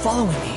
Following me.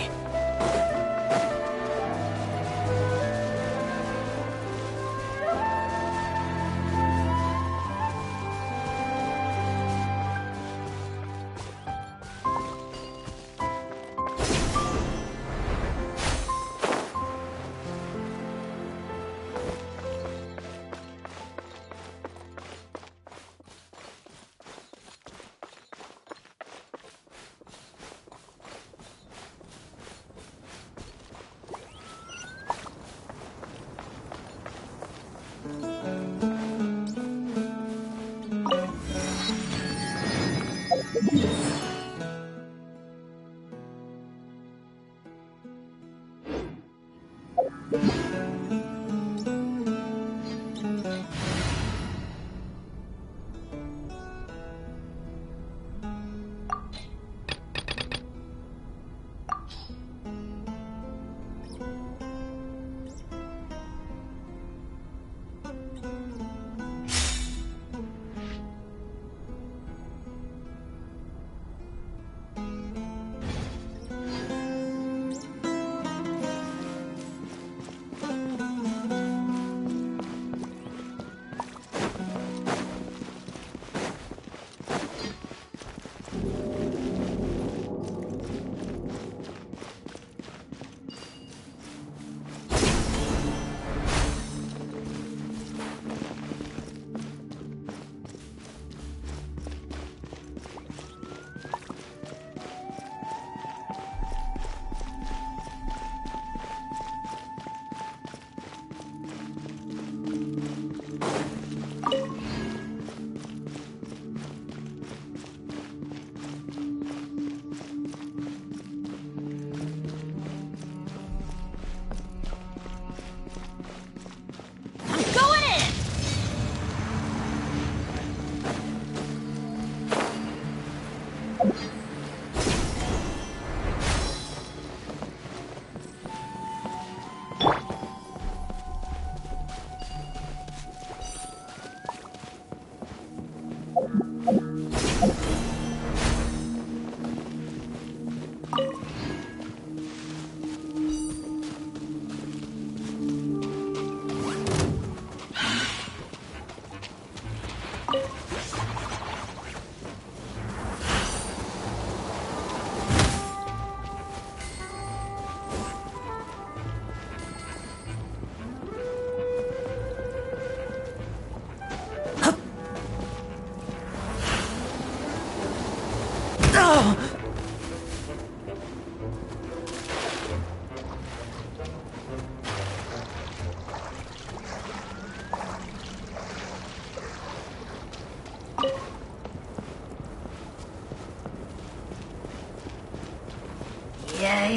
Yeah,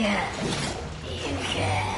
you can.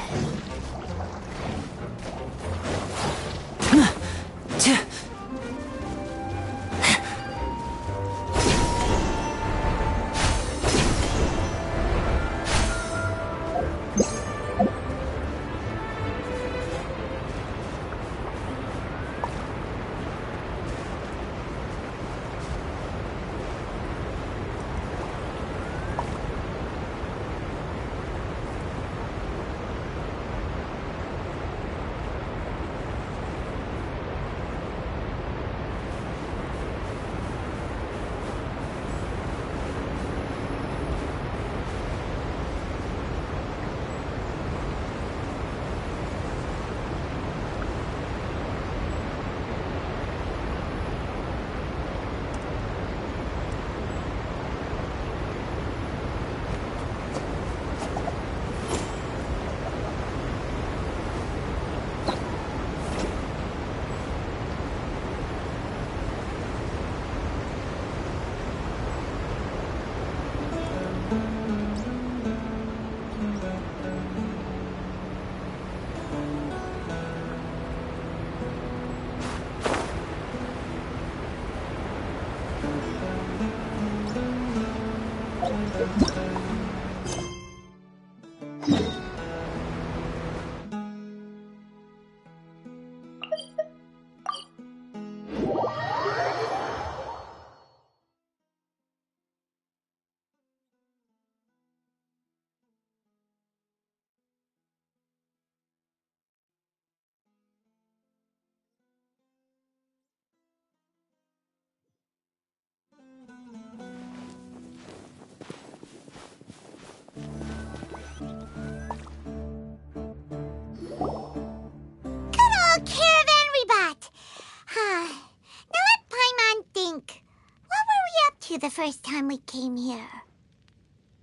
Caravan rebut! Now let Paimon think. What were we up to the first time we came here?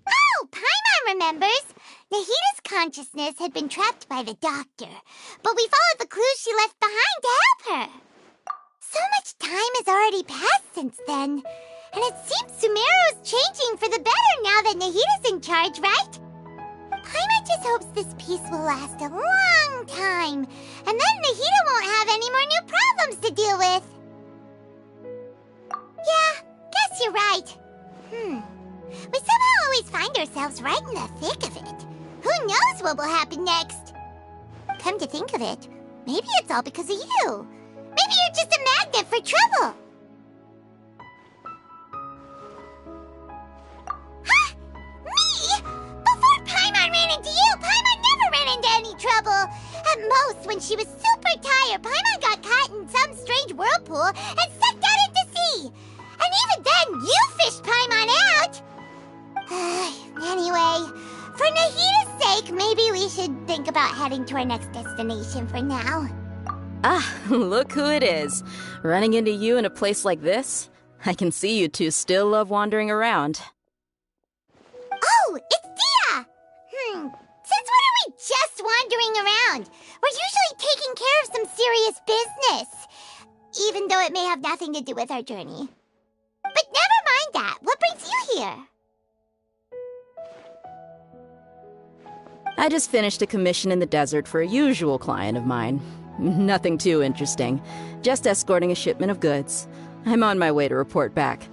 Oh, Paimon remembers! Nahita's consciousness had been trapped by the doctor, but we followed the clues she left behind to help her. So much time has already passed since then, and it seems Sumeru's changing for the better now that Nahita's in charge, right? Paimon just hopes this peace will last a long time, and then Nahita won't have any more new problems to deal with. Yeah, guess you're right. We somehow always find ourselves right in the thick of it. Who knows what will happen next? Come to think of it, maybe it's all because of you. Maybe you're just a magnet for trouble. Huh? Me? Before Paimon ran into you, Paimon never ran into any trouble. At most, when she was super tired, Paimon got caught in some strange whirlpool and sucked out into sea. And even then, you fished Paimon out. Anyway, for Nahita's sake, maybe we should think about heading to our next destination for now. Ah, look who it is. Running into you in a place like this? I can see you two still love wandering around. Oh, it's Dia! Since when are we just wandering around? We're usually taking care of some serious business. Even though it may have nothing to do with our journey. But never mind that. What brings you here? I just finished a commission in the desert for a usual client of mine. Nothing too interesting. Just escorting a shipment of goods. I'm on my way to report back.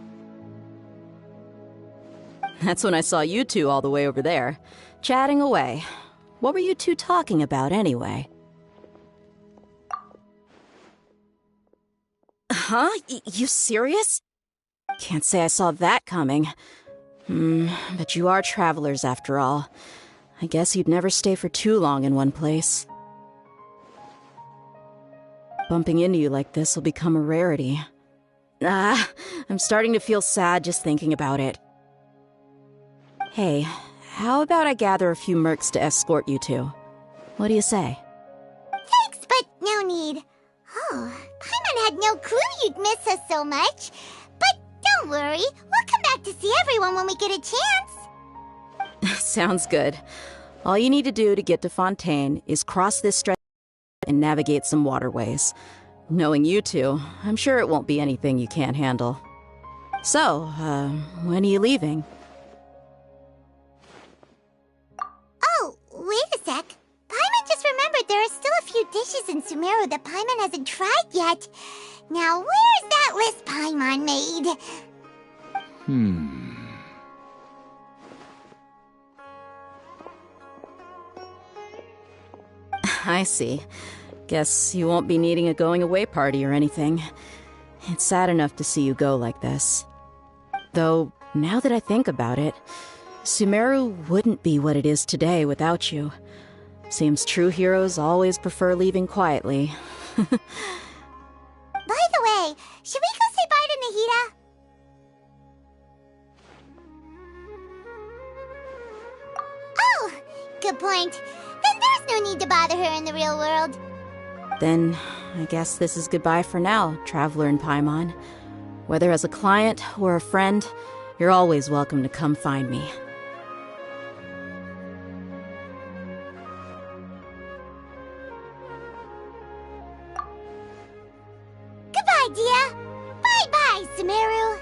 That's when I saw you two all the way over there, chatting away. What were you two talking about, anyway? Huh? You serious? Can't say I saw that coming. But you are travelers after all. I guess you'd never stay for too long in one place. Bumping into you like this will become a rarity. I'm starting to feel sad just thinking about it. Hey, how about I gather a few mercs to escort you two? What do you say? Thanks, but no need. Oh, Paimon had no clue you'd miss us so much. But don't worry, we'll come back to see everyone when we get a chance. Sounds good. All you need to do to get to Fontaine is cross this stretch and navigate some waterways. Knowing you two, I'm sure it won't be anything you can't handle. So, when are you leaving? Oh, wait a sec. Paimon just remembered there are still a few dishes in Sumeru that Paimon hasn't tried yet. Now, where's that list Paimon made? I see. Guess you won't be needing a going-away party or anything. It's sad enough to see you go like this. Though, now that I think about it, Sumeru wouldn't be what it is today without you. Seems true heroes always prefer leaving quietly. By the way, should we go say bye to Nahita? Oh, good point. Then there's no need to bother her in the real world. Then, I guess this is goodbye for now, Traveler and Paimon. Whether as a client or a friend, you're always welcome to come find me. Goodbye, Dia. Bye-bye, Sumeru.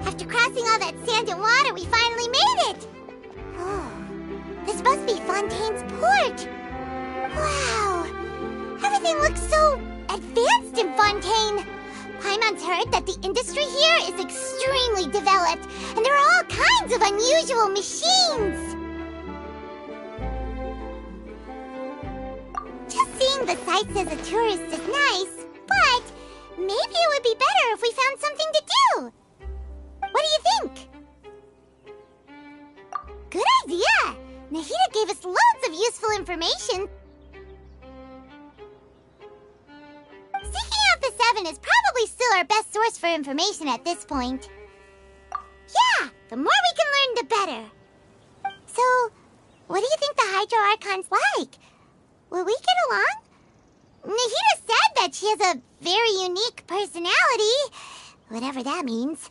After crossing all that sand and water, we finally made it! Oh, this must be Fontaine's port! Wow! Everything looks so advanced in Fontaine! Paimon's heard that the industry here is extremely developed, and there are all kinds of unusual machines! Just seeing the sights as a tourist is nice, but maybe it would be better if we found something to do! What do you think? Good idea! Nahida gave us loads of useful information. Seeking out the Seven is probably still our best source for information at this point. Yeah, the more we can learn, the better. So, what do you think the Hydro Archon's like? Will we get along? Nahida said that she has a very unique personality, whatever that means.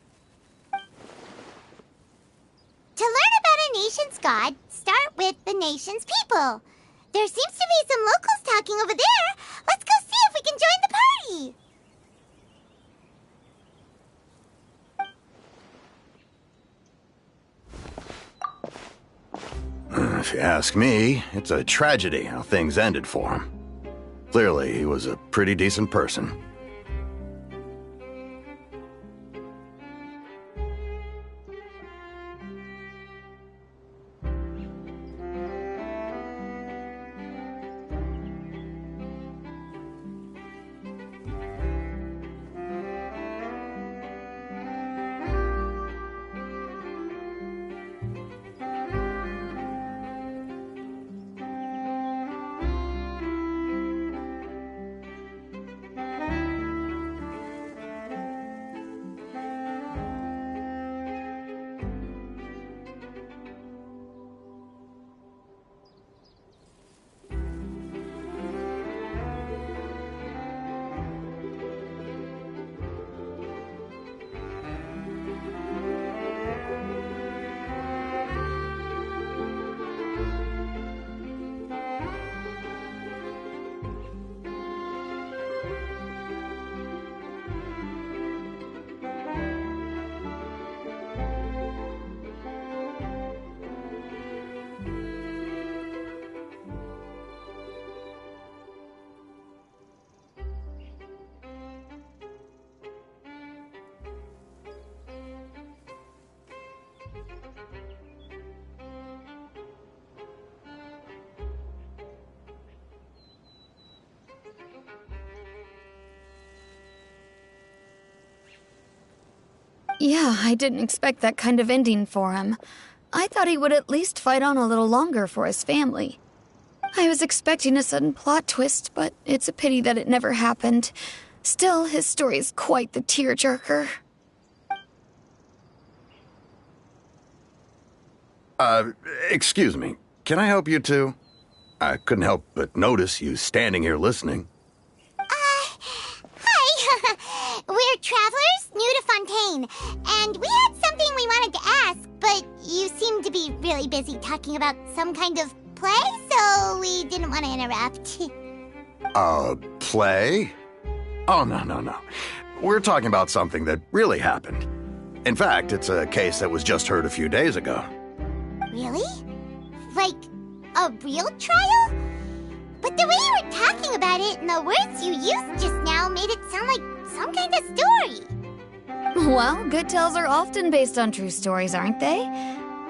To learn about a nation's god, start with the nation's people. There seems to be some locals talking over there. Let's go see if we can join the party. If you ask me, it's a tragedy how things ended for him. Clearly, he was a pretty decent person. Yeah, I didn't expect that kind of ending for him. I thought he would at least fight on a little longer for his family. I was expecting a sudden plot twist, but it's a pity that it never happened. Still, his story is quite the tearjerker. Excuse me. Can I help you two? I couldn't help but notice you standing here listening. Hi! We're travelers new to Fontaine, and we had something we wanted to ask, but you seemed to be really busy talking about some kind of play, so we didn't want to interrupt. Play? Oh, no. We're talking about something that really happened. In fact, it's a case that was just heard a few days ago. Really? Like, a real trial? But the way you were talking about it and the words you used just now made it sound like some kind of story. Well, good tales are often based on true stories, aren't they?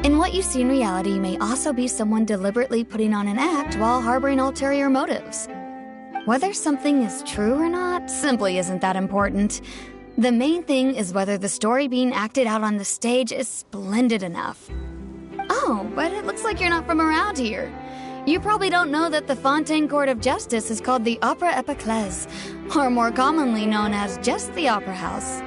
And what you see in reality may also be someone deliberately putting on an act while harboring ulterior motives. Whether something is true or not simply isn't that important. The main thing is whether the story being acted out on the stage is splendid enough. Oh, but it looks like you're not from around here. You probably don't know that the Fontaine Court of Justice is called the Opera Epiclese, or more commonly known as just the Opera House.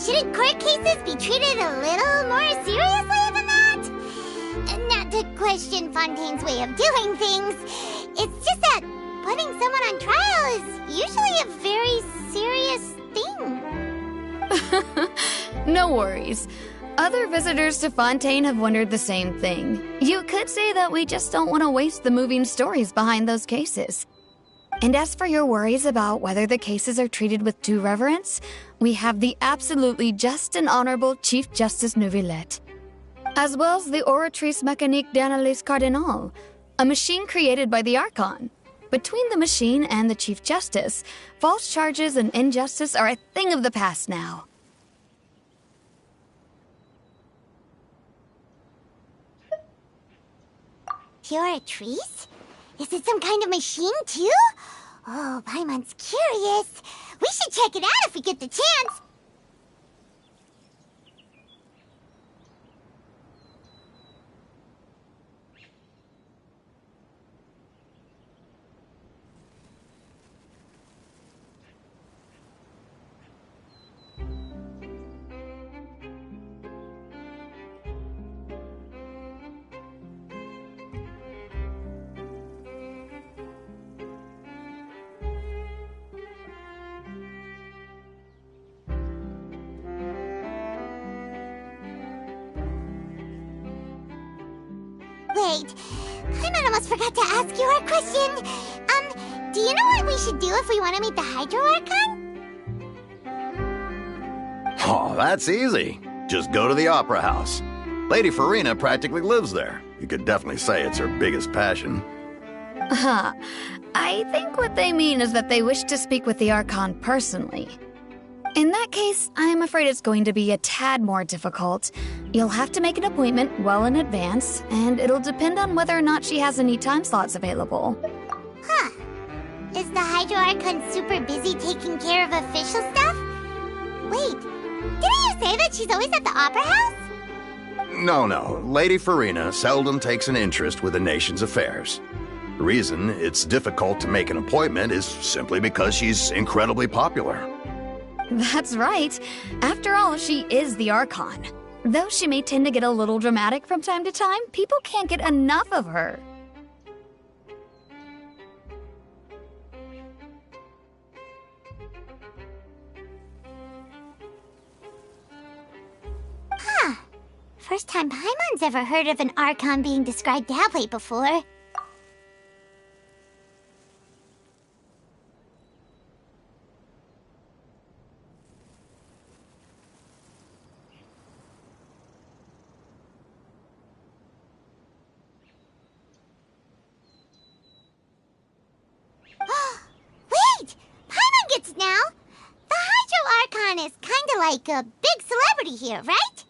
Shouldn't court cases be treated a little more seriously than that? Not to question Fontaine's way of doing things. It's just that putting someone on trial is usually a very serious thing. No worries. Other visitors to Fontaine have wondered the same thing. You could say that we just don't want to waste the moving stories behind those cases. And as for your worries about whether the cases are treated with due reverence, we have the absolutely just and honorable Chief Justice Neuvillette, as well as the Oratrice Mécanique d'Analyse Cardinal, a machine created by the Archon. Between the machine and the Chief Justice, false charges and injustice are a thing of the past now. Oratrice? Is it some kind of machine, too? Oh, Paimon's curious. We should check it out if we get the chance. Wait, Paimon almost forgot to ask you our question. Do you know what we should do if we want to meet the Hydro Archon? Oh, that's easy. Just go to the Opera House. Lady Farina practically lives there. You could definitely say it's her biggest passion. I think what they mean is that they wish to speak with the Archon personally. In that case, I'm afraid it's going to be a tad more difficult. You'll have to make an appointment well in advance, and it'll depend on whether or not she has any time slots available. Huh. Is the Hydro Archon super busy taking care of official stuff? Wait, didn't you say that she's always at the Opera House? No. Lady Farina seldom takes an interest with the nation's affairs. The reason it's difficult to make an appointment is simply because she's incredibly popular. That's right. After all, she is the Archon. Though she may tend to get a little dramatic from time to time, people can't get enough of her. Huh. First time Paimon's ever heard of an Archon being described that way before. Wait! Paimon gets now! The Hydro Archon is kinda like a big celebrity here, right?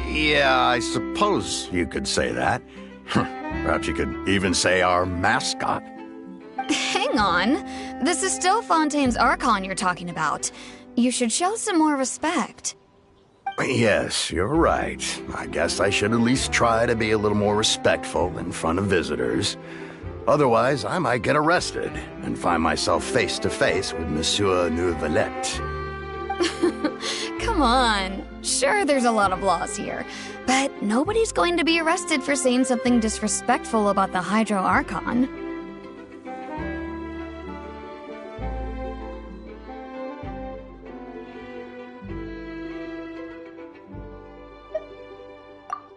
Yeah, I suppose you could say that. Perhaps you could even say our mascot. Hang on. This is still Fontaine's Archon you're talking about. You should show some more respect. Yes, you're right. I guess I should at least try to be a little more respectful in front of visitors. Otherwise, I might get arrested and find myself face to face with Monsieur Neuvillette. Come on. Sure, there's a lot of laws here, but nobody's going to be arrested for saying something disrespectful about the Hydro Archon.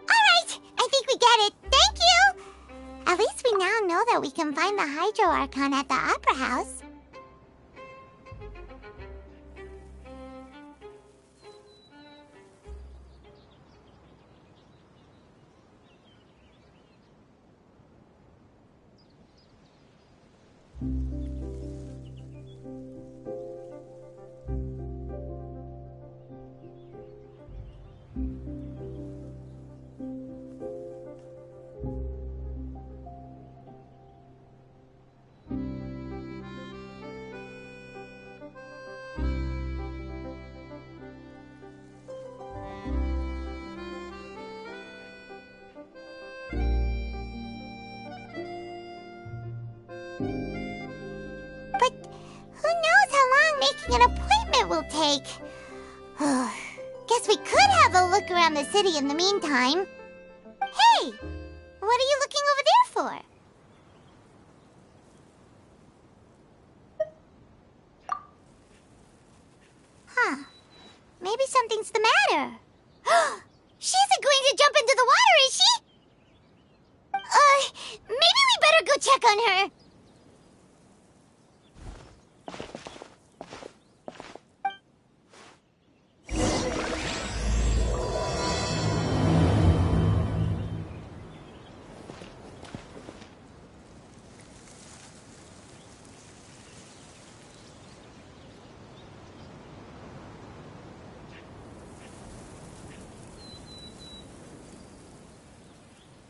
Alright, I think we get it. Thank you! At least we now know that we can find the Hydro Archon at the Opera House. But who knows how long making an appointment will take? Guess we could have a look around the city in the meantime. Hey! What are you looking over there for? Huh. Maybe something's the matter. She isn't going to jump into the water, is she? Maybe we better go check on her.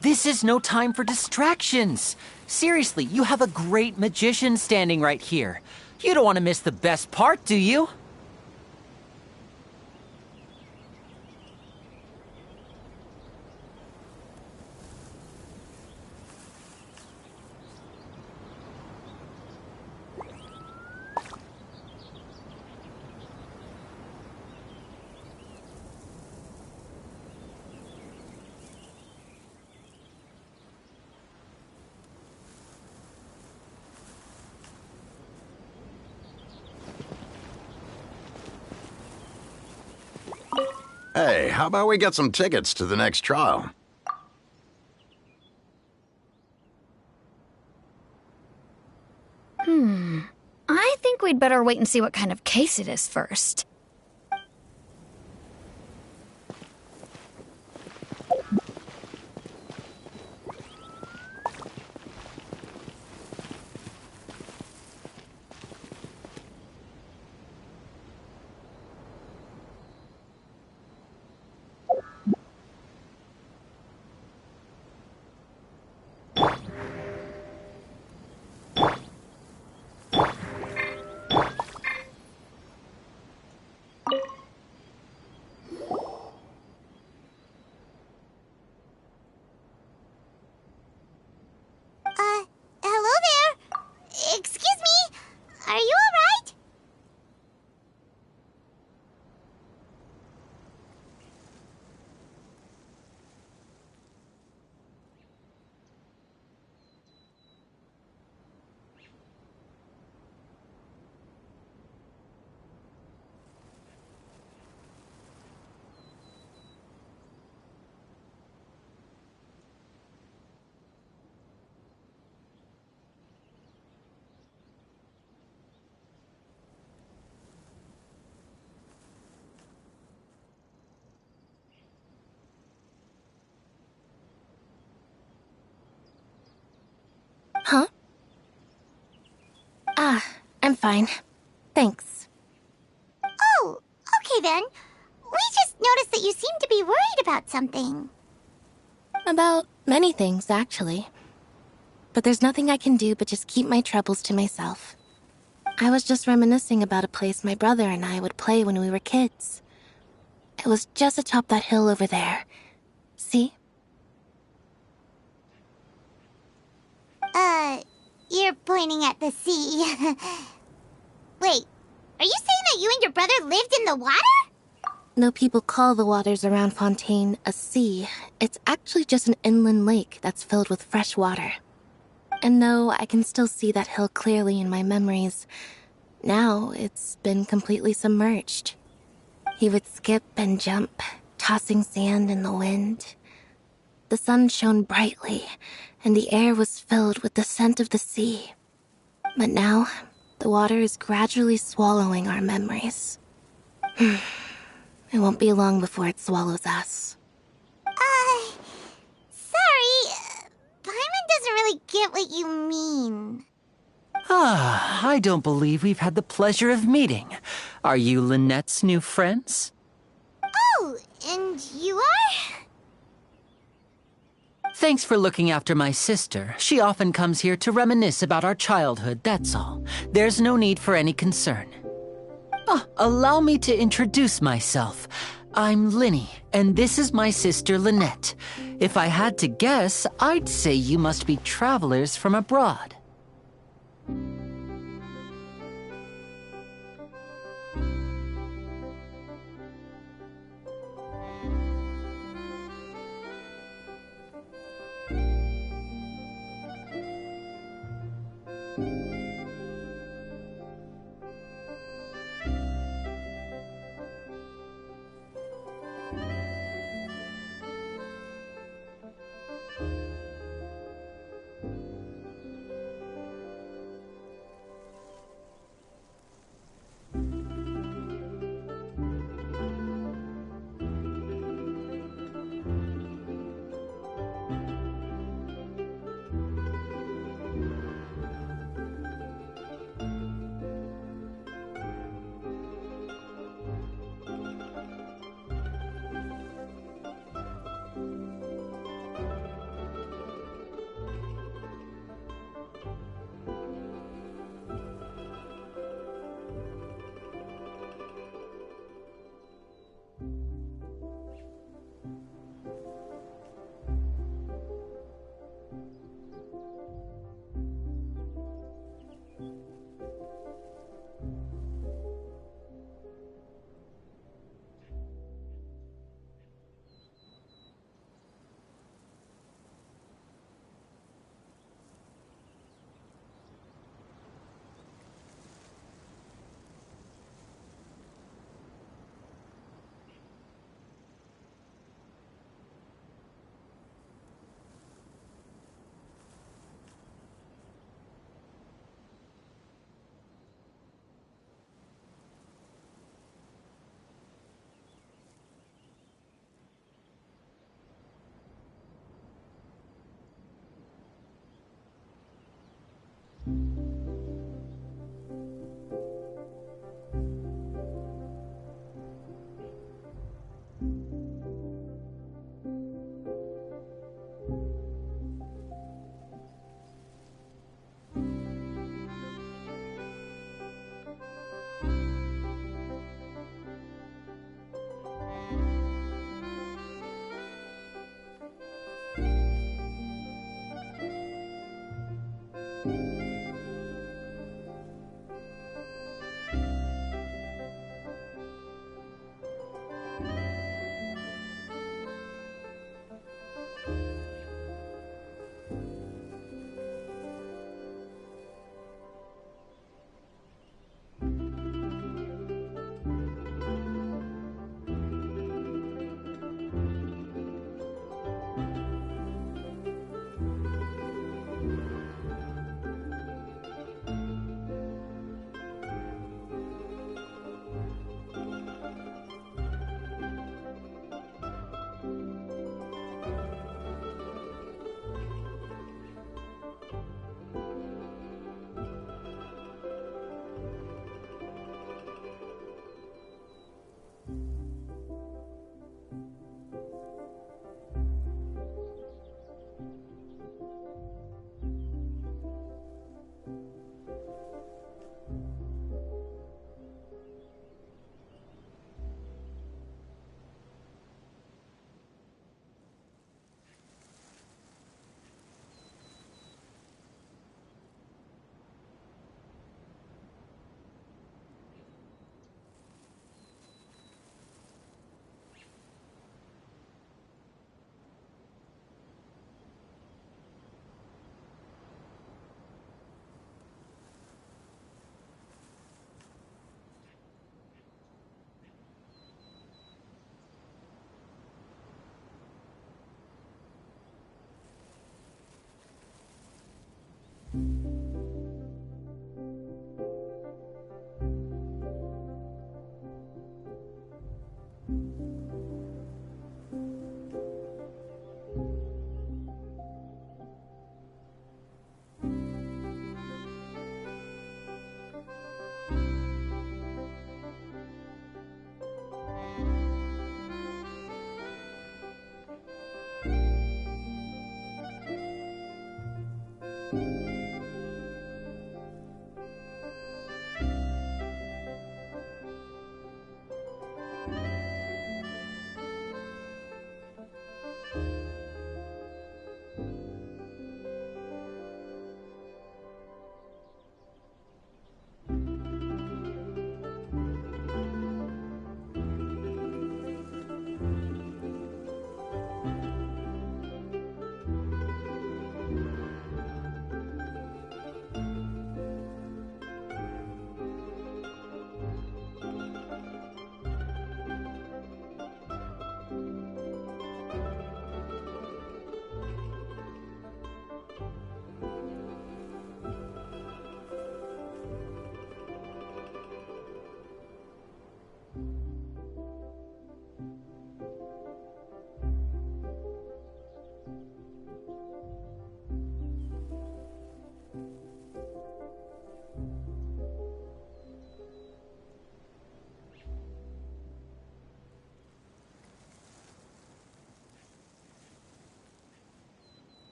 This is no time for distractions. Seriously, you have a great magician standing right here. You don't want to miss the best part, do you? Hey, how about we get some tickets to the next trial? I think we'd better wait and see what kind of case it is first. Hello there? Excuse me? Are you alright? Huh? I'm fine. Thanks. Oh, okay then. We just noticed that you seem to be worried about something. About many things, actually. But there's nothing I can do but just keep my troubles to myself. I was just reminiscing about a place my brother and I would play when we were kids. It was just atop that hill over there. See? You're pointing at the sea. Wait, are you saying that you and your brother lived in the water? No people call the waters around Fontaine a sea. It's actually just an inland lake that's filled with fresh water. And no, I can still see that hill clearly in my memories. Now it's been completely submerged. He would skip and jump, tossing sand in the wind. The sun shone brightly, and the air was filled with the scent of the sea. But now, the water is gradually swallowing our memories. It won't be long before it swallows us. Sorry. Paimon doesn't really get what you mean. I don't believe we've had the pleasure of meeting. Are you Lynette's new friends? Oh, and you are? Thanks for looking after my sister. She often comes here to reminisce about our childhood, that's all. There's no need for any concern. Allow me to introduce myself. I'm Linny, and this is my sister Lynette. If I had to guess, I'd say you must be travelers from abroad.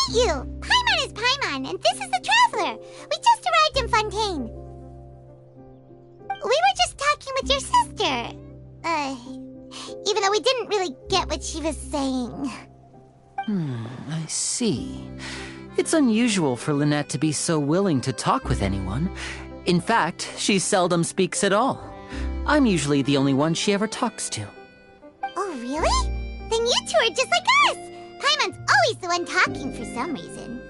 You! Paimon is Paimon, and this is the Traveler! We just arrived in Fontaine. We were just talking with your sister. Even though we didn't really get what she was saying. I see. It's unusual for Lynette to be so willing to talk with anyone. In fact, she seldom speaks at all. I'm usually the only one she ever talks to. Oh, really? Then you two are just like us! Paimon's always the one talking for some reason.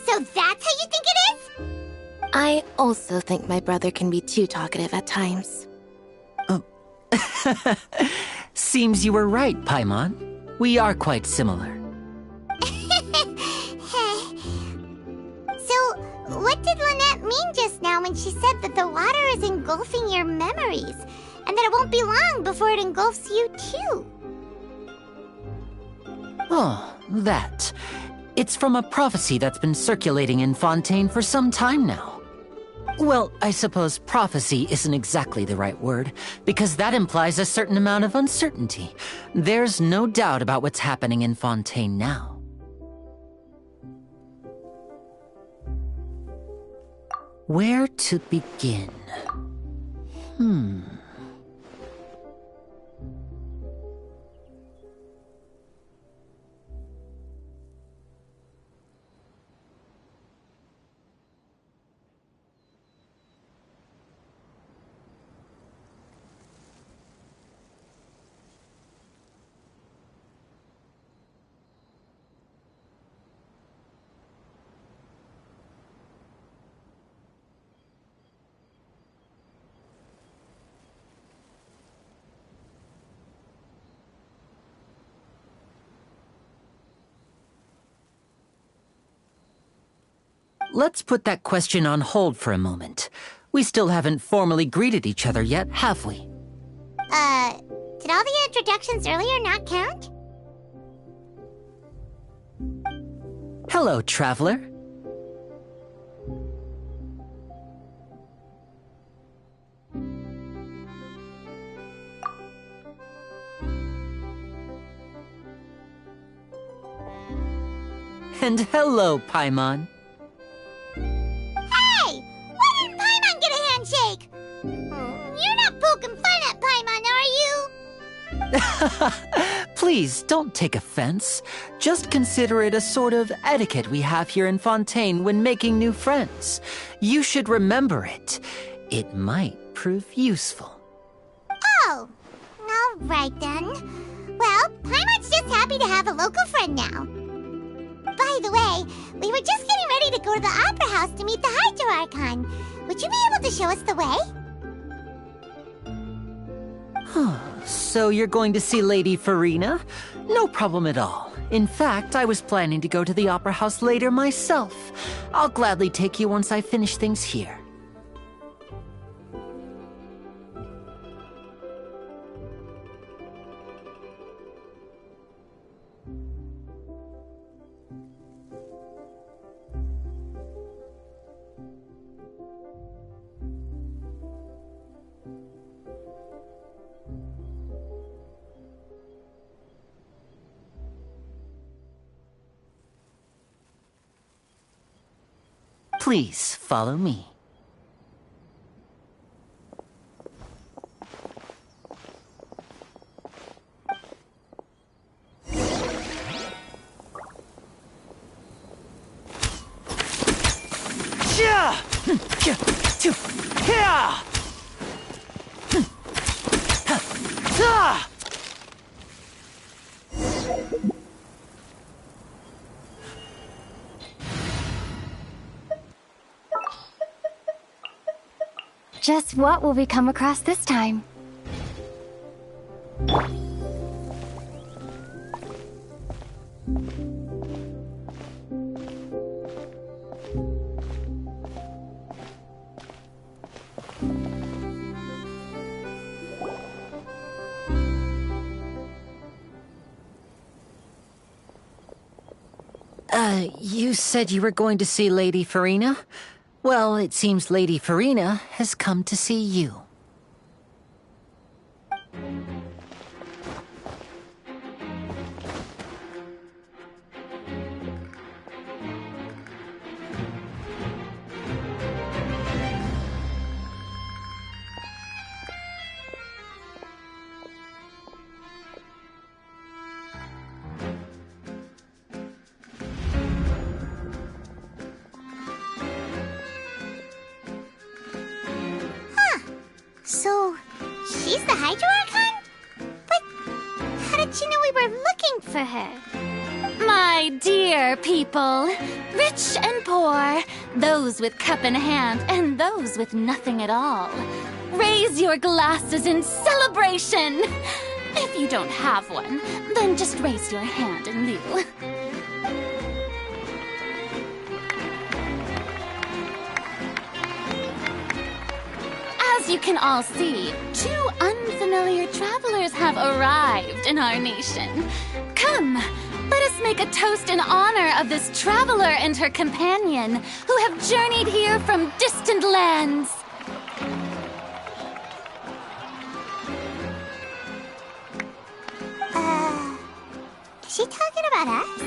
So that's how you think it is? I also think my brother can be too talkative at times. Seems you were right, Paimon. We are quite similar. So, what did Lynette mean just now when she said that the water is engulfing your memories, and that it won't be long before it engulfs you too? Oh, that. It's from a prophecy that's been circulating in Fontaine for some time now. Well, I suppose prophecy isn't exactly the right word, because that implies a certain amount of uncertainty. There's no doubt about what's happening in Fontaine now. Where to begin? Let's put that question on hold for a moment. We still haven't formally greeted each other yet, have we? Did all the introductions earlier not count? Hello, Traveler. And hello, Paimon. Hey! Why didn't Paimon get a handshake? You're not poking fun at Paimon, Please, don't take offense. Just consider it a sort of etiquette we have here in Fontaine when making new friends. You should remember it. It might prove useful. Oh, all right then. Well, Paimon's just happy to have a local friend now. By the way, we were just getting ready to go to the Opera House to meet the Hydro Archon. Would you be able to show us the way? So you're going to see Lady Farina? No problem at all. In fact, I was planning to go to the Opera House later myself. I'll gladly take you once I finish things here. Please follow me. Just what will we come across this time? You said you were going to see Lady Farina? Well, it seems Lady Farina has come to see you. So, she's the Hydro Archon? But how did you know we were looking for her? My dear people, rich and poor, those with cup in hand and those with nothing at all, raise your glasses in celebration! If you don't have one, then just raise your hand in lieu. As you can all see, two unfamiliar travelers have arrived in our nation. Come, let us make a toast in honor of this traveler and her companion who have journeyed here from distant lands. Is she talking about us?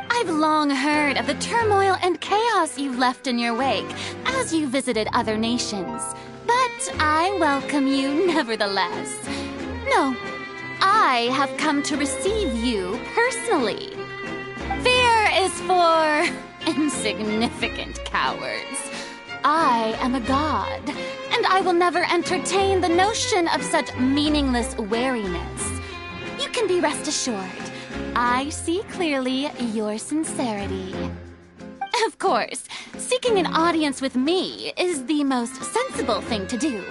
I've long heard of the turmoil and chaos you've left in your wake as you visited other nations, but I welcome you nevertheless. No, I have come to receive you personally. Fear is for insignificant cowards. I am a god, and I will never entertain the notion of such meaningless wariness. You can be rest assured, I see clearly your sincerity. Of course, seeking an audience with me is the most sensible thing to do.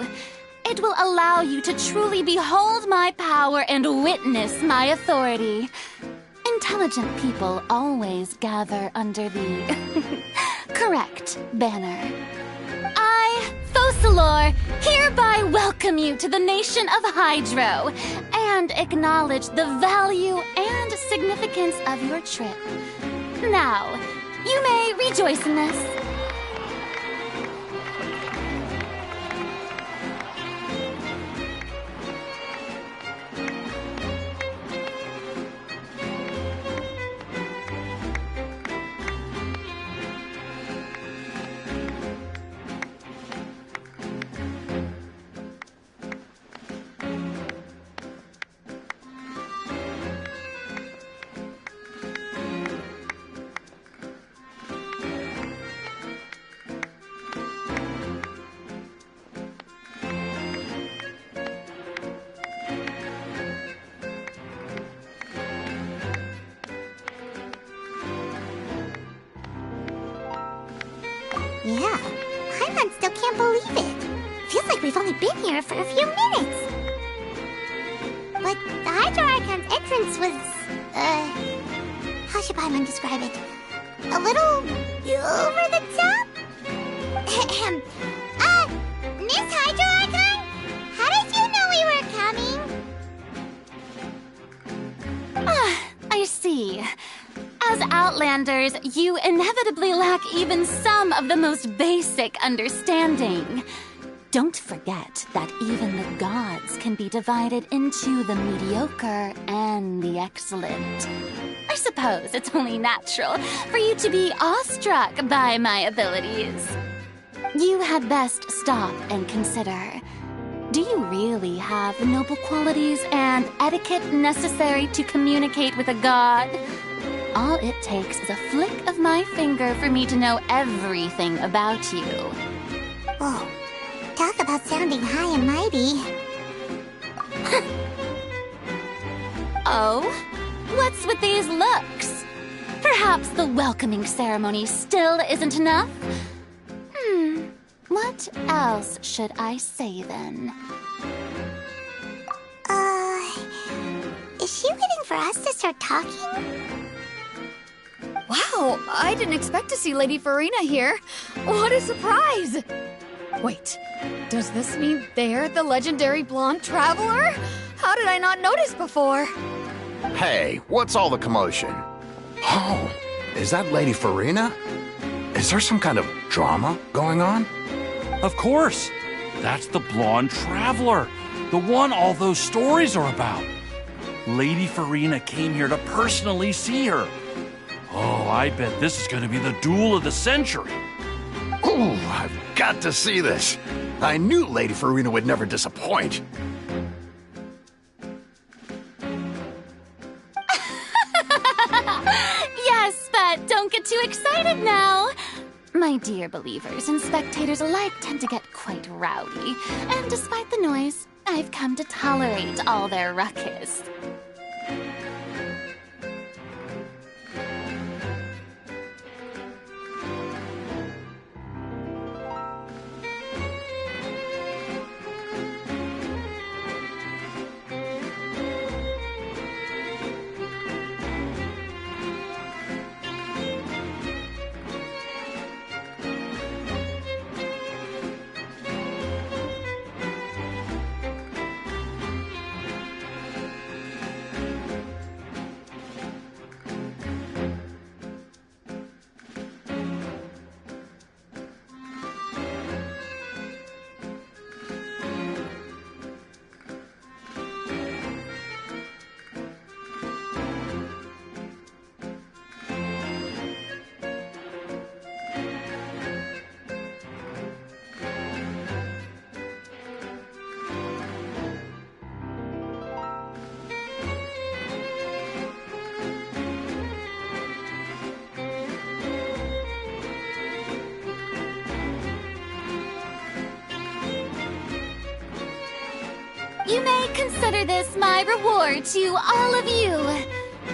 It will allow you to truly behold my power and witness my authority. Intelligent people always gather under the correct banner. I, Focalor, hereby welcome you to the nation of Hydro and acknowledge the value and significance of your trip. Now, you may rejoice in this. Yeah, Paimon still can't believe it. Feels like we've only been here for a few minutes. But the Hydro Archon's entrance was, how should Paimon describe it? A little over the top? Miss Hydro Archon? How did you know we were coming? I see. As Outlanders, you inevitably lack even some of the most basic understanding. Don't forget that even the gods can be divided into the mediocre and the excellent. I suppose it's only natural for you to be awestruck by my abilities. You had best stop and consider. Do you really have the noble qualities and etiquette necessary to communicate with a god? All it takes is a flick of my finger for me to know everything about you. Whoa, talk about sounding high and mighty. Oh? What's with these looks? Perhaps the welcoming ceremony still isn't enough? What else should I say then? Is she waiting for us to start talking? Wow, I didn't expect to see Lady Farina here. What a surprise! Wait, does this mean they're the legendary blonde traveler? How did I not notice before? Hey, what's all the commotion? Oh, is that Lady Farina? Is there some kind of drama going on? Of course. That's the blonde traveler. The one all those stories are about. Lady Farina came here to personally see her. Oh, I bet this is going to be the duel of the century. Ooh, I've got to see this. I knew Lady Farina would never disappoint. Yes, but don't get too excited now. My dear believers and spectators alike tend to get quite rowdy, and despite the noise, I've come to tolerate all their ruckus. You may consider this my reward to all of you.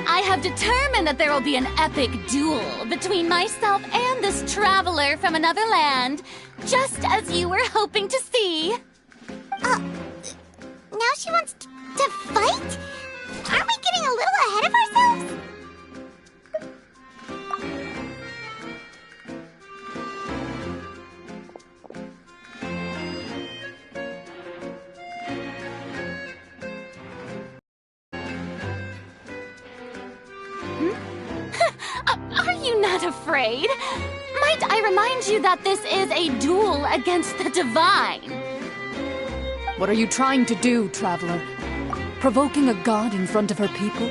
I have determined that there will be an epic duel between myself and this traveler from another land, just as you were hoping to see. Now she wants to fight? Aren't we getting a little ahead of ourselves? Are you not afraid? Might I remind you that this is a duel against the divine? What are you trying to do, traveler? Provoking a god in front of her people?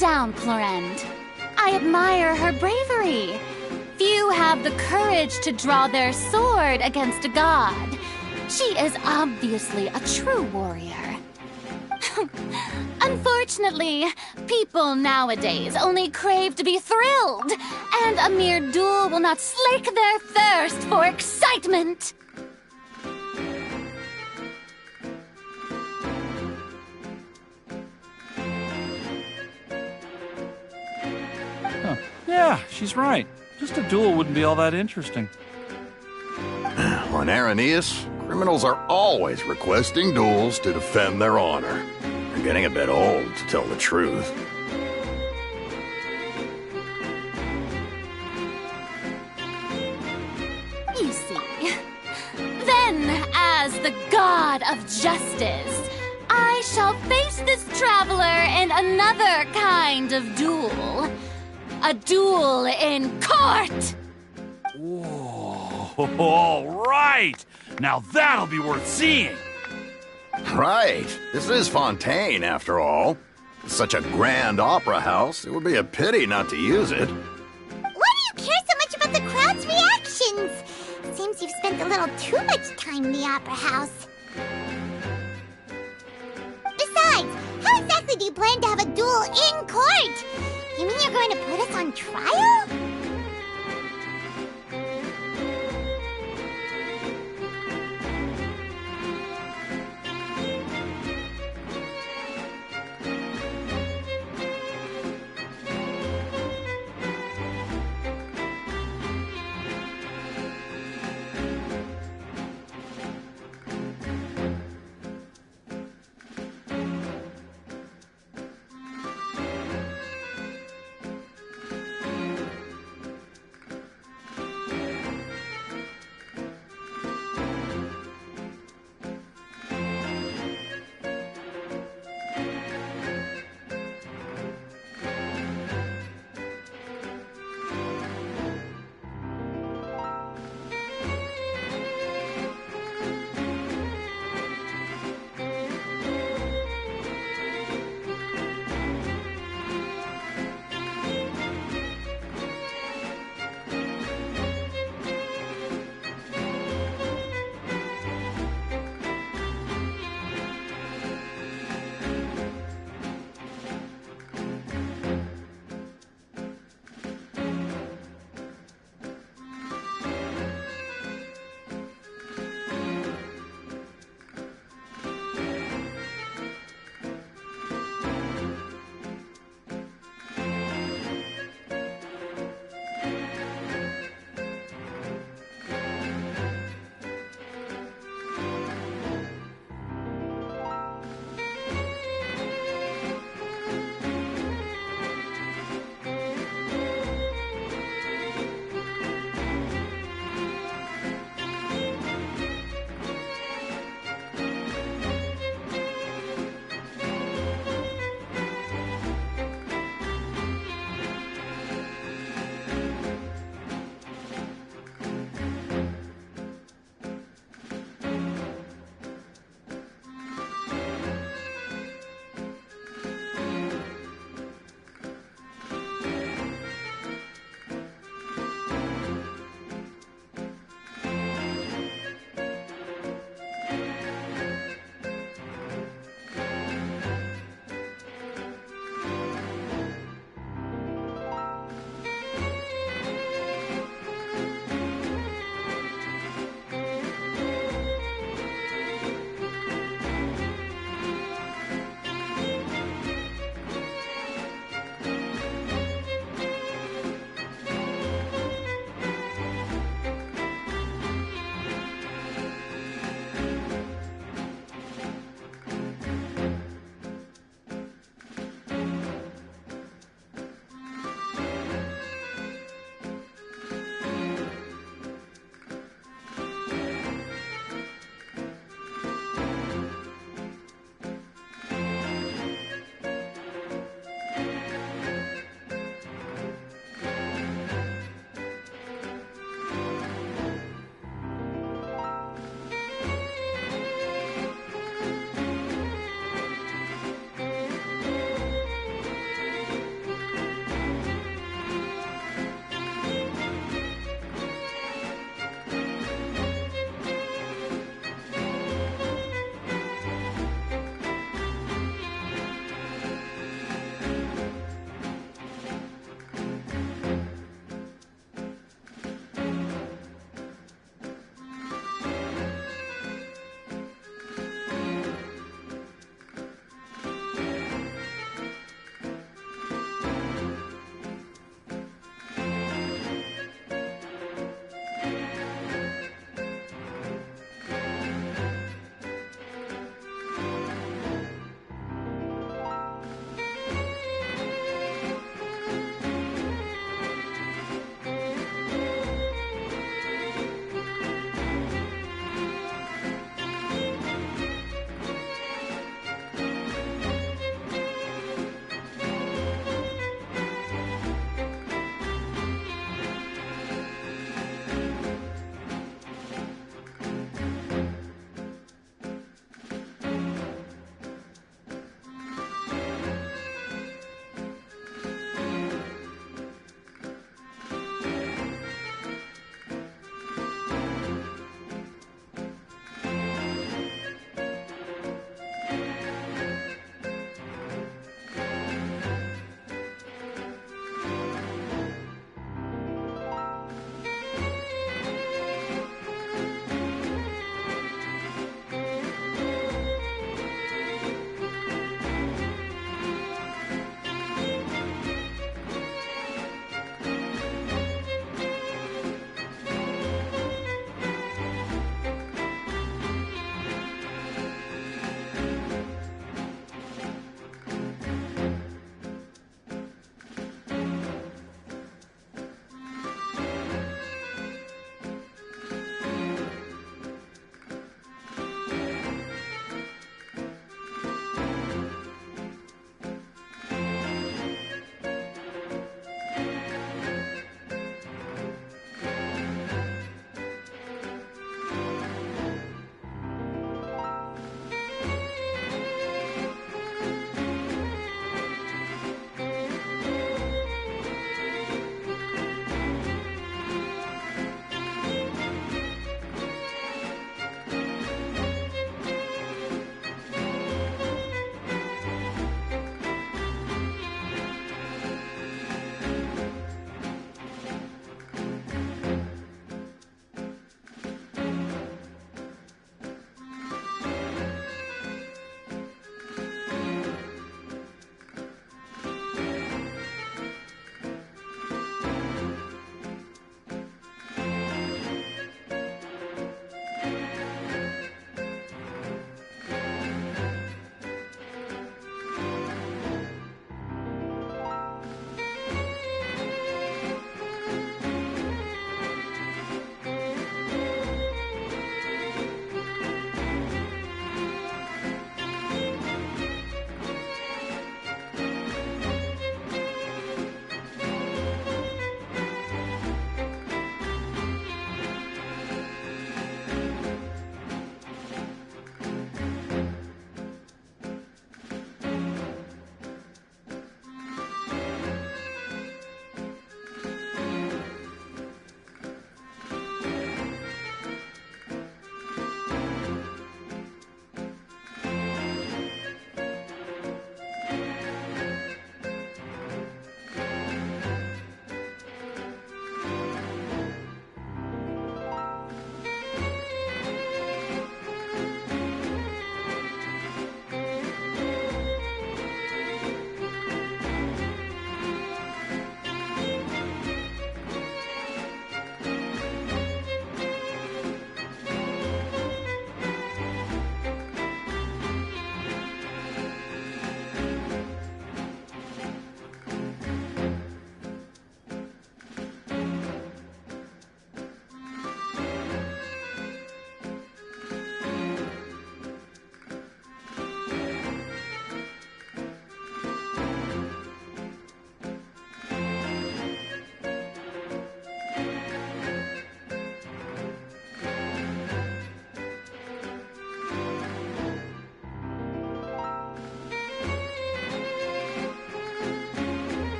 down, Clorend. I admire her bravery. Few have the courage to draw their sword against a god. She is obviously a true warrior. Unfortunately, people nowadays only crave to be thrilled, and a mere duel will not slake their thirst for excitement. Huh. Yeah, she's right. Just a duel wouldn't be all that interesting. On Araneus, criminals are always requesting duels to defend their honor. I'm getting a bit old, to tell the truth. You see, then, as the god of justice, I shall face this traveler in another kind of duel. A duel in court! Whoa, all right! Now that'll be worth seeing! Right. This is Fontaine, after all. It's such a grand opera house, it would be a pity not to use it. Why do you care so much about the crowd's reactions? Seems you've spent a little too much time in the opera house. Besides, how exactly do you plan to have a duel in court? You mean you're going to put us on trial?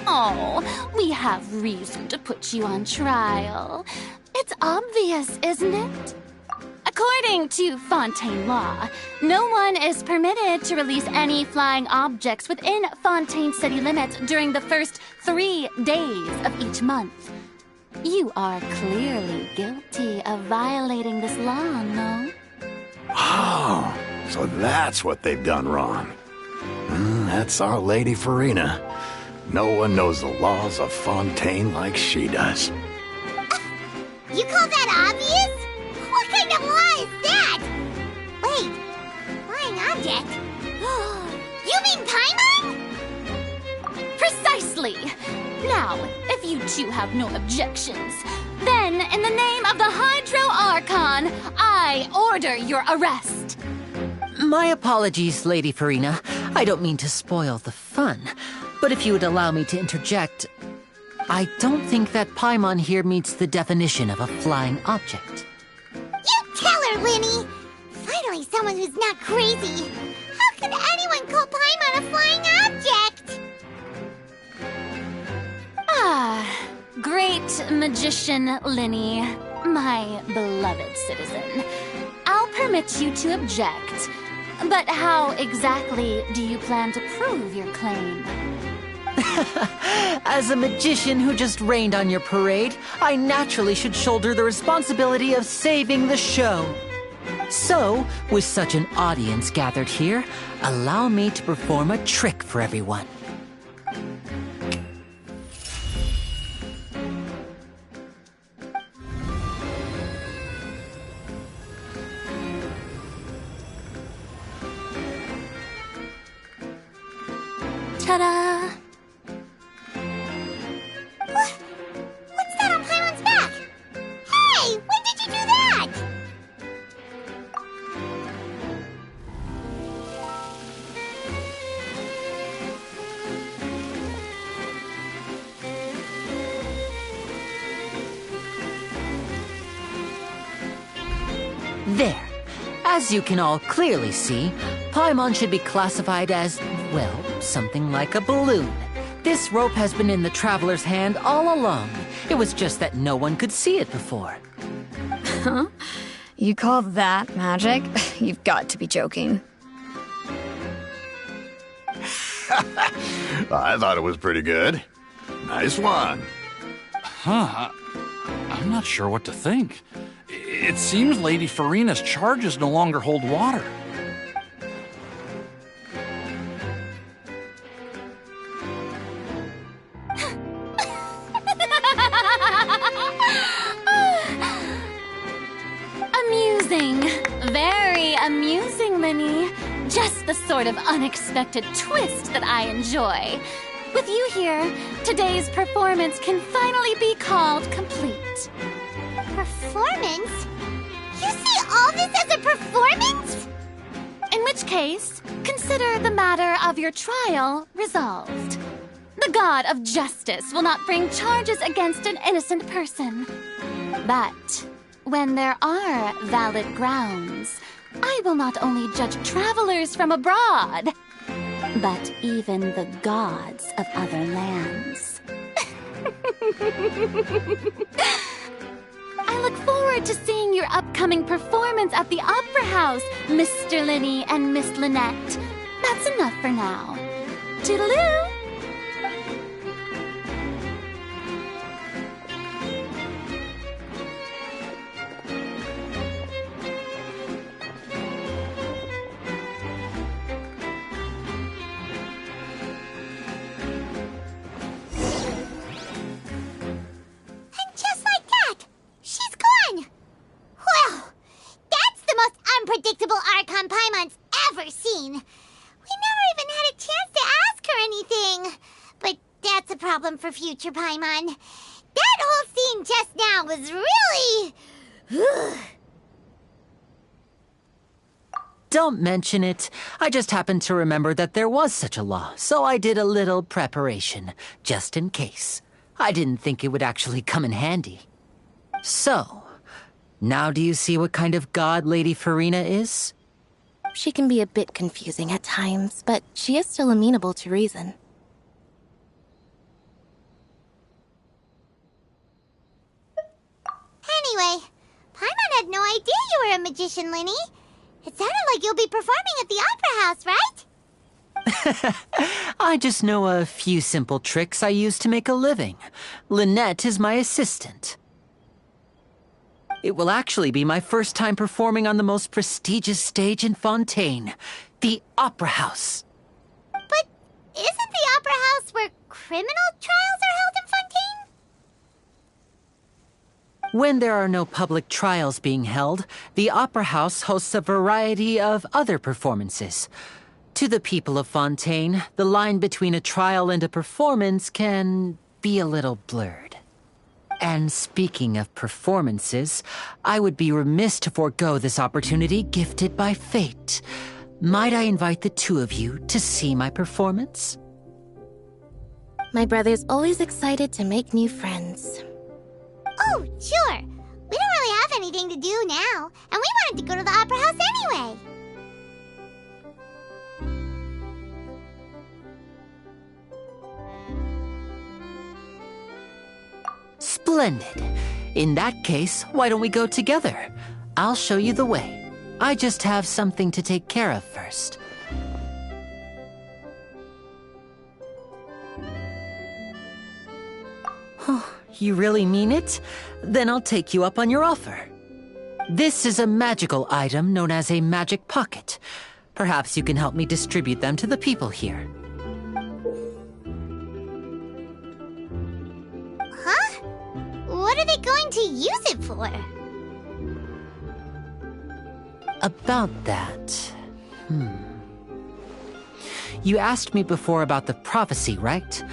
Oh, we have reason to put you on trial. It's obvious, isn't it? According to Fontaine law, no one is permitted to release any flying objects within Fontaine city limits during the first 3 days of each month. You are clearly guilty of violating this law, no? Oh, so that's what they've done wrong. That's Our Lady Farina. No one knows the laws of Fontaine like she does. You call that obvious? What kind of law is that? Wait, flying object? You mean Paimon? Precisely! Now, if you two have no objections, then in the name of the Hydro Archon, I order your arrest. My apologies, Lady Farina. I don't mean to spoil the fun, but if you would allow me to interject, I don't think that Paimon here meets the definition of a flying object. You tell her, Linny! Finally someone who's not crazy. How could anyone call Paimon a flying object? Ah, great magician Linny, my beloved citizen. I'll permit you to object, but how exactly do you plan to prove your claim? As a magician who just rained on your parade, I naturally should shoulder the responsibility of saving the show. So, with such an audience gathered here, allow me to perform a trick for everyone. Ta-da! What's that on Paimon's back? Hey, when did you do that? There. As you can all clearly see, Paimon should be classified as, well, something like a balloon. This rope has been in the Traveler's hand all along. It was just that no one could see it before. Huh? You call that magic? You've got to be joking. I thought it was pretty good. Nice one. I'm not sure what to think. It seems Lady Farina's charges no longer hold water. Amusing. Very amusing, Linny. Just the sort of unexpected twist that I enjoy. With you here, today's performance can finally be called complete. Performance? You see all this as a performance? In which case, consider the matter of your trial resolved. The god of justice will not bring charges against an innocent person. But when there are valid grounds, I will not only judge travelers from abroad, but even the gods of other lands. I look forward to seeing your upcoming performance at the Opera House, Mr. Linny and Miss Lynette. That's enough for now. Toodaloo! Unpredictable Archon Paimon's ever seen. We never even had a chance to ask her anything. But that's a problem for future Paimon. That whole scene just now was really... Don't mention it. I just happened to remember that there was such a law, so I did a little preparation, just in case. I didn't think it would actually come in handy. So... now do you see what kind of god Lady Farina is? She can be a bit confusing at times, but she is still amenable to reason. Anyway, Paimon had no idea you were a magician, Linny. It sounded like you'll be performing at the Opera House, right? I just know a few simple tricks I use to make a living. Lynette is my assistant. It will actually be my first time performing on the most prestigious stage in Fontaine, the Opera House. But isn't the Opera House where criminal trials are held in Fontaine? When there are no public trials being held, the Opera House hosts a variety of other performances. To the people of Fontaine, the line between a trial and a performance can be a little blurred. And speaking of performances, I would be remiss to forego this opportunity gifted by fate. Might I invite the two of you to see my performance? My brother's always excited to make new friends. Oh, sure. We don't really have anything to do now, and we wanted to go to the Opera House anyway. Splendid. In that case, why don't we go together? I'll show you the way. I just have something to take care of first. You really mean it? Then I'll take you up on your offer. This is a magical item known as a magic pocket. Perhaps you can help me distribute them to the people here. Huh? What are they going to use it for? About that... You asked me before about the prophecy, right?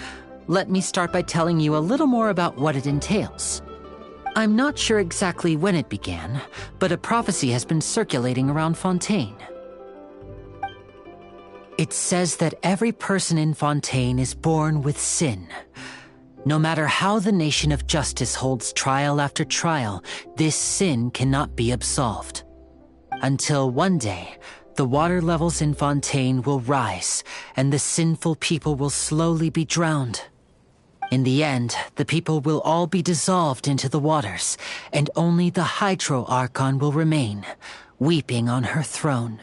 Let me start by telling you a little more about what it entails. I'm not sure exactly when it began, but a prophecy has been circulating around Fontaine. It says that every person in Fontaine is born with sin. No matter how the nation of justice holds trial after trial, this sin cannot be absolved. Until one day, the water levels in Fontaine will rise, and the sinful people will slowly be drowned. In the end, the people will all be dissolved into the waters, and only the Hydro Archon will remain, weeping on her throne.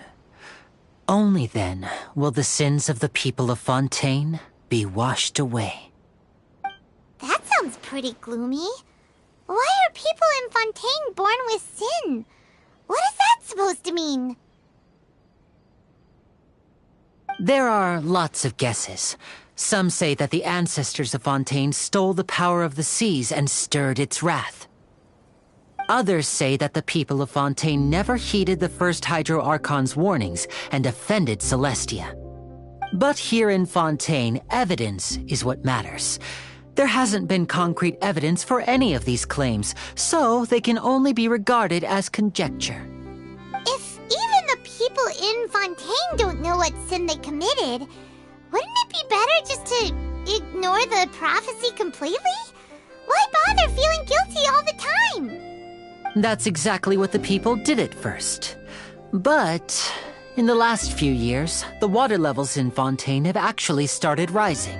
Only then will the sins of the people of Fontaine be washed away. That sounds pretty gloomy. Why are people in Fontaine born with sin? What is that supposed to mean? There are lots of guesses. Some say that the ancestors of Fontaine stole the power of the seas and stirred its wrath. Others say that the people of Fontaine never heeded the first Hydro Archon's warnings and offended Celestia. But here in Fontaine, evidence is what matters. There hasn't been concrete evidence for any of these claims, so they can only be regarded as conjecture. If even the people in Fontaine don't know what sin they committed, wouldn't it be better just to ignore the prophecy completely? Why bother feeling guilty all the time? That's exactly what the people did at first. But in the last few years, the water levels in Fontaine have actually started rising.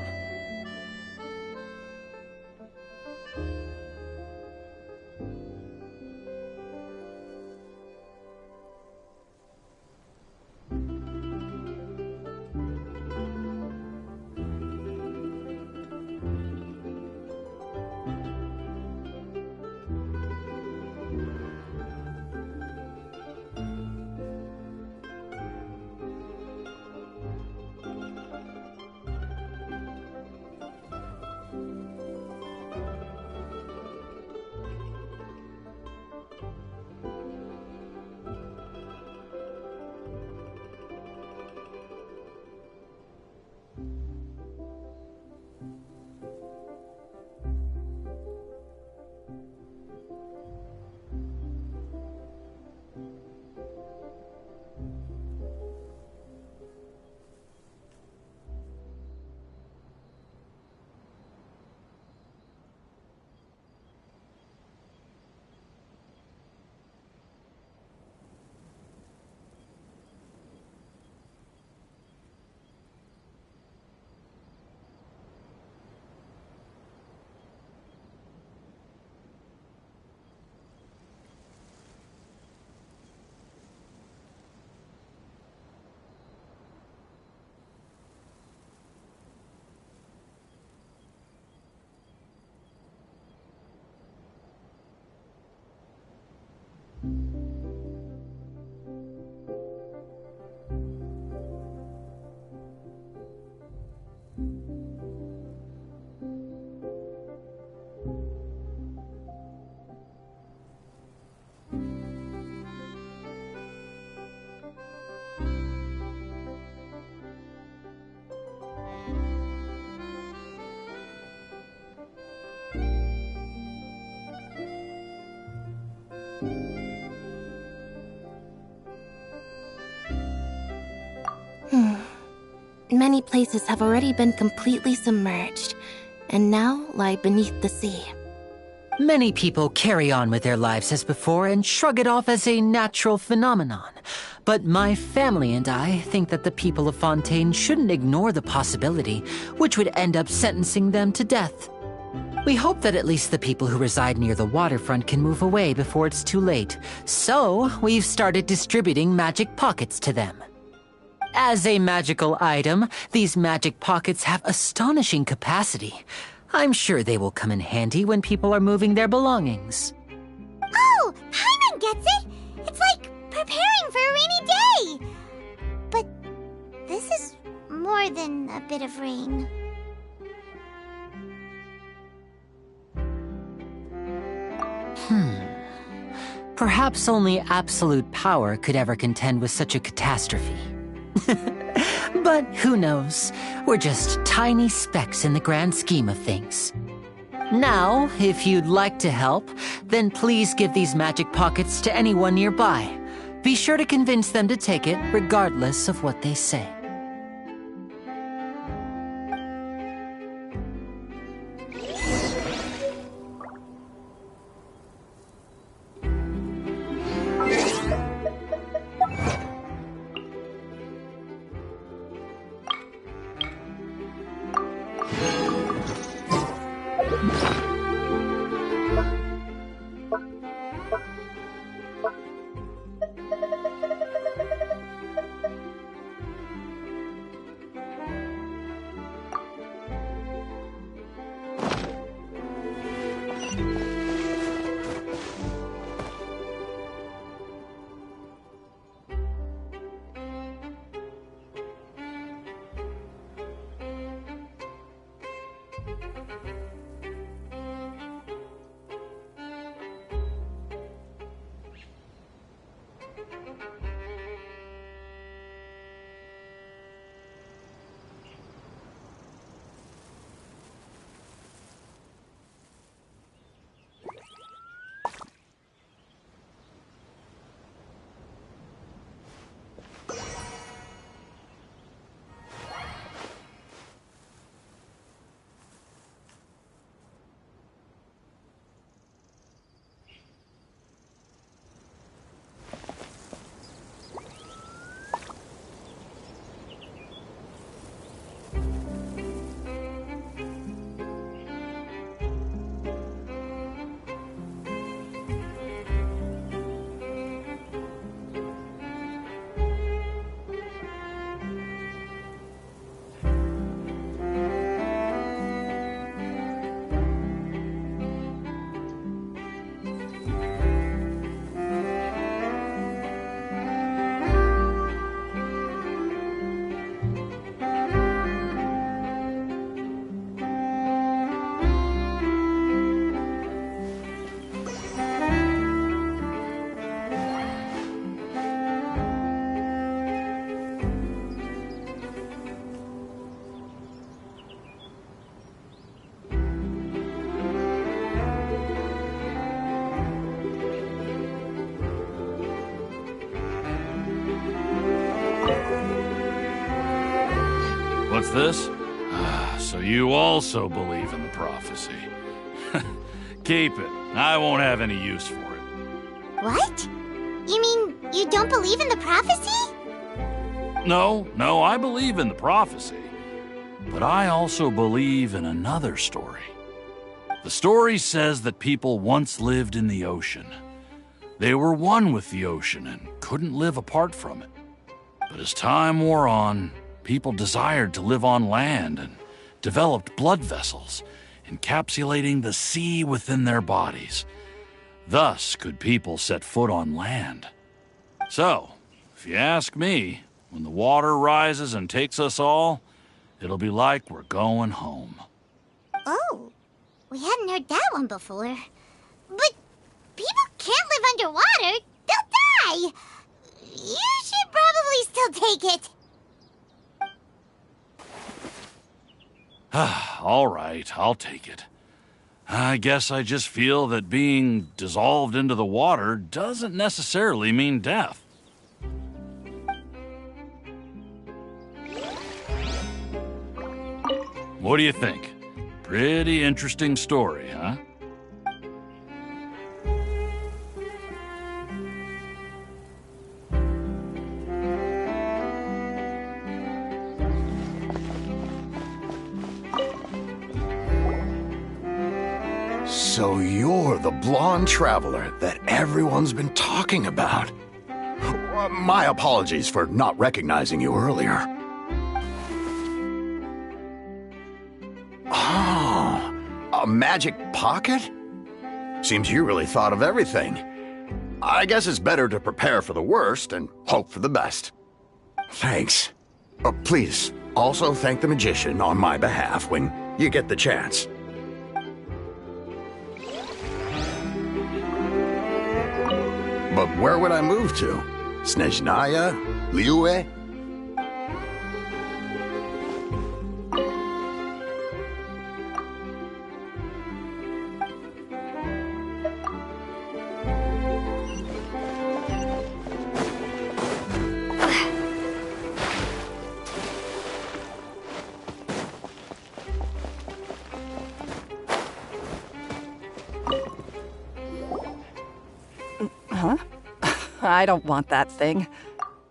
Many places have already been completely submerged, and now lie beneath the sea. Many people carry on with their lives as before and shrug it off as a natural phenomenon. But my family and I think that the people of Fontaine shouldn't ignore the possibility, which would end up sentencing them to death. We hope that at least the people who reside near the waterfront can move away before it's too late. So, we've started distributing magic pockets to them. As a magical item, these magic pockets have astonishing capacity. I'm sure they will come in handy when people are moving their belongings. Oh, Paimon gets it! It's like preparing for a rainy day! But this is more than a bit of rain. Perhaps only absolute power could ever contend with such a catastrophe. But who knows? We're just tiny specks in the grand scheme of things. Now, if you'd like to help, then please give these magic pockets to anyone nearby. Be sure to convince them to take it, regardless of what they say. What's this? So you also believe in the prophecy. Keep it. I won't have any use for it. What? You mean you don't believe in the prophecy? No, I believe in the prophecy. But I also believe in another story. The story says that people once lived in the ocean. They were one with the ocean and couldn't live apart from it. But as time wore on, people desired to live on land and developed blood vessels, encapsulating the sea within their bodies. Thus could people set foot on land. So, if you ask me, when the water rises and takes us all, it'll be like we're going home. Oh, we hadn't heard that one before. But people can't live underwater. They'll die. You should probably still take it. All right, I'll take it. I guess I just feel that being dissolved into the water doesn't necessarily mean death. What do you think? Pretty interesting story, huh? So you're the blonde traveler that everyone's been talking about. My apologies for not recognizing you earlier. Oh, a magic pocket? Seems you really thought of everything. I guess it's better to prepare for the worst and hope for the best. Thanks. Please, also thank the magician on my behalf when you get the chance. But where would I move to? Snezhnaya? Liyue? Huh? I don't want that thing.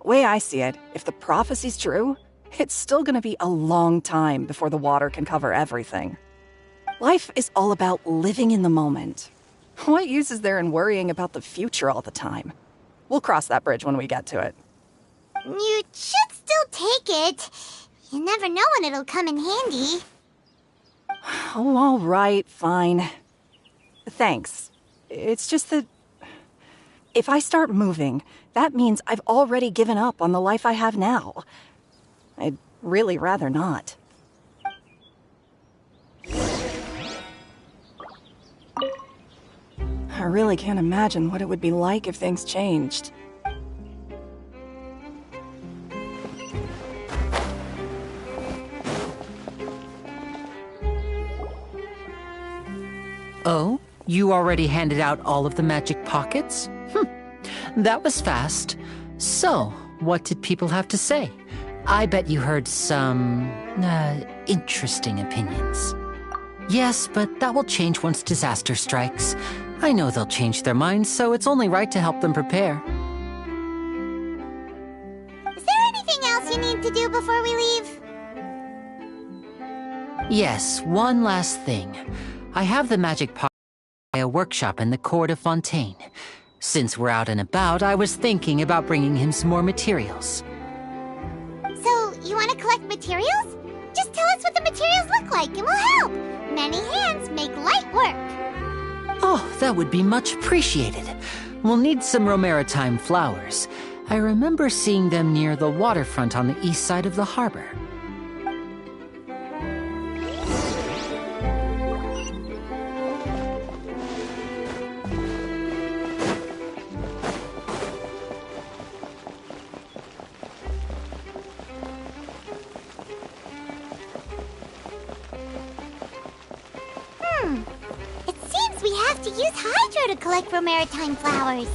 Way I see it, if the prophecy's true, it's still gonna be a long time before the water can cover everything. Life is all about living in the moment. What use is there in worrying about the future all the time? We'll cross that bridge when we get to it. You should still take it. You never know when it'll come in handy. Oh, all right, fine. Thanks. It's just that if I start moving, that means I've already given up on the life I have now. I'd really rather not. I really can't imagine what it would be like if things changed. Oh? You already handed out all of the magic pockets? That was fast. So, what did people have to say? I bet you heard some, interesting opinions. Yes, but that will change once disaster strikes. I know they'll change their minds, so it's only right to help them prepare. Is there anything else you need to do before we leave? Yes, one last thing. I have the magic pocket at a workshop in the court of Fontaine. Since we're out and about, I was thinking about bringing him some more materials. So, you want to collect materials? Just tell us what the materials look like and we'll help. Many hands make light work. Oh, that would be much appreciated. We'll need some romaritime flowers. I remember seeing them near the waterfront on the east side of the harbor. It seems we have to use Hydro to collect romaritime flowers.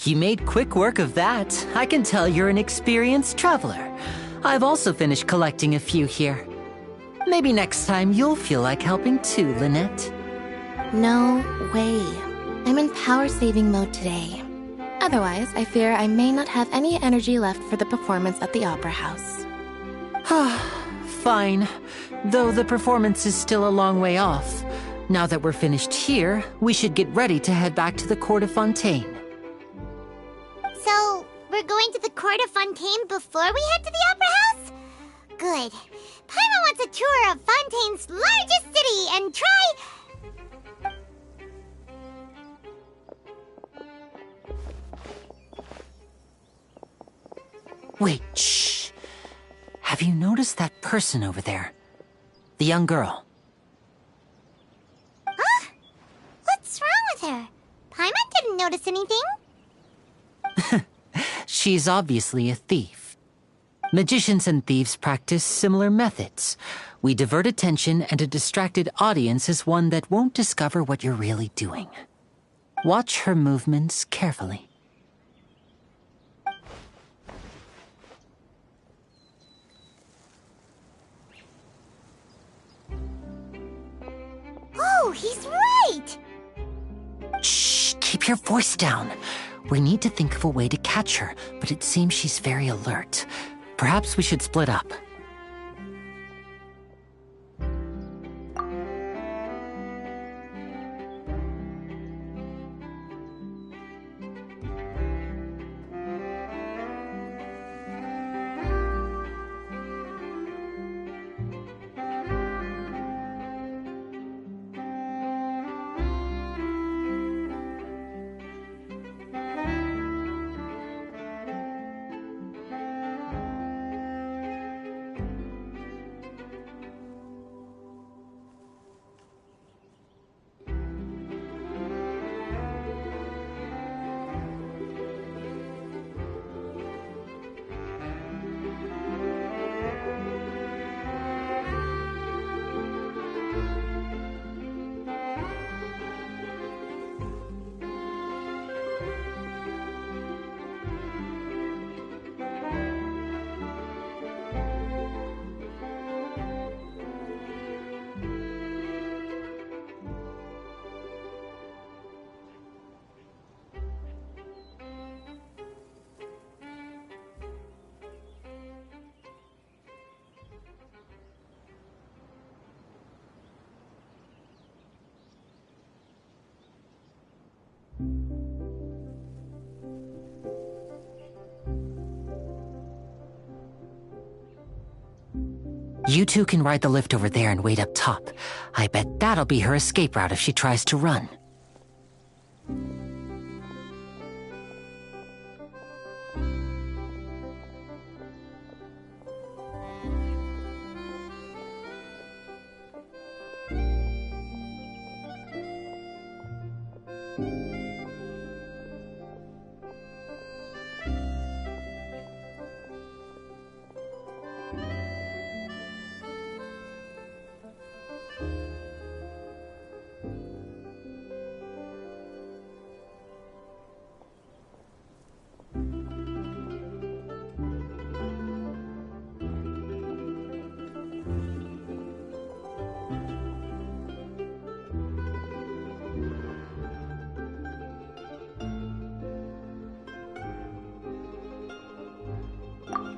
You made quick work of that. I can tell you're an experienced traveler. I've also finished collecting a few here. Maybe next time you'll feel like helping too, Lynette. No way. I'm in power-saving mode today. Otherwise, I fear I may not have any energy left for the performance at the Opera House. Fine. Though the performance is still a long way off. Now that we're finished here, we should get ready to head back to the Court of Fontaine. So, we're going to the Court of Fontaine before we head to the Opera House? Good. Paimon wants a tour of Fontaine's largest city and try... Wait, shh. Have you noticed that person over there? The young girl. Huh? What's wrong with her? Paimon didn't notice anything. She's obviously a thief. Magicians and thieves practice similar methods. We divert attention, and a distracted audience is one that won't discover what you're really doing. Watch her movements carefully. Oh, he's right! Shh, keep your voice down. We need to think of a way to catch her, but it seems she's very alert. Perhaps we should split up. You two can ride the lift over there and wait up top. I bet that'll be her escape route if she tries to run.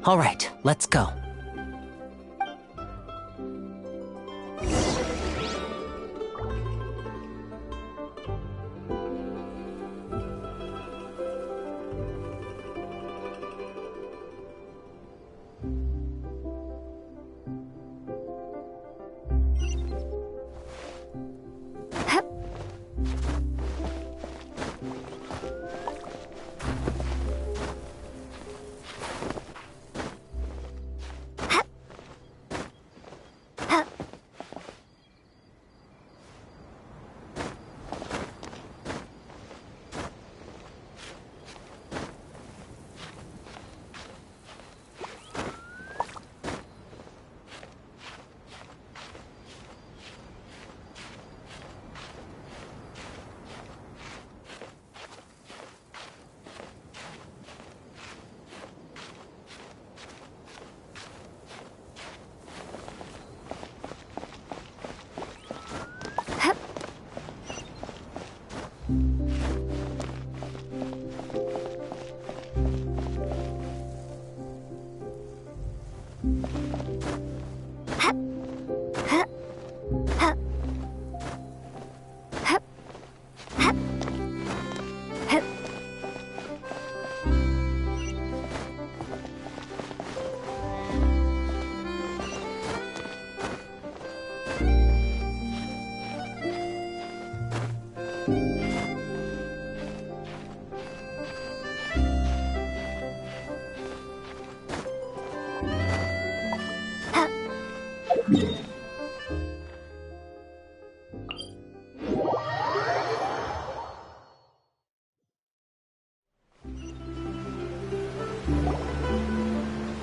All right, let's go.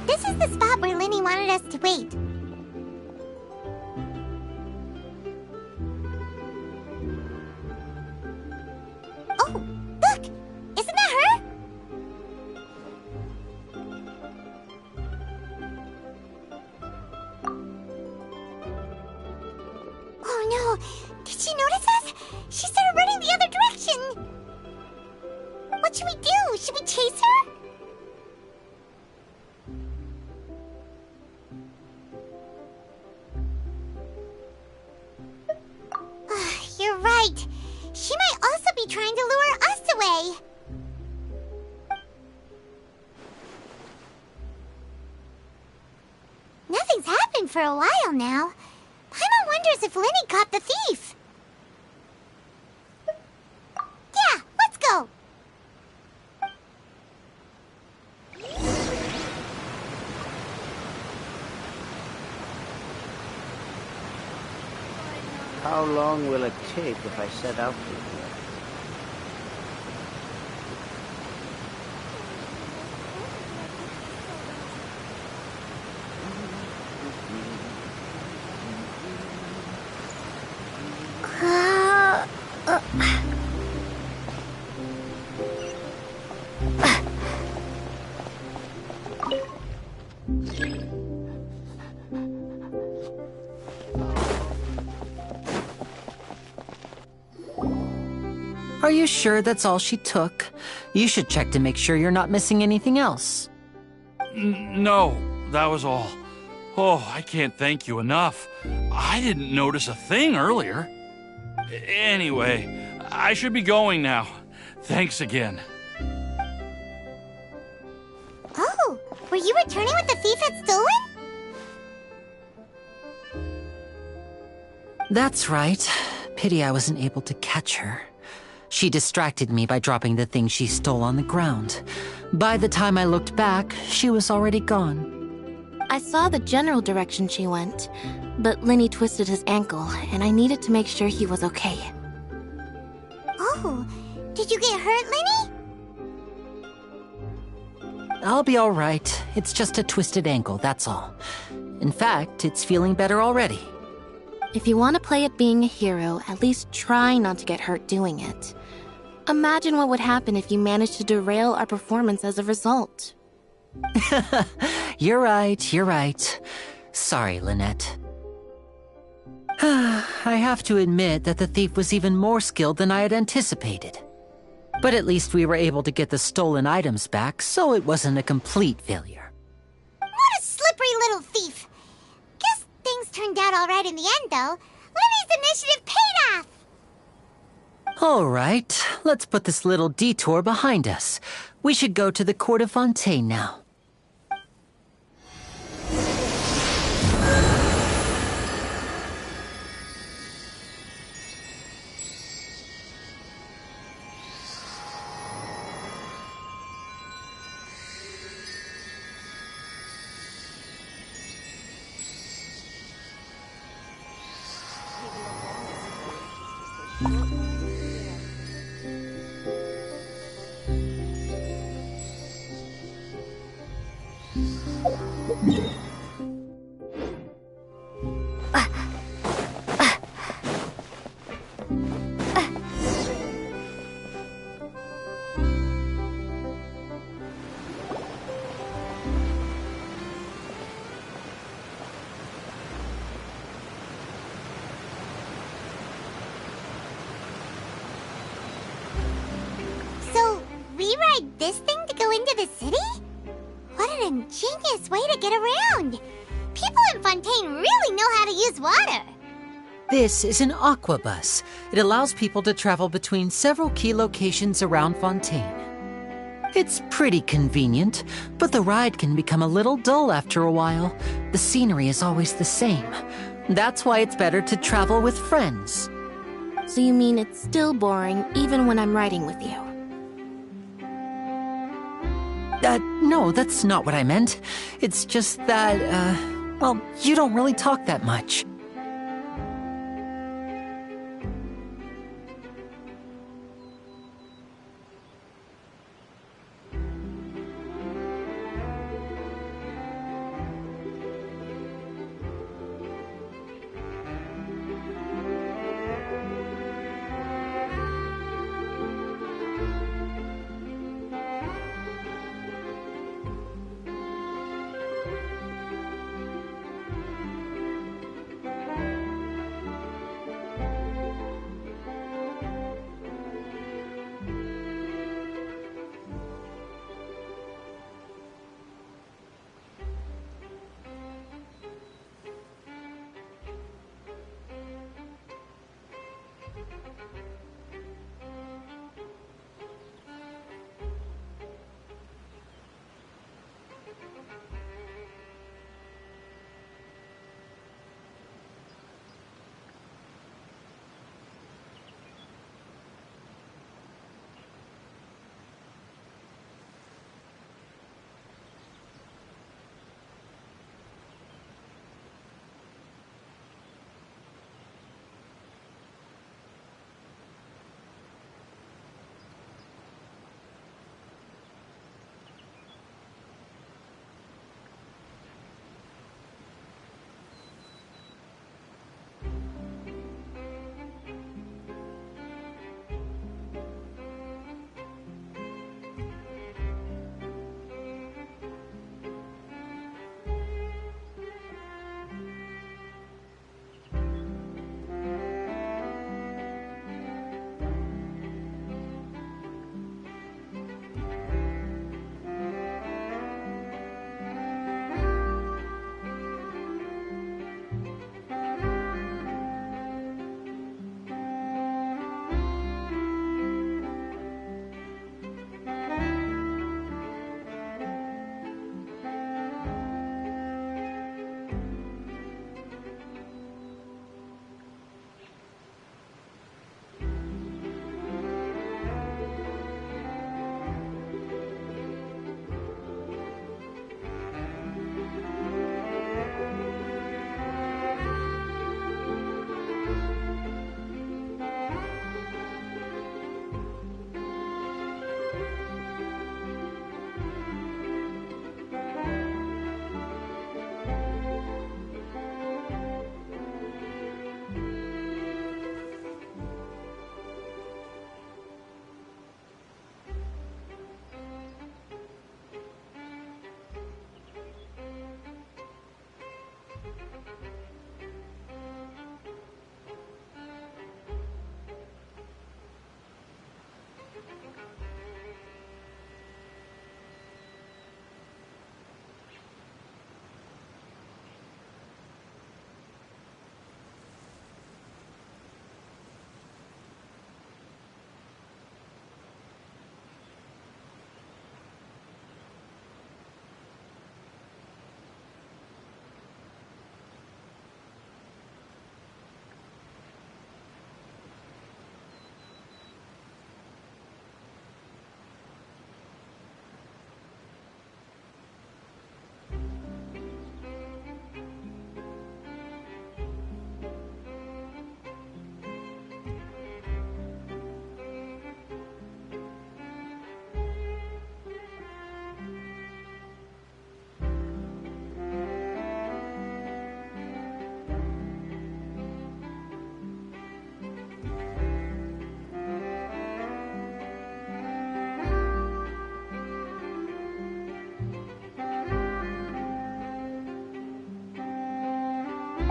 This is the spot where Linny wanted us to wait. Oh, look! Isn't that her? Oh no! Did she notice us? She started running the other direction! What should we do? Should we chase her? You're right. She might also be trying to lure us away. Nothing's happened for a while now. Paimon wonders if Linny caught the thief. Yeah, let's go. How long will it take if I set out from here? Are you sure that's all she took? You should check to make sure you're not missing anything else. No, that was all. Oh, I can't thank you enough. I didn't notice a thing earlier. Anyway, I should be going now. Thanks again. Oh, were you returning what the thief had stolen? That's right. Pity I wasn't able to catch her. She distracted me by dropping the thing she stole on the ground. By the time I looked back, she was already gone. I saw the general direction she went, but Linny twisted his ankle, and I needed to make sure he was okay. Oh, did you get hurt, Linny? I'll be all right. It's just a twisted ankle, that's all. In fact, it's feeling better already. If you want to play at being a hero, at least try not to get hurt doing it. Imagine what would happen if you managed to derail our performance as a result. You're right. Sorry, Lynette. I have to admit that the thief was even more skilled than I had anticipated. But at least we were able to get the stolen items back, so it wasn't a complete failure. What a slippery little thief! Guess things turned out all right in the end, though. Linny's initiative paid off! All right, let's put this little detour behind us. We should go to the Court of Fontaine now. So, we ride this thing to go into the city? What an ingenious way to get around. People in Fontaine really know how to use water. This is an aquabus. It allows people to travel between several key locations around Fontaine. It's pretty convenient, but the ride can become a little dull after a while. The scenery is always the same. That's why it's better to travel with friends. So you mean it's still boring even when I'm riding with you? No, that's not what I meant. It's just that, well, you don't really talk that much.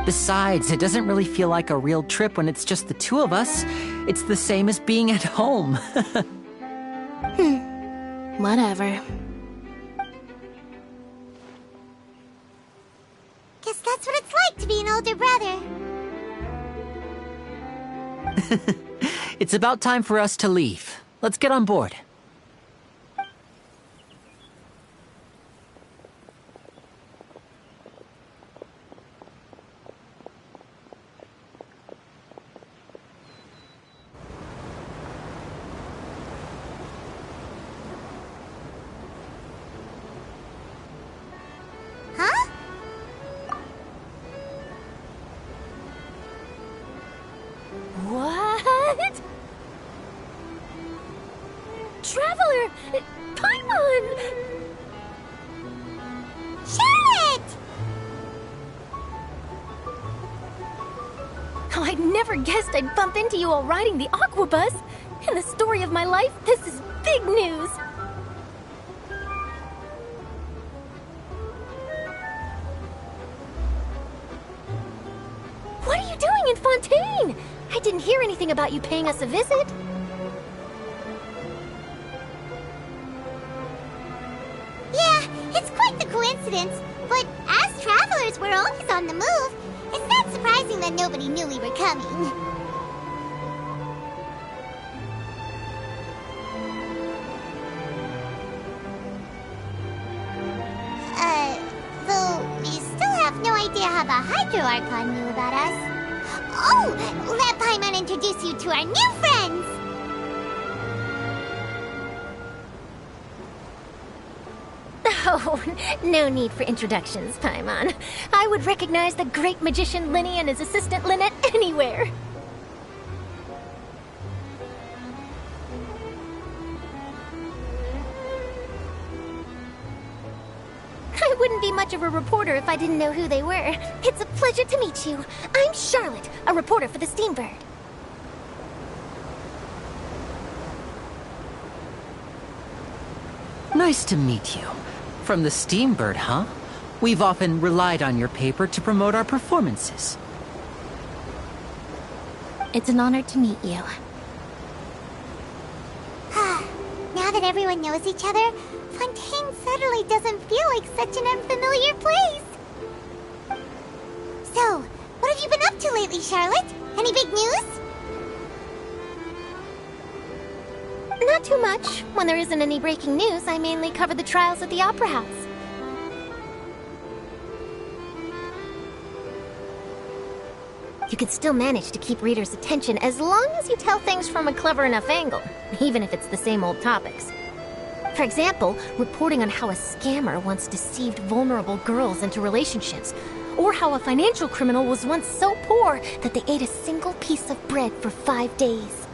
Besides, it doesn't really feel like a real trip when it's just the two of us. It's the same as being at home. Whatever. That's what it's like to be an older brother. It's about time for us to leave. Let's get on board. Huh? What? Traveler! Paimon! Charlotte! Oh, I never guessed I'd bump into you while riding the Aqua Bus. In the story of my life, this is big news. What are you doing in Fontaine? I didn't hear anything about you paying us a visit. Yeah, it's quite the coincidence. But as travelers, we're always on the move. It's not surprising that nobody knew we were coming. Though we still have no idea how the Hydro Archon knew about us. Oh, let Paimon introduce you to our new friends! Oh, no need for introductions, Paimon. I would recognize the great magician Linny and his assistant Lynette anywhere. I wouldn't be much of a reporter if I didn't know who they were. It's a pleasure to meet you. I'm Charlotte, a reporter for the Steambird. Nice to meet you. From the Steambird, huh? We've often relied on your paper to promote our performances. It's an honor to meet you. Now that everyone knows each other, Fontaine suddenly doesn't feel like such an unfamiliar place. So, what have you been up to lately, Charlotte? Any big news? Not too much. When there isn't any breaking news, I mainly cover the trials at the Opera House. You can still manage to keep readers' attention as long as you tell things from a clever enough angle, even if it's the same old topics. For example, reporting on how a scammer once deceived vulnerable girls into relationships, or how a financial criminal was once so poor that they ate a single piece of bread for 5 days.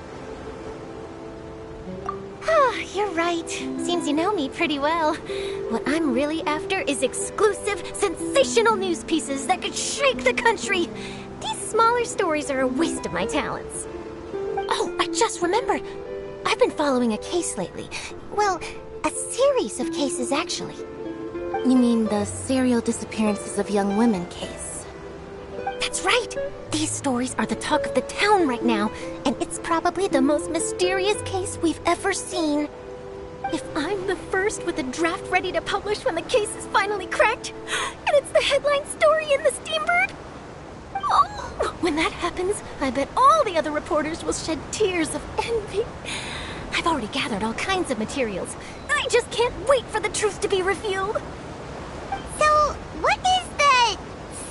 Ah, you're right. Seems you know me pretty well. What I'm really after is exclusive, sensational news pieces that could shake the country. These smaller stories are a waste of my talents. Oh, I just remembered. I've been following a case lately. Well, a series of cases, actually. You mean the serial disappearances of young women case? That's right! These stories are the talk of the town right now, and it's probably the most mysterious case we've ever seen. If I'm the first with a draft ready to publish when the case is finally cracked, and it's the headline story in the Steambird, oh, when that happens, I bet all the other reporters will shed tears of envy. I've already gathered all kinds of materials. I just can't wait for the truth to be revealed. So, what is the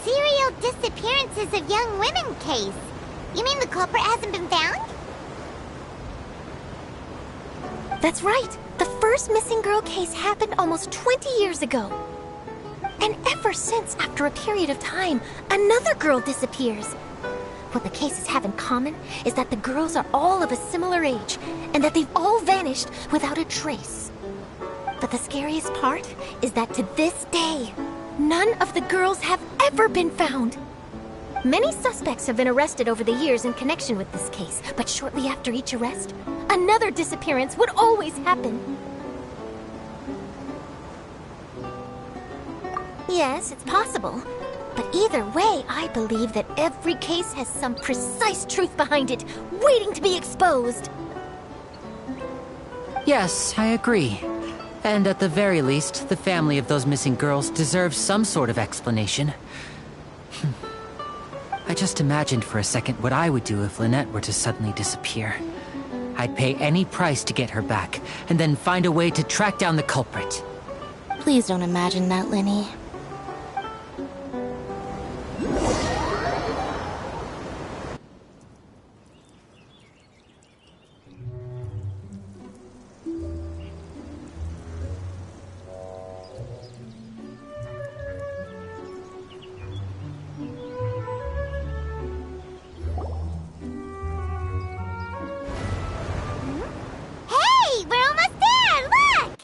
serial disappearances of young women case? You mean the culprit hasn't been found? That's right. The first missing girl case happened almost 20 years ago. And ever since, after a period of time, another girl disappears. What the cases have in common is that the girls are all of a similar age, and that they've all vanished without a trace. But the scariest part is that to this day, none of the girls have ever been found. Many suspects have been arrested over the years in connection with this case, but shortly after each arrest, another disappearance would always happen. Yes, it's possible. But either way, I believe that every case has some precise truth behind it, waiting to be exposed. Yes, I agree. And at the very least, the family of those missing girls deserves some sort of explanation. I just imagined for a second what I would do if Lynette were to suddenly disappear. I'd pay any price to get her back, and then find a way to track down the culprit. Please don't imagine that, Lenny. Hey, we're almost there! Look!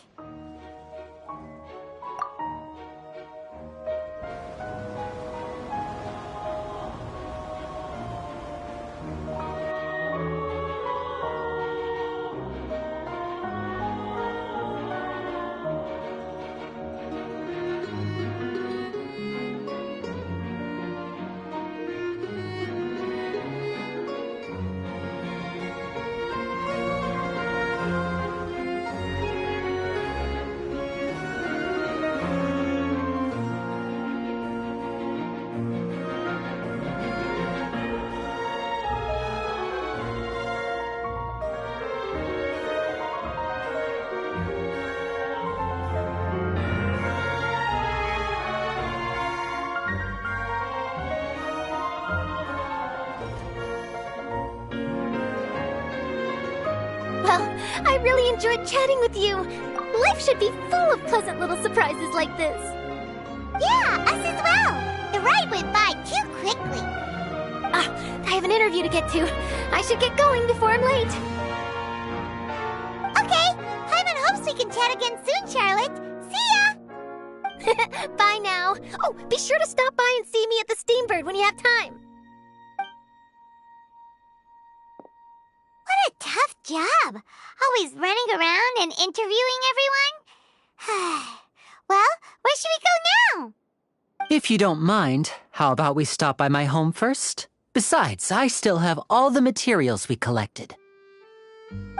Well, I really enjoyed chatting with you. Life should be full of pleasant little surprises like this. Yeah, us as well. The ride went by too quickly. I have an interview to get to. I should get going before I'm late. Okay, Paimon hopes we can chat again soon, Charlotte. See ya! Bye now. Oh, be sure to stop by and see me at the Steambird when you have time. What a tough job. Always running around and interviewing everyone. Well, where should we go now? If you don't mind, how about we stop by my home first? Besides, I still have all the materials we collected.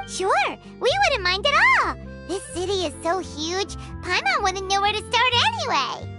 Sure, we wouldn't mind at all. This city is so huge, Paimon wouldn't know where to start anyway.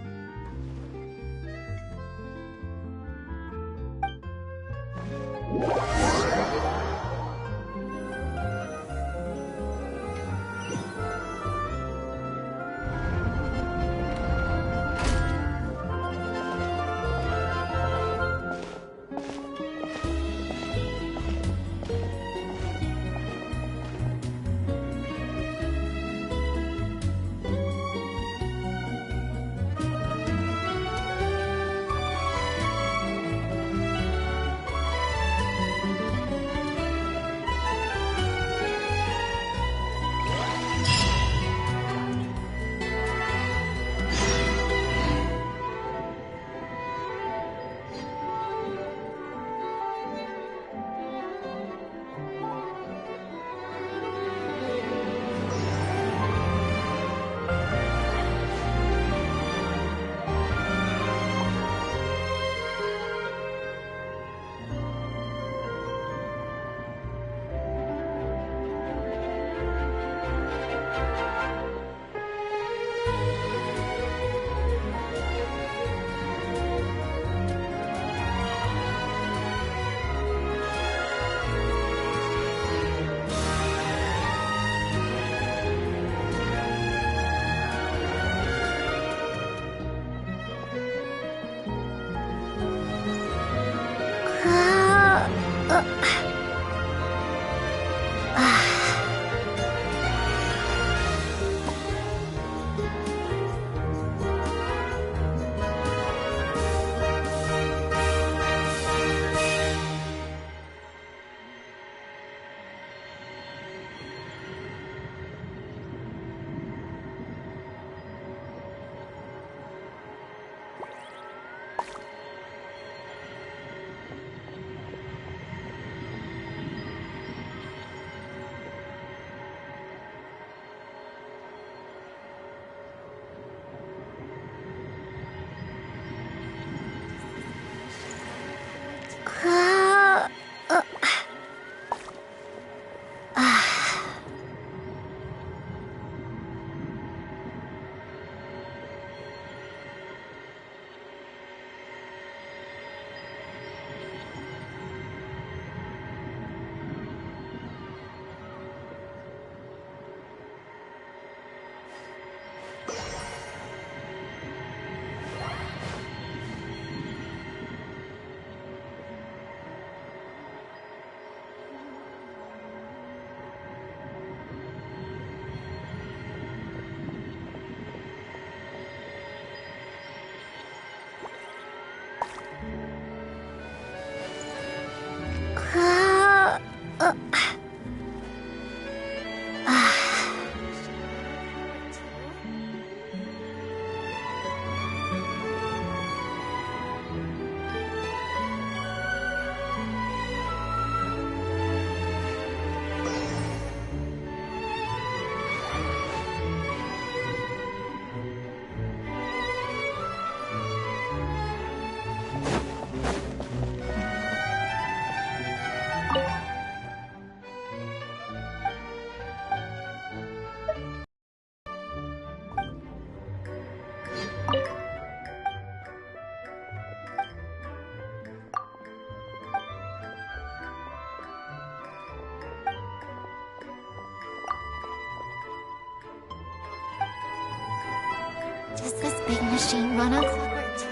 Does this big machine run on Clockwork too?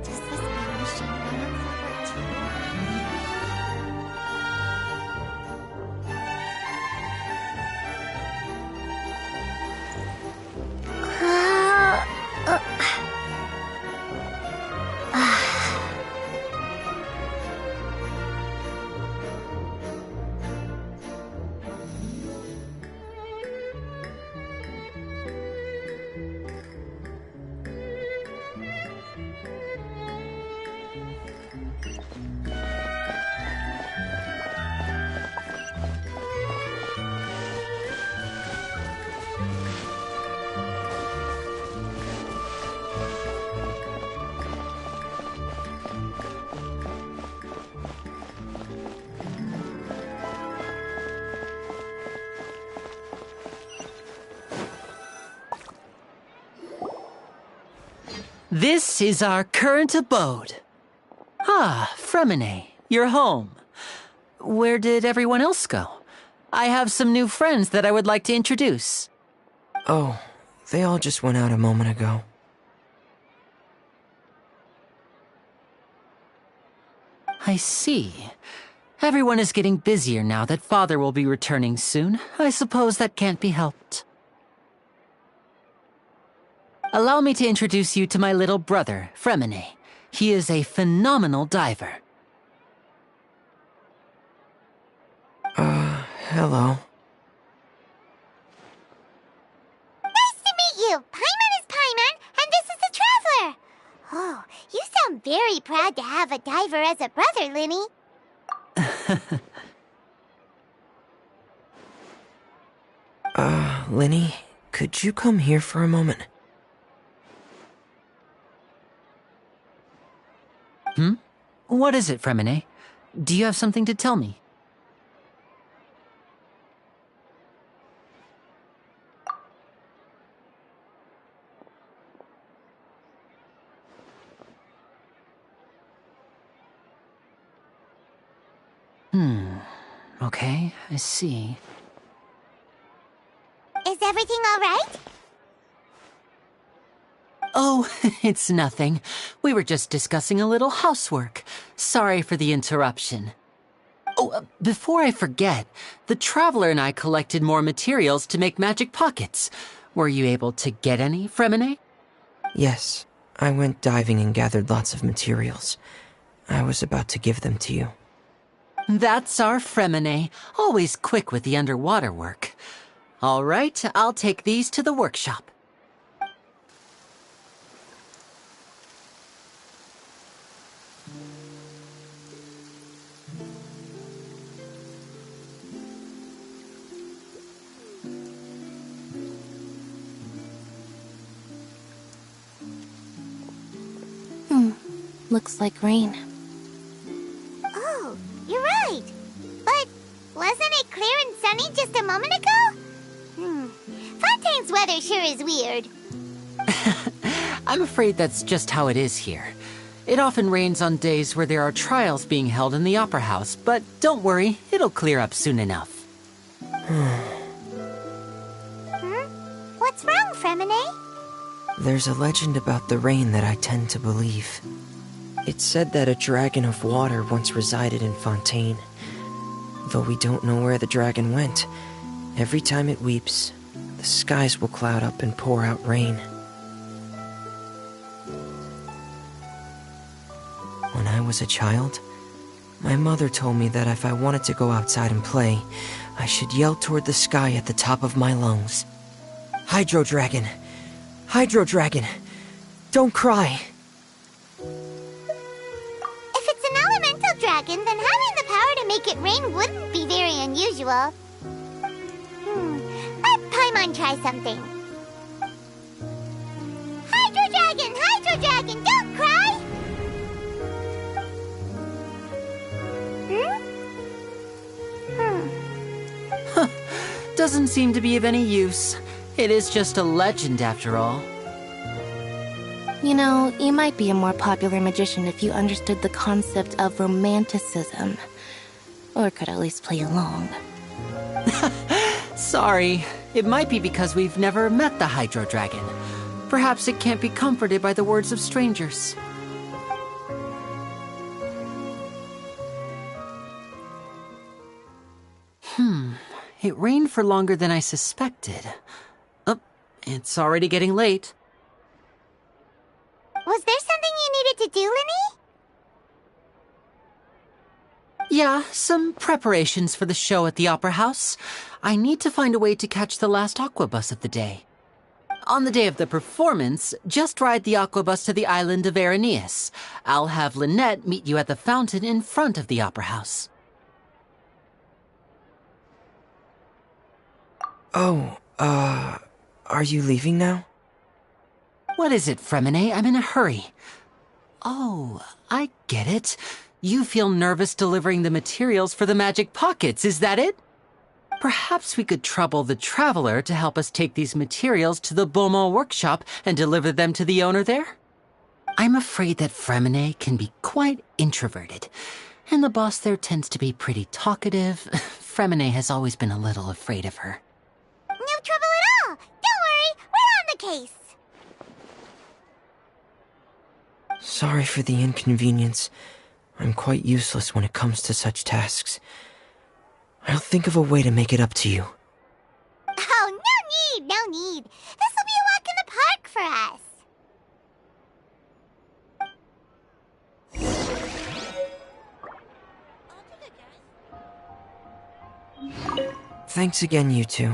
Does this big machine run on Clockwork too? This is our current abode. Ah, Fremine, you're home. Where did everyone else go? I have some new friends that I would like to introduce. Oh, they all just went out a moment ago. I see. Everyone is getting busier now that Father will be returning soon. I suppose that can't be helped. Allow me to introduce you to my little brother, Fremine. He is a phenomenal diver. Hello. Nice to meet you! Paimon is Paimon, and this is the Traveler! Oh, you sound very proud to have a diver as a brother, Linny. Linny, could you come here for a moment? What is it, Fremine? Do you have something to tell me? Okay, I see. Is everything all right? Oh, it's nothing. We were just discussing a little housework. Sorry for the interruption. Oh, before I forget, the Traveler and I collected more materials to make magic pockets. Were you able to get any, Fremine? Yes, I went diving and gathered lots of materials. I was about to give them to you. That's our Fremine, always quick with the underwater work. All right, I'll take these to the workshop. Looks like rain. Oh, you're right. But wasn't it clear and sunny just a moment ago? Fontaine's weather sure is weird. I'm afraid that's just how it is here. It often rains on days where there are trials being held in the Opera House, but don't worry, it'll clear up soon enough. What's wrong, Fremine? There's a legend about the rain that I tend to believe. It's said that a dragon of water once resided in Fontaine. Though we don't know where the dragon went, every time it weeps, the skies will cloud up and pour out rain. When I was a child, my mother told me that if I wanted to go outside and play, I should yell toward the sky at the top of my lungs. Hydro Dragon! Hydro Dragon! Don't cry! If it's an elemental dragon, then having the power to make it rain wouldn't be very unusual. Let Paimon try something. Hydro Dragon! Hydro Dragon! Don't cry! doesn't seem to be of any use. It is just a legend after all. You know, you might be a more popular magician if you understood the concept of romanticism. Or could at least play along. Sorry. It might be because we've never met the Hydro Dragon. Perhaps it can't be comforted by the words of strangers. It rained for longer than I suspected. Oh, it's already getting late. Was there something you needed to do, Linny? Yeah, some preparations for the show at the Opera House. I need to find a way to catch the last aqua bus of the day. On the day of the performance, just ride the aqua bus to the island of Aeneas. I'll have Lynette meet you at the fountain in front of the Opera House. Oh, are you leaving now? What is it, Fremine? I'm in a hurry. Oh, I get it. You feel nervous delivering the materials for the magic pockets, is that it? Perhaps we could trouble the Traveler to help us take these materials to the Beaumont workshop and deliver them to the owner there? I'm afraid that Fremine can be quite introverted, and the boss there tends to be pretty talkative. Fremine has always been a little afraid of her. No trouble at all! Don't worry, we're on the case! Sorry for the inconvenience. I'm quite useless when it comes to such tasks. I'll think of a way to make it up to you. Oh, no need! This'll be a walk in the park for us! Thanks again, you two.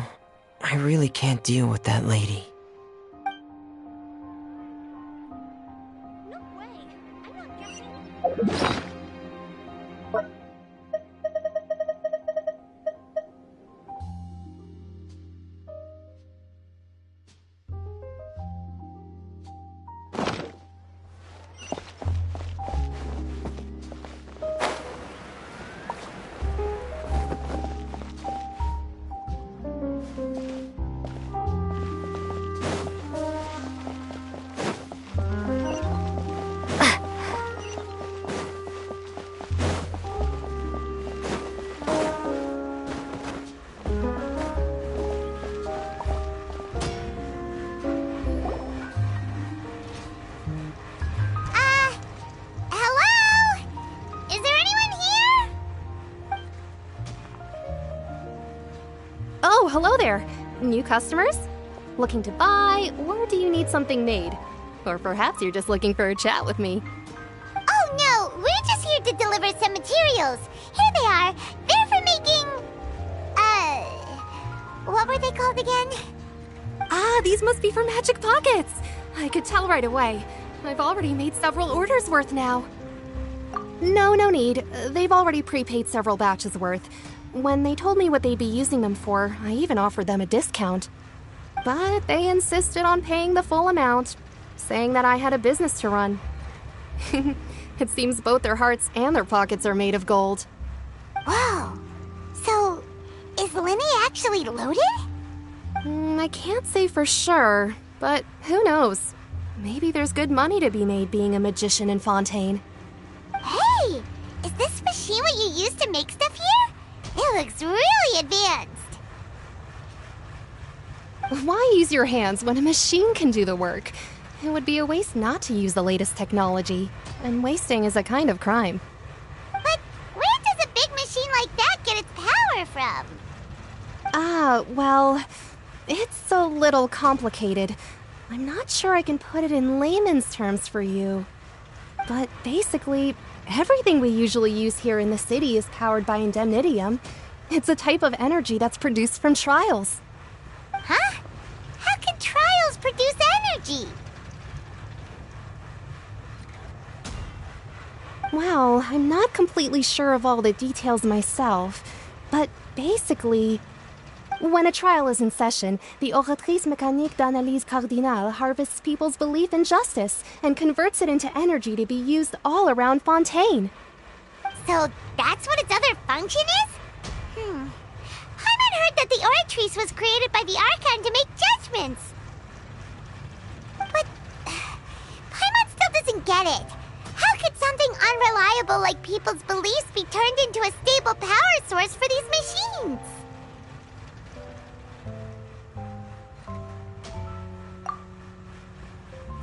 I really can't deal with that lady. No way! I'm not guessing. Hello there. New customers? Looking to buy, or do you need something made? Or perhaps you're just looking for a chat with me. Oh no, we're just here to deliver some materials. Here they are. They're for making... what were they called again? Ah, these must be for magic pockets. I could tell right away. I've already made several orders worth now. No need. They've already prepaid several batches worth. When they told me what they'd be using them for, I even offered them a discount. But they insisted on paying the full amount, saying that I had a business to run. It seems both their hearts and their pockets are made of gold. Whoa! So, is Linny actually loaded? I can't say for sure, but who knows? Maybe there's good money to be made being a magician in Fontaine. Hey! Is this machine what you use to make stuff here? It looks really advanced. Why use your hands when a machine can do the work? It would be a waste not to use the latest technology, and wasting is a kind of crime. But where does a big machine like that get its power from? Well, it's a little complicated. I'm not sure I can put it in layman's terms for you. But basically, everything we usually use here in the city is powered by indemnitium. It's a type of energy that's produced from trials. Huh? How can trials produce energy? Well, I'm not completely sure of all the details myself, but basically, when a trial is in session, the Oratrice Mécanique d'Analyse Cardinale harvests people's belief in justice and converts it into energy to be used all around Fontaine. So that's what its other function is? Paimon heard that the Oratrice was created by the Archon to make judgments. But Paimon still doesn't get it. How could something unreliable like people's beliefs be turned into a stable power source for these machines?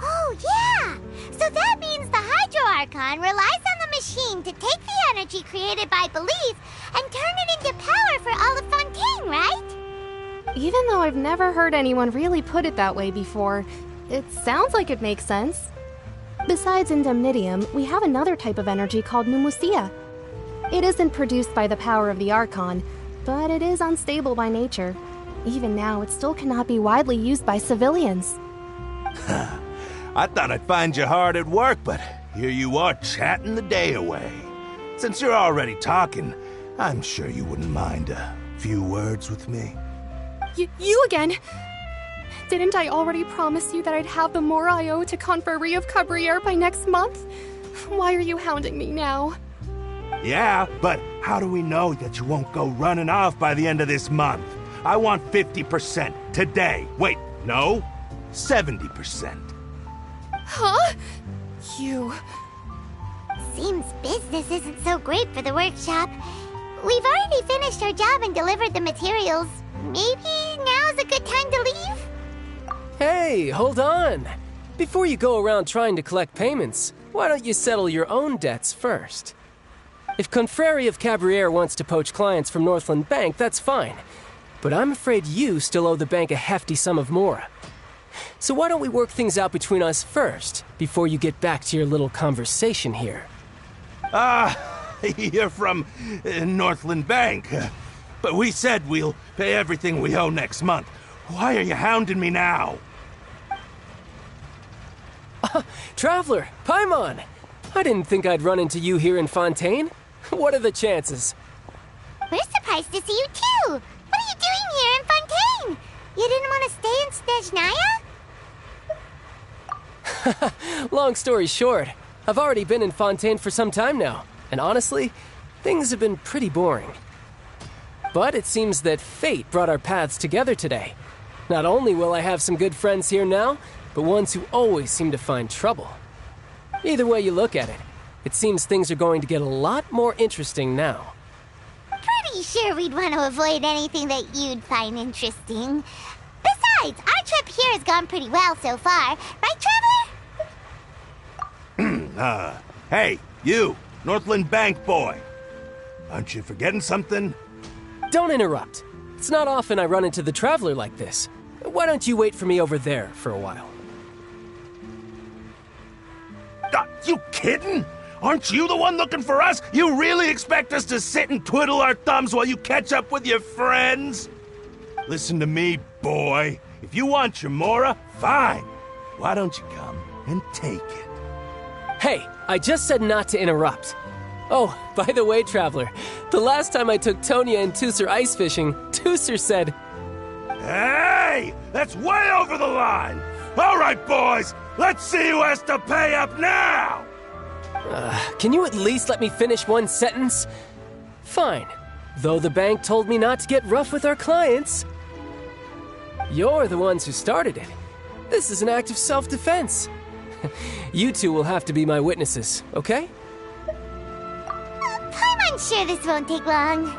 Oh, yeah! So that means the Hydro Archon relies on the machine to take the energy created by belief and turn it into power for all of Fontaine, right? Even though I've never heard anyone really put it that way before, it sounds like it makes sense. Besides indemnitium, we have another type of energy called pneumosia. It isn't produced by the power of the Archon, but it is unstable by nature. Even now, it still cannot be widely used by civilians. I thought I'd find you hard at work, but here you are chatting the day away. Since you're already talking, I'm sure you wouldn't mind a few words with me. You again? Didn't I already promise you that I'd have the more I owe to Confrérie of Cabriere by next month? Why are you hounding me now? Yeah, but how do we know that you won't go running off by the end of this month? I want 50% today. Wait, no, 70%. Huh? You... Seems business isn't so great for the workshop. We've already finished our job and delivered the materials. Maybe now's a good time to leave? Hey, hold on. Before you go around trying to collect payments, why don't you settle your own debts first? If Confrérie of Cabriere wants to poach clients from Northland Bank, that's fine. But I'm afraid you still owe the bank a hefty sum of mora. So why don't we work things out between us first, before you get back to your little conversation here? You're from Northland Bank. But we said we'll pay everything we owe next month. Why are you hounding me now? Traveler, Paimon! I didn't think I'd run into you here in Fontaine. What are the chances? We're surprised to see you too! What are you doing here in Fontaine? You didn't want to stay in Snezhnaya? Long story short, I've already been in Fontaine for some time now, and honestly, things have been pretty boring. But it seems that fate brought our paths together today. Not only will I have some good friends here now, but ones who always seem to find trouble. Either way you look at it, it seems things are going to get a lot more interesting now. Pretty sure we'd want to avoid anything that you'd find interesting. Besides, our trip here has gone pretty well so far. Right, Traveler? Hey, you, Northland Bank boy. Aren't you forgetting something? Don't interrupt. It's not often I run into the Traveler like this. Why don't you wait for me over there for a while? You kidding? Aren't you the one looking for us? You really expect us to sit and twiddle our thumbs while you catch up with your friends? Listen to me, boy. If you want your mora, fine. Why don't you come and take it? Hey, I just said not to interrupt. Oh, by the way, Traveler, the last time I took Tonya and Tusser ice fishing, Tusser said... Hey! That's way over the line! All right, boys, let's see who has to pay up now! Can you at least let me finish one sentence? Fine, though the bank told me not to get rough with our clients. You're the ones who started it. This is an act of self-defense. You two will have to be my witnesses, okay? I'm sure this won't take long.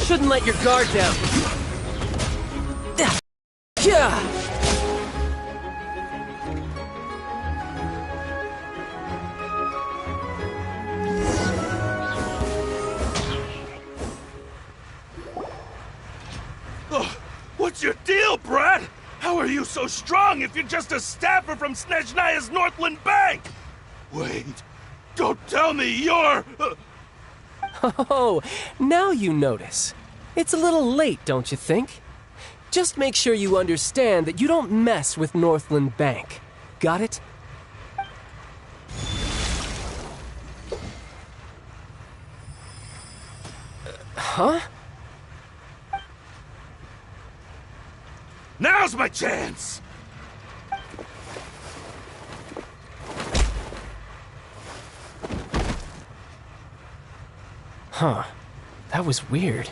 Shouldn't let your guard down. Yeah. What's your deal, Brad? How are you so strong if you're just a staffer from Snezhnaya's Northland Bank? Wait, Don't tell me you're... Oh, now you notice. It's a little late, don't you think? Just make sure you understand that you don't mess with Northland Bank. Got it? Huh? Now's my chance! Huh. That was weird.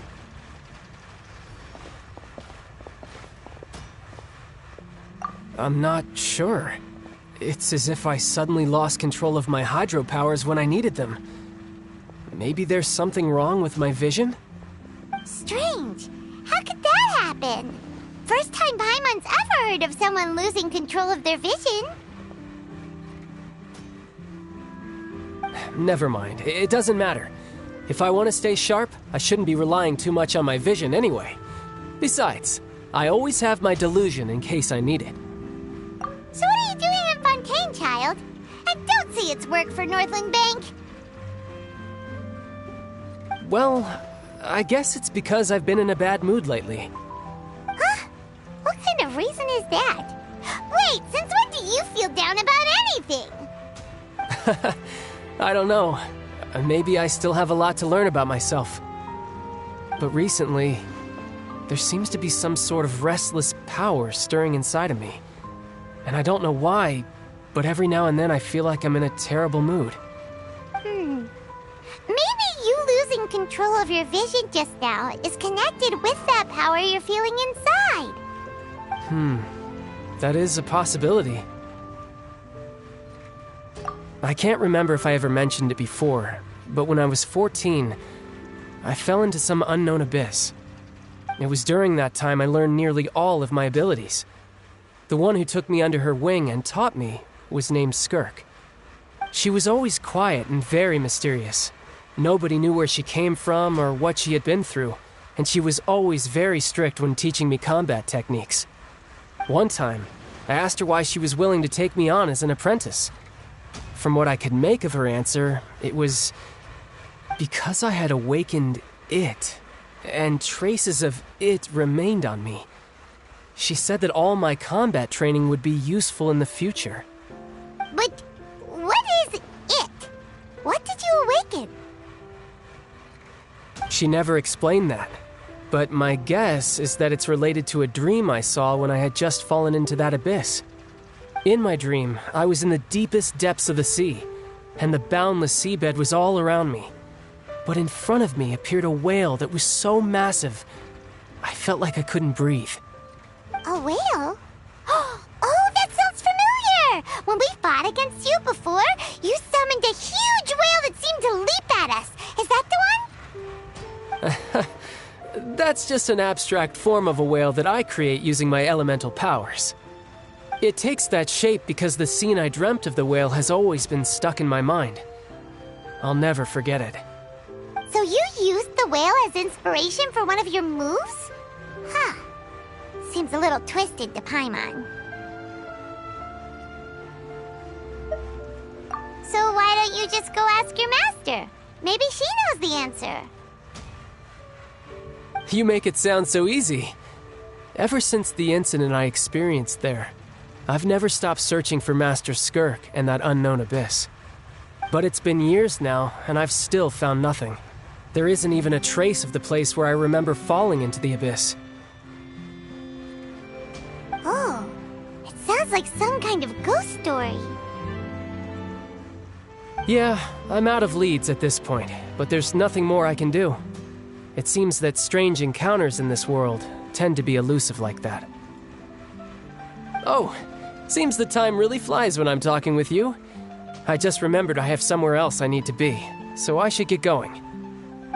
I'm not sure. It's as if I suddenly lost control of my hydro powers when I needed them. Maybe there's something wrong with my vision? Strange. How could that happen? First time Paimon's ever heard of someone losing control of their vision. Never mind. It doesn't matter. If I want to stay sharp, I shouldn't be relying too much on my vision anyway. Besides, I always have my delusion in case I need it. So what are you doing in Fontaine, child? And don't say it's work for Northland Bank. Well, I guess it's because I've been in a bad mood lately. Huh? What kind of reason is that? Wait, since when do you feel down about anything? I don't know. Maybe I still have a lot to learn about myself. But recently, there seems to be some sort of restless power stirring inside of me. And I don't know why, but every now and then I feel like I'm in a terrible mood. Maybe you losing control of your vision just now is connected with that power you're feeling inside. That is a possibility. I can't remember if I ever mentioned it before, but when I was 14, I fell into some unknown abyss. It was during that time I learned nearly all of my abilities. The one who took me under her wing and taught me was named Skirk. She was always quiet and very mysterious. Nobody knew where she came from or what she had been through, and she was always very strict when teaching me combat techniques. One time, I asked her why she was willing to take me on as an apprentice. From what I could make of her answer, it was because I had awakened it, and traces of it remained on me. She said that all my combat training would be useful in the future. But what is it? What did you awaken? She never explained that, but my guess is that it's related to a dream I saw when I had just fallen into that abyss. In my dream, I was in the deepest depths of the sea, and the boundless seabed was all around me. But in front of me appeared a whale that was so massive, I felt like I couldn't breathe. A whale? Oh, that sounds familiar! When we fought against you before, you summoned a huge whale that seemed to leap at us. Is that the one? That's just an abstract form of a whale that I create using my elemental powers. It takes that shape because the scene I dreamt of the whale has always been stuck in my mind. I'll never forget it. So you used the whale as inspiration for one of your moves? Huh. Seems a little twisted to Paimon. So why don't you just go ask your master? Maybe she knows the answer. You make it sound so easy. Ever since the incident I experienced there, I've never stopped searching for Master Skirk and that unknown abyss. But it's been years now, and I've still found nothing. There isn't even a trace of the place where I remember falling into the abyss. Oh, it sounds like some kind of ghost story. Yeah, I'm out of leads at this point, but there's nothing more I can do. It seems that strange encounters in this world tend to be elusive like that. Oh, seems the time really flies when I'm talking with you. I just remembered I have somewhere else I need to be, so I should get going.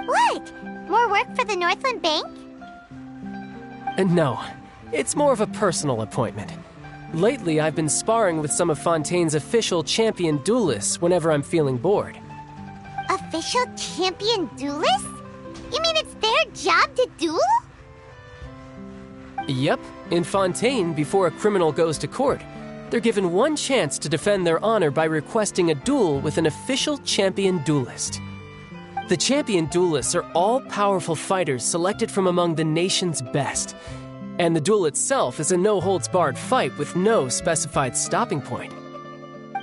What? More work for the Northland Bank? No, it's more of a personal appointment. Lately, I've been sparring with some of Fontaine's official champion duelists whenever I'm feeling bored. Official champion duelists? You mean it's their job to duel? Yep, in Fontaine, before a criminal goes to court, They're given one chance to defend their honor by requesting a duel with an official champion duelist. The champion duelists are all-powerful fighters selected from among the nation's best, and the duel itself is a no-holds-barred fight with no specified stopping point.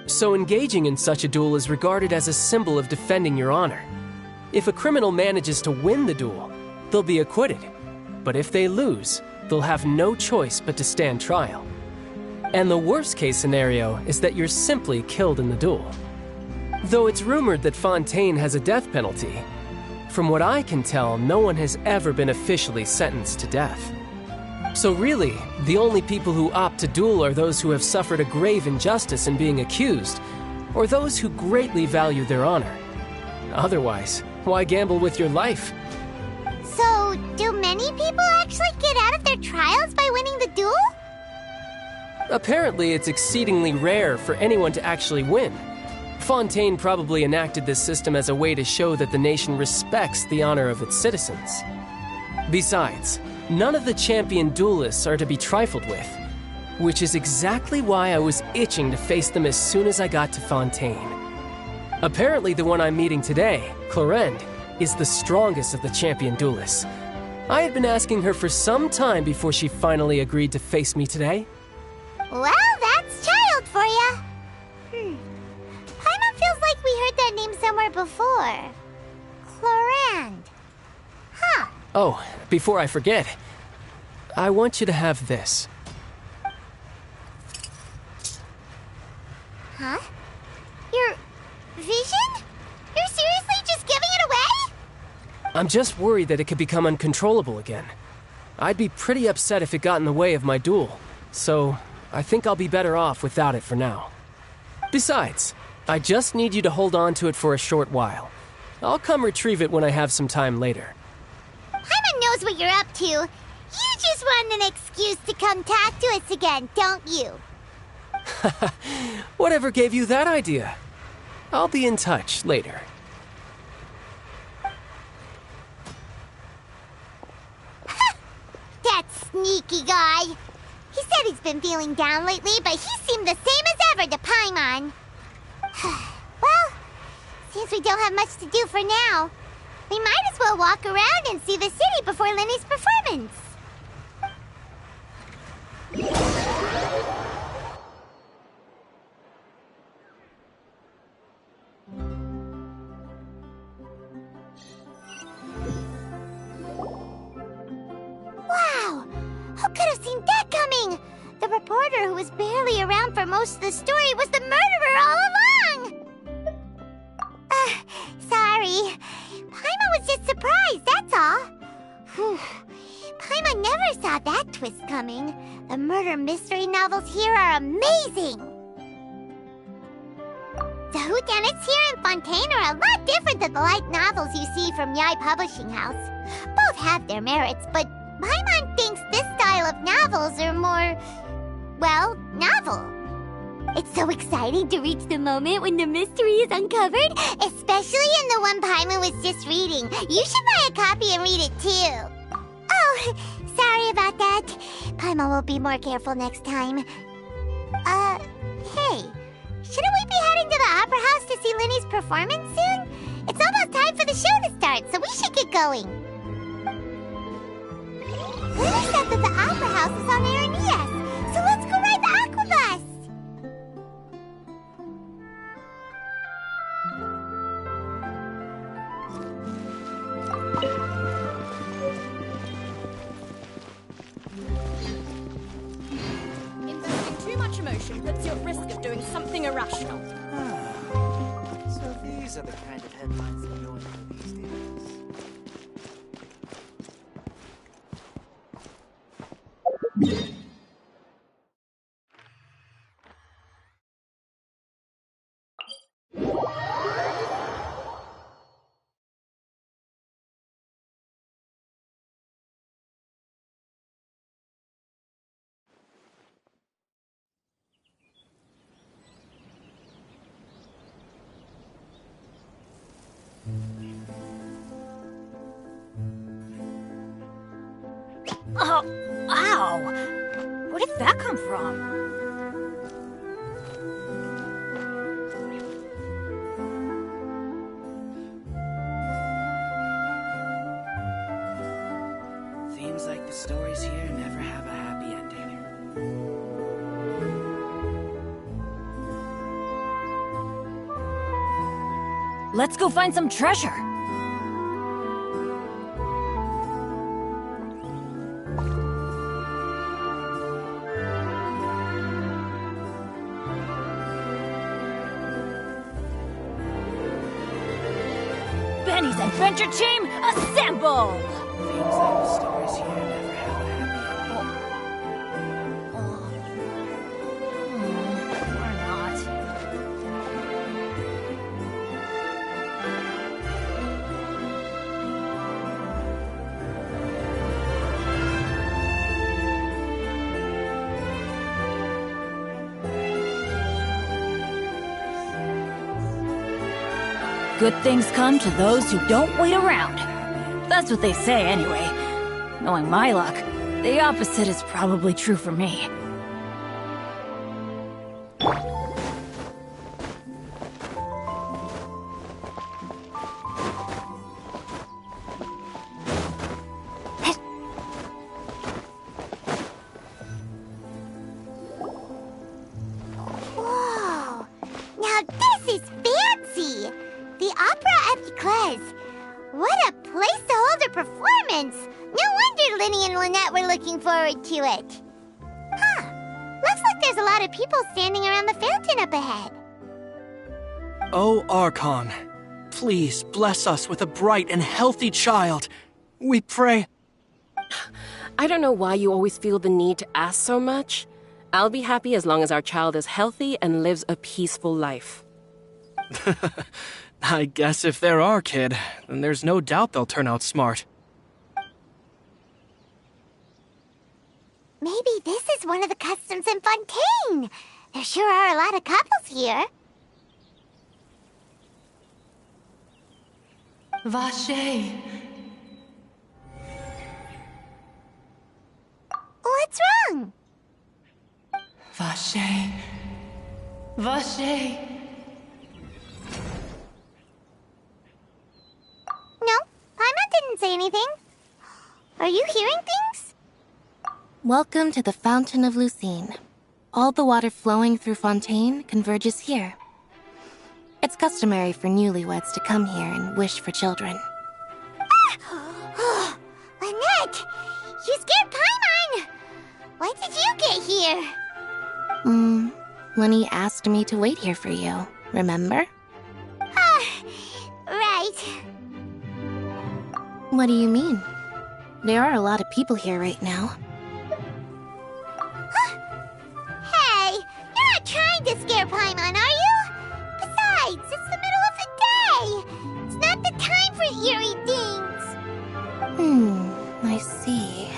So engaging in such a duel is regarded as a symbol of defending your honor. If a criminal manages to win the duel, they'll be acquitted. But if they lose, they'll have no choice but to stand trial. And the worst-case scenario is that you're simply killed in the duel. Though it's rumored that Fontaine has a death penalty, from what I can tell, no one has ever been officially sentenced to death. So really, the only people who opt to duel are those who have suffered a grave injustice in being accused, or those who greatly value their honor. Otherwise, why gamble with your life? So, do many people actually get out of their trials by winning the duel? Apparently, it's exceedingly rare for anyone to actually win. Fontaine probably enacted this system as a way to show that the nation respects the honor of its citizens. Besides, none of the champion duelists are to be trifled with, which is exactly why I was itching to face them as soon as I got to Fontaine. Apparently, the one I'm meeting today, Clorinde, is the strongest of the champion duelists. I had been asking her for some time before she finally agreed to face me today. Well, that's child for ya. Paimon feels like we heard that name somewhere before. Clorinde. Huh. Oh, before I forget, I want you to have this. Huh? Your vision? You're seriously just giving it away? I'm just worried that it could become uncontrollable again. I'd be pretty upset if it got in the way of my duel, so I think I'll be better off without it for now. Besides, I just need you to hold on to it for a short while. I'll come retrieve it when I have some time later. Paimon knows what you're up to. You just want an excuse to come talk to us again, don't you? Whatever gave you that idea? I'll be in touch later. That sneaky guy. He said he's been feeling down lately, but he seemed the same as ever to Paimon. Well, seems we don't have much to do for now. We might as well walk around and see the city before Lenny's performance. Wow! Who could have seen that coming? The reporter who was barely around for most of the story was the murderer all along! Sorry. Paimon was just surprised, that's all. Whew. Paimon never saw that twist coming. The murder mystery novels here are amazing! The whodunits here in Fontaine are a lot different than the light novels you see from Yai Publishing House. Both have their merits, but Paimon thinks this style of novels are more, well, novel. It's so exciting to reach the moment when the mystery is uncovered, especially in the one Paimon was just reading. You should buy a copy and read it too. Oh, sorry about that. Paimon will be more careful next time. Hey, shouldn't we be heading to the Opera House to see Lenny's performance soon? It's almost time for the show to start, so we should get going. Lenny said that the Opera House is on Aranias, so let's go ride the Aquabus! Investing too much emotion puts you at risk of doing something irrational. So these are the kind of headlines that go into these days. Oh, ow! Where did that come from? Stories here never have a happy ending. Let's go find some treasure. Benny's Adventure Team, assemble! Things like the stories here never have a happy ending. Or not. Good things come to those who don't wait around. That's what they say anyway. Knowing my luck, the opposite is probably true for me. Whoa! Now this is fancy! The Opera at Eclairs. What a place to hold a performance! No wonder Linny and Lynette were looking forward to it. Huh. Looks like there's a lot of people standing around the fountain up ahead. Oh, Archon, please bless us with a bright and healthy child. We pray. I don't know why you always feel the need to ask so much. I'll be happy as long as our child is healthy and lives a peaceful life. I guess if they're our kid, then there's no doubt they'll turn out smart. Maybe this is one of the customs in Fontaine. There sure are a lot of couples here. Vache. What's wrong? Vache. Vache. No, Paimon didn't say anything. Are you hearing things? Welcome to the Fountain of Lucine. All the water flowing through Fontaine converges here. It's customary for newlyweds to come here and wish for children. Ah! Lynette! You scared Paimon! When did you get here? Lenny asked me to wait here for you, remember? Right. What do you mean? There are a lot of people here right now. Hey, you're not trying to scare Paimon, are you? Besides, it's the middle of the day. It's not the time for eerie things. I see.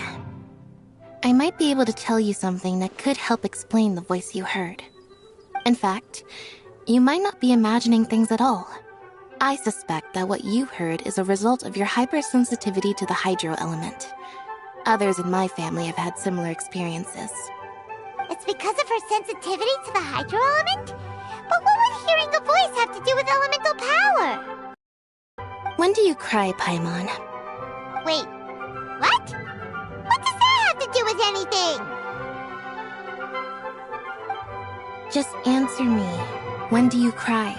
I might be able to tell you something that could help explain the voice you heard. In fact, you might not be imagining things at all. I suspect that what you heard is a result of your hypersensitivity to the hydro element. Others in my family have had similar experiences. It's because of her sensitivity to the hydro element? But what would hearing a voice have to do with elemental power? When do you cry, Paimon? Wait, what? What does that have to do with anything? Just answer me. When do you cry?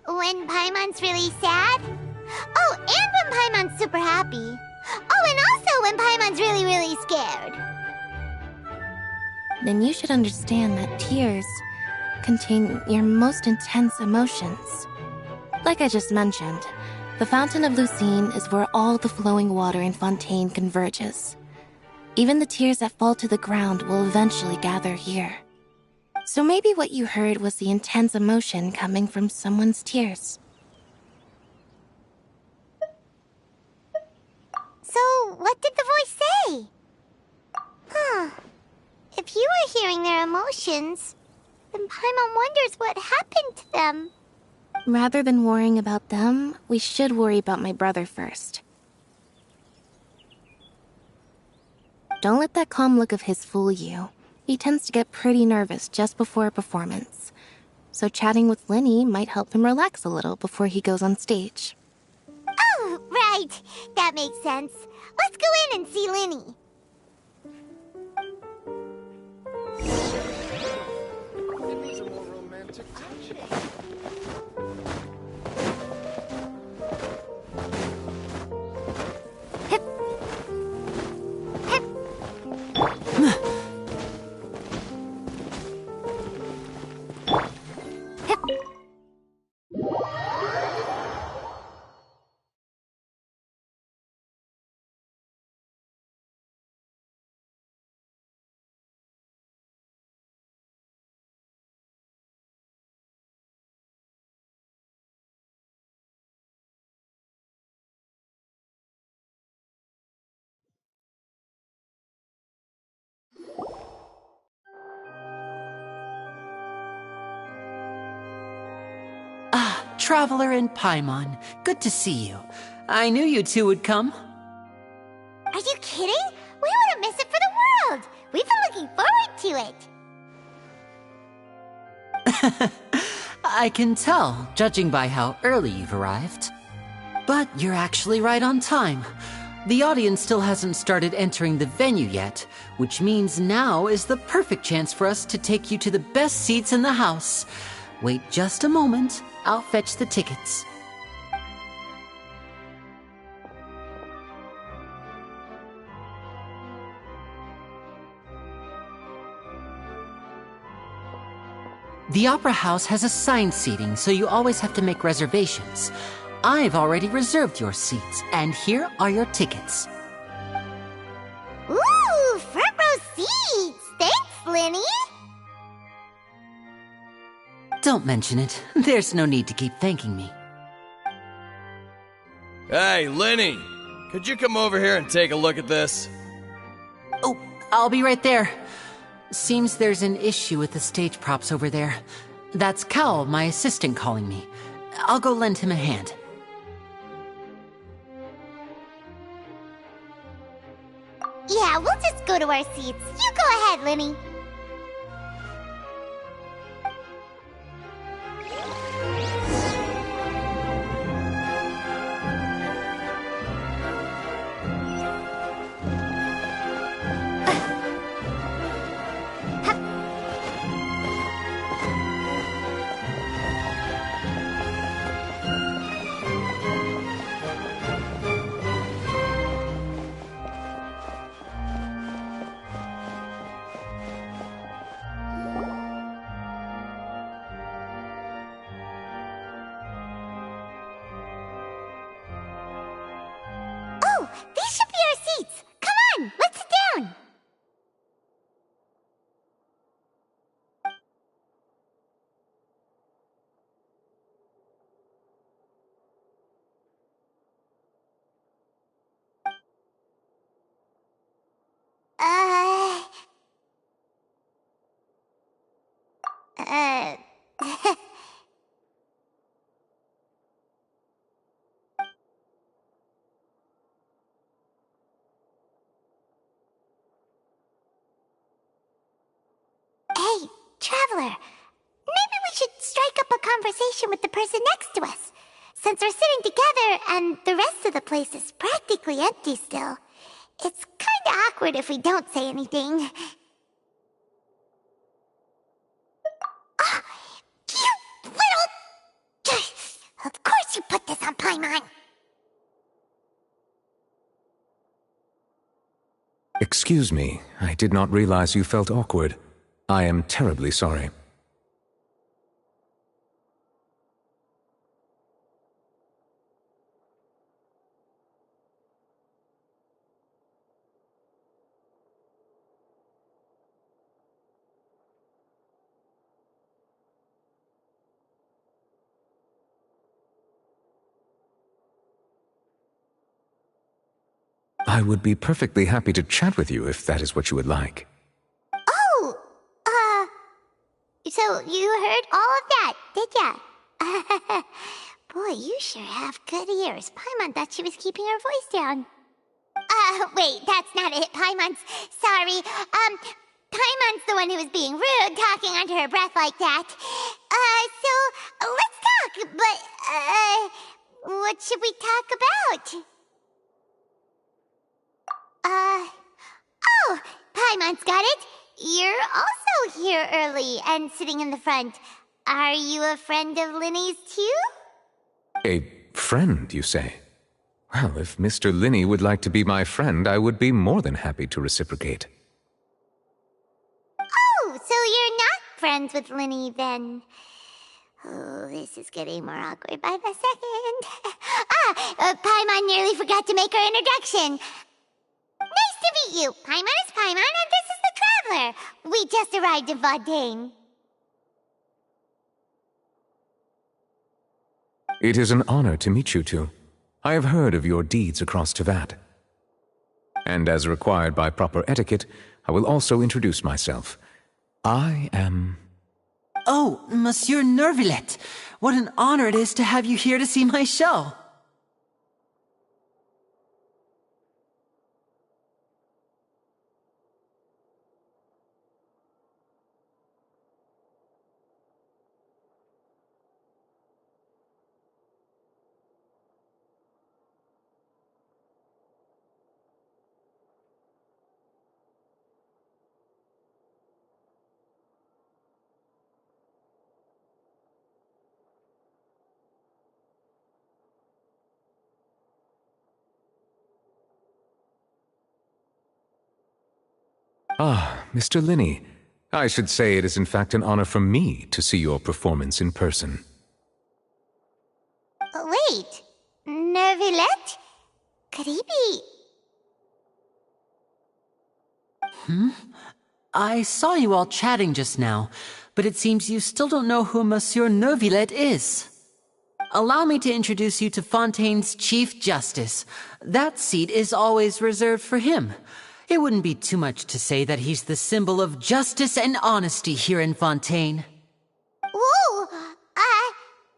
When Paimon's really sad? Oh, and when Paimon's super happy. Oh, and also when Paimon's really, really scared. Then you should understand that tears contain your most intense emotions. Like I just mentioned, the Fountain of Lucine is where all the flowing water in Fontaine converges. Even the tears that fall to the ground will eventually gather here. So maybe what you heard was the intense emotion coming from someone's tears. So, what did the voice say? If you were hearing their emotions, then Paimon wonders what happened to them. Rather than worrying about them, we should worry about my brother first. Don't let that calm look of his fool you. He tends to get pretty nervous just before a performance. So chatting with Linny might help him relax a little before he goes on stage. Right, that makes sense. Let's go in and see Linny. It needs a more romantic touch. Traveler and Paimon, good to see you. I knew you two would come. Are you kidding? We wouldn't miss it for the world. We've been looking forward to it. I can tell, judging by how early you've arrived. But you're actually right on time. The audience still hasn't started entering the venue yet, which means now is the perfect chance for us to take you to the best seats in the house. Wait just a moment. I'll fetch the tickets. The Opera House has assigned seating, so you always have to make reservations. I've already reserved your seats, and here are your tickets. Ooh, front row seats! Thanks, Linny! Don't mention it. There's no need to keep thanking me. Hey, Linny! Could you come over here and take a look at this? Oh, I'll be right there. Seems there's an issue with the stage props over there. That's Cal, my assistant, calling me. I'll go lend him a hand. Yeah, we'll just go to our seats. You go ahead, Linny. These should be our seats. Come on, let's sit down. Uh... Hey, Traveler, maybe we should strike up a conversation with the person next to us. Since we're sitting together and the rest of the place is practically empty still, it's kinda awkward if we don't say anything. Oh, you little... Of course you put this on Paimon. Excuse me, I did not realize you felt awkward. I am terribly sorry. I would be perfectly happy to chat with you if that is what you would like. Oh, so you heard all of that, did ya? Boy, you sure have good ears. Paimon thought she was keeping her voice down. Wait, that's not it, Paimon's... Sorry, Paimon's the one who was being rude, talking under her breath like that. So, let's talk, but, what should we talk about? Oh, Paimon's got it. You're also here early and sitting in the front. Are you a friend of Linny's too? A friend, you say? Well, if Mr. Linny would like to be my friend, I would be more than happy to reciprocate. Oh, so you're not friends with Linny then? Oh, this is getting more awkward by the second. Paimon nearly forgot to make her introduction. Nice to meet you. Paimon is Paimon, and this is the Traveler. We just arrived in Fontaine. It is an honor to meet you two. I have heard of your deeds across Tevat. And as required by proper etiquette, I will also introduce myself. I am... Oh, Monsieur Nervillet. What an honor it is to have you here to see my show. Ah, Mr. Linny. I should say it is in fact an honor for me to see your performance in person. Wait, Nervillet? Could he be... I saw you all chatting just now, but it seems you still don't know who Monsieur Nervillet is. Allow me to introduce you to Fontaine's Chief Justice. That seat is always reserved for him. It wouldn't be too much to say that he's the symbol of justice and honesty here in Fontaine. Whoa!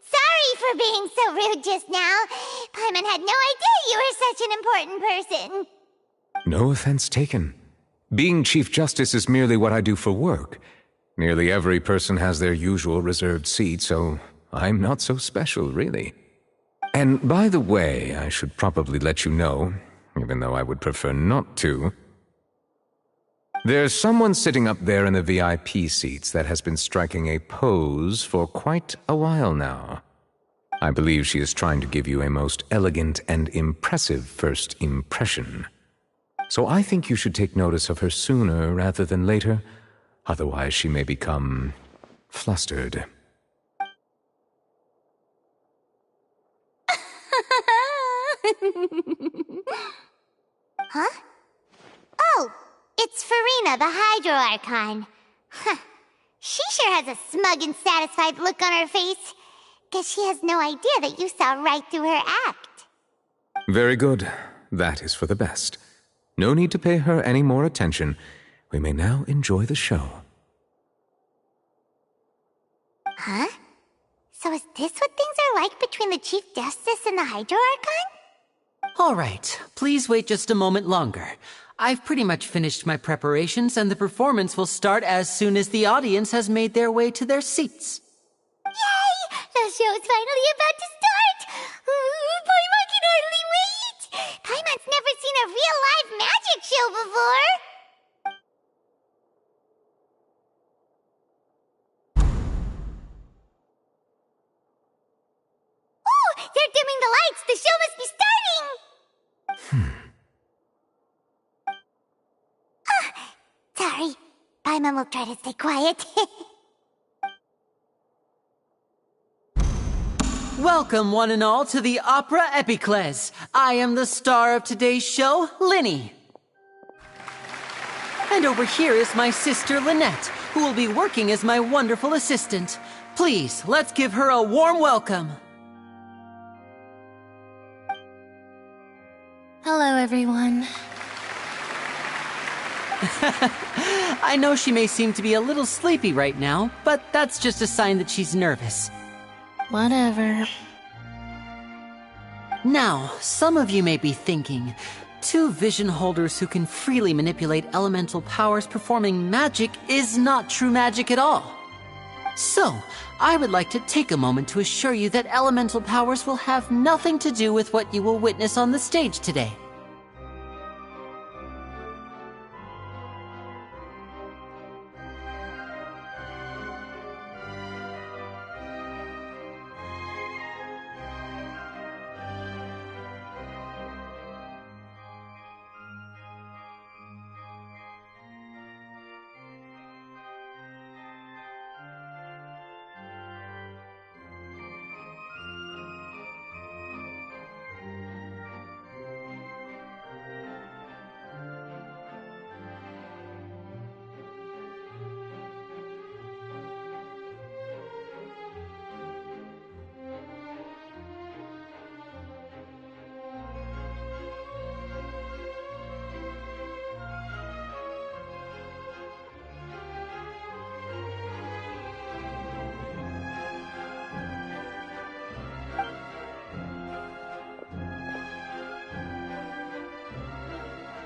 Sorry for being so rude just now. Paimon had no idea you were such an important person. No offense taken. Being Chief Justice is merely what I do for work. Nearly every person has their usual reserved seat, so I'm not so special, really. And by the way, I should probably let you know, even though I would prefer not to, there's someone sitting up there in the VIP seats that has been striking a pose for quite a while now. I believe she is trying to give you a most elegant and impressive first impression. So I think you should take notice of her sooner rather than later, otherwise she may become flustered. Huh? Oh! It's Farina, the Hydro Archon. Huh. She sure has a smug and satisfied look on her face. Guess she has no idea that you saw right through her act. Very good. That is for the best. No need to pay her any more attention. We may now enjoy the show. Huh? So is this what things are like between the Chief Justice and the Hydro Archon? All right, please wait just a moment longer. I've pretty much finished my preparations, and the performance will start as soon as the audience has made their way to their seats. Yay! The show's finally about to start! Paimon can hardly wait! Paimon's never seen a real live magic show before! Oh! They're dimming the lights! The show must be starting! Sorry. Paimon will try to stay quiet. Welcome, one and all, to the Opera Epiclese. I am the star of today's show, Linny. And over here is my sister, Lynette, who will be working as my wonderful assistant. Please, let's give her a warm welcome. Hello, everyone. I know she may seem to be a little sleepy right now, but that's just a sign that she's nervous. Whatever. Now, some of you may be thinking, two vision holders who can freely manipulate elemental powers performing magic is not true magic at all. So, I would like to take a moment to assure you that elemental powers will have nothing to do with what you will witness on the stage today.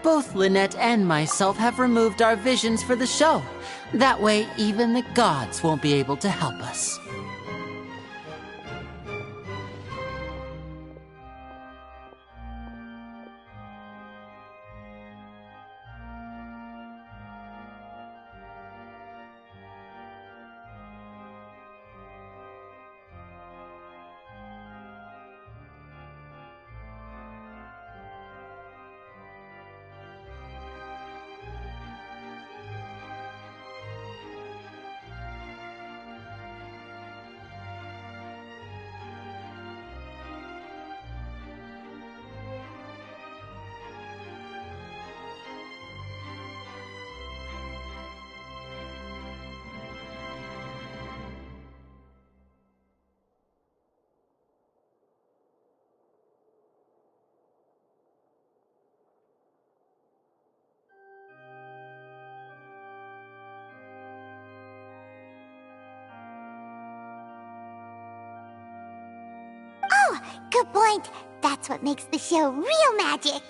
Both Lynette and myself have removed our visions for the show. That way, even the gods won't be able to help us. Oh, good point. That's what makes the show real magic.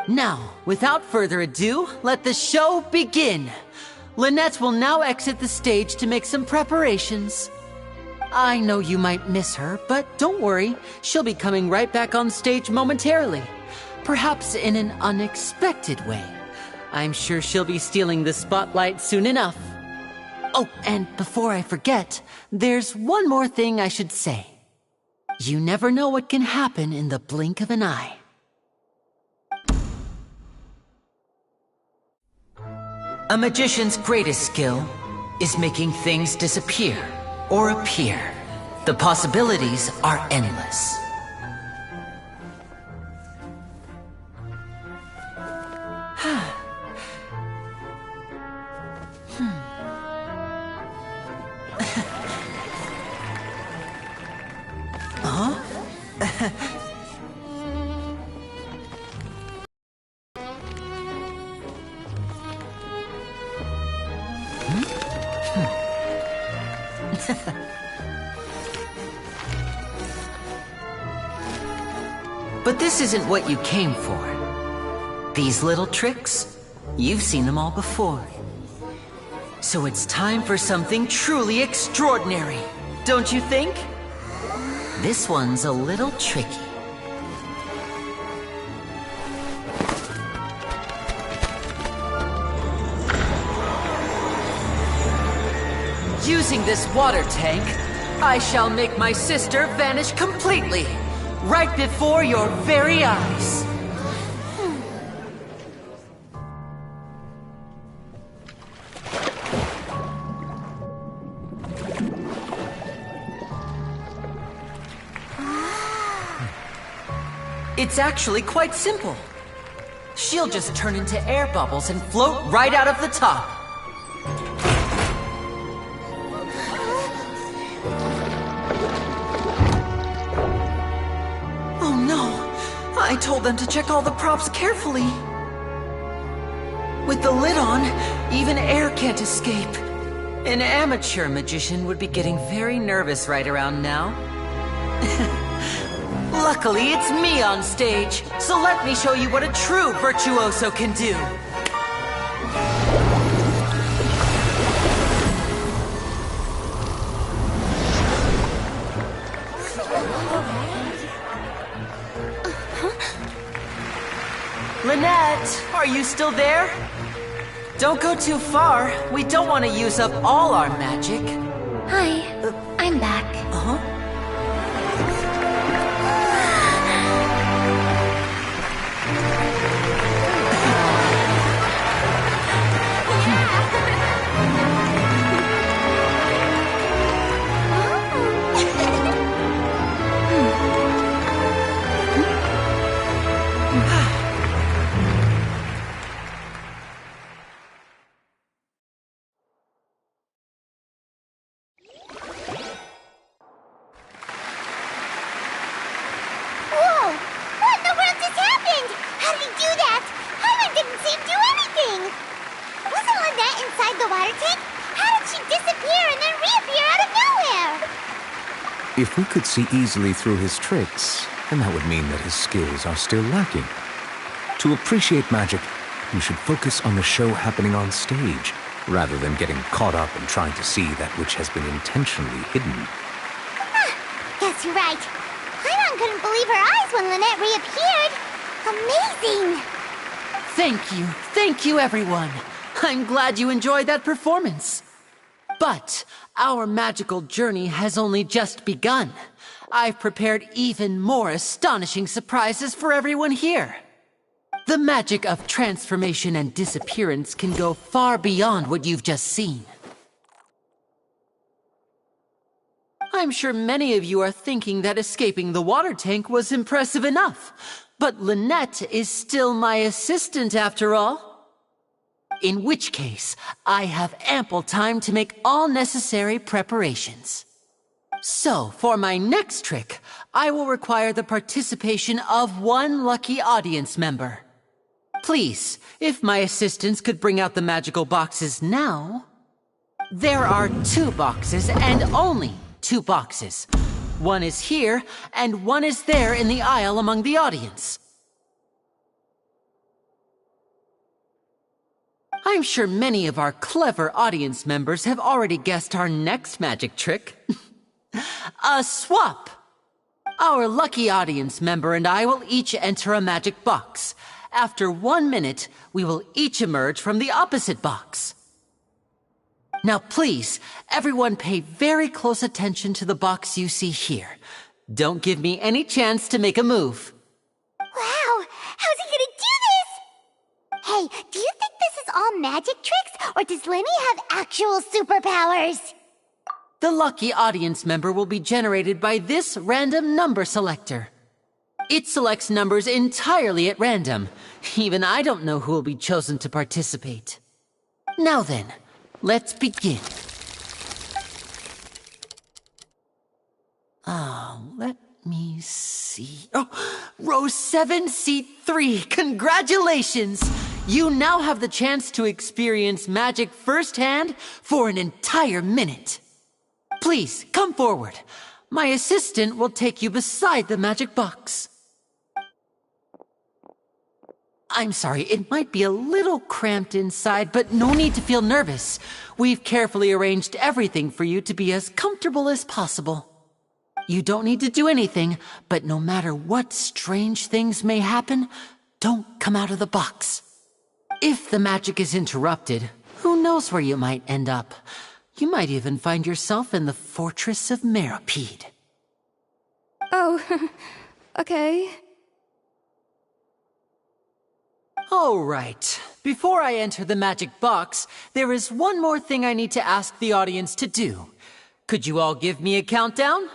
Now, without further ado, let the show begin. Lynette will now exit the stage to make some preparations. I know you might miss her, but don't worry. She'll be coming right back on stage momentarily. Perhaps in an unexpected way. I'm sure she'll be stealing the spotlight soon enough. Oh, and before I forget, there's one more thing I should say. You never know what can happen in the blink of an eye. A magician's greatest skill is making things disappear or appear. The possibilities are endless. But this isn't what you came for. These little tricks, you've seen them all before. So it's time for something truly extraordinary, don't you think? This one's a little tricky. Using this water tank, I shall make my sister vanish completely, right before your very eyes. It's actually quite simple. She'll just turn into air bubbles and float right out of the top. Oh no! I told them to check all the props carefully. With the lid on, even air can't escape. An amateur magician would be getting very nervous right around now. Luckily, it's me on stage, so let me show you what a true virtuoso can do. Lynette, are you still there? Don't go too far. We don't want to use up all our magic. Hi, I'm back. Uh-huh. If we could see easily through his tricks, then that would mean that his skills are still lacking. To appreciate magic, you should focus on the show happening on stage, rather than getting caught up in trying to see that which has been intentionally hidden. Guess you're right. Paimon couldn't believe her eyes when Lynette reappeared. Amazing! Thank you everyone. I'm glad you enjoyed that performance. But our magical journey has only just begun. I've prepared even more astonishing surprises for everyone here. The magic of transformation and disappearance can go far beyond what you've just seen. I'm sure many of you are thinking that escaping the water tank was impressive enough. But Lynette is still my assistant after all. In which case, I have ample time to make all necessary preparations. So, for my next trick, I will require the participation of one lucky audience member. Please, if my assistants could bring out the magical boxes now. There are 2 boxes and only 2 boxes. One is here, and one is there in the aisle among the audience. I'm sure many of our clever audience members have already guessed our next magic trick. A swap! Our lucky audience member and I will each enter a magic box. After 1 minute, we will each emerge from the opposite box. Now please, everyone pay very close attention to the box you see here. Don't give me any chance to make a move. Wow! How's he gonna do this? Hey, do you think this is all magic tricks, or does Lenny have actual superpowers? The lucky audience member will be generated by this random number selector. It selects numbers entirely at random. Even I don't know who will be chosen to participate. Now then, let's begin. Let me see. Oh, row 7, seat 3. Congratulations! You now have the chance to experience magic firsthand for an entire minute. Please, come forward. My assistant will take you beside the magic box. I'm sorry, it might be a little cramped inside, but no need to feel nervous. We've carefully arranged everything for you to be as comfortable as possible. You don't need to do anything, but no matter what strange things may happen, don't come out of the box. If the magic is interrupted, who knows where you might end up? You might even find yourself in the Fortress of Meripede. Oh, okay. All right. Before I enter the magic box, there is one more thing I need to ask the audience to do. Could you all give me a countdown?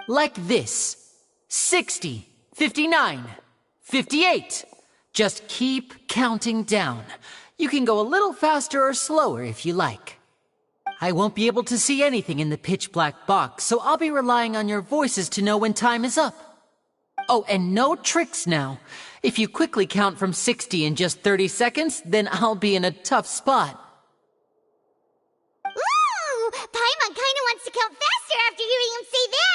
Like this. 60, 59, 58. Just keep counting down. You can go a little faster or slower if you like. I won't be able to see anything in the pitch black box, so I'll be relying on your voices to know when time is up. Oh, and no tricks now. If you quickly count from 60 in just 30 seconds, then I'll be in a tough spot. Ooh! Paimon kinda wants to count faster after hearing him say that!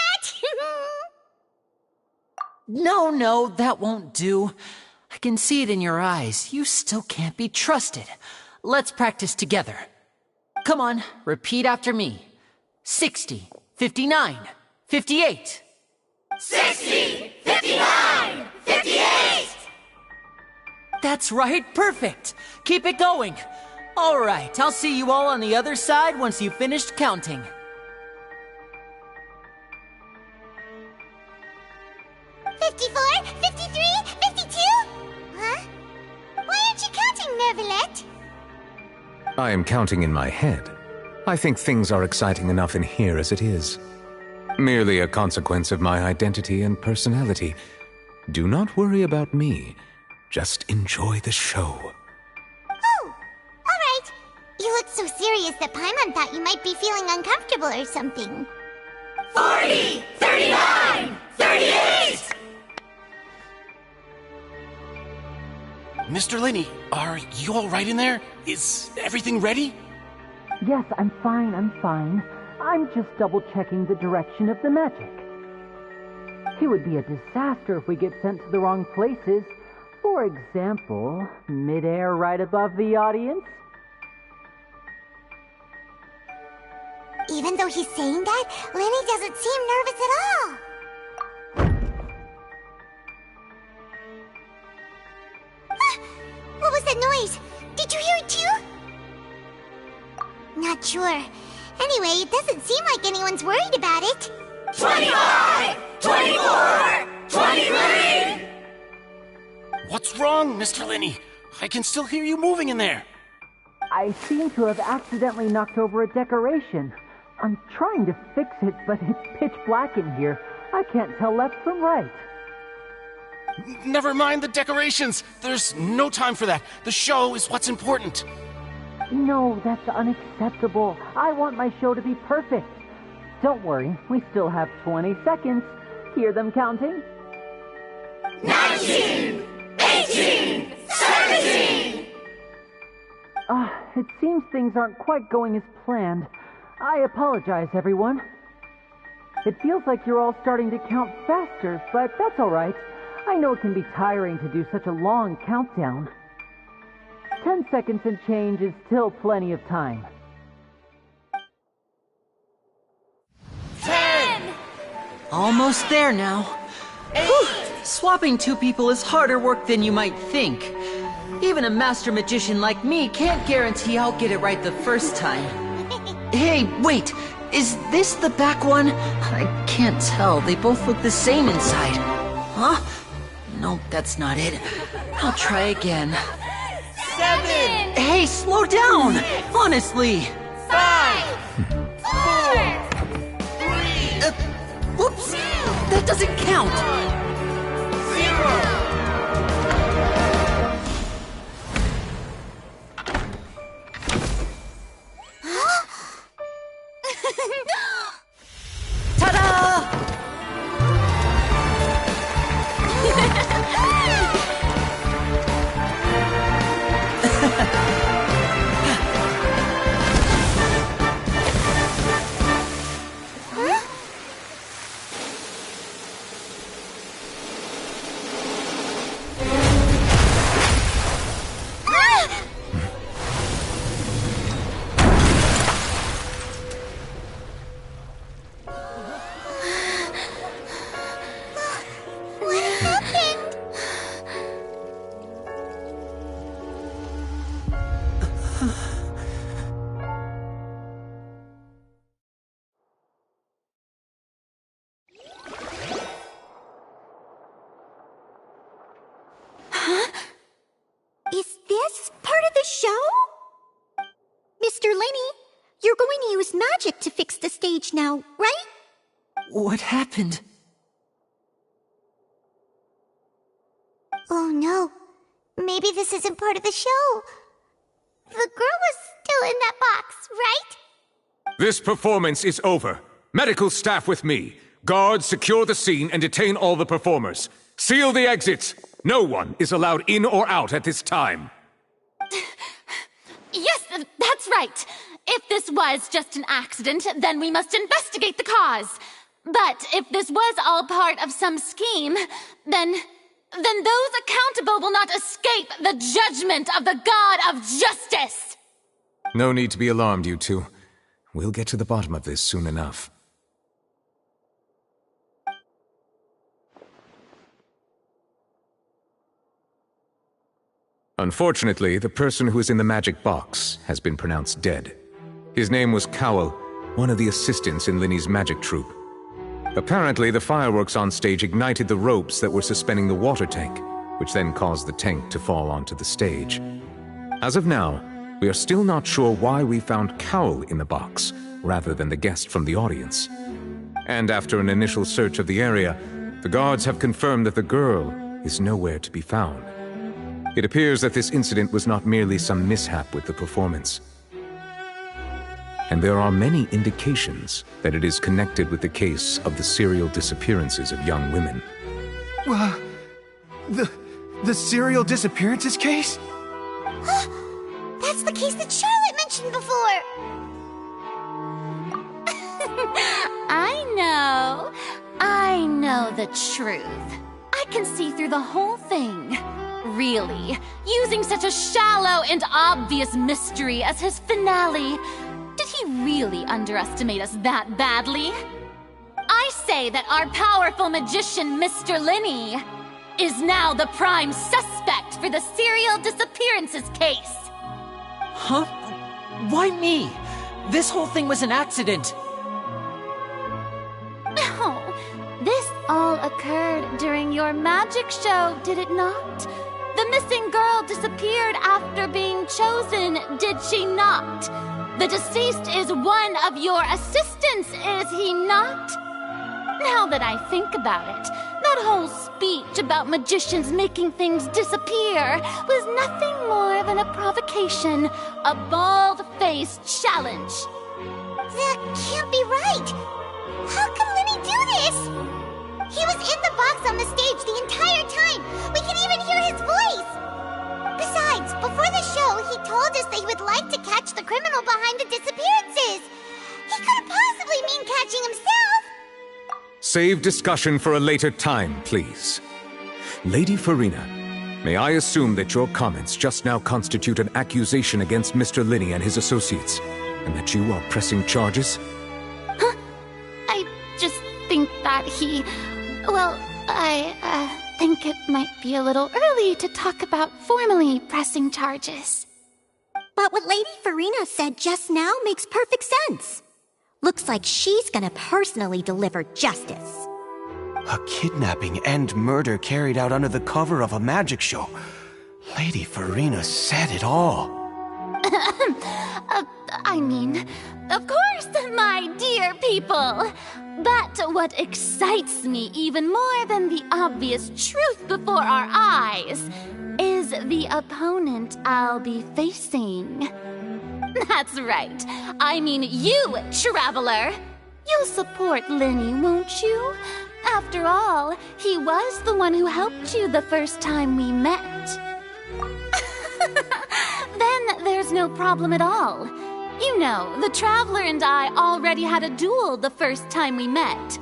No, that won't do. I can see it in your eyes. You still can't be trusted. Let's practice together. Come on, repeat after me. 60, 59, 58. 60, 59, 58! That's right, perfect. Keep it going. All right, I'll see you all on the other side once you've finished counting. $54, $53, $52? Huh? Why aren't you counting, Nervalet? I am counting in my head. I think things are exciting enough in here as it is. Merely a consequence of my identity and personality. Do not worry about me. Just enjoy the show. Oh, alright. You look so serious that Paimon thought you might be feeling uncomfortable or something. 40, 39, 38! Mr. Lenny, are you all right in there? Is everything ready? Yes, I'm fine. I'm just double-checking the direction of the magic. It would be a disaster if we get sent to the wrong places. For example, mid-air right above the audience. Even though he's saying that, Lenny doesn't seem nervous at all. What was that noise? Did you hear it too? Not sure. Anyway, it doesn't seem like anyone's worried about it. 25! 24! 23! What's wrong, Mr. Lenny? I can still hear you moving in there. I seem to have accidentally knocked over a decoration. I'm trying to fix it, but it's pitch black in here. I can't tell left from right. Never mind the decorations. There's no time for that. The show is what's important. No, that's unacceptable. I want my show to be perfect. Don't worry, we still have 20 seconds. Hear them counting? 19! 18! 17! It seems things aren't quite going as planned. I apologize, everyone. It feels like you're all starting to count faster, but that's all right. I know it can be tiring to do such a long countdown. 10 seconds and change is still plenty of time. 10! Almost there now. Whew. Swapping two people is harder work than you might think. Even a master magician like me can't guarantee I'll get it right the first time. Hey, wait! Is this the back one? I can't tell. They both look the same inside. Huh? Nope, that's not it. I'll try again. 7! Hey, slow down! Honestly! 5! 4! 3! Whoops! That doesn't count! 0! Ta-da! Is this part of the show? Mr. Lenny, you're going to use magic to fix the stage now, right? What happened? Oh no. Maybe this isn't part of the show. The girl was still in that box, right? This performance is over. Medical staff with me. Guards, secure the scene and detain all the performers. Seal the exits. No one is allowed in or out at this time. Yes, that's right. If this was just an accident, then we must investigate the cause. But if this was all part of some scheme, then those accountable will not escape the judgment of the God of Justice. No need to be alarmed, you two. We'll get to the bottom of this soon enough. Unfortunately, the person who is in the magic box has been pronounced dead. His name was Cowell, one of the assistants in Linny's magic troupe. Apparently, the fireworks on stage ignited the ropes that were suspending the water tank, which then caused the tank to fall onto the stage. As of now, we are still not sure why we found Cowell in the box, rather than the guest from the audience. And after an initial search of the area, the guards have confirmed that the girl is nowhere to be found. It appears that this incident was not merely some mishap with the performance. And there are many indications that it is connected with the case of the serial disappearances of young women. The serial disappearances case? That's the case that Charlotte mentioned before! I know the truth. I can see through the whole thing. Really, using such a shallow and obvious mystery as his finale, did he really underestimate us that badly? I say that our powerful magician, Mr. Linny, is now the prime suspect for the serial disappearances case. Huh? Why me? This whole thing was an accident. Oh, this all occurred during your magic show, did it not? The missing girl disappeared after being chosen, did she not? The deceased is one of your assistants, is he not? Now that I think about it, that whole speech about magicians making things disappear was nothing more than a provocation, a bald-faced challenge. That can't be right! How can Linny do this? He was in the box on the stage the entire time! We can even hear his voice! Besides, before the show, he told us that he would like to catch the criminal behind the disappearances! He couldn't possibly mean catching himself! Save discussion for a later time, please. Lady Farina, May I assume that your comments just now constitute an accusation against Mr. Linney and his associates, and that you are pressing charges? Huh? I just think that he... Well, I think it might be a little early to talk about formally pressing charges. But what Lady Farina said just now makes perfect sense. Looks like she's gonna personally deliver justice. A kidnapping and murder carried out under the cover of a magic show. Lady Farina said it all. I mean, of course, my dear people. But what excites me even more than the obvious truth before our eyes is the opponent I'll be facing. That's right. I mean you, Traveler. You'll support Linney, won't you? After all, he was the one who helped you the first time we met. Then there's no problem at all. You know, the Traveler and I already had a duel the first time we met.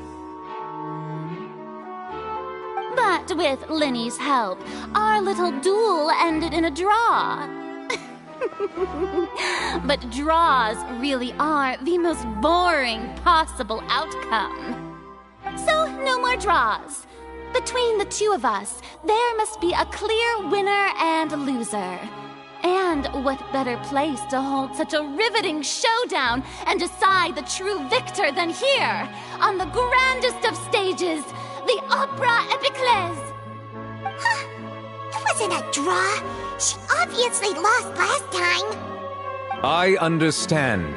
But with Linney's help, our little duel ended in a draw. But draws really are the most boring possible outcome. So, no more draws. Between the two of us, there must be a clear winner and loser. And what better place to hold such a riveting showdown and decide the true victor than here, on the grandest of stages, the Opera Epiclese. Huh? It wasn't a draw. She obviously lost last time. I understand.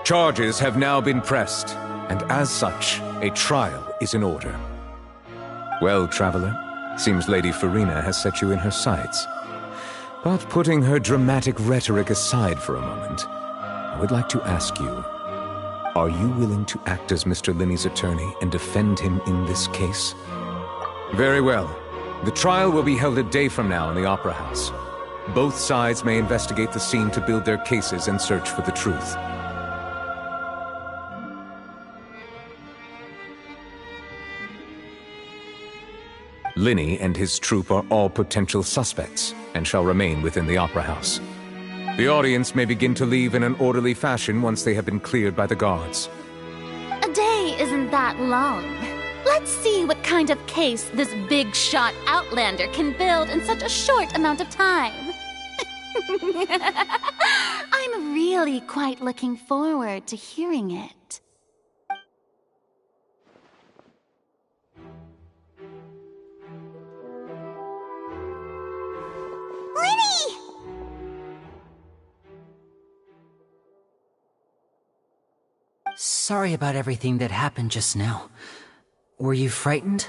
Charges have now been pressed, and as such, a trial is in order. Well, Traveler, seems Lady Farina has set you in her sights. But putting her dramatic rhetoric aside for a moment, I would like to ask you, are you willing to act as Mr. Linney's attorney and defend him in this case? Very well. The trial will be held a day from now in the Opera House. Both sides may investigate the scene to build their cases and search for the truth. Linney and his troupe are all potential suspects and shall remain within the Opera House. The audience may begin to leave in an orderly fashion once they have been cleared by the guards. A day isn't that long. Let's see what kind of case this big-shot Outlander can build in such a short amount of time. I'm really quite looking forward to hearing it. Linney! Sorry about everything that happened just now. Were you frightened?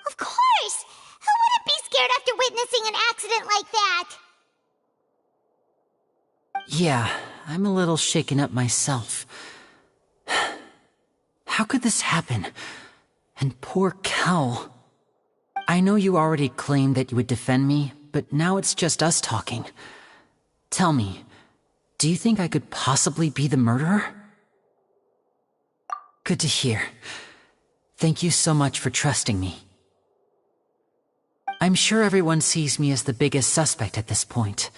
Of course! Who wouldn't be scared after witnessing an accident like that? Yeah, I'm a little shaken up myself. How could this happen? And poor Cal. I know you already claimed that you would defend me, but now it's just us talking. Tell me, do you think I could possibly be the murderer? Good to hear. Thank you so much for trusting me. I'm sure everyone sees me as the biggest suspect at this point.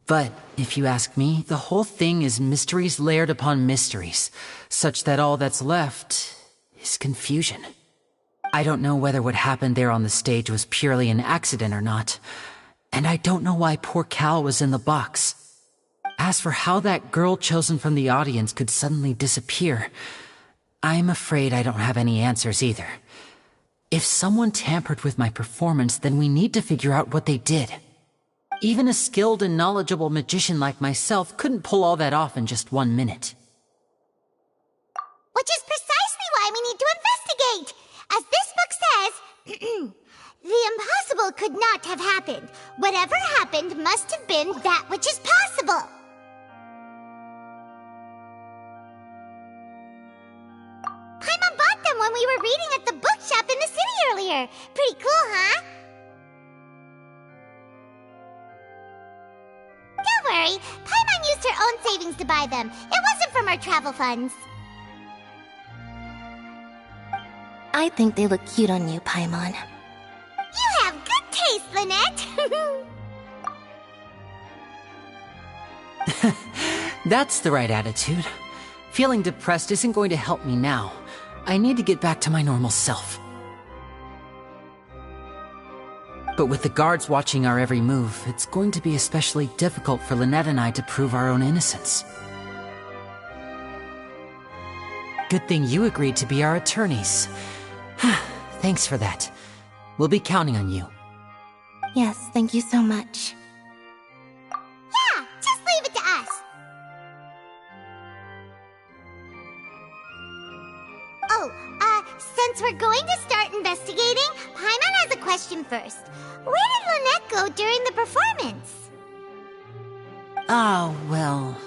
But, if you ask me, the whole thing is mysteries layered upon mysteries, such that all that's left is confusion. I don't know whether what happened there on the stage was purely an accident or not, and I don't know why poor Cal was in the box. As for how that girl chosen from the audience could suddenly disappear, I'm afraid I don't have any answers either. If someone tampered with my performance, then we need to figure out what they did. Even a skilled and knowledgeable magician like myself couldn't pull all that off in just 1 minute. Which is precisely why we need to investigate! As this book says, the impossible could not have happened. Whatever happened must have been that which is possible. Paimon bought them when we were reading at the bookshop in the city earlier. Pretty cool, huh? Don't worry, Paimon used her own savings to buy them. It wasn't from our travel funds. I think they look cute on you, Paimon. You have good face, Lynette! That's the right attitude. Feeling depressed isn't going to help me now. I need to get back to my normal self. But with the guards watching our every move, it's going to be especially difficult for Lynette and I to prove our own innocence. Good thing you agreed to be our attorneys. Thanks for that. We'll be counting on you. Yes, thank you so much. Yeah, just leave it to us. Since we're going to start investigating, Paimon has a question first. Where did Lynette go during the performance? Oh, well,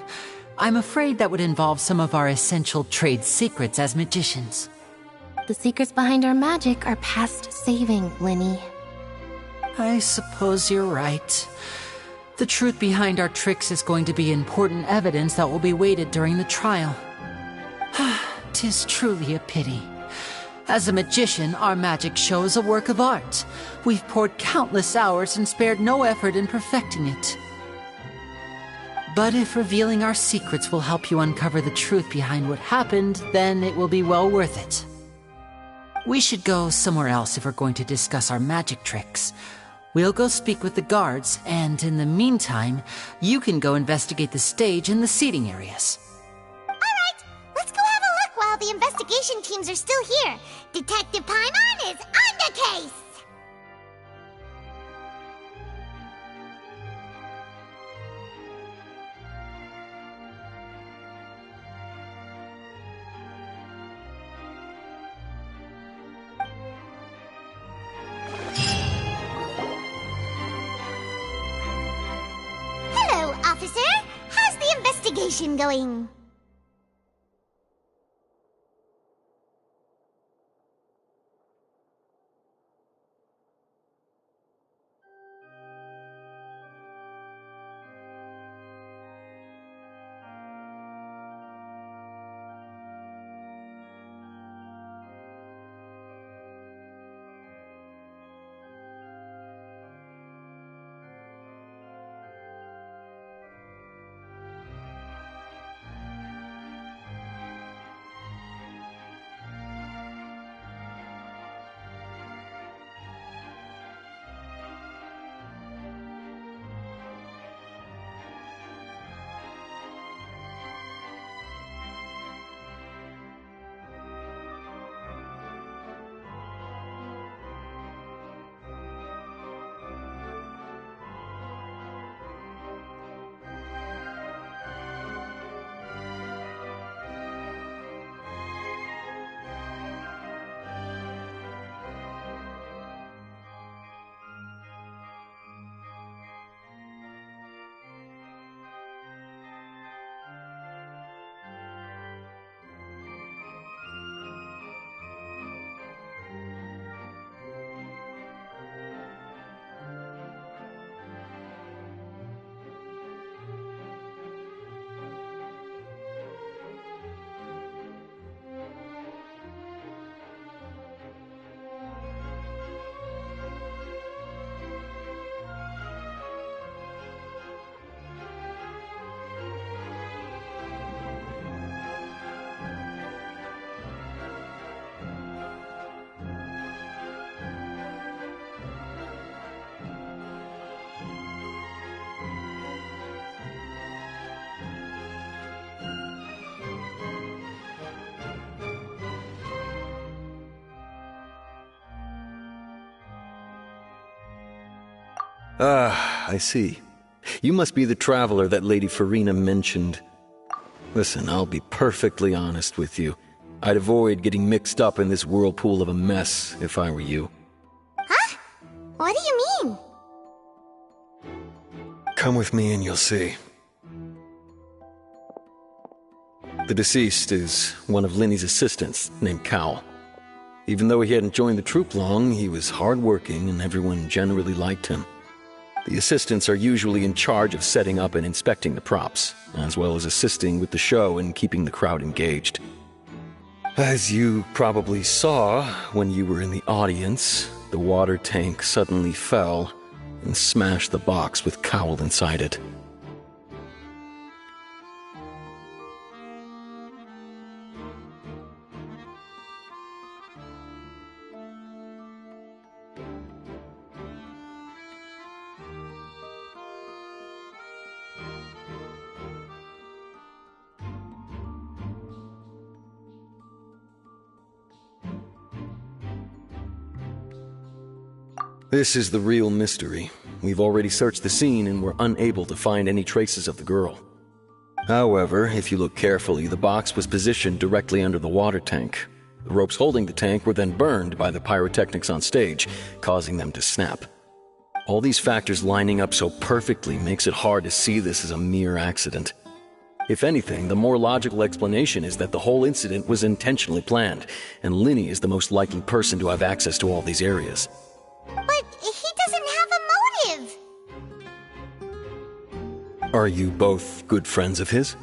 I'm afraid that would involve some of our essential trade secrets as magicians. The secrets behind our magic are past saving, Linny. I suppose you're right. The truth behind our tricks is going to be important evidence that will be weighted during the trial. 'Tis truly a pity. As a magician, our magic show is a work of art. We've poured countless hours and spared no effort in perfecting it. But if revealing our secrets will help you uncover the truth behind what happened, then it will be well worth it. We should go somewhere else if we're going to discuss our magic tricks. We'll go speak with the guards, and in the meantime, you can go investigate the stage and the seating areas. Alright, let's go have a look while the investigation teams are still here. Detective Paimon is on the case! Hello, officer. How's the investigation going? Ah, I see. You must be the traveler that Lady Farina mentioned. Listen, I'll be perfectly honest with you. I'd avoid getting mixed up in this whirlpool of a mess if I were you. Huh? What do you mean? Come with me and you'll see. The deceased is one of Linny's assistants, named Cal. Even though he hadn't joined the troupe long, he was hardworking and everyone generally liked him. The assistants are usually in charge of setting up and inspecting the props, as well as assisting with the show and keeping the crowd engaged. As you probably saw when you were in the audience, the water tank suddenly fell, and smashed the box with Cowl inside it. This is the real mystery. We've already searched the scene and were unable to find any traces of the girl. However, if you look carefully, the box was positioned directly under the water tank. The ropes holding the tank were then burned by the pyrotechnics on stage, causing them to snap. All these factors lining up so perfectly makes it hard to see this as a mere accident. If anything, the more logical explanation is that the whole incident was intentionally planned, and Linny is the most likely person to have access to all these areas. But he doesn't have a motive. Are you both good friends of his?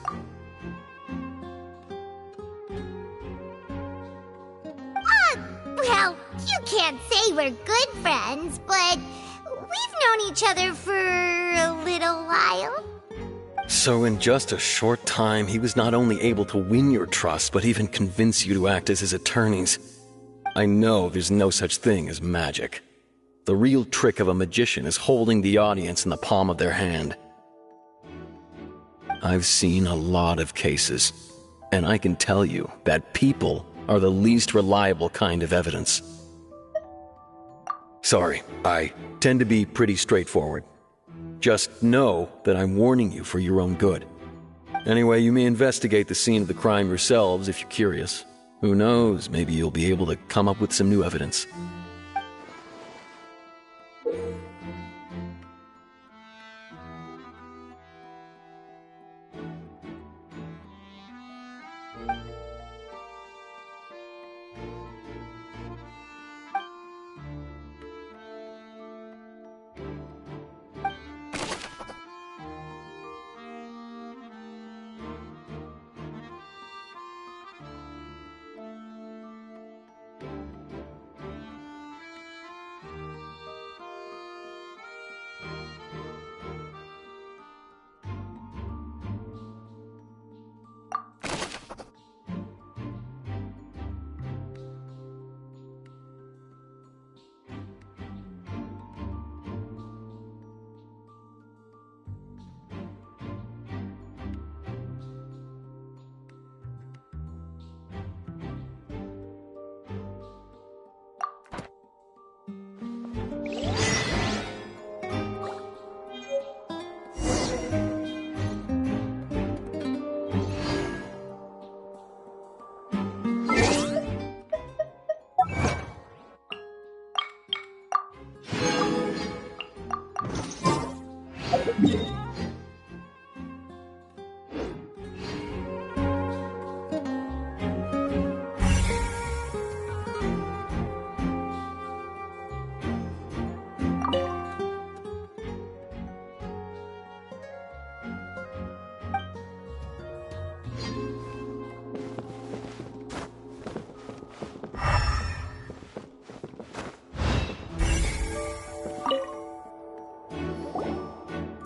Well, you can't say we're good friends, but we've known each other for a little while. So in just a short time, he was not only able to win your trust, but even convince you to act as his attorneys. I know there's no such thing as magic. The real trick of a magician is holding the audience in the palm of their hand. I've seen a lot of cases, and I can tell you that people are the least reliable kind of evidence. Sorry, I tend to be pretty straightforward. Just know that I'm warning you for your own good. Anyway, you may investigate the scene of the crime yourselves if you're curious. Who knows, maybe you'll be able to come up with some new evidence.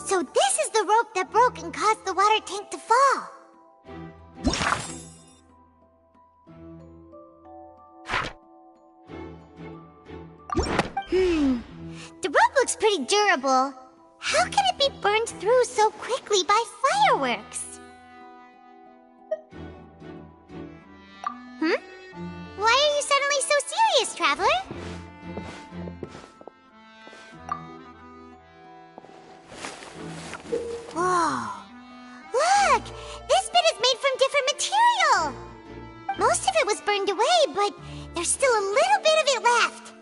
So this is the rope that broke and caused the water tank to fall. The rope looks pretty durable. How can it be burned through so quickly by fireworks? Why are you suddenly so serious, Traveler? Whoa! Look! This bit is made from different material! Most of it was burned away, but there's still a little bit of it left.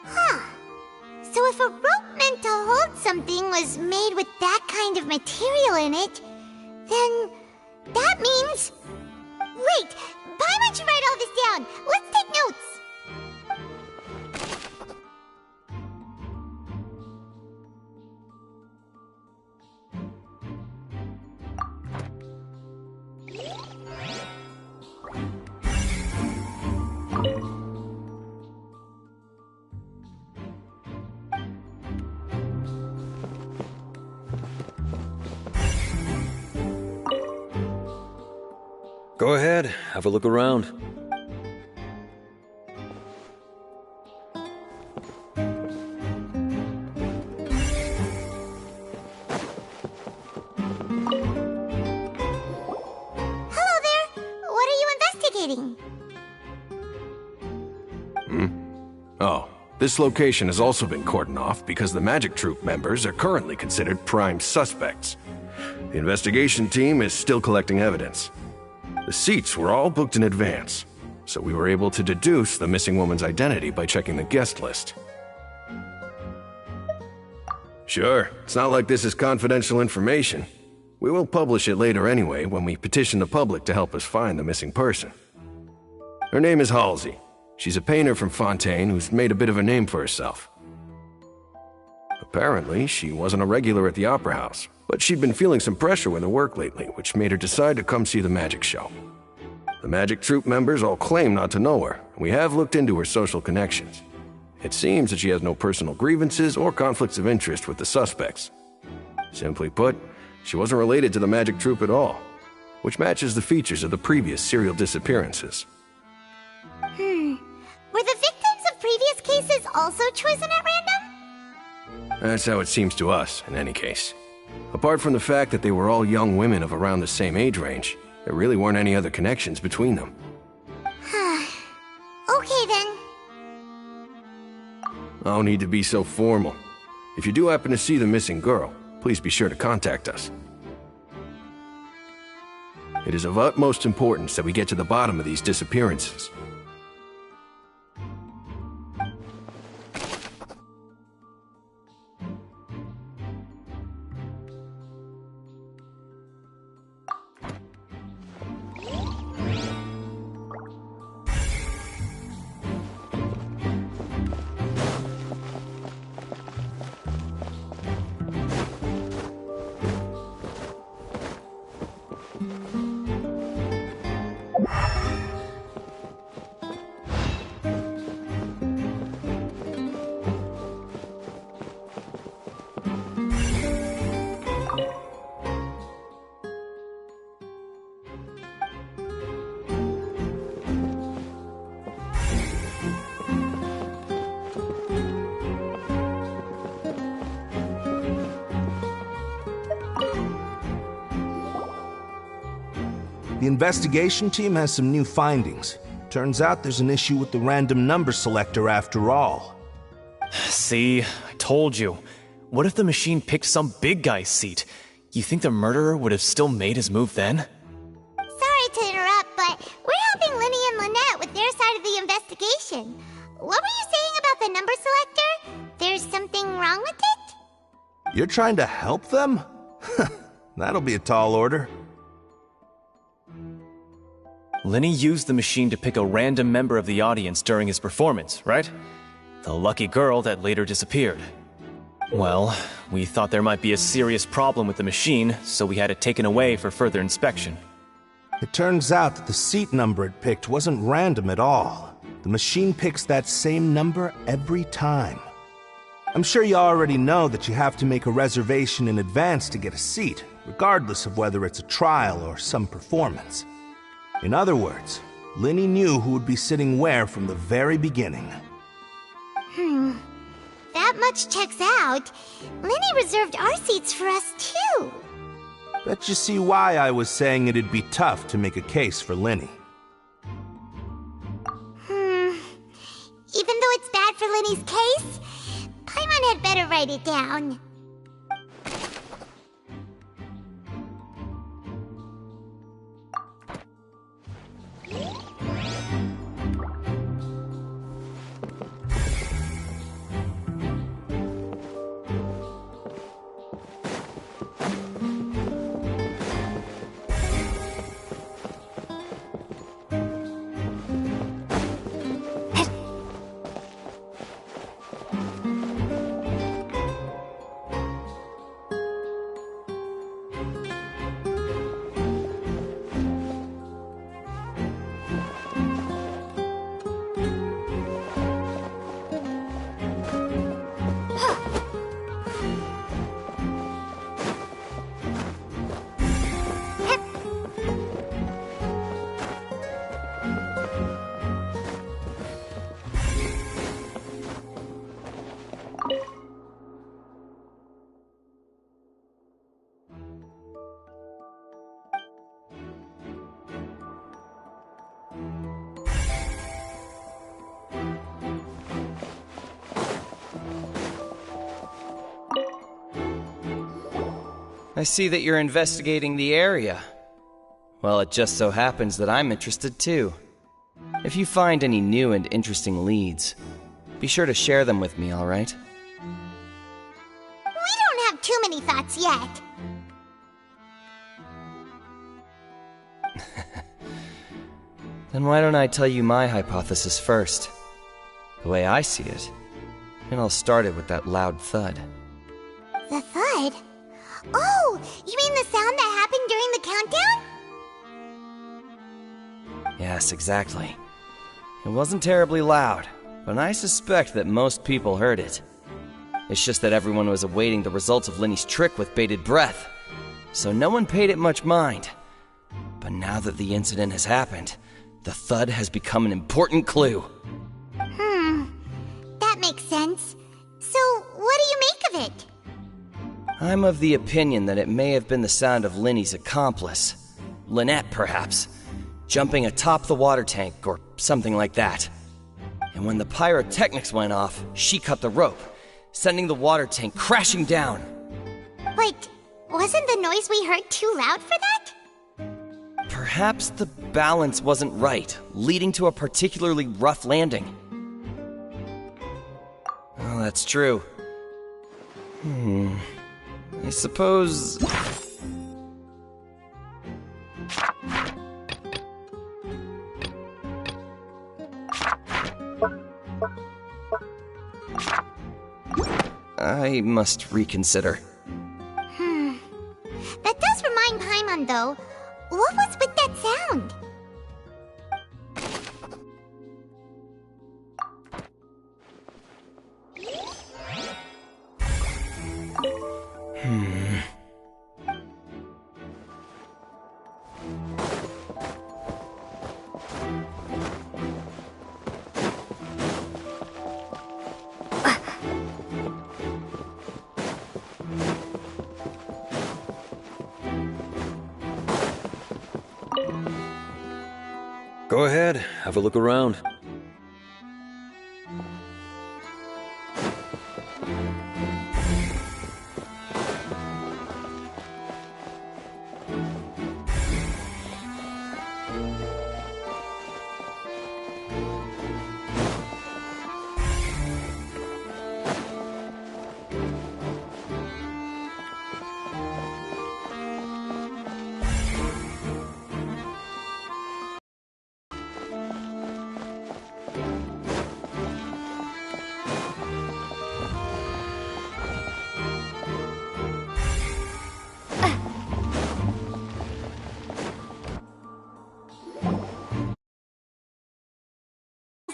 Huh. So if a rope meant to hold something was made with that kind of material in it, then that means... Wait! Paimon should write all this down! Let's take notes! Go ahead, have a look around. Hello there! What are you investigating? Oh, this location has also been cordoned off because the Magic Troop members are currently considered prime suspects. The investigation team is still collecting evidence. The seats were all booked in advance, so we were able to deduce the missing woman's identity by checking the guest list. Sure, it's not like this is confidential information. We will publish it later anyway when we petition the public to help us find the missing person. Her name is Halsey. She's a painter from Fontaine who's made a bit of a name for herself. Apparently, she wasn't a regular at the Opera House, but she'd been feeling some pressure with her work lately, which made her decide to come see the magic show. The Magic Troop members all claim not to know her, and we have looked into her social connections. It seems that she has no personal grievances or conflicts of interest with the suspects. Simply put, she wasn't related to the Magic Troop at all, which matches the features of the previous serial disappearances. Were the victims of previous cases also chosen at random? That's how it seems to us, in any case. Apart from the fact that they were all young women of around the same age range, there really weren't any other connections between them. Okay then. No need to be so formal. If you do happen to see the missing girl, please be sure to contact us. It is of utmost importance that we get to the bottom of these disappearances. The investigation team has some new findings. Turns out there's an issue with the random number selector after all. See, I told you. What if the machine picked some big guy's seat? You think the murderer would have still made his move then? Sorry to interrupt, but we're helping Linny and Lynette with their side of the investigation. What were you saying about the number selector? There's something wrong with it? You're trying to help them? That'll be a tall order. Linny used the machine to pick a random member of the audience during his performance, right? The lucky girl that later disappeared. Well, we thought there might be a serious problem with the machine, so we had it taken away for further inspection. It turns out that the seat number it picked wasn't random at all. The machine picks that same number every time. I'm sure you already know that you have to make a reservation in advance to get a seat, regardless of whether it's a trial or some performance. In other words, Linny knew who would be sitting where from the very beginning. That much checks out. Linny reserved our seats for us too. Bet you see why I was saying it'd be tough to make a case for Linny. Even though it's bad for Linny's case, Paimon had better write it down. I see that you're investigating the area. Well, it just so happens that I'm interested too. If you find any new and interesting leads, be sure to share them with me, alright? We don't have too many thoughts yet. Then why don't I tell you my hypothesis first? The way I see it. It all started with that loud thud. The thud? Oh, you mean the sound that happened during the countdown? Yes, exactly. It wasn't terribly loud, but I suspect that most people heard it. It's just that everyone was awaiting the results of Linny's trick with bated breath, so no one paid it much mind. But now that the incident has happened, the thud has become an important clue. That makes sense. So, what do you make of it? I'm of the opinion that it may have been the sound of Linny's accomplice, Lynette perhaps, jumping atop the water tank or something like that. And when the pyrotechnics went off, she cut the rope, sending the water tank crashing down. But wasn't the noise we heard too loud for that? Perhaps the balance wasn't right, leading to a particularly rough landing. Oh, that's true. I suppose... I must reconsider. That does remind Paimon, though. What was with that sound? Go ahead, have a look around.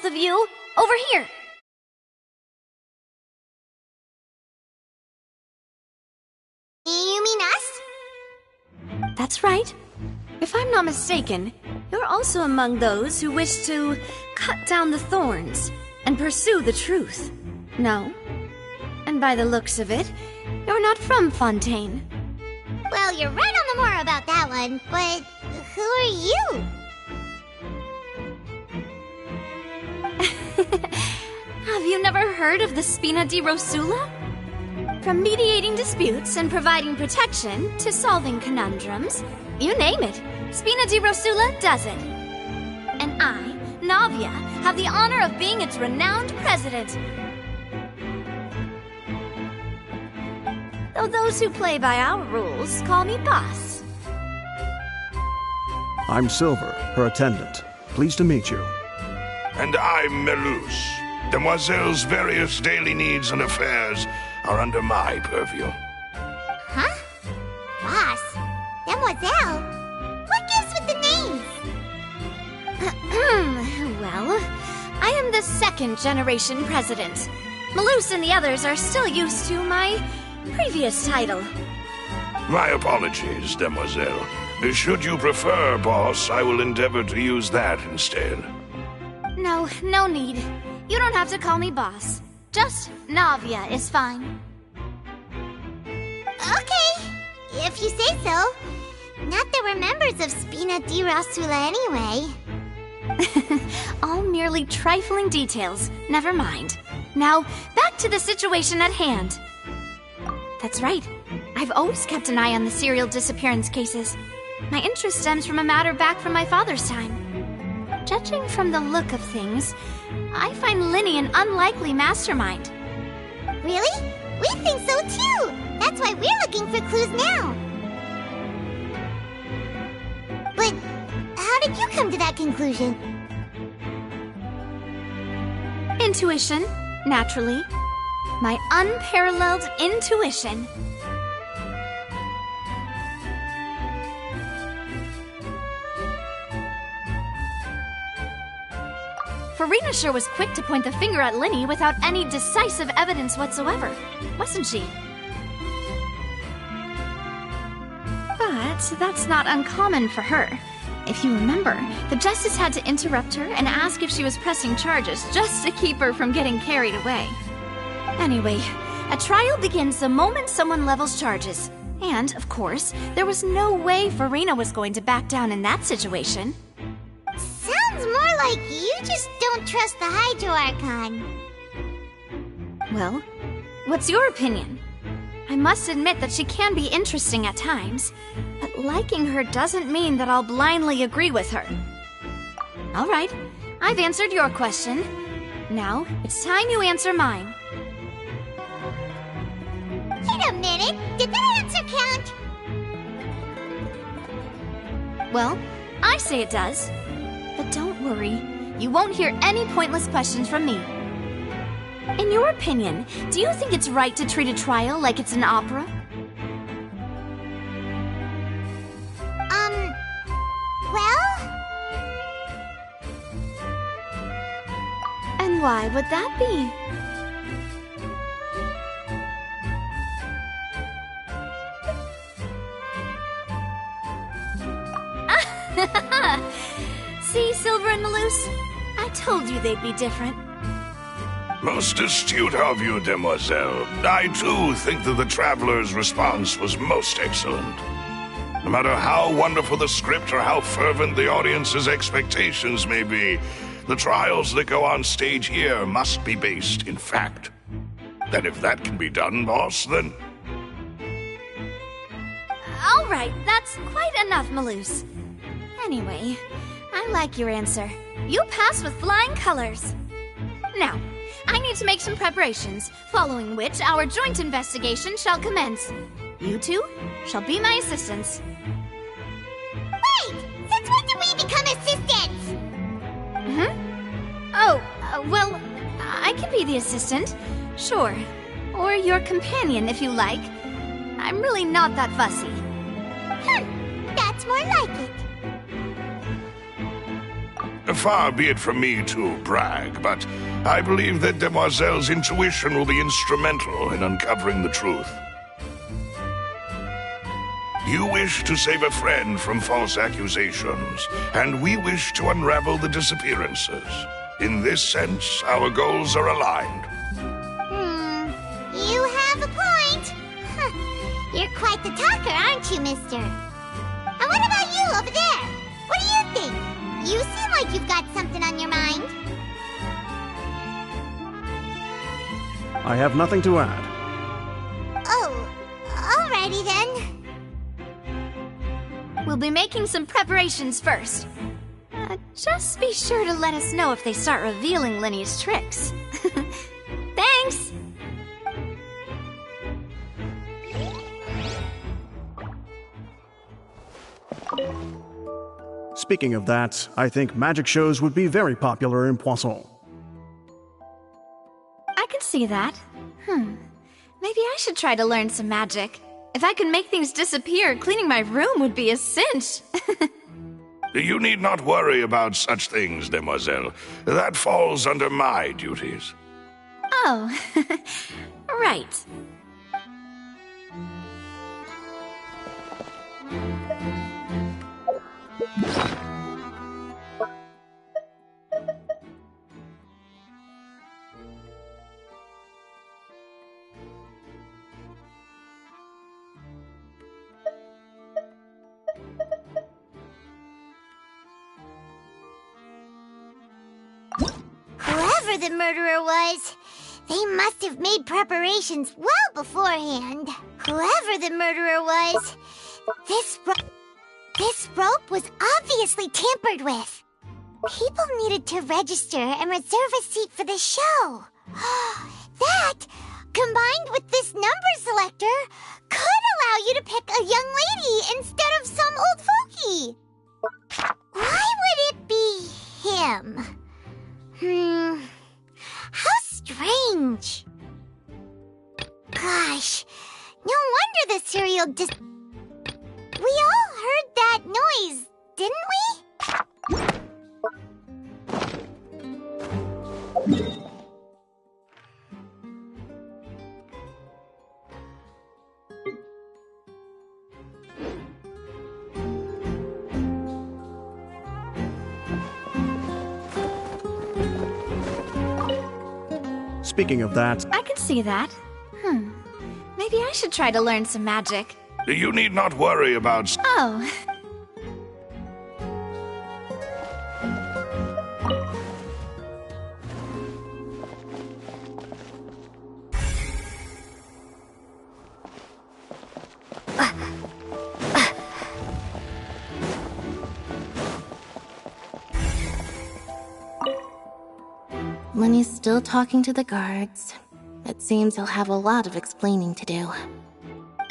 Of you, over here! You mean us? That's right. If I'm not mistaken, you're also among those who wish to cut down the thorns and pursue the truth. No? And by the looks of it, you're not from Fontaine. Well, you're right on the more about that one, but who are you? Have you never heard of the Spina di Rosula? From mediating disputes and providing protection to solving conundrums, you name it, Spina di Rosula does it. And I, Navia, have the honor of being its renowned president. Though those who play by our rules call me boss. I'm Silver, her attendant. Pleased to meet you. And I'm Melus. Demoiselle's various daily needs and affairs are under my purview. Huh? Boss? Demoiselle? What gives with the names? Well, I am the second generation president. Melus and the others are still used to my previous title. My apologies, Demoiselle. Should you prefer, boss, I will endeavor to use that instead. No, no need. You don't have to call me boss. Just Navia is fine. Okay, if you say so. Not that we're members of Spina di Rosula anyway. All merely trifling details. Never mind. Now, back to the situation at hand. That's right. I've always kept an eye on the serial disappearance cases. My interest stems from a matter back from my father's time. Judging from the look of things, I find Linny an unlikely mastermind. Really? We think so too! That's why we're looking for clues now. But how did you come to that conclusion? Intuition, naturally. My unparalleled intuition. Farina sure was quick to point the finger at Linny without any decisive evidence whatsoever, wasn't she? But that's not uncommon for her. If you remember, the Justice had to interrupt her and ask if she was pressing charges just to keep her from getting carried away. Anyway, a trial begins the moment someone levels charges. And, of course, there was no way Farina was going to back down in that situation. Sounds more like you just don't trust the Hydro Archon. Well, what's your opinion? I must admit that she can be interesting at times, but liking her doesn't mean that I'll blindly agree with her. All right, I've answered your question. Now, it's time you answer mine. Wait a minute! Did that answer count? Well, I say it does. But don't worry, you won't hear any pointless questions from me. In your opinion, do you think it's right to treat a trial like it's an opera? Well? And why would that be? See, Silver and Maloose? I told you they'd be different. Most astute of you, Demoiselle. I, too, think that the Traveler's response was most excellent. No matter how wonderful the script or how fervent the audience's expectations may be, the trials that go on stage here must be based in fact. And if that can be done, boss, then... All right, that's quite enough, Maloose. Anyway, I like your answer. You pass with flying colors. Now, I need to make some preparations, following which our joint investigation shall commence. You two shall be my assistants. Wait! Since when did we become assistants? Oh, well, I can be the assistant, sure. Or your companion, if you like. I'm really not that fussy. That's more like it. Far be it from me to brag, but I believe that Demoiselle's intuition will be instrumental in uncovering the truth. You wish to save a friend from false accusations, and we wish to unravel the disappearances. In this sense, our goals are aligned. You have a point. You're quite the talker, aren't you, mister? And what about you over there? What do you think? You seem like you've got something on your mind. I have nothing to add. Oh, alrighty then. We'll be making some preparations first. Just be sure to let us know if they start revealing Linny's tricks. Thanks! Speaking of that, I think magic shows would be very popular in Poisson. I can see that. Maybe I should try to learn some magic. If I could make things disappear, cleaning my room would be a cinch. You need not worry about such things, Demoiselle. That falls under my duties. Oh, right. Whoever the murderer was, They must have made preparations well beforehand. Whoever the murderer was, this rope was obviously tampered with. People needed to register and reserve a seat for the show. That, combined with this number selector, could allow you to pick a young lady instead of some old fogey. Why would it be him? How strange. Gosh, no wonder the serial We all heard that noise, didn't we? Speaking of that, I can see that. Maybe I should try to learn some magic. You need not worry about... Oh. Lenny's still talking to the guards. It seems he'll have a lot of explaining to do.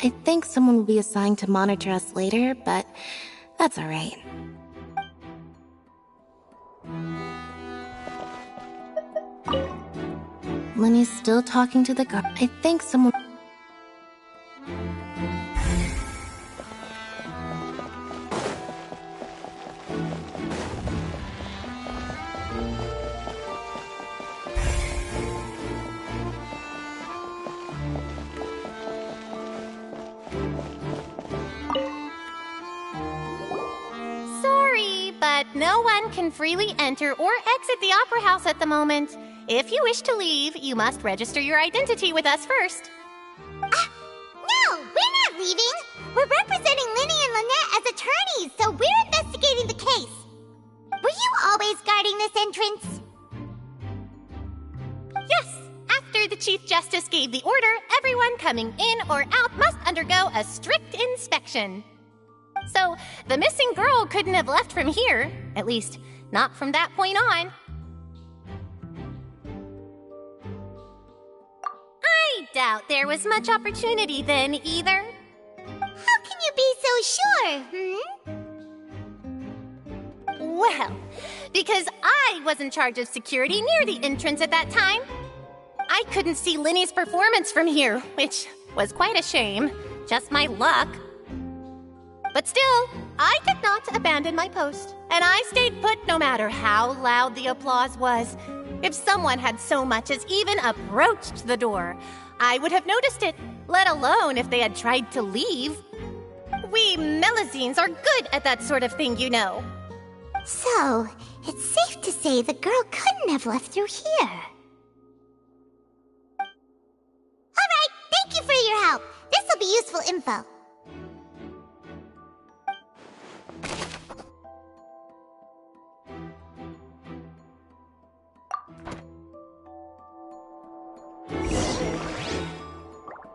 I think someone will be assigned to monitor us later, but that's alright. Lenny's still talking to the guard. I think someone... But no one can freely enter or exit the Opera House at the moment. If you wish to leave, you must register your identity with us first. No, we're not leaving. We're representing Linny and Lynette as attorneys, so we're investigating the case. Were you always guarding this entrance? Yes. After the Chief Justice gave the order, everyone coming in or out must undergo a strict inspection. So, the missing girl couldn't have left from here. At least, not from that point on. I doubt there was much opportunity then, either. How can you be so sure, Well, because I was in charge of security near the entrance at that time. I couldn't see Linny's performance from here, which was quite a shame. Just my luck. But still, I did not abandon my post, and I stayed put no matter how loud the applause was. If someone had so much as even approached the door, I would have noticed it, let alone if they had tried to leave. We Melazines are good at that sort of thing, you know. So, it's safe to say the girl couldn't have left through here. Alright, thank you for your help. This'll be useful info.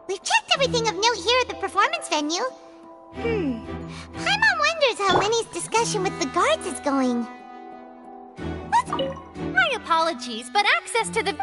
We've checked everything of note here at the performance venue. Paimon wonders how Linny's discussion with the guards is going. My apologies, but access to the...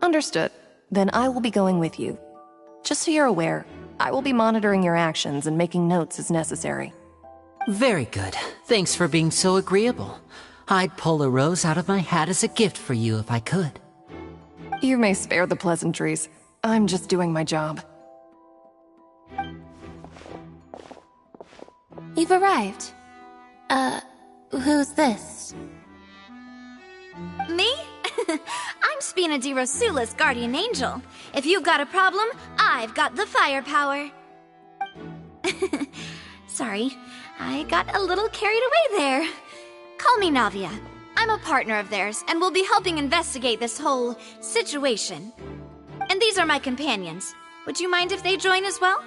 Understood. Then I will be going with you. Just so you're aware, I will be monitoring your actions and making notes as necessary. Very good. Thanks for being so agreeable. I'd pull a rose out of my hat as a gift for you if I could. You may spare the pleasantries. I'm just doing my job. You've arrived. Who's this? Me? I'm Spina di Rosula's guardian angel. If you've got a problem, I've got the firepower. Sorry, I got a little carried away there. Call me Navia. I'm a partner of theirs, and will be helping investigate this whole situation. And these are my companions. Would you mind if they join as well?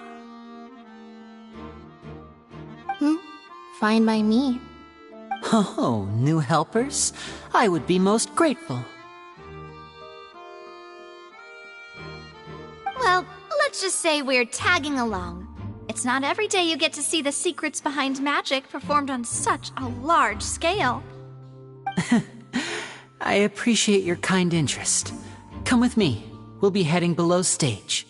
Fine by me. Oh, new helpers? I would be most grateful. Well, let's just say we're tagging along. It's not every day you get to see the secrets behind magic performed on such a large scale. I appreciate your kind interest. Come with me. We'll be heading below stage.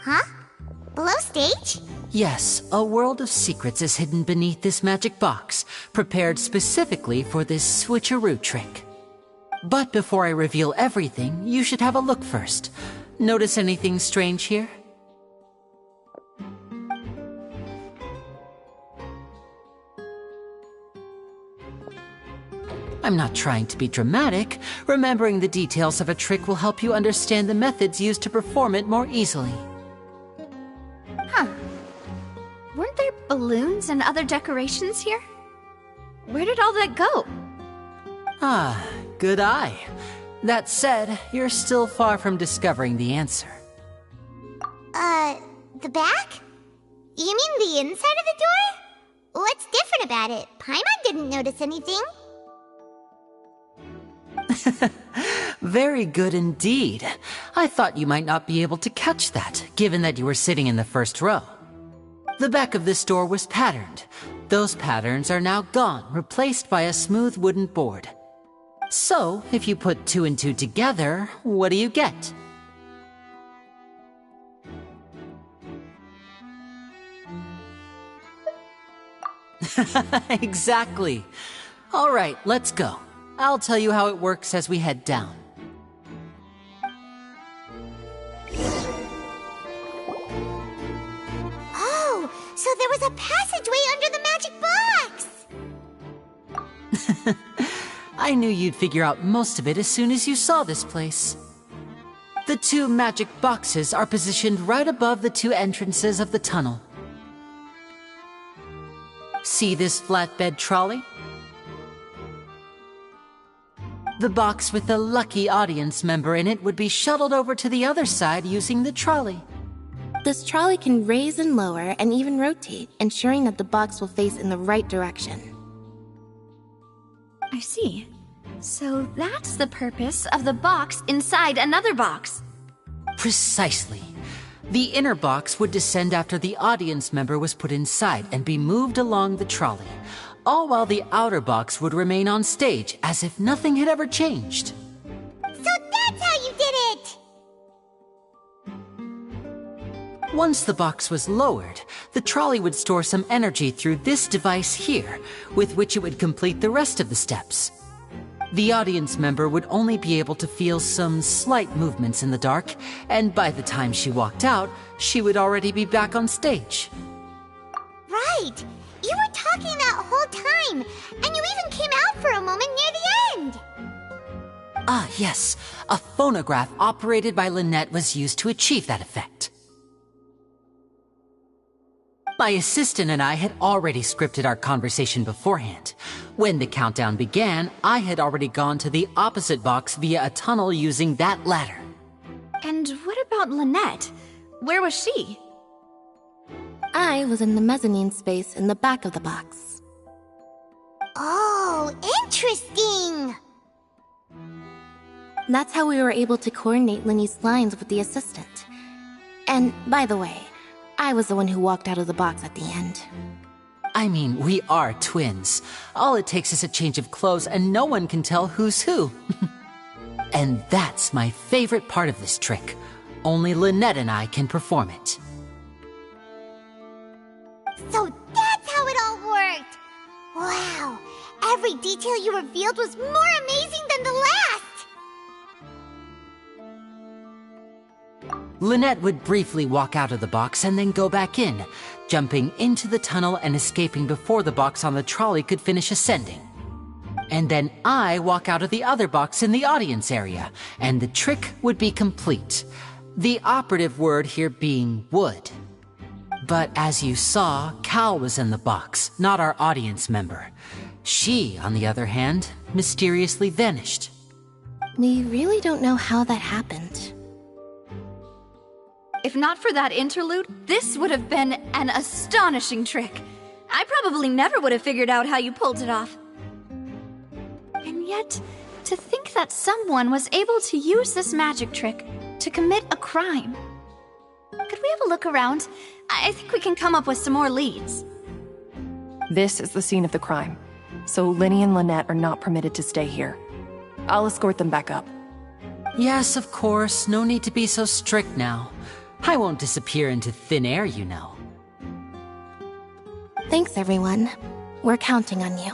Huh? Below stage? Yes, a world of secrets is hidden beneath this magic box, prepared specifically for this switcheroo trick. But before I reveal everything, you should have a look first. Notice anything strange here? I'm not trying to be dramatic. Remembering the details of a trick will help you understand the methods used to perform it more easily. Huh. Weren't there balloons and other decorations here? Where did all that go? Ah, good eye. That said, you're still far from discovering the answer. The back? You mean the inside of the door? What's different about it? Paimon didn't notice anything. Very good indeed. I thought you might not be able to catch that, given that you were sitting in the first row. The back of this door was patterned. Those patterns are now gone, replaced by a smooth wooden board. So, if you put 2 and 2 together, what do you get? Exactly. All right, let's go. I'll tell you how it works as we head down. Oh, so there was a passageway under the magic box! I knew you'd figure out most of it as soon as you saw this place. The 2 magic boxes are positioned right above the 2 entrances of the tunnel. See this flatbed trolley? The box with the lucky audience member in it would be shuttled over to the other side using the trolley. This trolley can raise and lower and even rotate, ensuring that the box will face in the right direction. I see. So that's the purpose of the box inside another box. Precisely. The inner box would descend after the audience member was put inside and be moved along the trolley, all while the outer box would remain on stage as if nothing had ever changed. So that's how you did it! Once the box was lowered, the trolley would store some energy through this device here, with which it would complete the rest of the steps. The audience member would only be able to feel some slight movements in the dark, and by the time she walked out, she would already be back on stage. Right! You were talking that whole time, and you even came out for a moment near the end! Ah, yes. A phonograph operated by Lynette was used to achieve that effect. My assistant and I had already scripted our conversation beforehand. When the countdown began, I had already gone to the opposite box via a tunnel using that ladder. And what about Lynette? Where was she? I was in the mezzanine space in the back of the box. Oh, interesting! That's how we were able to coordinate Linny's lines with the assistant. And, by the way, I was the one who walked out of the box at the end. I mean, we are twins. All it takes is a change of clothes and no one can tell who's who. And that's my favorite part of this trick. Only Lynette and I can perform it. So that's how it all worked! Wow, every detail you revealed was more amazing than the last! Lynette would briefly walk out of the box and then go back in, jumping into the tunnel and escaping before the box on the trolley could finish ascending. And then I walk out of the other box in the audience area, and the trick would be complete. The operative word here being would. But as you saw, Cal was in the box, not our audience member. She, on the other hand, mysteriously vanished. We really don't know how that happened. If not for that interlude, this would have been an astonishing trick. I probably never would have figured out how you pulled it off. And yet, to think that someone was able to use this magic trick to commit a crime. Could we have a look around? I think we can come up with some more leads. This is the scene of the crime, so Linny and Lynette are not permitted to stay here. I'll escort them back up. Yes, of course. No need to be so strict now. I won't disappear into thin air, you know. Thanks, everyone. We're counting on you.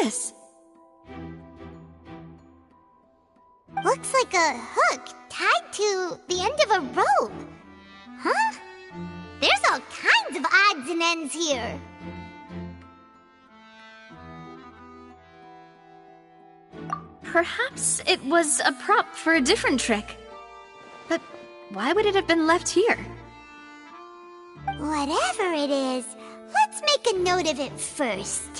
this? Looks like a hook tied to the end of a rope. Huh? There's all kinds of odds and ends here. Perhaps it was a prop for a different trick. But why would it have been left here? Whatever it is, let's make a note of it first.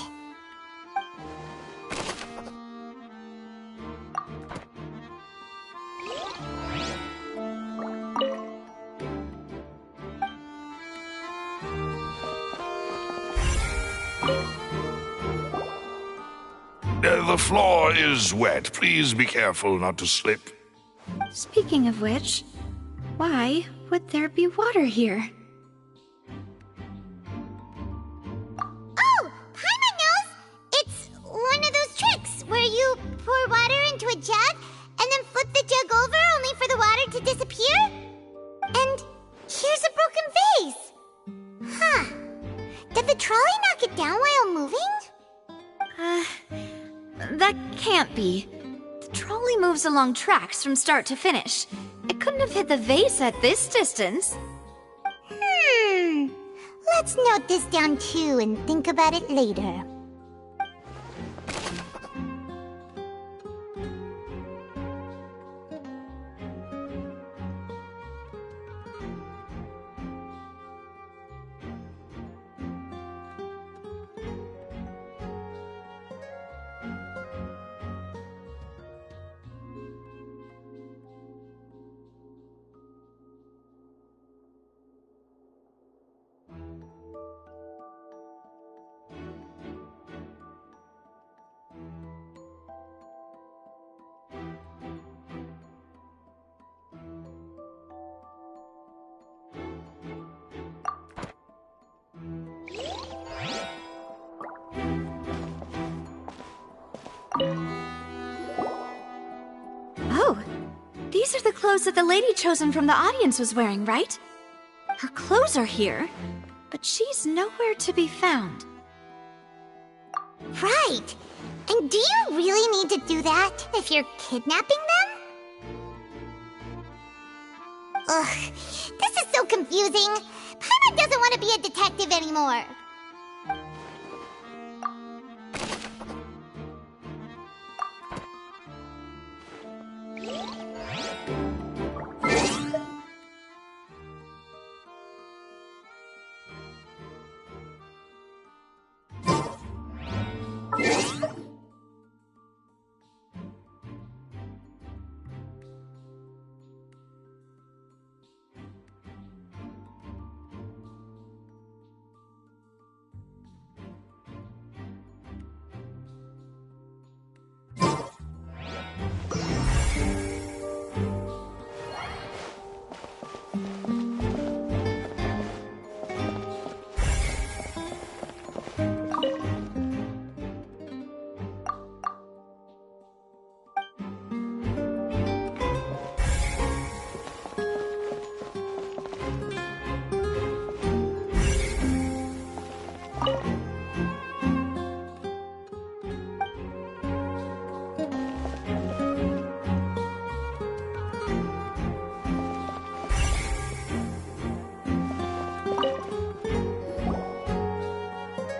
The floor is wet. Please be careful not to slip. Speaking of which, why would there be water here? Oh, Paimon knows! It's one of those tricks where you pour water into a jug and then flip the jug over only for the water to disappear? And here's a broken vase! Huh. Did the trolley knock it down while moving? That can't be. The trolley moves along tracks from start to finish. It couldn't have hit the vase at this distance. Let's note this down too and think about it later. Oh, these are the clothes that the lady chosen from the audience was wearing, right? Her clothes are here, but she's nowhere to be found. Right. And do you really need to do that if you're kidnapping them? Ugh, this is so confusing. Paimon doesn't want to be a detective anymore.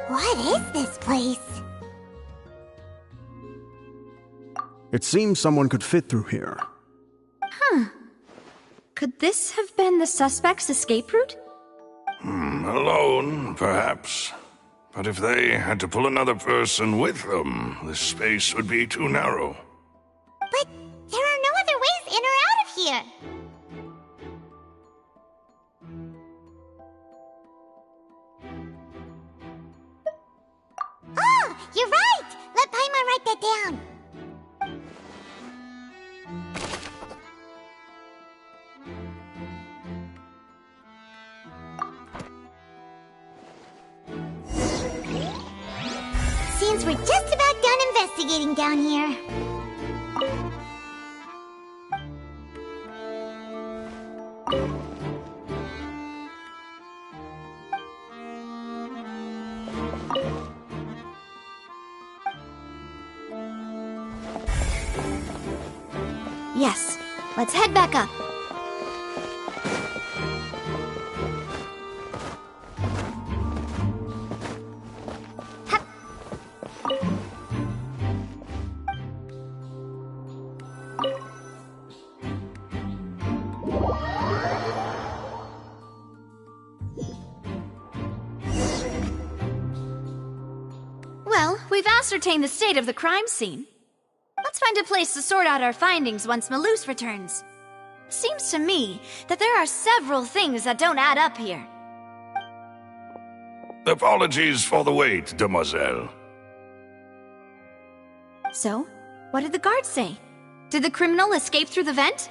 What is this place? It seems someone could fit through here. Huh. Could this have been the suspect's escape route? Alone, perhaps. But if they had to pull another person with them, the space would be too narrow. But there are no other ways in or out of here. Oh, you're right! Let Paimon write that down. Seems we're just about done investigating down here. Yes, let's head back up. Well, we've ascertained the state of the crime scene. Let's find a place to sort out our findings once Malus returns. Seems to me that there are several things that don't add up here. Apologies for the wait, demoiselle. So, what did the guards say? Did the criminal escape through the vent?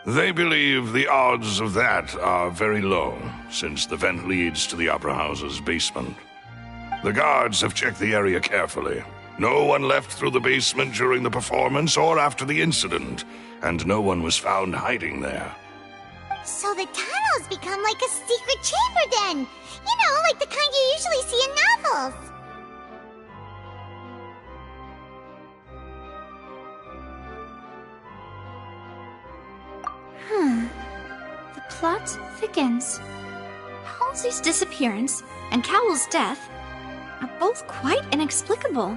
They believe the odds of that are very low, since the vent leads to the Opera House's basement. The guards have checked the area carefully. No one left through the basement during the performance or after the incident, and no one was found hiding there. So the tunnels become like a secret chamber then! You know, like the kind you usually see in novels! The plot thickens. Halsey's disappearance and Cowell's death are both quite inexplicable.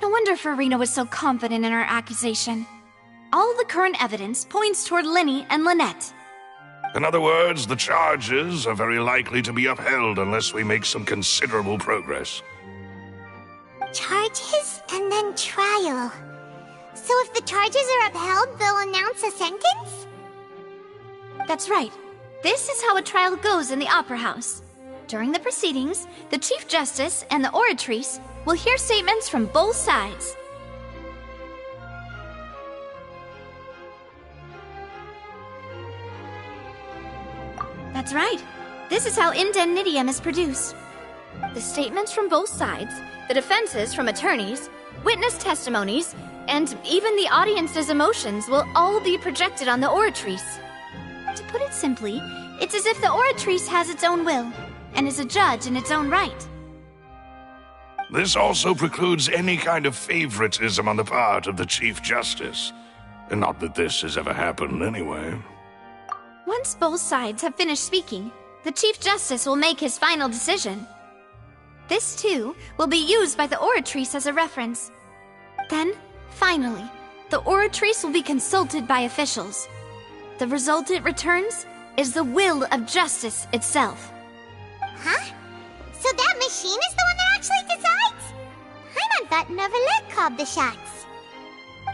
No wonder Farina was so confident in her accusation. All the current evidence points toward Linny and Lynette. In other words, the charges are very likely to be upheld unless we make some considerable progress. Charges and then trial. So if the charges are upheld, they'll announce a sentence? That's right. This is how a trial goes in the Opera House. During the proceedings, the Chief Justice and the Oratrice will hear statements from both sides. That's right. This is how indemnitium is produced. The statements from both sides, the defenses from attorneys, witness testimonies, and even the audience's emotions will all be projected on the Oratrice. To put it simply, it's as if the Oratrice has its own will, and is a judge in its own right. This also precludes any kind of favoritism on the part of the Chief Justice. And not that this has ever happened anyway. Once both sides have finished speaking, the Chief Justice will make his final decision. This, too, will be used by the Oratrice as a reference. Then, finally, the Oratrice will be consulted by officials. The result it returns is the will of justice itself. Huh? So that machine is the one that actually decides? Paimon thought Neverlet called the shots.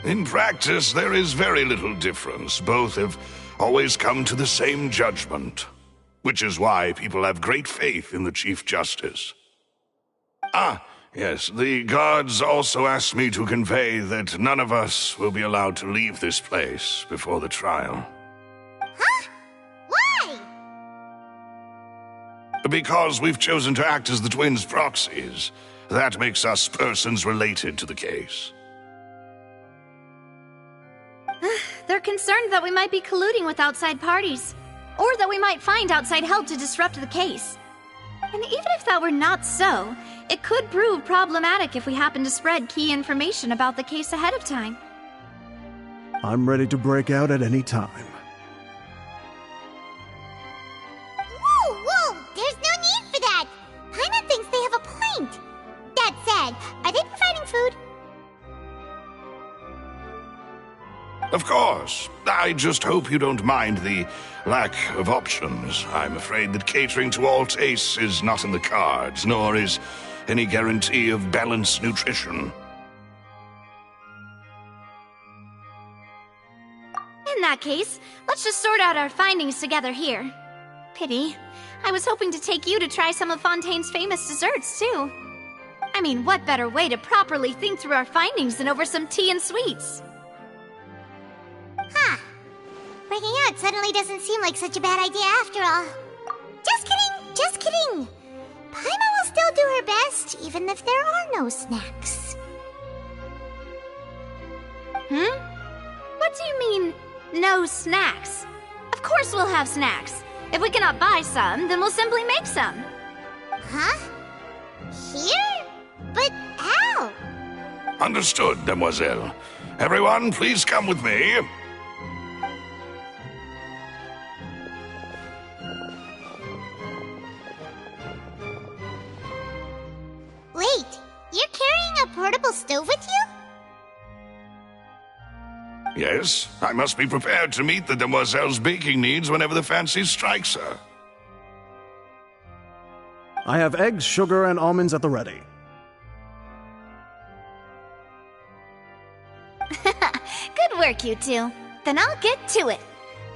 In practice, there is very little difference. Both have always come to the same judgment, which is why people have great faith in the Chief Justice. Ah, yes, the guards also asked me to convey that none of us will be allowed to leave this place before the trial. Huh? Why? Because we've chosen to act as the twins' proxies. That makes us persons related to the case. They're concerned that we might be colluding with outside parties, or that we might find outside help to disrupt the case. And even if that were not so, it could prove problematic if we happen to spread key information about the case ahead of time. I'm ready to break out at any time. Whoa! There's no need for that! Paimon thinks they have a point. That said, are they providing food? Of course. I just hope you don't mind the lack of options. I'm afraid that catering to all tastes is not in the cards, nor is any guarantee of balanced nutrition. In that case, let's just sort out our findings together here. Pity. I was hoping to take you to try some of Fontaine's famous desserts, too. I mean, what better way to properly think through our findings than over some tea and sweets? Huh. Breaking out suddenly doesn't seem like such a bad idea after all. Just kidding! Paimon will still do her best, even if there are no snacks. What do you mean, no snacks? Of course we'll have snacks. If we cannot buy some, then we'll simply make some. Huh? Here? But how? Understood, demoiselle. Everyone, please come with me. Wait, you're carrying a portable stove with you? Yes, I must be prepared to meet the demoiselle's baking needs whenever the fancy strikes her. I have eggs, sugar, and almonds at the ready. Good work, you two. Then I'll get to it.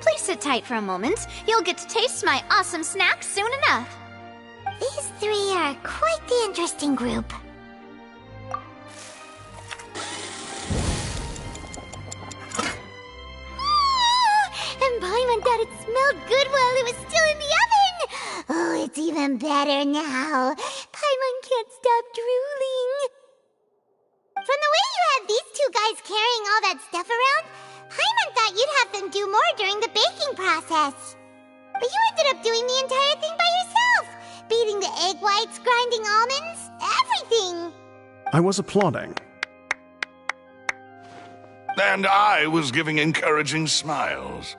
Please sit tight for a moment. You'll get to taste my awesome snack soon enough. These three are quite the interesting group. And Paimon thought it smelled good while it was still in the oven! Oh, it's even better now. Paimon can't stop drooling. From the way you had these two guys carrying all that stuff around, Paimon thought you'd have them do more during the baking process. But you ended up doing the entire thing by yourself! Beating the egg whites, grinding almonds, everything! I was applauding. And I was giving encouraging smiles.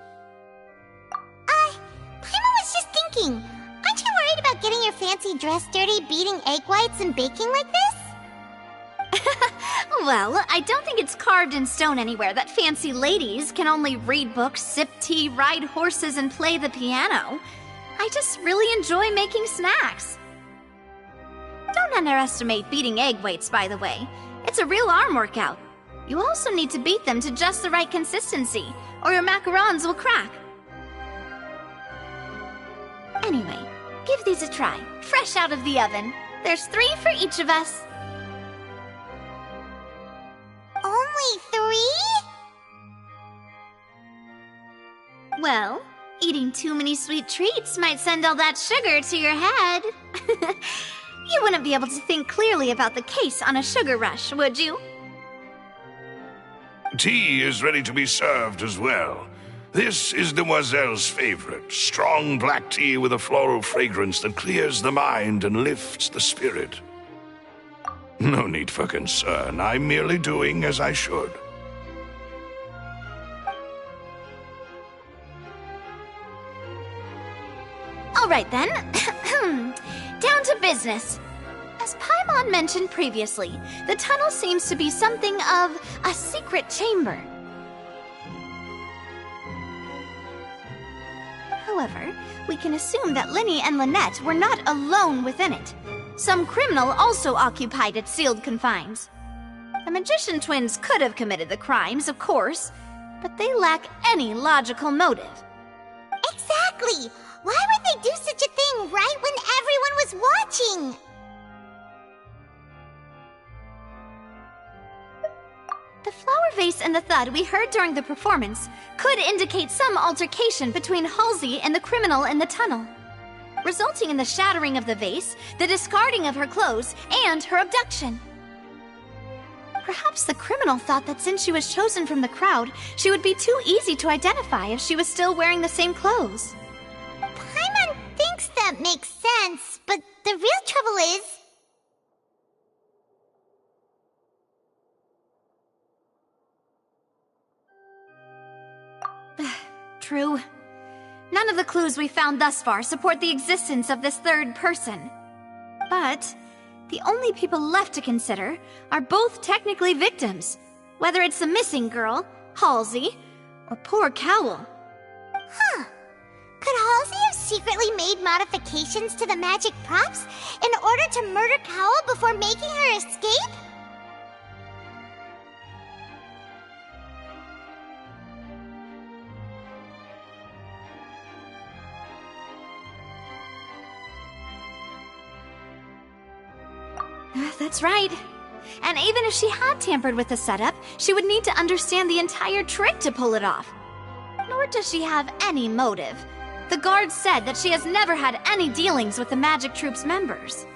Paimon was just thinking, aren't you worried about getting your fancy dress dirty beating egg whites and baking like this? Well, I don't think it's carved in stone anywhere that fancy ladies can only read books, sip tea, ride horses, and play the piano. I just really enjoy making snacks. Don't underestimate beating egg whites, by the way. It's a real arm workout. You also need to beat them to just the right consistency, or your macarons will crack. Anyway, give these a try, fresh out of the oven. There's 3 for each of us. Only 3? Well, eating too many sweet treats might send all that sugar to your head. You wouldn't be able to think clearly about the case on a sugar rush, would you? Tea is ready to be served as well. This is Demoiselle's favorite, strong black tea with a floral fragrance that clears the mind and lifts the spirit. No need for concern. I'm merely doing as I should. All right then. Down to business. As Paimon mentioned previously, the tunnel seems to be something of a secret chamber. However, we can assume that Lyney and Lynette were not alone within it. Some criminal also occupied its sealed confines. The magician twins could have committed the crimes, of course, but they lack any logical motive. Exactly! Why would they do such a thing right when everyone was watching? The flower vase and the thud we heard during the performance could indicate some altercation between Halsey and the criminal in the tunnel, resulting in the shattering of the vase, the discarding of her clothes, and her abduction. Perhaps the criminal thought that since she was chosen from the crowd, she would be too easy to identify if she was still wearing the same clothes. Paimon thinks that makes sense, but the real trouble is... True. None of the clues we found thus far support the existence of this third person. But the only people left to consider are both technically victims, whether it's the missing girl, Halsey, or poor Cowell. Huh. Could Halsey have secretly made modifications to the magic props in order to murder Cowell before making her escape? That's right. And even if she had tampered with the setup, she would need to understand the entire trick to pull it off. Nor does she have any motive. The guards said that she has never had any dealings with the Magic Troop's members.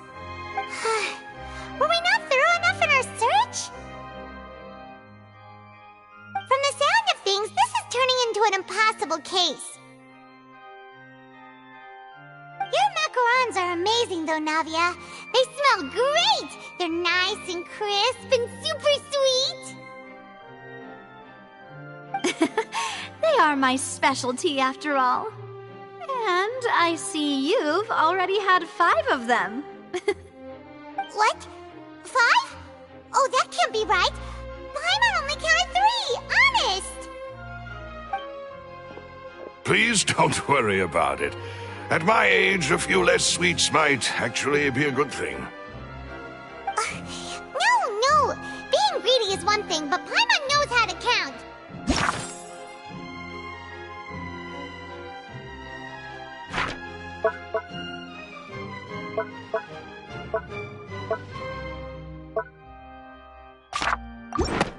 Were we not thorough enough in our search? From the sound of things, this is turning into an impossible case. Your macarons are amazing, though, Navia. They smell great! They're nice and crisp and super sweet! are my specialty after all. And I see you've already had 5 of them. What? 5? Oh, that can't be right. Paimon only counted 3, honest! Please don't worry about it. At my age, a few less sweets might actually be a good thing. No! Being greedy is one thing, but Paimon knows how to count.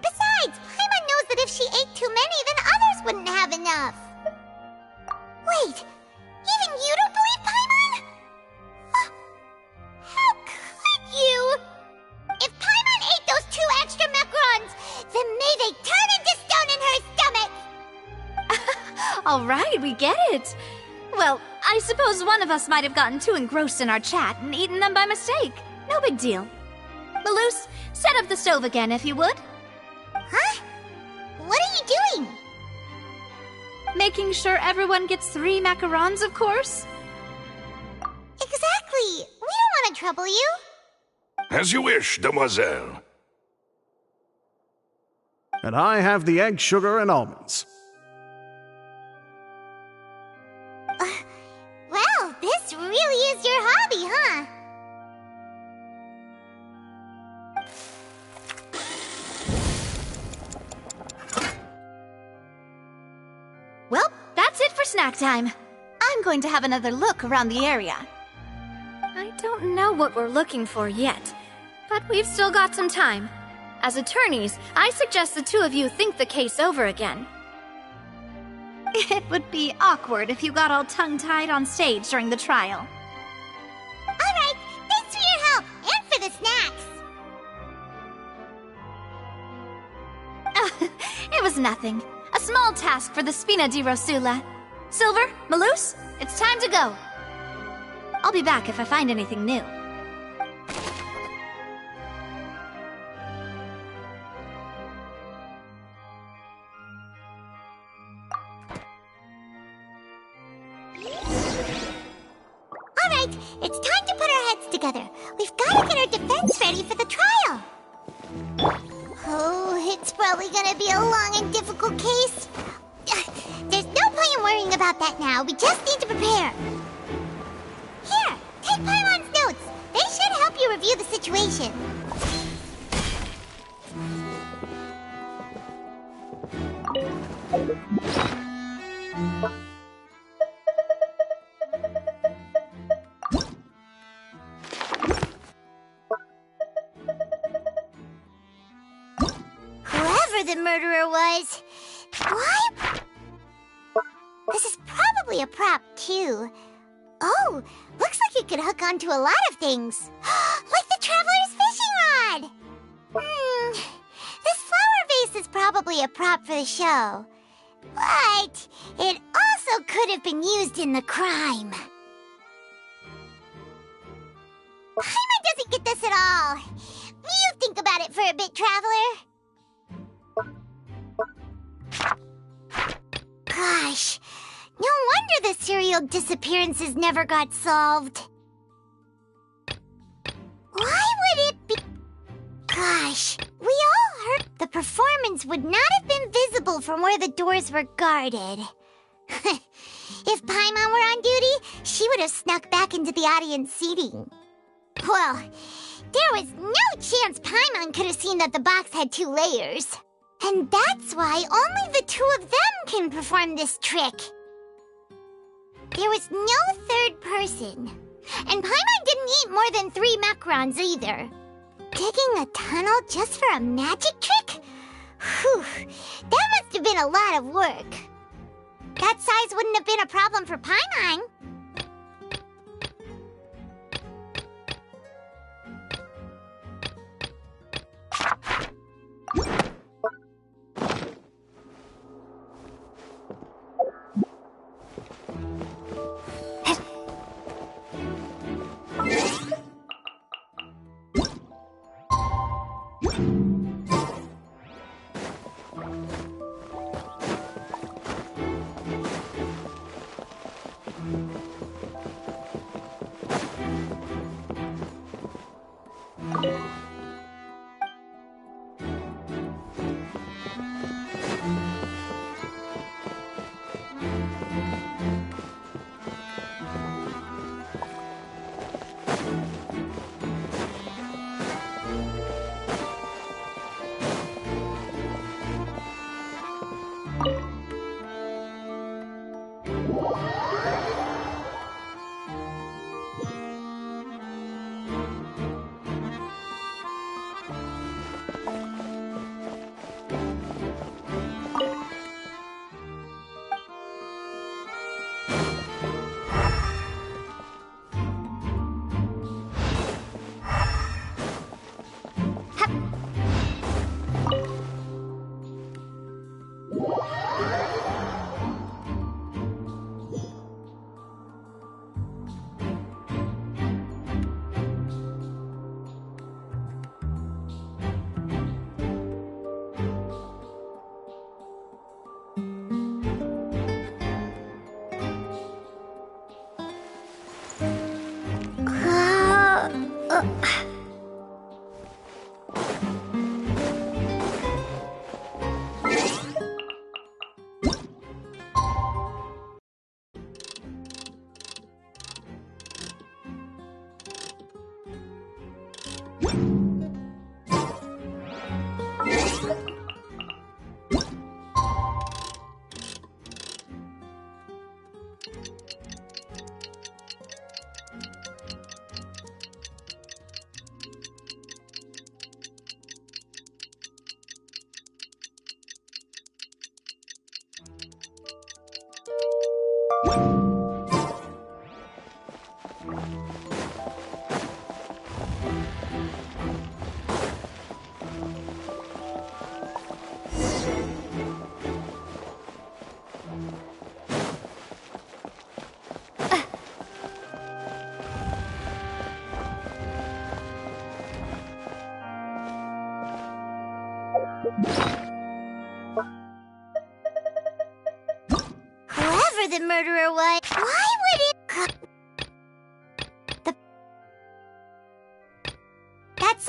Besides, Paimon knows that if she ate too many, then others wouldn't have enough. Wait, even you don't believe Paimon? How could you? If Paimon ate those 2 extra macarons, then may they turn into stone in her stomach! All right, we get it. Well, I suppose one of us might have gotten too engrossed in our chat and eaten them by mistake. No big deal. Maloose, set up the stove again if you would. Huh? What are you doing? Making sure everyone gets 3 macarons, of course. Exactly. We don't want to trouble you. As you wish, demoiselle. And I have the egg, sugar, and almonds. Well, this really is your hobby, huh? Well, that's it for snack time. I'm going to have another look around the area. I don't know what we're looking for yet, but we've still got some time. As attorneys, I suggest the 2 of you think the case over again. It would be awkward if you got all tongue-tied on stage during the trial. All right, thanks for your help and for the snacks. It was nothing. A small task for the Spina di Rosula. Silver, Maloose, it's time to go. I'll be back if I find anything new. All right, it's time to put our heads together. We've got to get our defense ready for the trial. Oh, it's probably gonna be a long and difficult case. There's no point in worrying about that now. We just need to prepare. Here, take Paimon's notes. They should help you review the situation. Whoever the murderer was, why? This is probably a prop, too. Oh, looks like it could hook onto a lot of things. Like the Traveler's fishing rod! This flower vase is probably a prop for the show. But it also could have been used in the crime. Paimon doesn't get this at all. You think about it for a bit, Traveler. Gosh, no wonder the serial disappearances never got solved. Why would it be? Gosh, we all heard the performance would not have been visible from where the doors were guarded. If Paimon were on duty, she would have snuck back into the audience seating. Well, there was no chance Paimon could have seen that the box had 2 layers. And that's why only the 2 of them can perform this trick. There was no third person. And Paimon didn't eat more than 3 macarons either. Digging a tunnel just for a magic trick? Whew, that must have been a lot of work. That size wouldn't have been a problem for Paimon. Whoever the murderer was, why would it That's...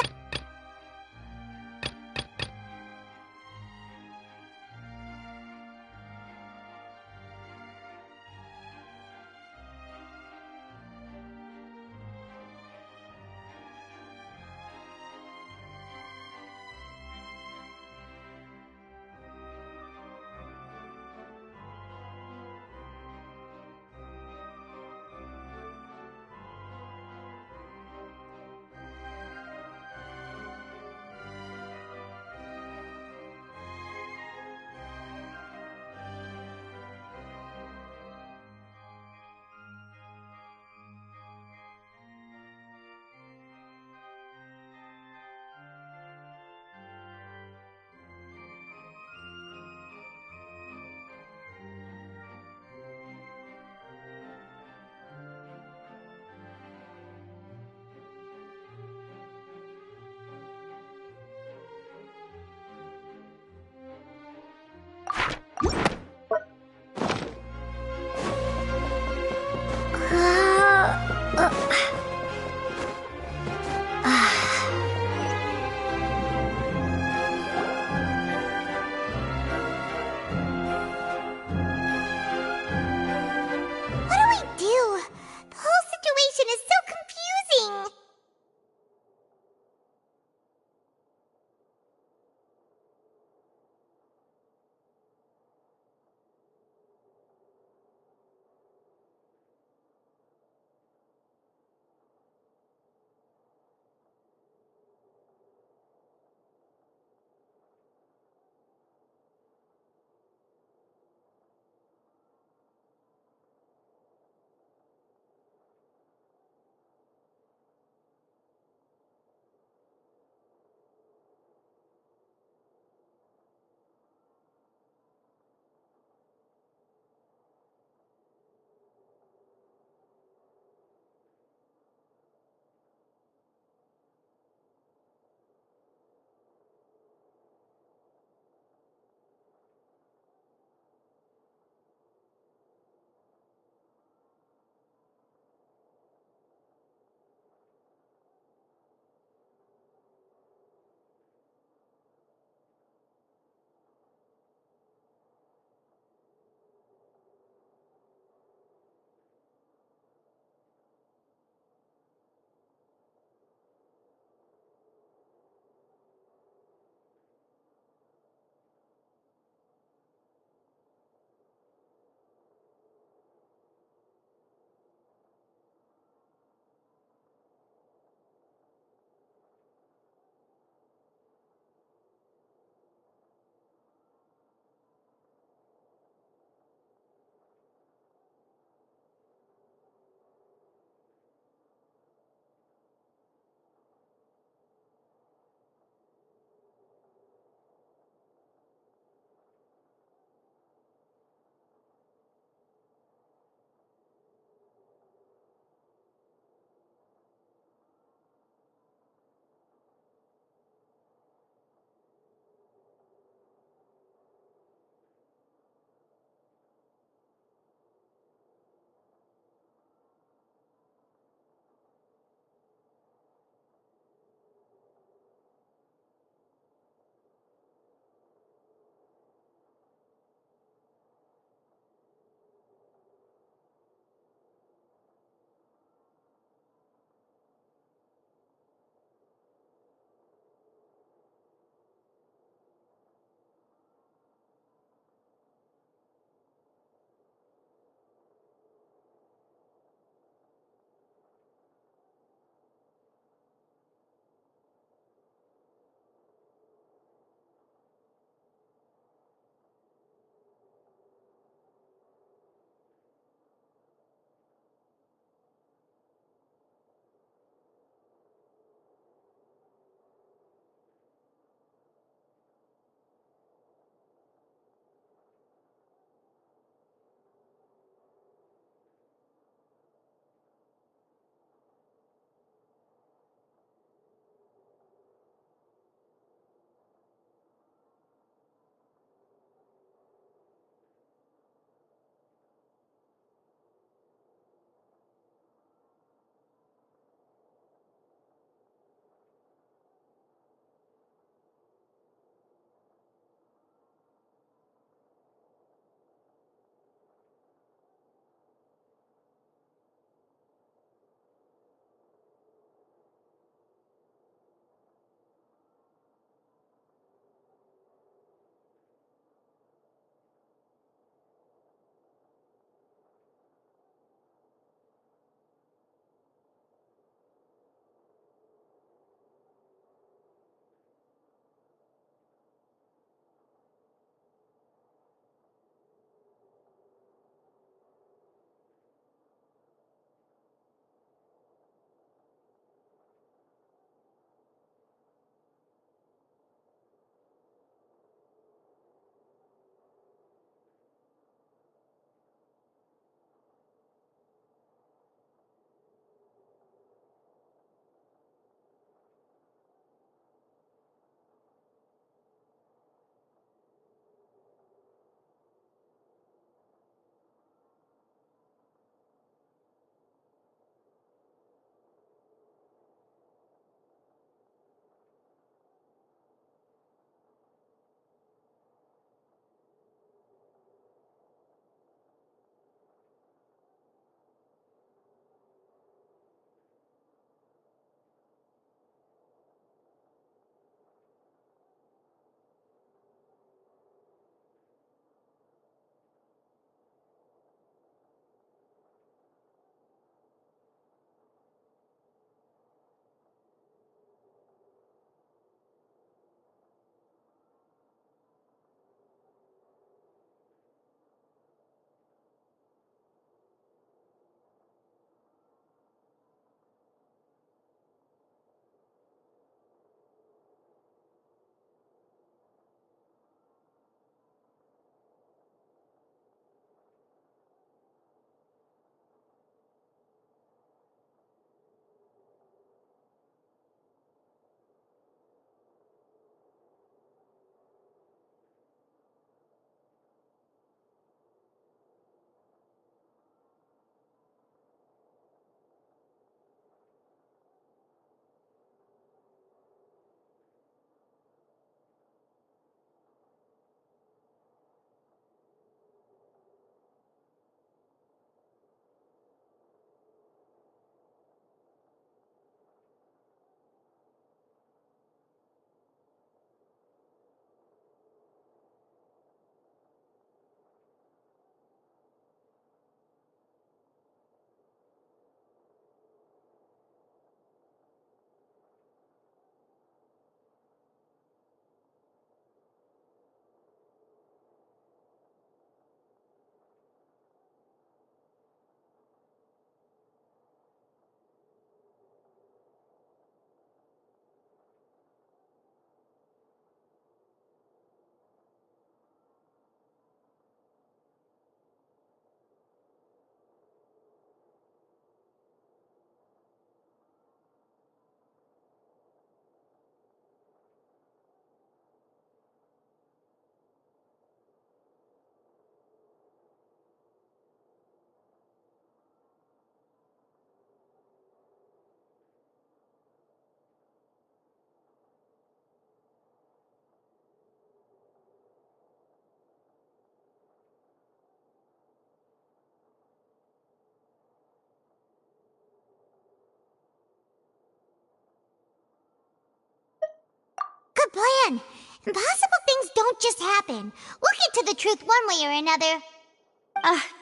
the plan. Impossible things don't just happen. We'll get to the truth one way or another.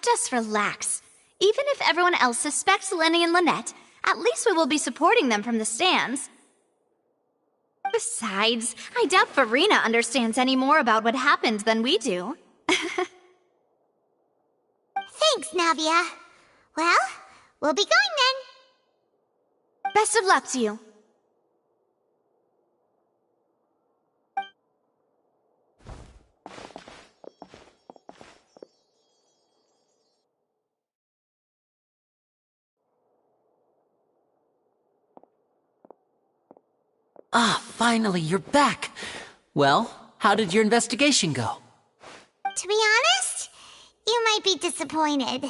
Just relax. Even if everyone else suspects Lenny and Lynette, at least we will be supporting them from the stands. Besides, I doubt Farina understands any more about what happened than we do. Thanks, Navia. Well, we'll be going then. Best of luck to you. Ah, finally, you're back. Well, how did your investigation go? To be honest, you might be disappointed.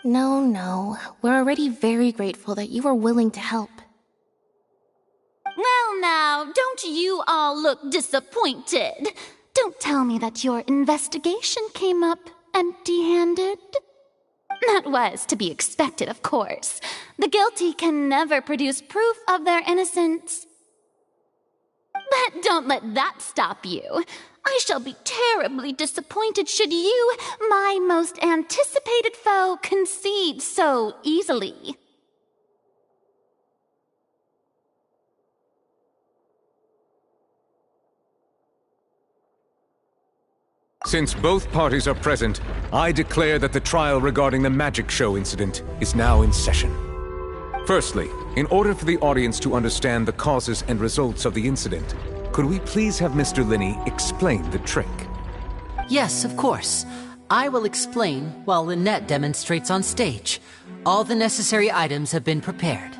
No. We're already very grateful that you were willing to help. Well now, don't you all look disappointed? Don't tell me that your investigation came up empty-handed. That was to be expected, of course. The guilty can never produce proof of their innocence. But don't let that stop you. I shall be terribly disappointed should you, my most anticipated foe, concede so easily. Since both parties are present, I declare that the trial regarding the magic show incident is now in session. Firstly, in order for the audience to understand the causes and results of the incident, could we please have Mr. Linney explain the trick? Yes, of course. I will explain while Lynette demonstrates on stage. All the necessary items have been prepared.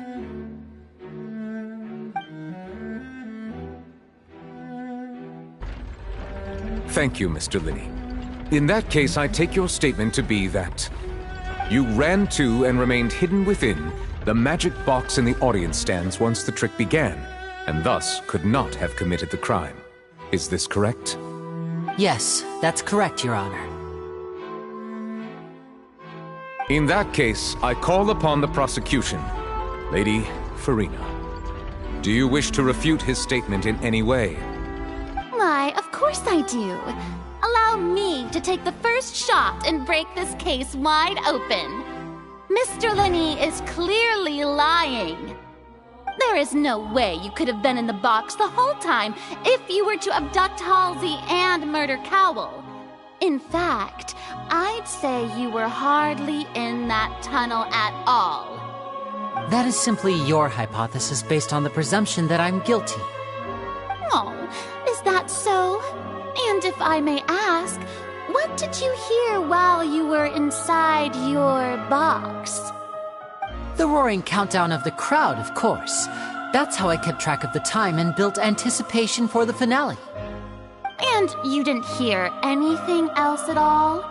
Thank you, Mr. Linney. In that case, I take your statement to be that you ran to and remained hidden within the magic box in the audience stands once the trick began, and thus could not have committed the crime. Is this correct? Yes, that's correct, Your Honor. In that case, I call upon the prosecution. Lady Farina, do you wish to refute his statement in any way? Why, of course I do. Allow me to take the first shot and break this case wide open. Mr. Linney is clearly lying. There is no way you could have been in the box the whole time if you were to abduct Halsey and murder Cowell. In fact, I'd say you were hardly in that tunnel at all. That is simply your hypothesis based on the presumption that I'm guilty. Oh, is that so? And if I may ask, what did you hear while you were inside your box? The roaring countdown of the crowd, of course. That's how I kept track of the time and built anticipation for the finale. And you didn't hear anything else at all?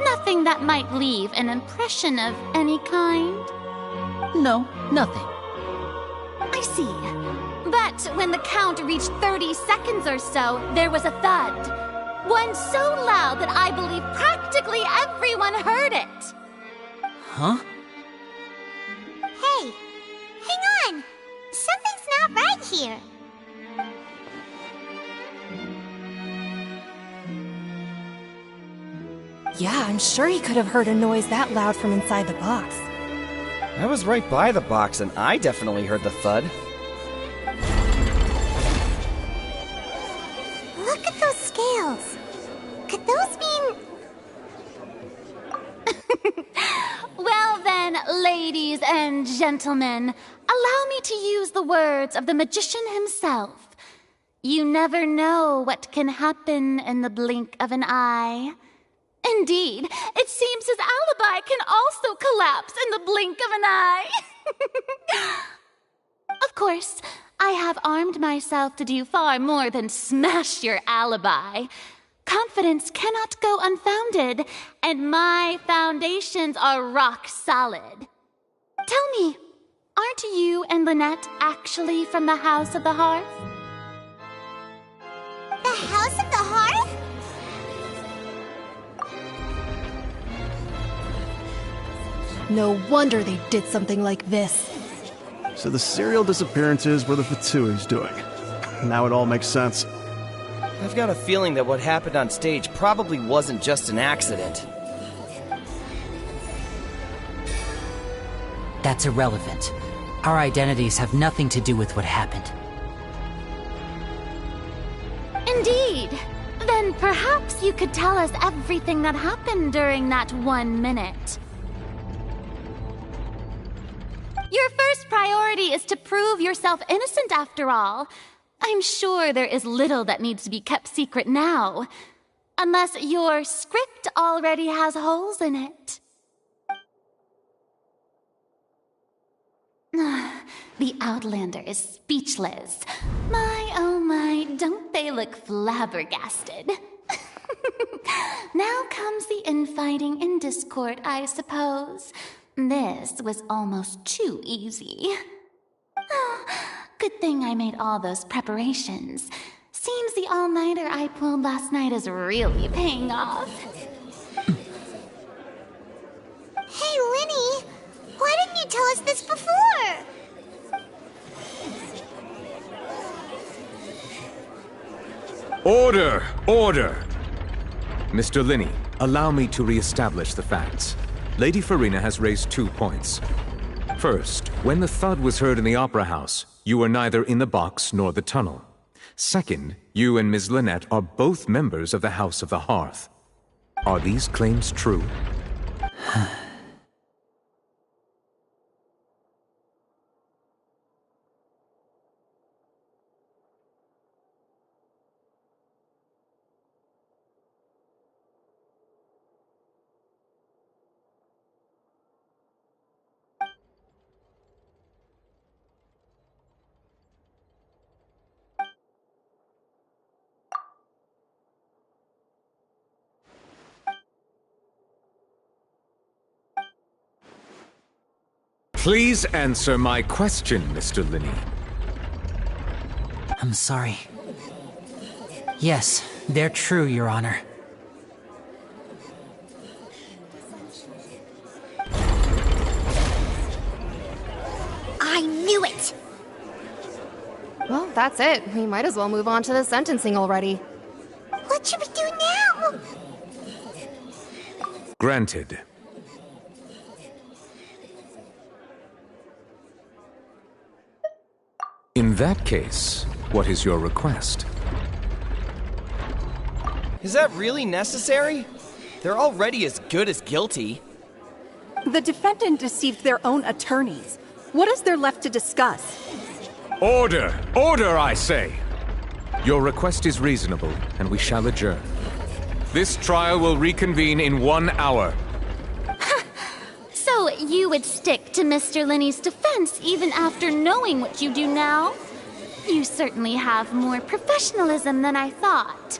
Nothing that might leave an impression of any kind? No, nothing. I see. But when the count reached 30 seconds or so, there was a thud. One so loud that I believe practically everyone heard it. Huh? Hey, hang on. Something's not right here. Yeah, I'm sure he could have heard a noise that loud from inside the box. I was right by the box and I definitely heard the thud. Look at those scales. Could those mean... Well then, ladies and gentlemen, allow me to use the words of the magician himself. You never know what can happen in the blink of an eye. Indeed, it seems his alibi can also collapse in the blink of an eye. Of course, I have armed myself to do far more than smash your alibi. Confidence cannot go unfounded, and my foundations are rock solid. Tell me, aren't you and Lynette actually from the House of the Hearth? The House of the Hearth? No wonder they did something like this. So the serial disappearances were the Fatsui's doing. now it all makes sense. I've got a feeling that what happened on stage probably wasn't just an accident. That's irrelevant. Our identities have nothing to do with what happened. Indeed. Then perhaps you could tell us everything that happened during that 1 minute. Your first priority is to prove yourself innocent after all. I'm sure there is little that needs to be kept secret now. Unless your script already has holes in it. The Outlander is speechless. My, oh my, don't they look flabbergasted? Now comes the infighting in Discord, I suppose. This was almost too easy. Good thing I made all those preparations. Seems the all-nighter I pulled last night is really paying off. Hey, Linny! Why didn't you tell us this before? Order! Order! Mr. Linney, allow me to re-establish the facts. Lady Farina has raised 2 points. First, when the thud was heard in the Opera House, you were neither in the box nor the tunnel. Second, you and Ms. Lynette are both members of the House of the Hearth. Are these claims true? Please answer my question, Mr. Linney. I'm sorry. Yes, they're true, Your Honor. I knew it! Well, that's it. We might as well move on to the sentencing already. What should we do now? Granted. In that case, what is your request? Is that really necessary? They're already as good as guilty. The defendant deceived their own attorneys. What is there left to discuss? Order! Order, I say! Your request is reasonable, and we shall adjourn. This trial will reconvene in 1 hour. So you would stick to Mr. Linney's defense even after knowing what you do now? You certainly have more professionalism than I thought.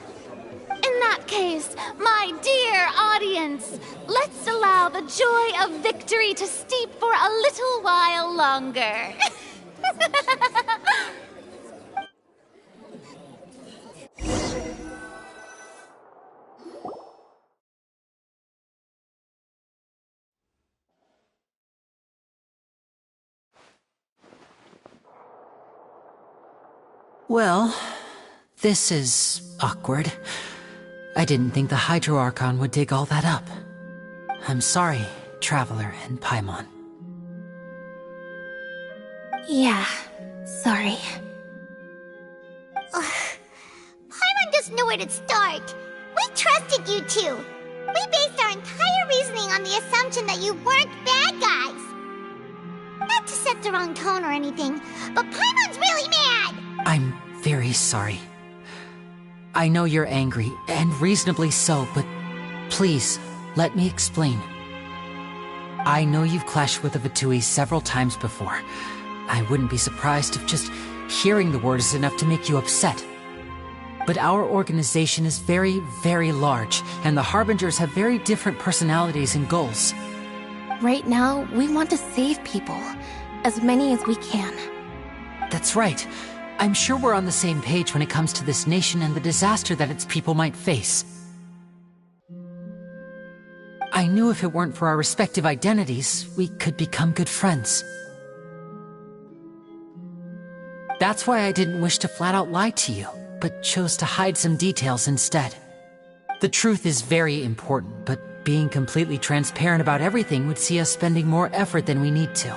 In that case, my dear audience, let's allow the joy of victory to steep for a little while longer. Well, this is awkward. I didn't think the Hydro Archon would dig all that up. I'm sorry, Traveler and Paimon. Yeah, sorry. Paimon doesn't know where to start. We trusted you two. We based our entire reasoning on the assumption that you weren't bad guys. Not to set the wrong tone or anything, but Paimon's really mad! I'm very sorry. I know you're angry, and reasonably so, but please, let me explain. I know you've clashed with the Vitui several times before. I wouldn't be surprised if just hearing the word is enough to make you upset. But our organization is very, very large, and the Harbingers have very different personalities and goals. Right now, we want to save people. As many as we can. That's right. I'm sure we're on the same page when it comes to this nation and the disaster that its people might face. I knew if it weren't for our respective identities, we could become good friends. That's why I didn't wish to flat out lie to you, but chose to hide some details instead. The truth is very important, but being completely transparent about everything would see us spending more effort than we need to.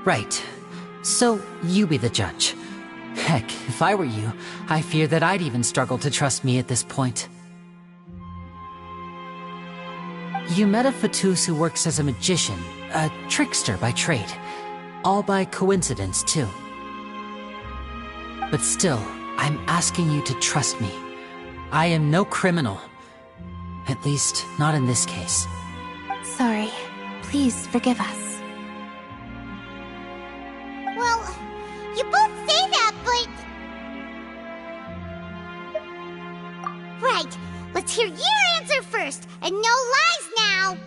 Right. So, you be the judge. Heck, if I were you, I fear that I'd even struggle to trust me at this point. You met a Fatus who works as a magician, a trickster by trade. All by coincidence, too. But still, I'm asking you to trust me. I am no criminal. At least, not in this case. Sorry. Please forgive us. Well, you both say that, but... Right. Let's hear your answer first, and no lies now!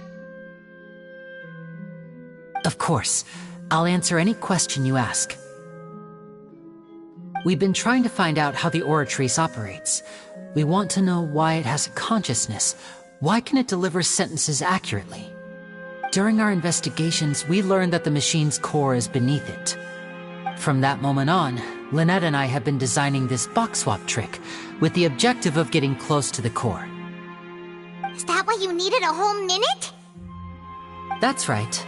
Of course. I'll answer any question you ask. We've been trying to find out how the Oratrice operates. We want to know why it has a consciousness. Why can it deliver sentences accurately? During our investigations, we learned that the machine's core is beneath it. From that moment on, Lynette and I have been designing this box swap trick, with the objective of getting close to the core. Is that why you needed a whole minute? That's right.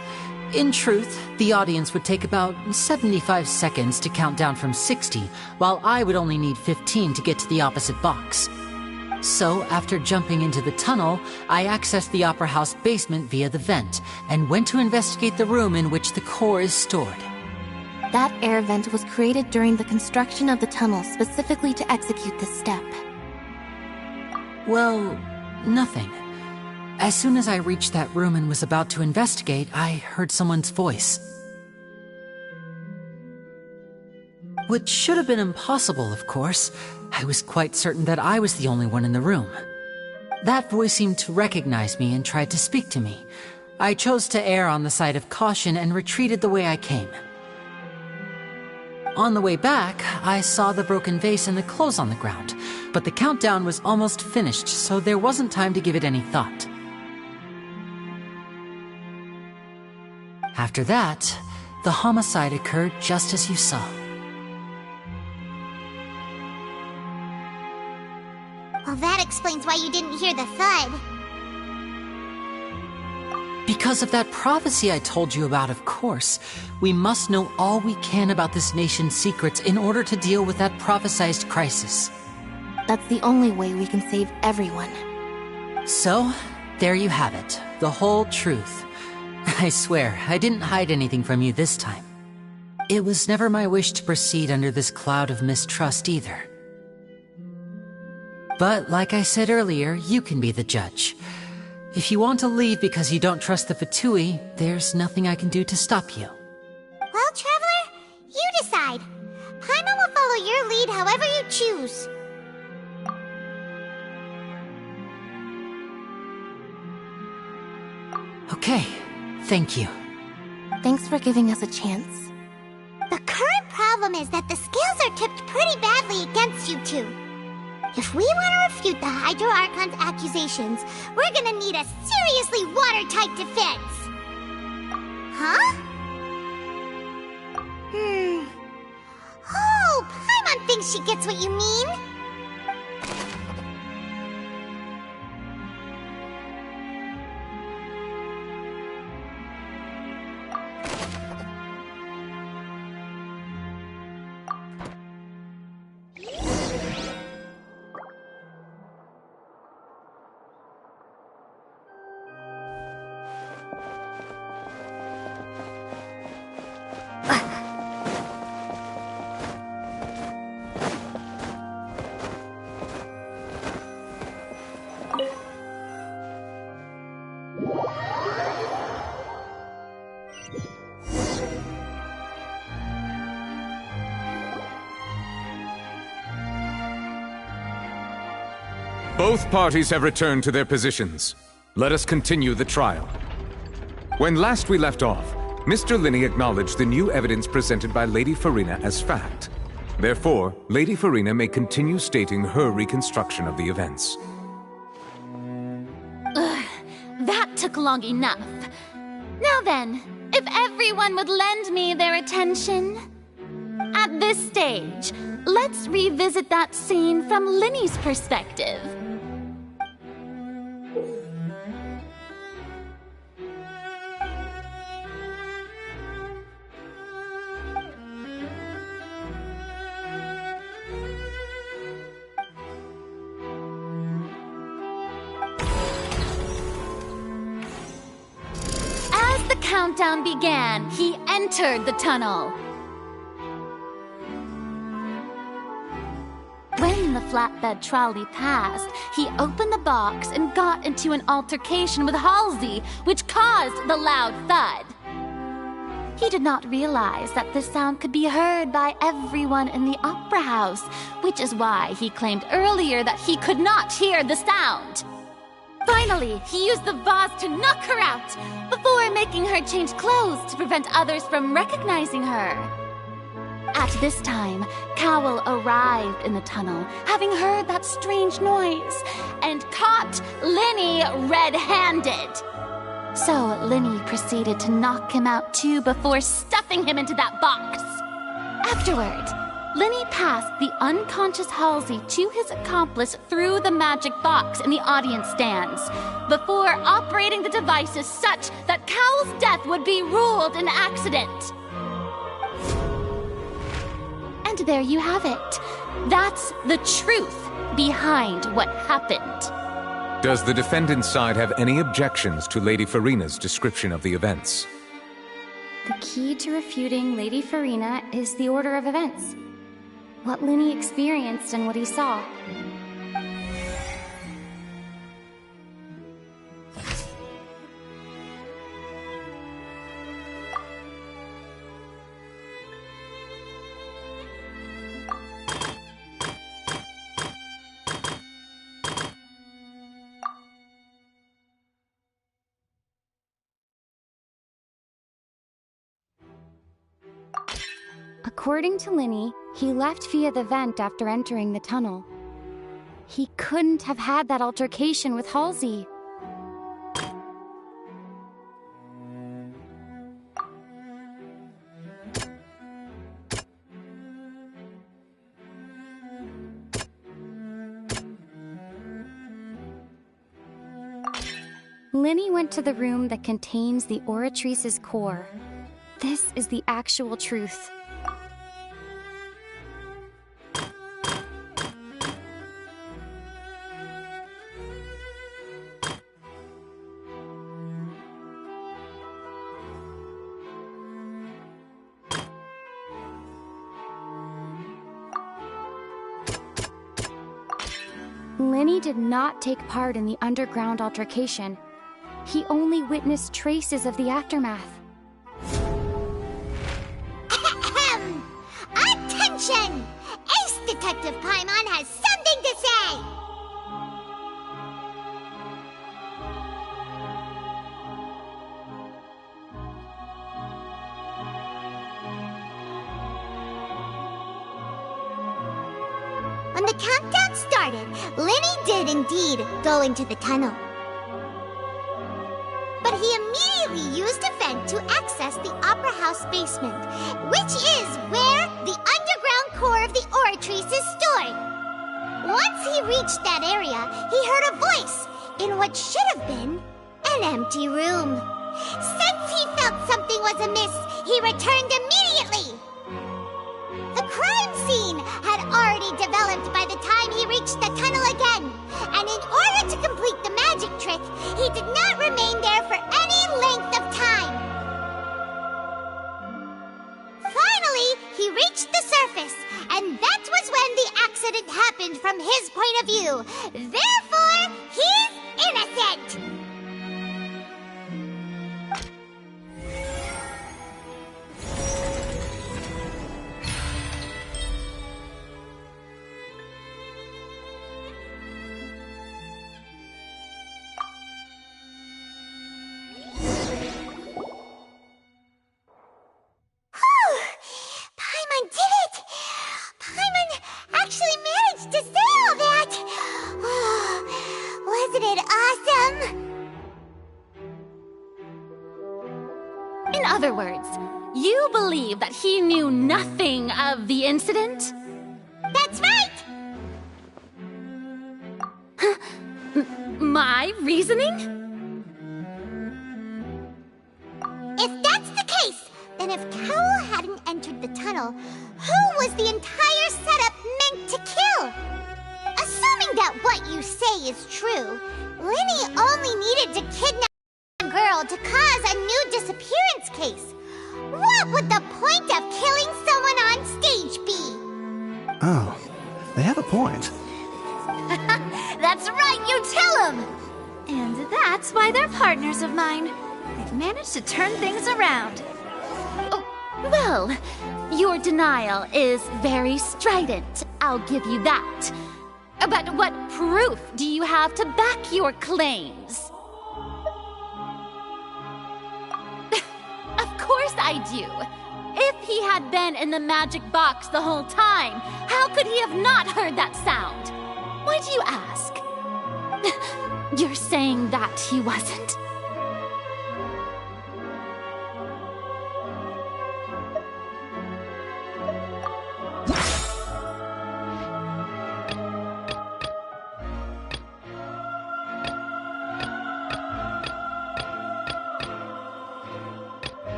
In truth, the audience would take about 75 seconds to count down from 60, while I would only need 15 to get to the opposite box. So, after jumping into the tunnel, I accessed the Opera House basement via the vent, and went to investigate the room in which the core is stored. That air vent was created during the construction of the tunnel specifically to execute this step. Well, nothing. As soon as I reached that room and was about to investigate, I heard someone's voice. Which should have been impossible, of course. I was quite certain that I was the only one in the room. That voice seemed to recognize me and tried to speak to me. I chose to err on the side of caution and retreated the way I came. On the way back, I saw the broken vase and the clothes on the ground, but the countdown was almost finished, so there wasn't time to give it any thought. After that, the homicide occurred just as you saw. Well, that explains why you didn't hear the thud. Because of that prophecy I told you about, of course. We must know all we can about this nation's secrets in order to deal with that prophesized crisis. That's the only way we can save everyone. So, there you have it. The whole truth. I swear, I didn't hide anything from you this time. It was never my wish to proceed under this cloud of mistrust either. But like I said earlier, you can be the judge. If you want to leave because you don't trust the Fatui, there's nothing I can do to stop you. Well, Traveler, you decide. Paimon will follow your lead however you choose. Okay, thank you. Thanks for giving us a chance. The current problem is that the scales are tipped pretty badly against you two. If we want to refute the Hydro Archon's accusations, we're gonna need a seriously watertight defense. Huh? Oh, Paimon thinks she gets what you mean. Both parties have returned to their positions. Let us continue the trial. When last we left off, Mr. Linney acknowledged the new evidence presented by Lady Farina as fact. Therefore, Lady Farina may continue stating her reconstruction of the events. Ugh, that took long enough. Now then, if everyone would lend me their attention. this stage, let's revisit that scene from Linny's perspective. As the countdown began, he entered the tunnel. When the flatbed trolley passed, he opened the box and got into an altercation with Halsey, which caused the loud thud. He did not realize that the sound could be heard by everyone in the opera house, which is why he claimed earlier that he could not hear the sound. Finally, he used the vase to knock her out, before making her change clothes to prevent others from recognizing her. At this time, Cowell arrived in the tunnel, having heard that strange noise, and caught Linny red-handed. So Linny proceeded to knock him out too before stuffing him into that box. Afterward, Linny passed the unconscious Halsey to his accomplice through the magic box in the audience stands, before operating the devices such that Cowell's death would be ruled an accident. And there you have it. That's the truth behind what happened. Does the defendant's side have any objections to Lady Farina's description of the events? The key to refuting Lady Farina is the order of events. What Linny experienced and what he saw. According to Linny, he left via the vent after entering the tunnel. He couldn't have had that altercation with Halsey. Linny went to the room that contains the Oratrice's core. This is the actual truth. Linny did not take part in the underground altercation. He only witnessed traces of the aftermath. Attention! Ace Detective Paimon has something to say! When the countdown started, Linny did indeed go into the tunnel. But he immediately used a vent to access the Opera House basement, which is where the underground core of the Oratrice is stored. Once he reached that area, he heard a voice in what should have been an empty room. Since he felt something was amiss, he returned immediately. The crime scene had already developed by the time he reached the tunnel again, and in order to complete the magic trick, he did not remain there for any length of time. Finally, he reached the surface, and that was when the accident happened from his point of view. Therefore, he's innocent! Paimon did it! Paimon actually managed to say all that! Oh, wasn't it awesome? In other words, you believe that he knew nothing of the incident? That's right! My reasoning? If that's the case, then if Cowell hadn't entered the tunnel, who was the entire setup meant to kill? Assuming that what you say is true, Linny only needed to kidnap a girl to cause a new disappearance case. What would the point of killing someone on stage be? Oh, they have a point. That's right, you tell them! And that's why they're partners of mine. They've managed to turn things around. Oh, well, your denial is very strident, I'll give you that. But what proof do you have to back your claims? Of course I do. If he had been in the magic box the whole time, how could he have not heard that sound? Why do you ask? You're saying that he wasn't?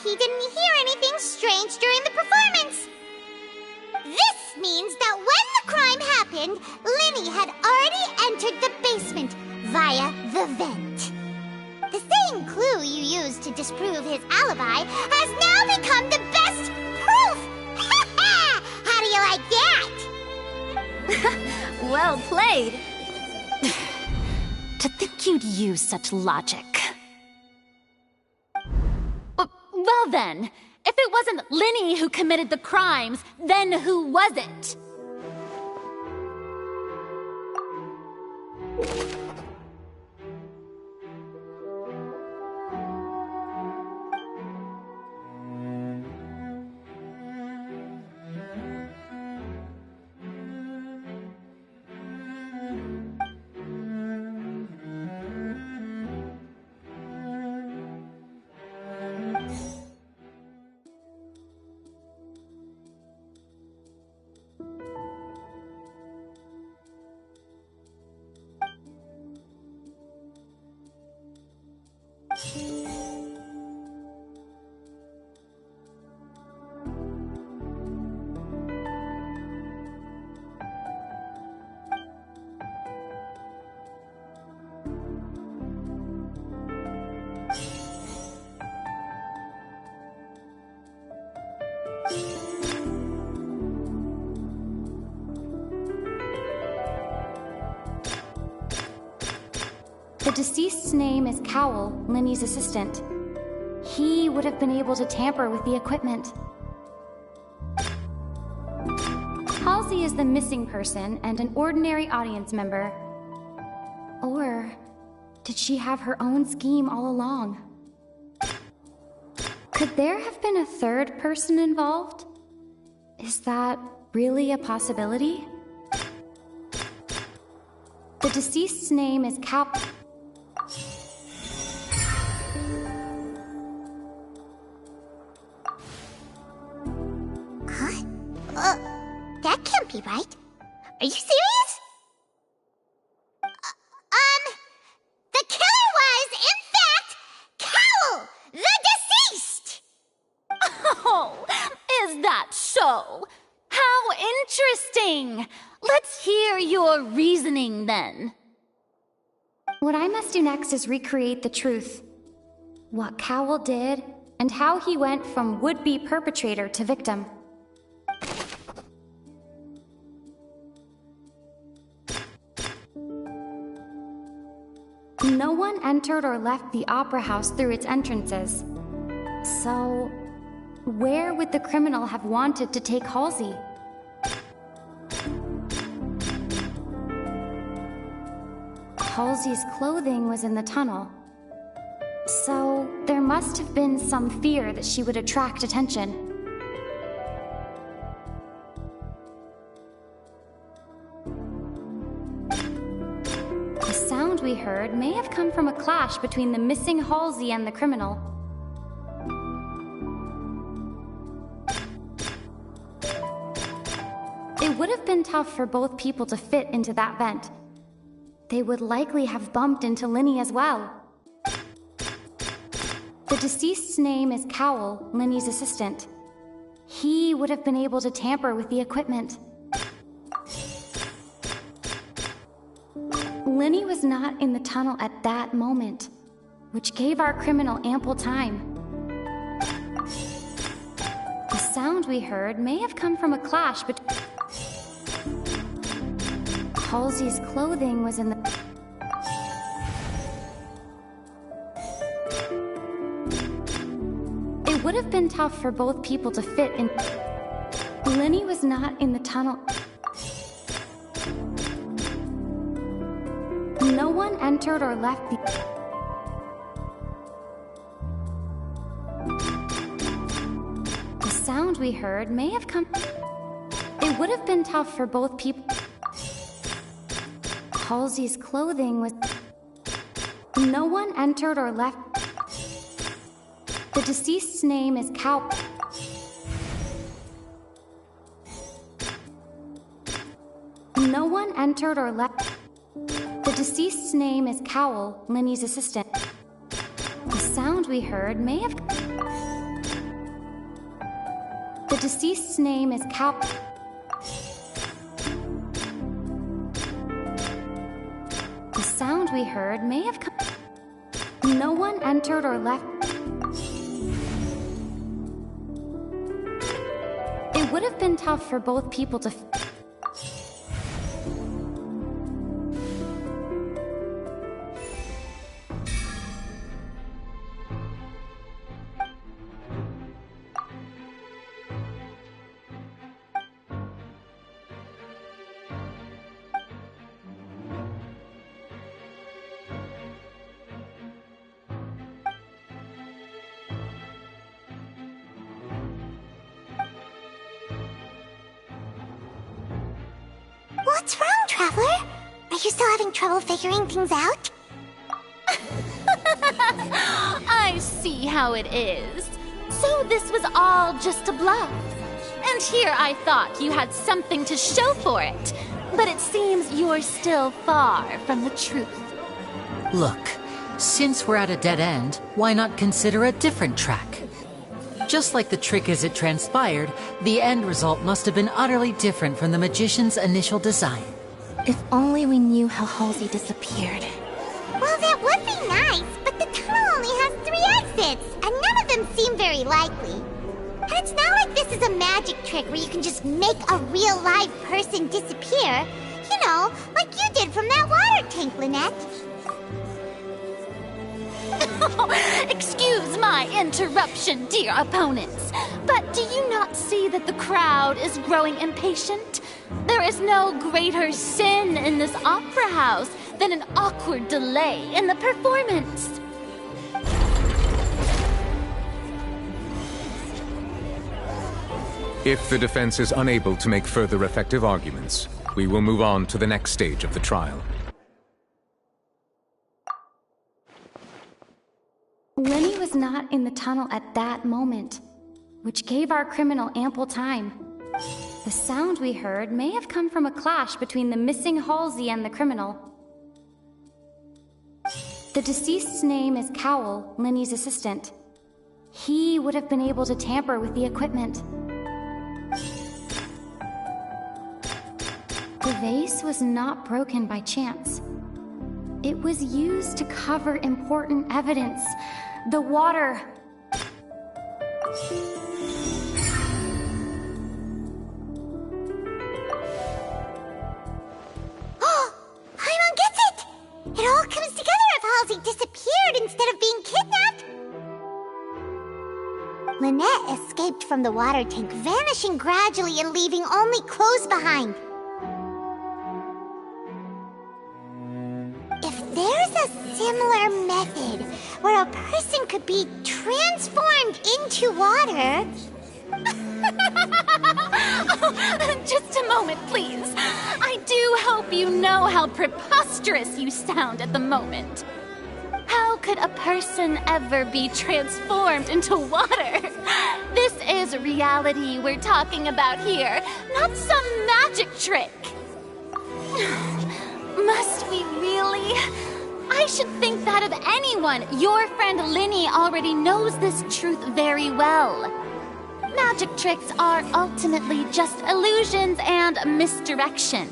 He didn't hear anything strange during the performance. This means that when the crime happened, Linny had already entered the basement via the vent. The same clue you used to disprove his alibi has now become the best proof! How do you like that? Well played. To think you'd use such logic. Well then, if it wasn't Linny who committed the crimes, then who was it? The deceased's name is Cowell, Linny's assistant. He would have been able to tamper with the equipment. Halsey is the missing person and an ordinary audience member. Or did she have her own scheme all along? Could there have been a third person involved? Is that really a possibility? The deceased's name is Cowell. That can't be right. Are you serious? The killer was, in fact, Cowell, the deceased! Oh, is that so? How interesting! Let's hear your reasoning then. What I must do next is recreate the truth. What Cowell did, and how he went from would-be perpetrator to victim. No one entered or left the opera house through its entrances. So, where would the criminal have wanted to take Halsey? Halsey's clothing was in the tunnel. So, there must have been some fear that she would attract attention. The sound we heard may have come from a clash between the missing Halsey and the criminal. It would have been tough for both people to fit into that vent. They would likely have bumped into Linny as well. The deceased's name is Cowell, Linny's assistant. He would have been able to tamper with the equipment. Linny was not in the tunnel at that moment, which gave our criminal ample time. The sound we heard may have come from a clash between... Halsey's clothing was in the... It would have been tough for both people to fit in... Linny was not in the tunnel... No one entered or left the... The sound we heard may have come... It would have been tough for both people... Halsey's clothing was... No one entered or left... The deceased's name is Cow... No one entered or left... The deceased's name is Cowell, Linny's assistant. The sound we heard may have... The deceased's name is Cow... The sound we heard may have come... No one entered or left... It would have been tough for both people to... What's wrong, Traveler? Are you still having trouble figuring things out? I see how it is. So this was all just a bluff. And here I thought you had something to show for it. But it seems you're still far from the truth. Look, since we're at a dead end, why not consider a different track? Just like the trick as it transpired, the end result must have been utterly different from the magician's initial design. If only we knew how Halsey disappeared. Well, that would be nice, but the tunnel only has 3 exits, and none of them seem very likely. And it's not like this is a magic trick where you can just make a real live person disappear. You know, like you did from that water tank, Lynette. Excuse my interruption, dear opponents, but do you not see that the crowd is growing impatient? There is no greater sin in this opera house than an awkward delay in the performance. If the defense is unable to make further effective arguments, we will move on to the next stage of the trial. Linny was not in the tunnel at that moment, which gave our criminal ample time. The sound we heard may have come from a clash between the missing Halsey and the criminal. The deceased's name is Cowell, Linny's assistant. He would have been able to tamper with the equipment. The vase was not broken by chance. It was used to cover important evidence. The water. Oh, Paimon gets it! It all comes together if Halsey disappeared instead of being kidnapped. Lynette escaped from the water tank, vanishing gradually and leaving only clothes behind. If rare method where a person could be transformed into water. Just a moment, please. I do hope you know how preposterous you sound at the moment. How could a person ever be transformed into water? This is reality we're talking about here, not some magic trick. Must we really? I should think that of anyone. Your friend Linny already knows this truth very well. Magic tricks are ultimately just illusions and misdirection.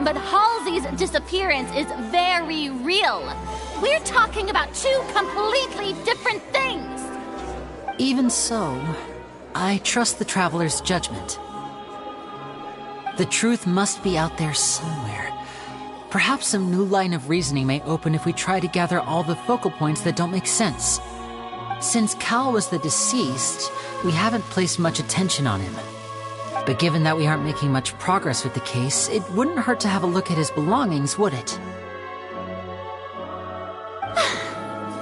But Halsey's disappearance is very real. We're talking about two completely different things. Even so, I trust the Traveler's judgment. The truth must be out there somewhere. Perhaps some new line of reasoning may open if we try to gather all the focal points that don't make sense. Since Cal was the deceased, we haven't placed much attention on him. But given that we aren't making much progress with the case, it wouldn't hurt to have a look at his belongings, would it?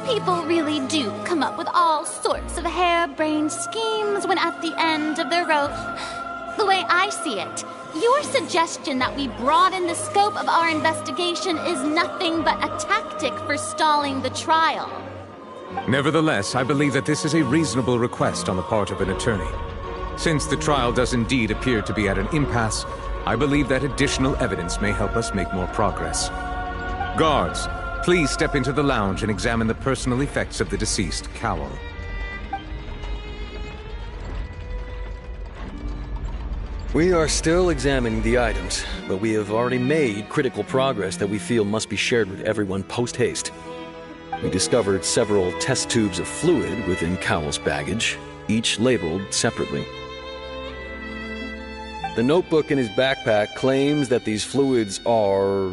People really do come up with all sorts of harebrained schemes when at the end of their rope. The way I see it, your suggestion that we broaden the scope of our investigation is nothing but a tactic for stalling the trial. Nevertheless, I believe that this is a reasonable request on the part of an attorney. Since the trial does indeed appear to be at an impasse, I believe that additional evidence may help us make more progress. Guards, please step into the lounge and examine the personal effects of the deceased Cowell. We are still examining the items, but we have already made critical progress that we feel must be shared with everyone post-haste. We discovered several test tubes of fluid within Cowell's baggage, each labeled separately. The notebook in his backpack claims that these fluids are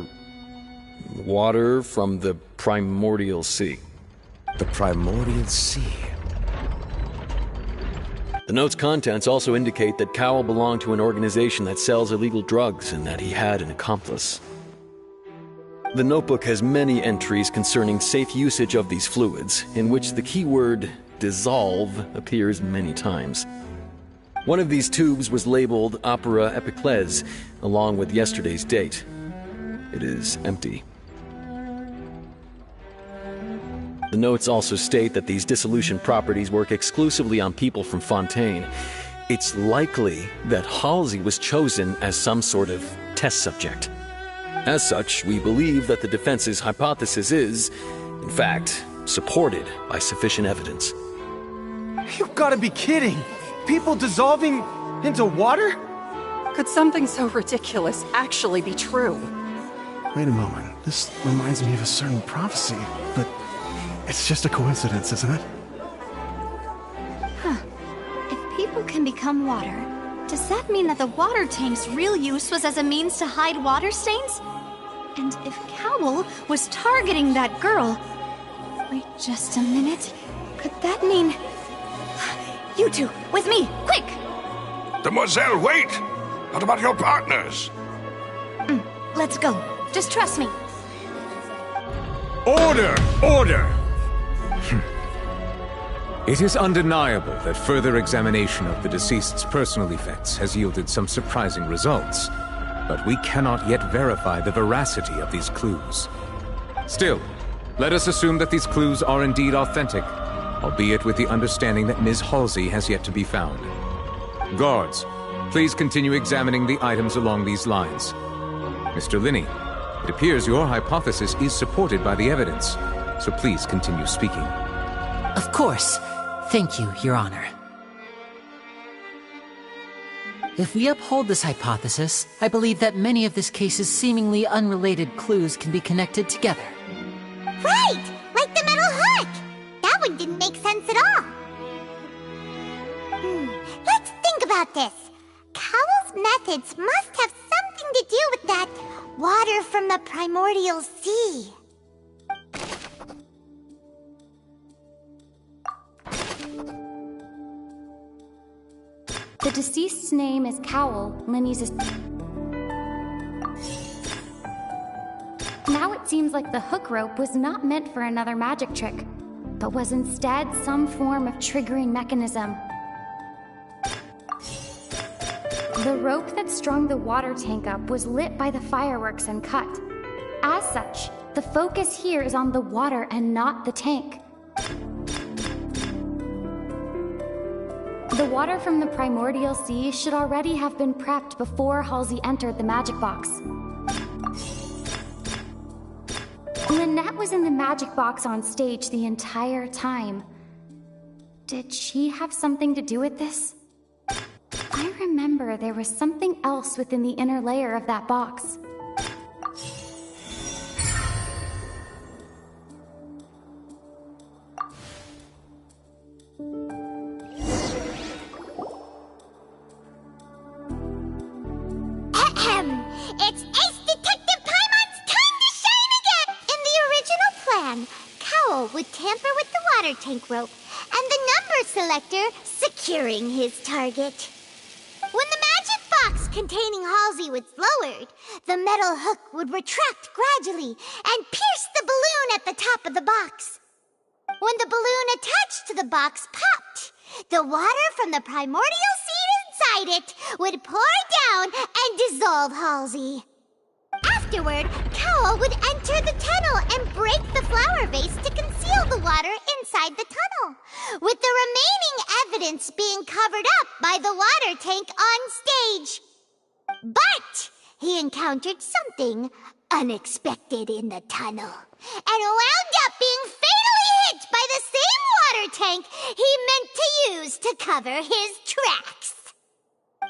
water from the primordial sea. The primordial sea? The note's contents also indicate that Cowell belonged to an organization that sells illegal drugs and that he had an accomplice. The notebook has many entries concerning safe usage of these fluids, in which the keyword dissolve appears many times. One of these tubes was labeled Opera Epiclese, along with yesterday's date. It is empty. The notes also state that these dissolution properties work exclusively on people from Fontaine. It's likely that Halsey was chosen as some sort of test subject. As such, we believe that the defense's hypothesis is, in fact, supported by sufficient evidence. You've got to be kidding! People dissolving into water? Could something so ridiculous actually be true? Wait a moment. This reminds me of a certain prophecy, but it's just a coincidence, isn't it? Huh. If people can become water, does that mean that the water tank's real use was as a means to hide water stains? And if Cowell was targeting that girl... Wait just a minute. Could that mean... You two, with me, quick! Demoiselle, wait! What about your partners? Let's go. Just trust me. Order! Order! It is undeniable that further examination of the deceased's personal effects has yielded some surprising results, but we cannot yet verify the veracity of these clues. Still, let us assume that these clues are indeed authentic, albeit with the understanding that Ms. Halsey has yet to be found. Guards, please continue examining the items along these lines. Mr. Linney, it appears your hypothesis is supported by the evidence, so please continue speaking. Of course. Thank you, Your Honor. If we uphold this hypothesis, I believe that many of this case's seemingly unrelated clues can be connected together. Right! Like the metal hook! That one didn't make sense at all. Let's think about this. Cowell's methods must have something to do with that water from the primordial sea. The deceased's name is Cowell, Linny's... Now it seems like the hook rope was not meant for another magic trick, but was instead some form of triggering mechanism. The rope that strung the water tank up was lit by the fireworks and cut. As such, the focus here is on the water and not the tank. The water from the primordial sea should already have been prepped before Halsey entered the magic box. Lynette was in the magic box on stage the entire time. Did she have something to do with this? I remember there was something else within the inner layer of that box. It's Ace Detective Paimon's time to shine again! In the original plan, Cowl would tamper with the water tank rope and the number selector securing his target. When the magic box containing Halsey was lowered, the metal hook would retract gradually and pierce the balloon at the top of the box. When the balloon attached to the box popped, the water from the primordial seed inside it would pour down and dissolve Halsey. Afterward, Cowl would enter the tunnel and break the flower vase to conceal the water inside the tunnel, with the remaining evidence being covered up by the water tank on stage. But he encountered something unexpected in the tunnel and wound up being fatally hit by the same water tank he meant to use to cover his tracks.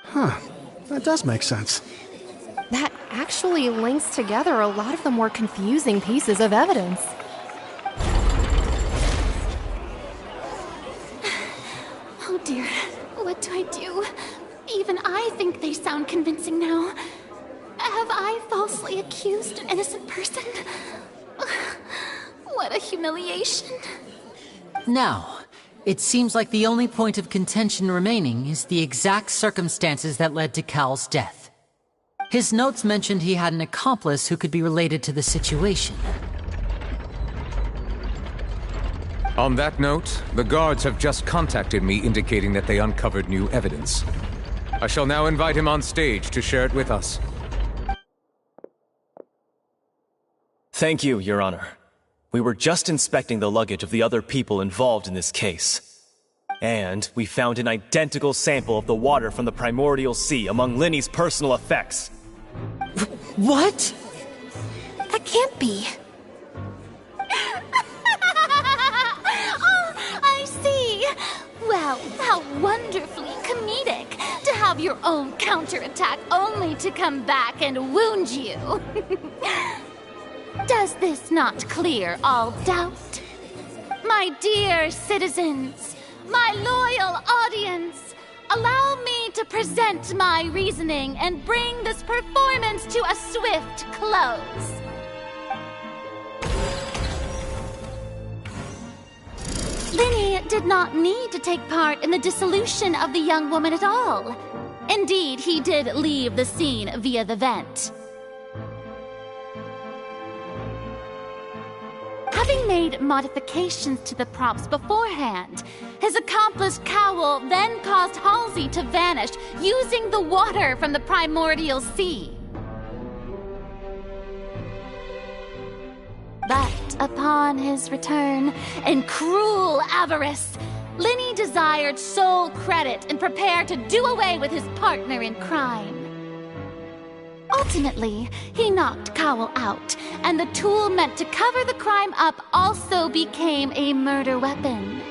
Huh. That does make sense. That actually links together a lot of the more confusing pieces of evidence. Oh dear, what do I do? Even I think they sound convincing now. Have I falsely accused an innocent person? What a humiliation. Now, it seems like the only point of contention remaining is the exact circumstances that led to Cowl's death. His notes mentioned he had an accomplice who could be related to the situation. On that note, the guards have just contacted me indicating that they uncovered new evidence. I shall now invite him on stage to share it with us. Thank you, Your Honor. We were just inspecting the luggage of the other people involved in this case. And we found an identical sample of the water from the primordial sea among Linny's personal effects. What? That can't be. Oh, I see. Well, how wonderfully comedic to have your own counterattack only to come back and wound you. Does this not clear all doubt? My dear citizens, my loyal audience, allow me to present my reasoning and bring this performance to a swift close. Linny did not need to take part in the dissolution of the young woman at all. Indeed, he did leave the scene via the vent. Having made modifications to the props beforehand, his accomplice Cowl then caused Halsey to vanish using the water from the primordial sea. But upon his return, in cruel avarice, Linny desired sole credit and prepared to do away with his partner in crime. Ultimately, he knocked Cowl out, and the tool meant to cover the crime up also became a murder weapon.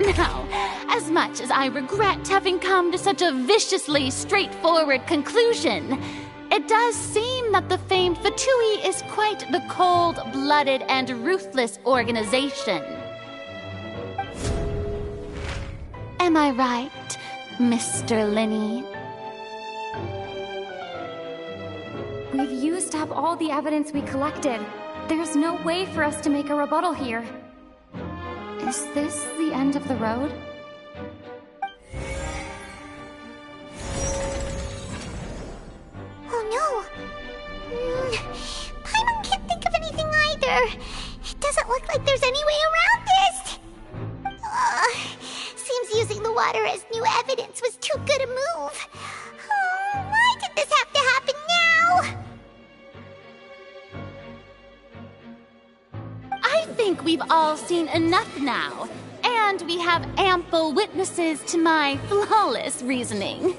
Now, as much as I regret having come to such a viciously straightforward conclusion, it does seem that the famed Fatui is quite the cold-blooded and ruthless organization. Am I right, Mr. Linny? We've used up all the evidence we collected. There's no way for us to make a rebuttal here. Is this the end of the road? Oh no! Paimon can daughter as new evidence was too good a move. Oh, why did this have to happen now? I think we've all seen enough now, and we have ample witnesses to my flawless reasoning.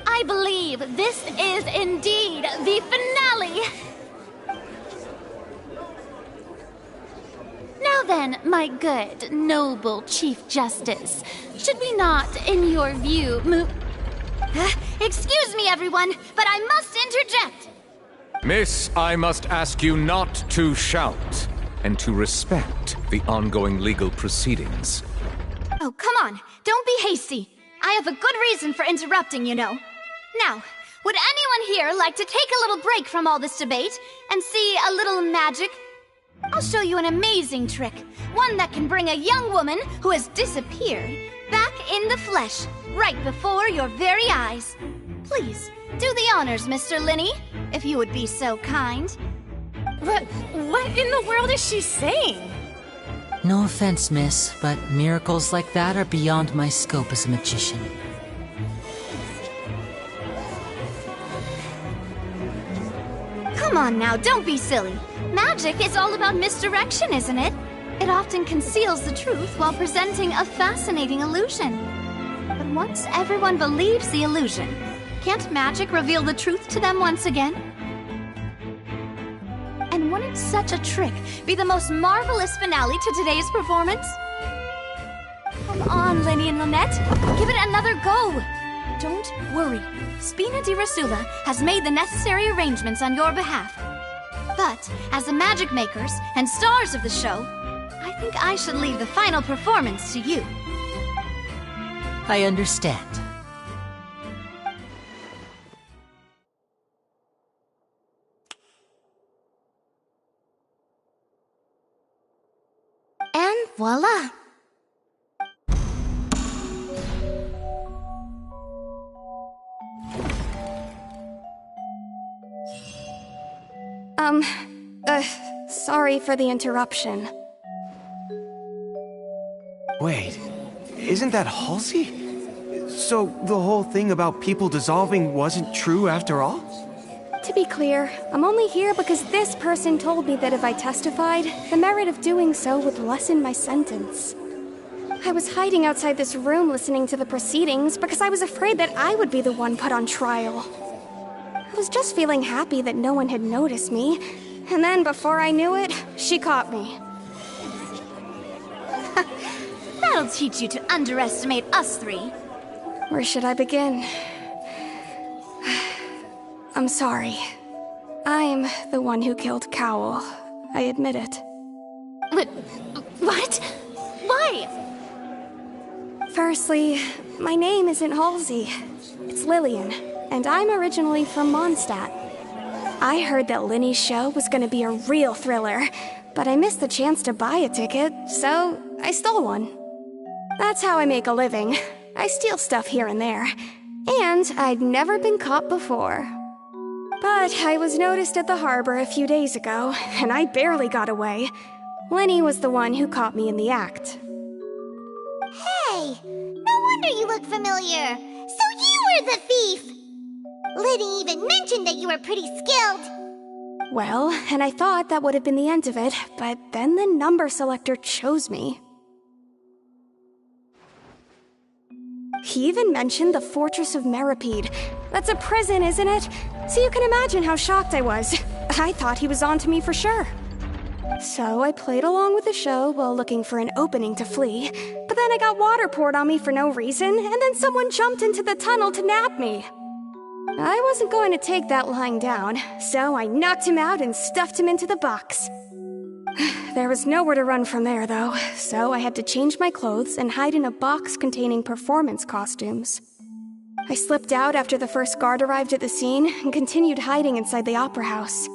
I believe this is indeed the finale. Now then, my good, noble Chief Justice, should we not, in your view, move... Excuse me, everyone, but I must interject. Miss, I must ask you not to shout, and to respect the ongoing legal proceedings. Oh, come on. Don't be hasty. I have a good reason for interrupting, you know. Now, would anyone here like to take a little break from all this debate and see a little magic? I'll show you an amazing trick. One that can bring a young woman who has disappeared back in the flesh, right before your very eyes. Please, do the honors, Mr. Linny, if you would be so kind. What in the world is she saying? No offense, miss, but miracles like that are beyond my scope as a magician. Come on now, don't be silly. Magic is all about misdirection, isn't it? It often conceals the truth while presenting a fascinating illusion. But once everyone believes the illusion, can't magic reveal the truth to them once again? And wouldn't such a trick be the most marvelous finale to today's performance? Come on, Lenny and Lynette, give it another go. Don't worry, Spina di Rosula has made the necessary arrangements on your behalf. But as the magic makers and stars of the show, I think I should leave the final performance to you. I understand. And voila! Sorry for the interruption. Wait, isn't that Halsey? So the whole thing about people dissolving wasn't true after all? To be clear, I'm only here because this person told me that if I testified, the merit of doing so would lessen my sentence. I was hiding outside this room listening to the proceedings because I was afraid that I would be the one put on trial. I was just feeling happy that no one had noticed me, and then before I knew it, she caught me. That'll teach you to underestimate us three. Where should I begin? I'm sorry. I'm the one who killed Cowl. I admit it. What? Why? Firstly, my name isn't Halsey. It's Lillian, and I'm originally from Mondstadt. I heard that Linny's show was gonna be a real thriller, but I missed the chance to buy a ticket, so I stole one. That's how I make a living. I steal stuff here and there, and I'd never been caught before. But I was noticed at the harbor a few days ago, and I barely got away. Linny was the one who caught me in the act. Hey, no wonder you look familiar. So you were the thief! Liddy even mentioned that you were pretty skilled. Well, and I thought that would have been the end of it, but then the number selector chose me. He even mentioned the Fortress of Meripede. That's a prison, isn't it? So you can imagine how shocked I was. I thought he was onto me for sure. So I played along with the show while looking for an opening to flee, but then I got water poured on me for no reason, and then someone jumped into the tunnel to nab me. I wasn't going to take that lying down, so I knocked him out and stuffed him into the box. There was nowhere to run from there, though, so I had to change my clothes and hide in a box containing performance costumes. I slipped out after the first guard arrived at the scene and continued hiding inside the opera house.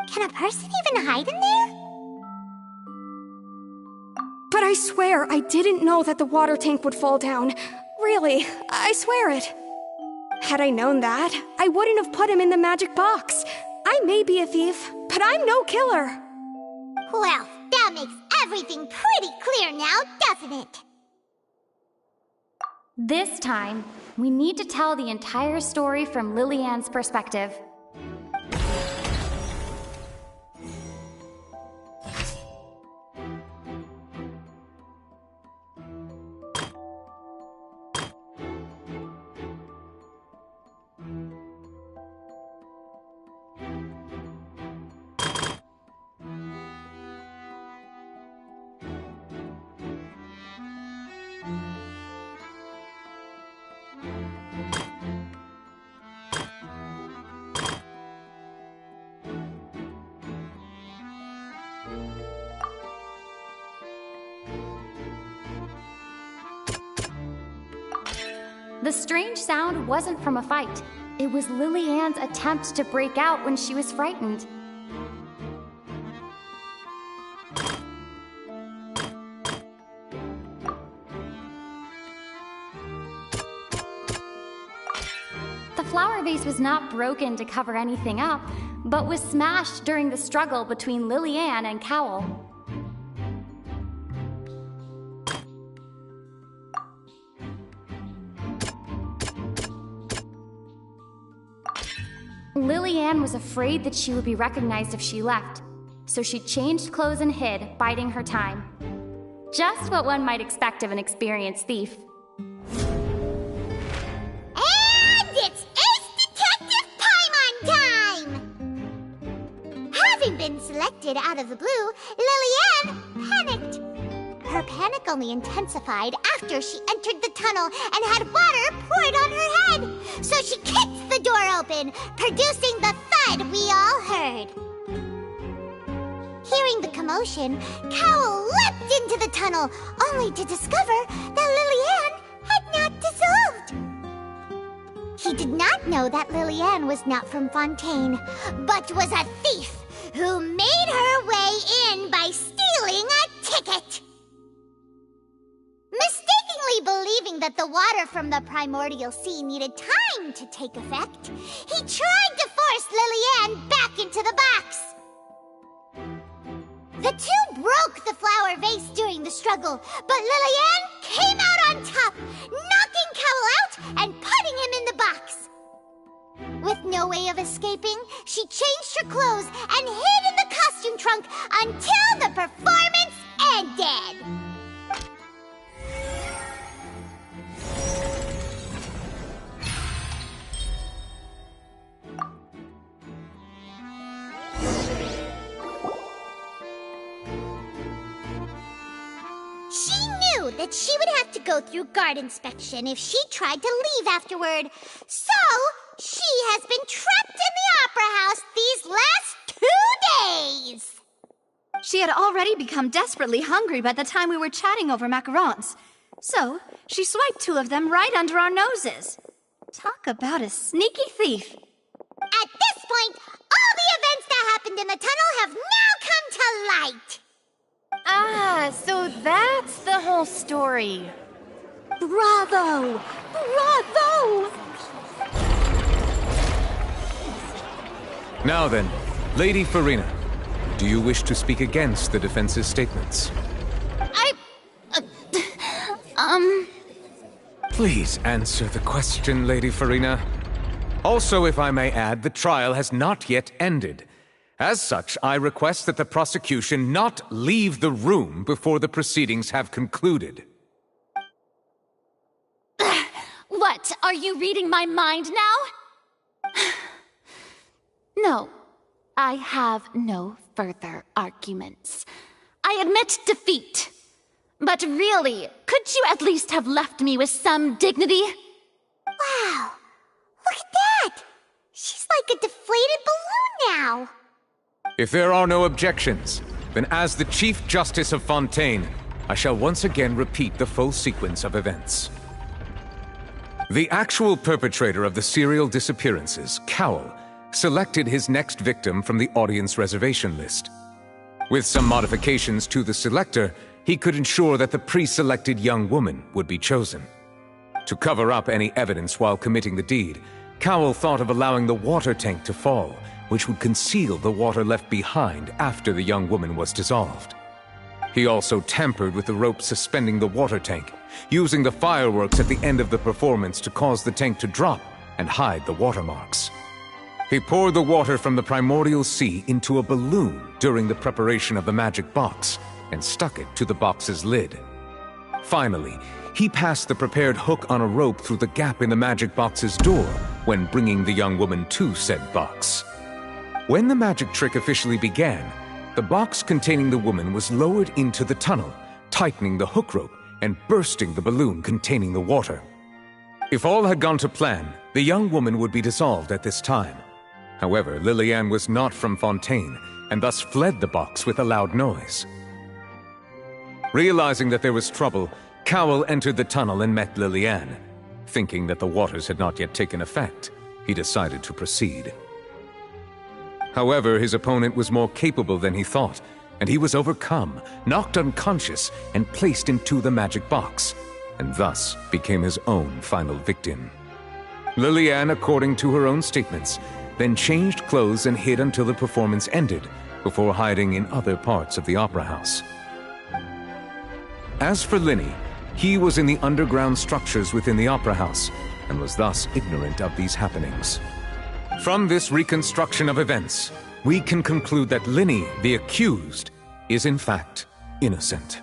Can a person even hide in there? But I swear I didn't know that the water tank would fall down. Really, I swear it. Had I known that, I wouldn't have put him in the magic box. I may be a thief, but I'm no killer. Well, that makes everything pretty clear now, doesn't it? This time, we need to tell the entire story from Lillian's perspective. The strange sound wasn't from a fight. It was Lillian's attempt to break out when she was frightened. The flower vase was not broken to cover anything up, but was smashed during the struggle between Lillian and Cowell. Lillian was afraid that she would be recognized if she left, so she changed clothes and hid, biding her time. Just what one might expect of an experienced thief. And it's Ace Detective Paimon time! Having been selected out of the blue, Lillian panicked. Her panic only intensified after she entered the tunnel and had water poured on her head. So she kicked the door open, producing the thud we all heard. Hearing the commotion, Cowell leapt into the tunnel, only to discover that Lillian had not dissolved. He did not know that Lillian was not from Fontaine, but was a thief who made her way in by stealing a ticket. Mistakenly believing that the water from the primordial sea needed time to take effect, he tried to force Lillian back into the box. The two broke the flower vase during the struggle, but Lillian came out on top, knocking Cowell out and putting him in the box. With no way of escaping, she changed her clothes and hid in the costume trunk until the performance ended. She knew that she would have to go through guard inspection if she tried to leave afterward. So, she has been trapped in the Opera House these last 2 days. She had already become desperately hungry by the time we were chatting over macarons. So, she swiped 2 of them right under our noses. Talk about a sneaky thief. At this point, all the events that happened in the tunnel have now come to light. Ah, so that's the whole story. Bravo! Bravo! Now then, Lady Farina, do you wish to speak against the defense's statements? Please answer the question, Lady Farina. Also, if I may add, the trial has not yet ended. As such, I request that the prosecution not leave the room before the proceedings have concluded. What, are you reading my mind now? No, I have no further arguments. I admit defeat. But really, could you at least have left me with some dignity? Wow, look at that! She's like a deflated balloon now. If there are no objections, then as the Chief Justice of Fontaine, I shall once again repeat the full sequence of events. The actual perpetrator of the serial disappearances, Cowell, selected his next victim from the audience reservation list. With some modifications to the selector, he could ensure that the pre-selected young woman would be chosen. To cover up any evidence while committing the deed, Cowell thought of allowing the water tank to fall, which would conceal the water left behind after the young woman was dissolved. He also tampered with the rope suspending the water tank, using the fireworks at the end of the performance to cause the tank to drop and hide the watermarks. He poured the water from the primordial sea into a balloon during the preparation of the magic box and stuck it to the box's lid. Finally, he passed the prepared hook on a rope through the gap in the magic box's door when bringing the young woman to said box. When the magic trick officially began, the box containing the woman was lowered into the tunnel, tightening the hook rope and bursting the balloon containing the water. If all had gone to plan, the young woman would be dissolved at this time. However, Liliane was not from Fontaine, and thus fled the box with a loud noise. Realizing that there was trouble, Cowell entered the tunnel and met Liliane. Thinking that the waters had not yet taken effect, he decided to proceed. However, his opponent was more capable than he thought, and he was overcome, knocked unconscious, and placed into the magic box, and thus became his own final victim. Liliane, according to her own statements, then changed clothes and hid until the performance ended, before hiding in other parts of the opera house. As for Linny, he was in the underground structures within the opera house, and was thus ignorant of these happenings. From this reconstruction of events, we can conclude that Linny, the accused, is in fact innocent.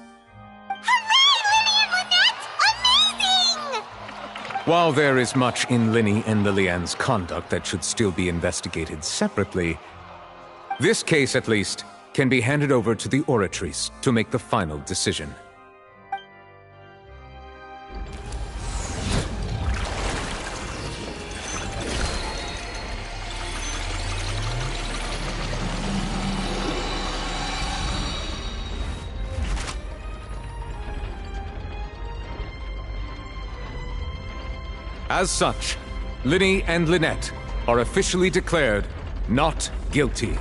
While there is much in Linny and Liliane's conduct that should still be investigated separately, this case, at least, can be handed over to the Oratrice to make the final decision. As such, Linny and Lynette are officially declared not guilty.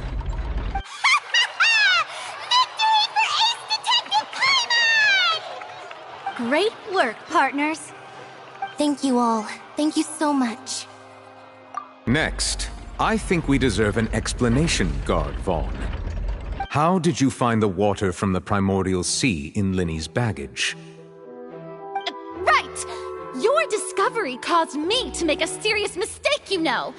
Great work, partners. Thank you all. Thank you so much. Next, I think we deserve an explanation, Guard Vaughn. How did you find the water from the primordial sea in Linny's baggage? Right! Your discovery caused me to make a serious mistake, you know.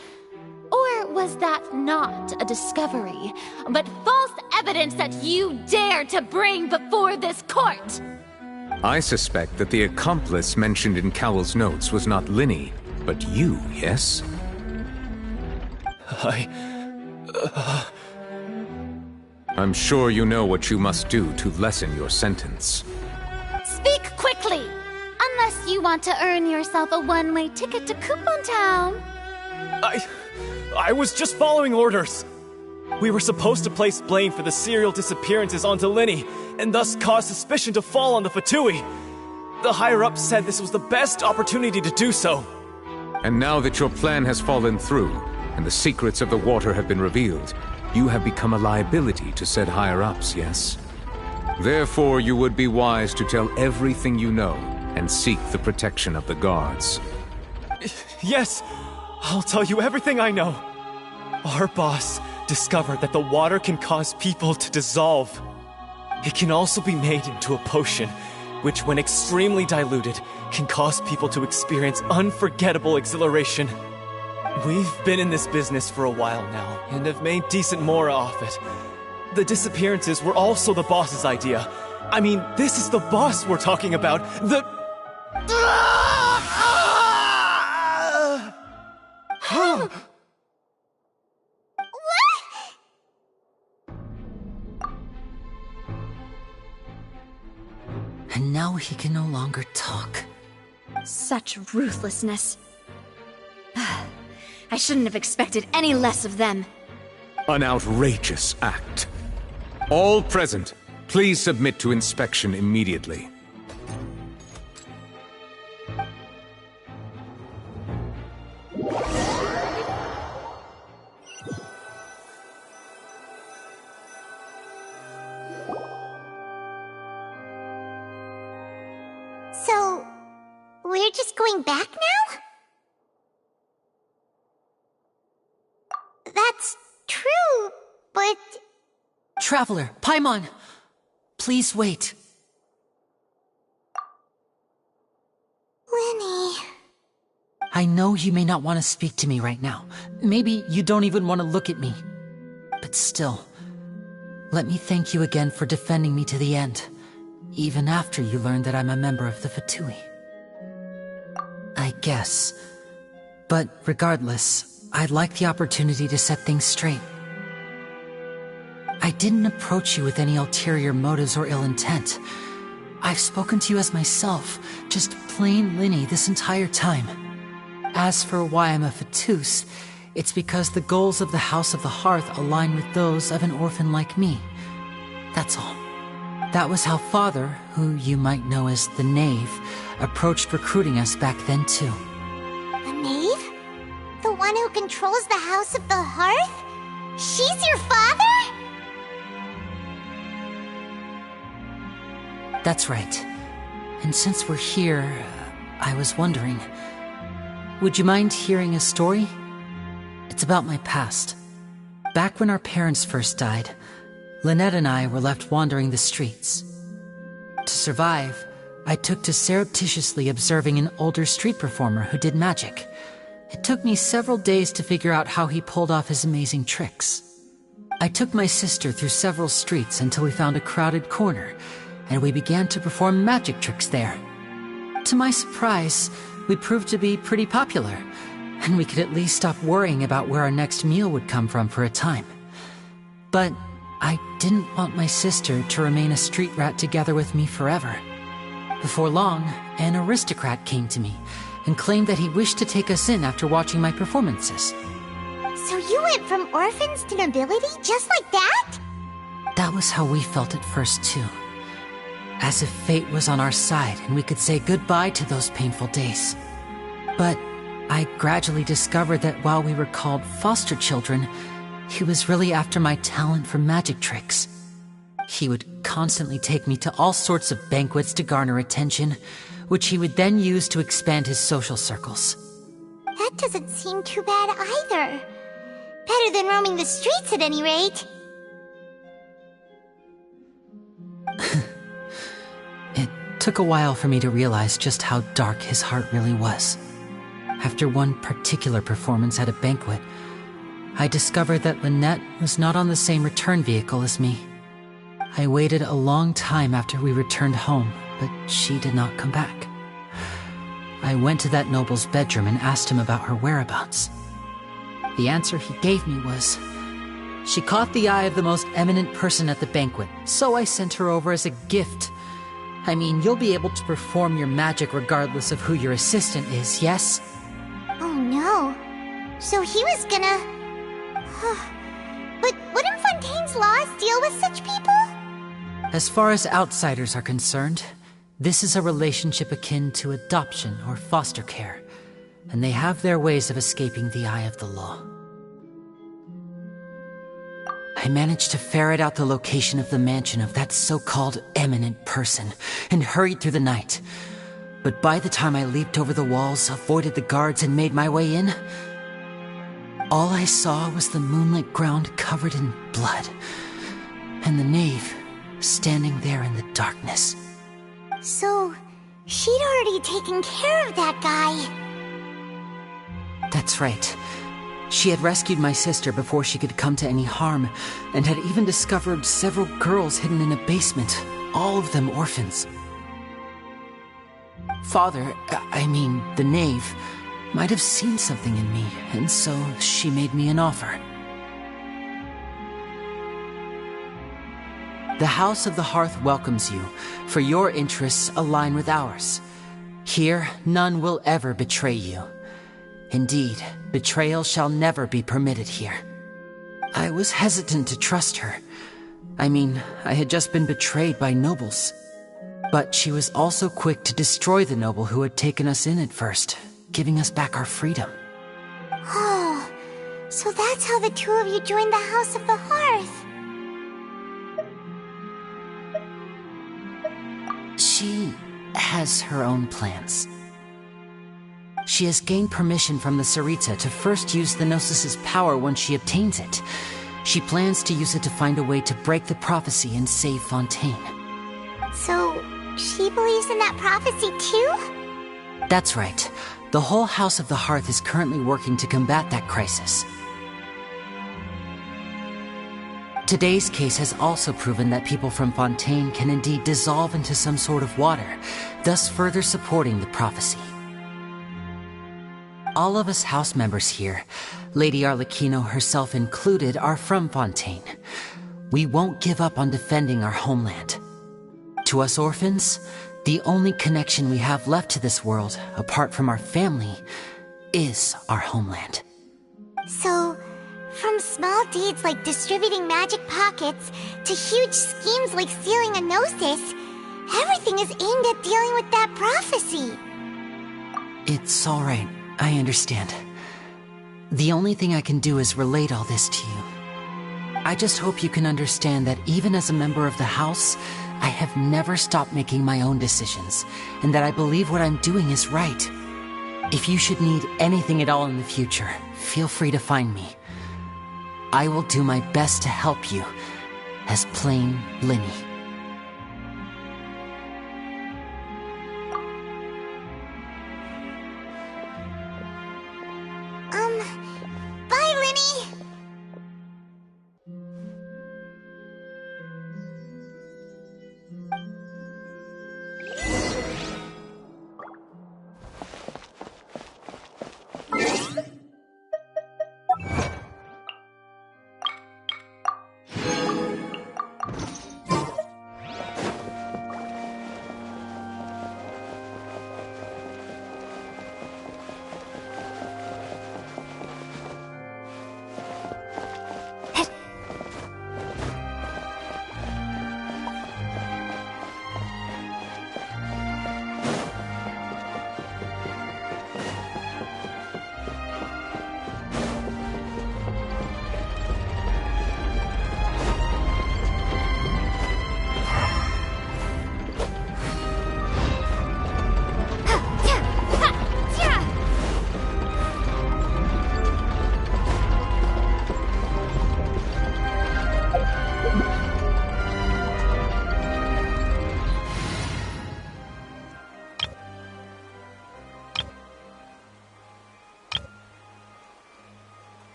Or was that not a discovery, but false evidence that you dared to bring before this court? I suspect that the accomplice mentioned in Cowell's notes was not Linny, but you, yes? I'm sure you know what you must do to lessen your sentence. Speak quickly! Unless you want to earn yourself a one-way ticket to Coupon Town. I was just following orders. We were supposed to place blame for the serial disappearances onto Linny, and thus cause suspicion to fall on the Fatui. The higher-ups said this was the best opportunity to do so. And now that your plan has fallen through, and the secrets of the water have been revealed, you have become a liability to said higher-ups, yes? Therefore, you would be wise to tell everything you know, and seek the protection of the guards. Yes, I'll tell you everything I know. Our boss discovered that the water can cause people to dissolve. It can also be made into a potion, which when extremely diluted, can cause people to experience unforgettable exhilaration. We've been in this business for a while now, and have made decent more off it. The disappearances were also the boss's idea. I mean, this is the boss we're talking about. And now he can no longer talk. Such ruthlessness. I shouldn't have expected any less of them. An outrageous act. All present, please submit to inspection immediately. So, we're just going back now? That's true, but... Traveler, Paimon, please wait. Lenny... I know you may not want to speak to me right now. Maybe you don't even want to look at me. But still, let me thank you again for defending me to the end, even after you learned that I'm a member of the Fatui. I guess. But regardless, I'd like the opportunity to set things straight. I didn't approach you with any ulterior motives or ill intent. I've spoken to you as myself, just plain Linny this entire time. As for why I'm a Fatus, it's because the goals of the House of the Hearth align with those of an orphan like me. That's all. That was how Father, who you might know as the Knave, approached recruiting us back then too. The Knave? The one who controls the House of the Hearth? She's your father? That's right. And since we're here, I was wondering, would you mind hearing a story? It's about my past. Back when our parents first died, Lynette and I were left wandering the streets. To survive, I took to surreptitiously observing an older street performer who did magic. It took me several days to figure out how he pulled off his amazing tricks. I took my sister through several streets until we found a crowded corner, and we began to perform magic tricks there. To my surprise, we proved to be pretty popular, and we could at least stop worrying about where our next meal would come from for a time. But I didn't want my sister to remain a street rat together with me forever. Before long, an aristocrat came to me and claimed that he wished to take us in after watching my performances. So you went from orphans to nobility just like that? That was how we felt at first too. As if fate was on our side and we could say goodbye to those painful days. But I gradually discovered that while we were called foster children, he was really after my talent for magic tricks. He would constantly take me to all sorts of banquets to garner attention, which he would then use to expand his social circles. That doesn't seem too bad either. Better than roaming the streets at any rate. It took a while for me to realize just how dark his heart really was. After one particular performance at a banquet, I discovered that Lynette was not on the same return vehicle as me. I waited a long time after we returned home, but she did not come back. I went to that noble's bedroom and asked him about her whereabouts. The answer he gave me was, she caught the eye of the most eminent person at the banquet, so I sent her over as a gift. I mean, you'll be able to perform your magic regardless of who your assistant is, yes? Oh no. So he was gonna... But wouldn't Fontaine's laws deal with such people? As far as outsiders are concerned, this is a relationship akin to adoption or foster care, and they have their ways of escaping the eye of the law. I managed to ferret out the location of the mansion of that so-called eminent person and hurried through the night. But by the time I leaped over the walls, avoided the guards, and made my way in, all I saw was the moonlit ground covered in blood, and the knave standing there in the darkness. So, she'd already taken care of that guy. That's right. She had rescued my sister before she could come to any harm, and had even discovered several girls hidden in a basement, all of them orphans. Father, the knave, might have seen something in me, and so she made me an offer. The House of the Hearth welcomes you, for your interests align with ours. Here, none will ever betray you. Indeed, betrayal shall never be permitted here. I was hesitant to trust her. I had just been betrayed by nobles. But she was also quick to destroy the noble who had taken us in at first, giving us back our freedom. Oh, so that's how the two of you joined the House of the Hearth. She has her own plans. She has gained permission from the Sarita to first use the Gnosis' power once she obtains it. She plans to use it to find a way to break the prophecy and save Fontaine. So, she believes in that prophecy too? That's right. The whole House of the Hearth is currently working to combat that crisis. Today's case has also proven that people from Fontaine can indeed dissolve into some sort of water, thus further supporting the prophecy. All of us house members here, Lady Arlecchino herself included, are from Fontaine. We won't give up on defending our homeland. To us orphans, the only connection we have left to this world, apart from our family, is our homeland. So, from small deeds like distributing magic pockets to huge schemes like stealing a Gnosis, everything is aimed at dealing with that prophecy. It's all right. I understand. The only thing I can do is relate all this to you. I just hope you can understand that even as a member of the House, I have never stopped making my own decisions, and that I believe what I'm doing is right. If you should need anything at all in the future, feel free to find me. I will do my best to help you, as plain Linny. Bye, Linny!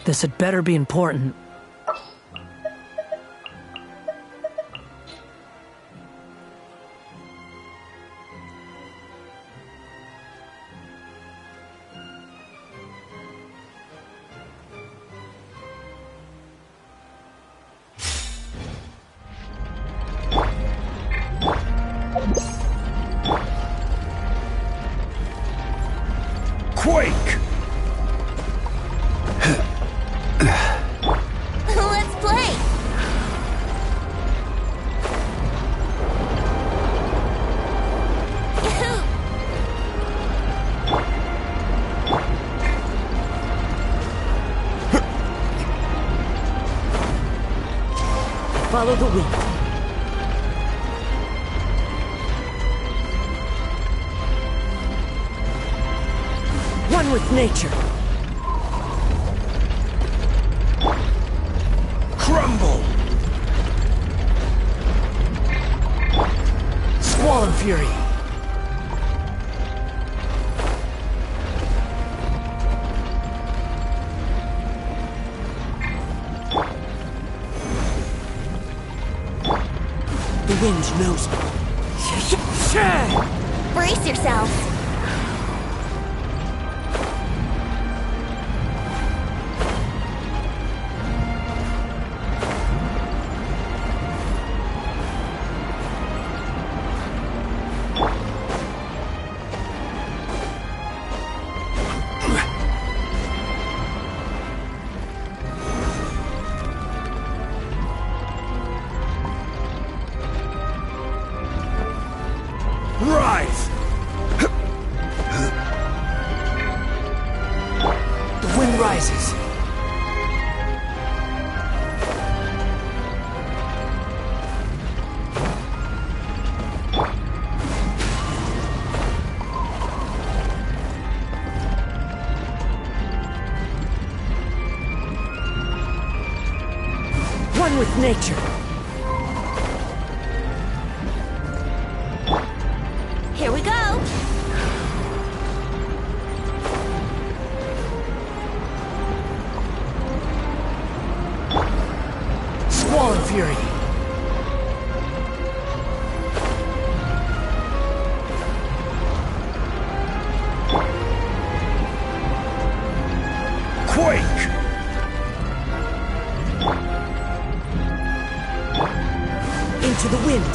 This had better be important. Quake! Let's play! Follow the wind. One with nature. Crumble! Squall and fury. The wind knows me. Brace yourselves. Rise! The wind rises. One with nature. Here we go. Squall Fury. Quake! Into the wind.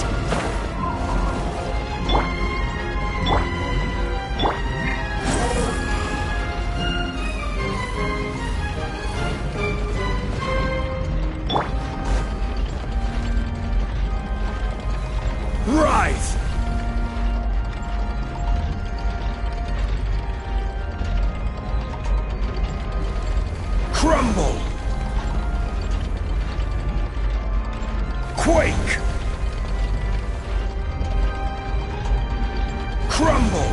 Rise! Crumble! Quake! Crumble!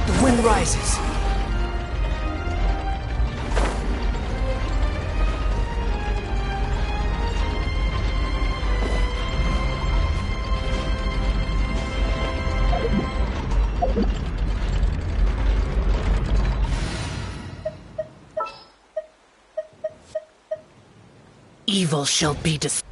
The wind rises. Evil shall be destroyed.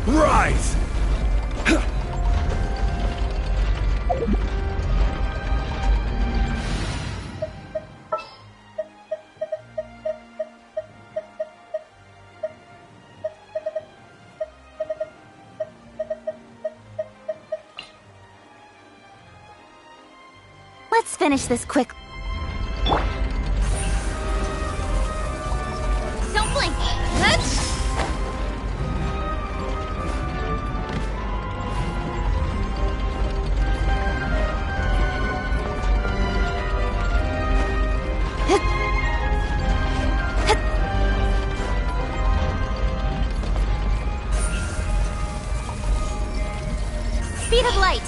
Rise! Let's finish this quick. Don't blink. Speed of light.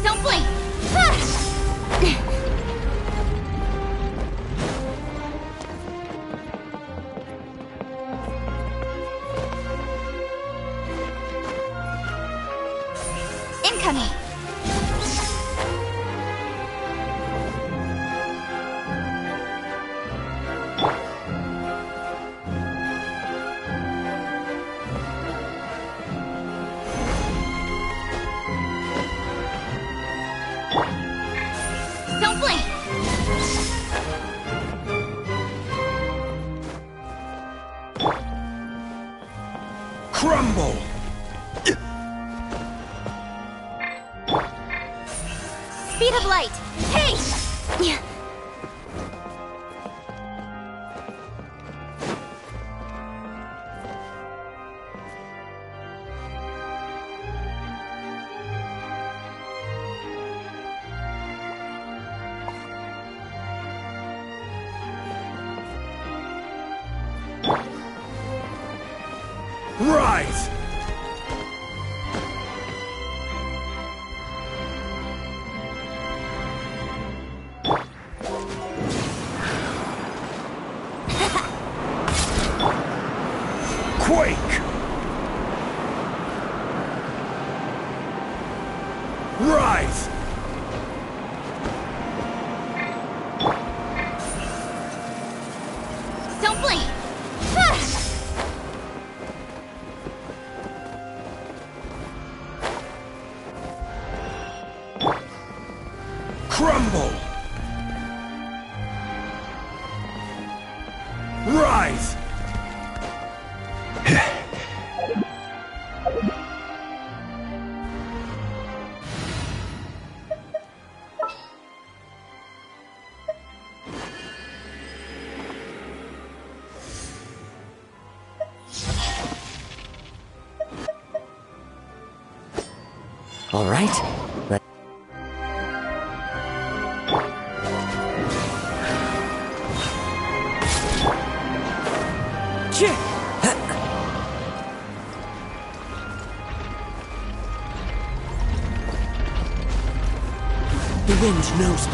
Don't blink. Incoming. Don't blink. Crumble! Speed of light. Hey! Rise! Quake! Rise! Don't blink. All right. The wind knows me.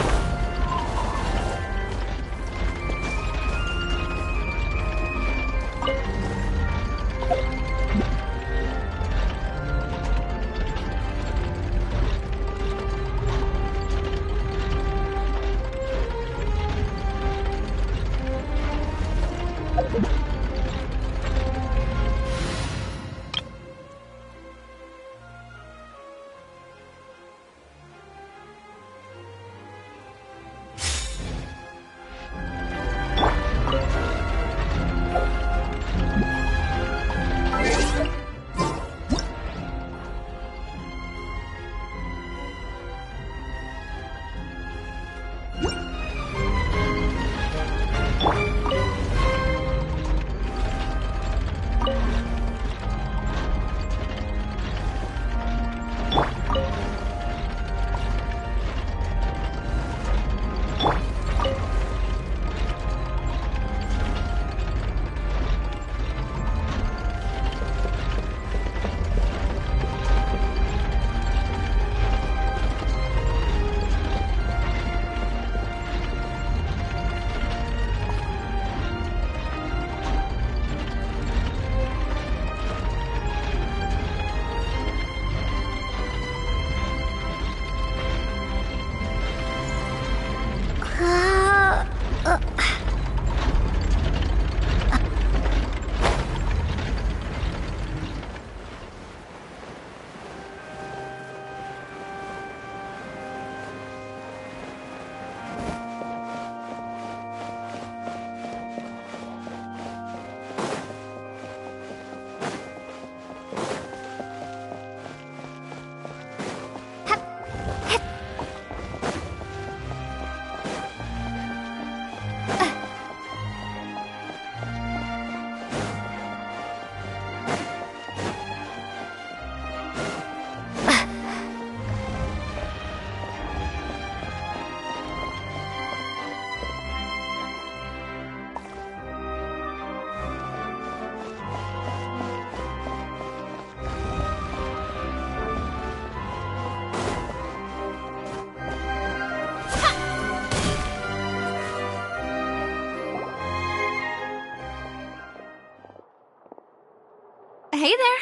Hey there!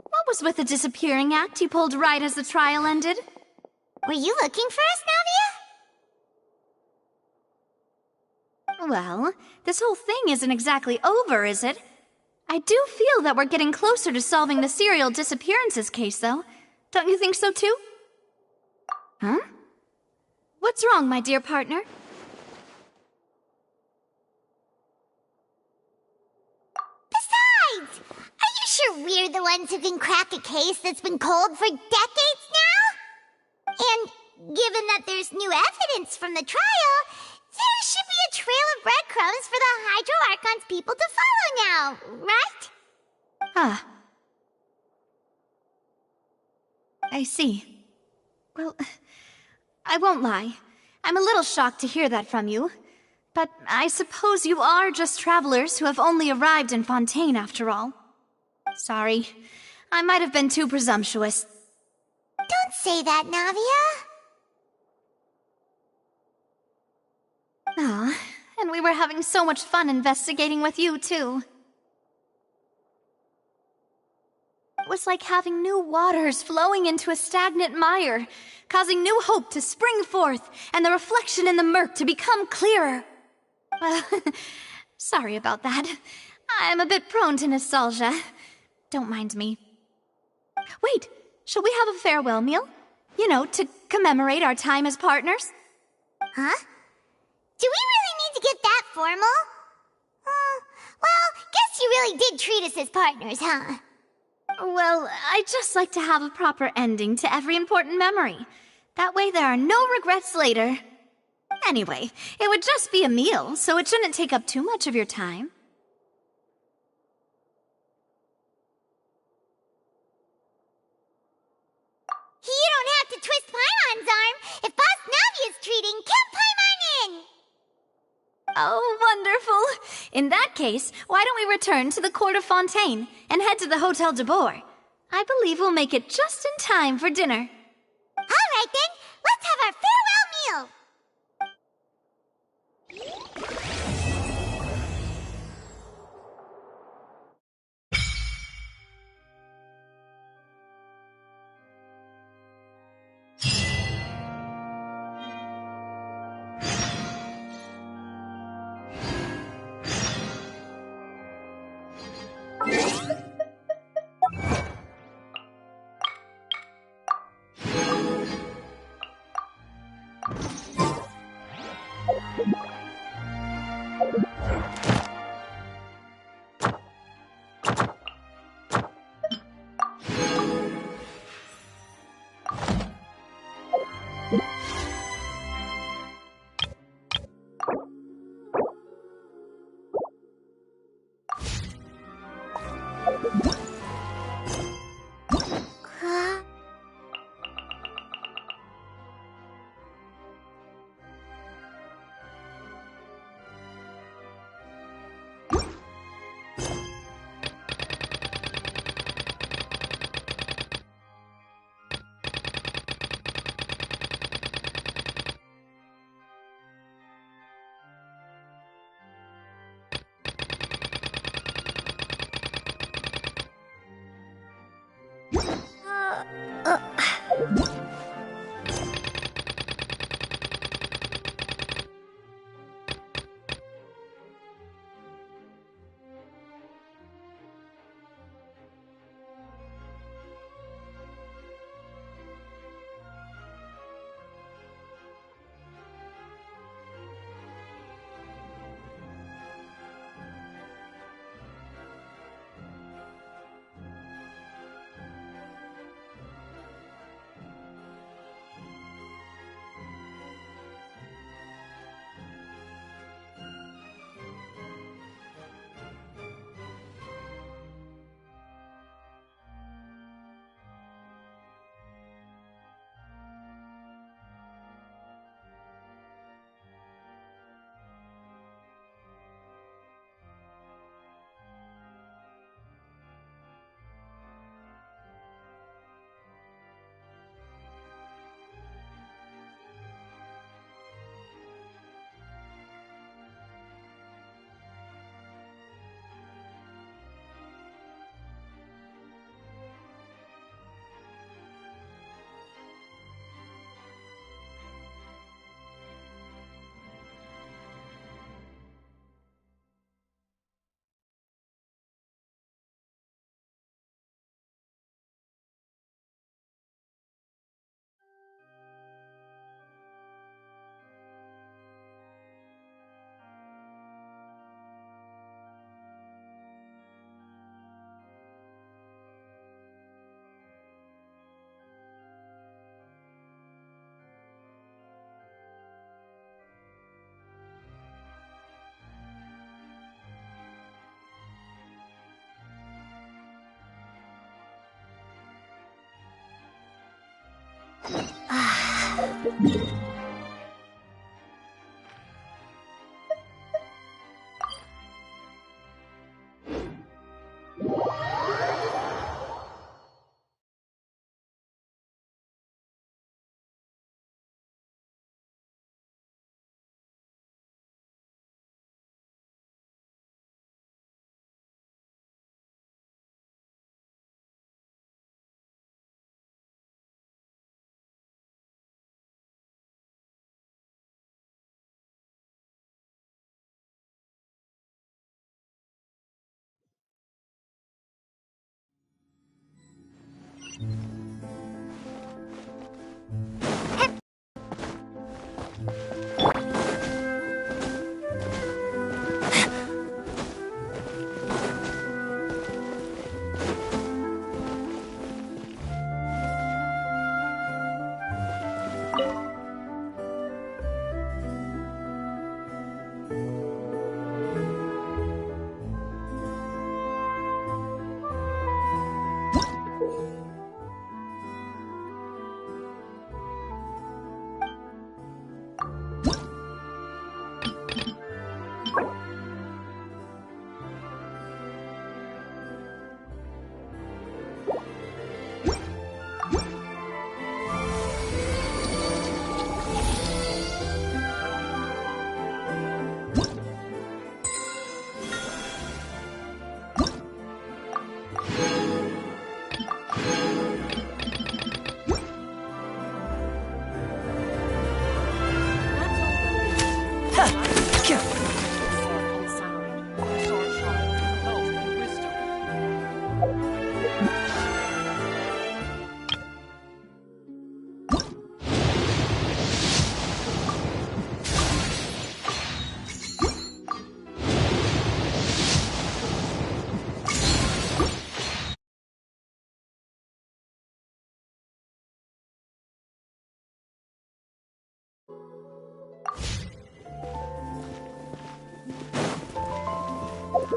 What was with the disappearing act you pulled right as the trial ended? Were you looking for us, Navia? Well, this whole thing isn't exactly over, is it? I do feel that we're getting closer to solving the serial disappearances case, though. Don't you think so, too? Huh? What's wrong, my dear partner? Besides, are you sure we're the ones who can crack a case that's been cold for decades now? And given that there's new evidence from the trial, there should be a trail of breadcrumbs for the Hydro Archon's people to follow now, right? Ah. I see. Well, I won't lie. I'm a little shocked to hear that from you. But I suppose you are just travelers who have only arrived in Fontaine after all. Sorry. I might have been too presumptuous. Don't say that, Navia. Ah, and we were having so much fun investigating with you, too. It was like having new waters flowing into a stagnant mire, causing new hope to spring forth, and the reflection in the murk to become clearer. Sorry about that. I'm a bit prone to nostalgia. Don't mind me. Wait, shall we have a farewell meal? You know, to commemorate our time as partners? Huh? Do we really need to get that formal? Well, guess you really really did treat us as partners, huh? Well, I just like to have a proper ending to every important memory. That way there are no regrets later. Anyway, it would just be a meal, so it shouldn't take up too much of your time. You don't have to twist Paimon's arm. If Boss Navi is treating, count Paimon in! Oh, wonderful. In that case, why don't we return to the Court of Fontaine and head to the Hotel de Boer? I believe we'll make it just in time for dinner. All right then, let's have our farewell meal!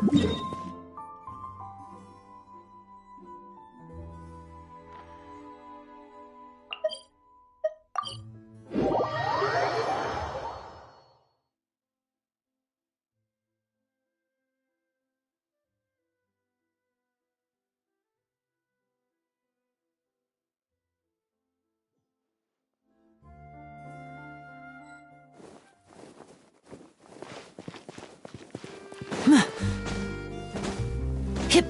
Hip. Hip.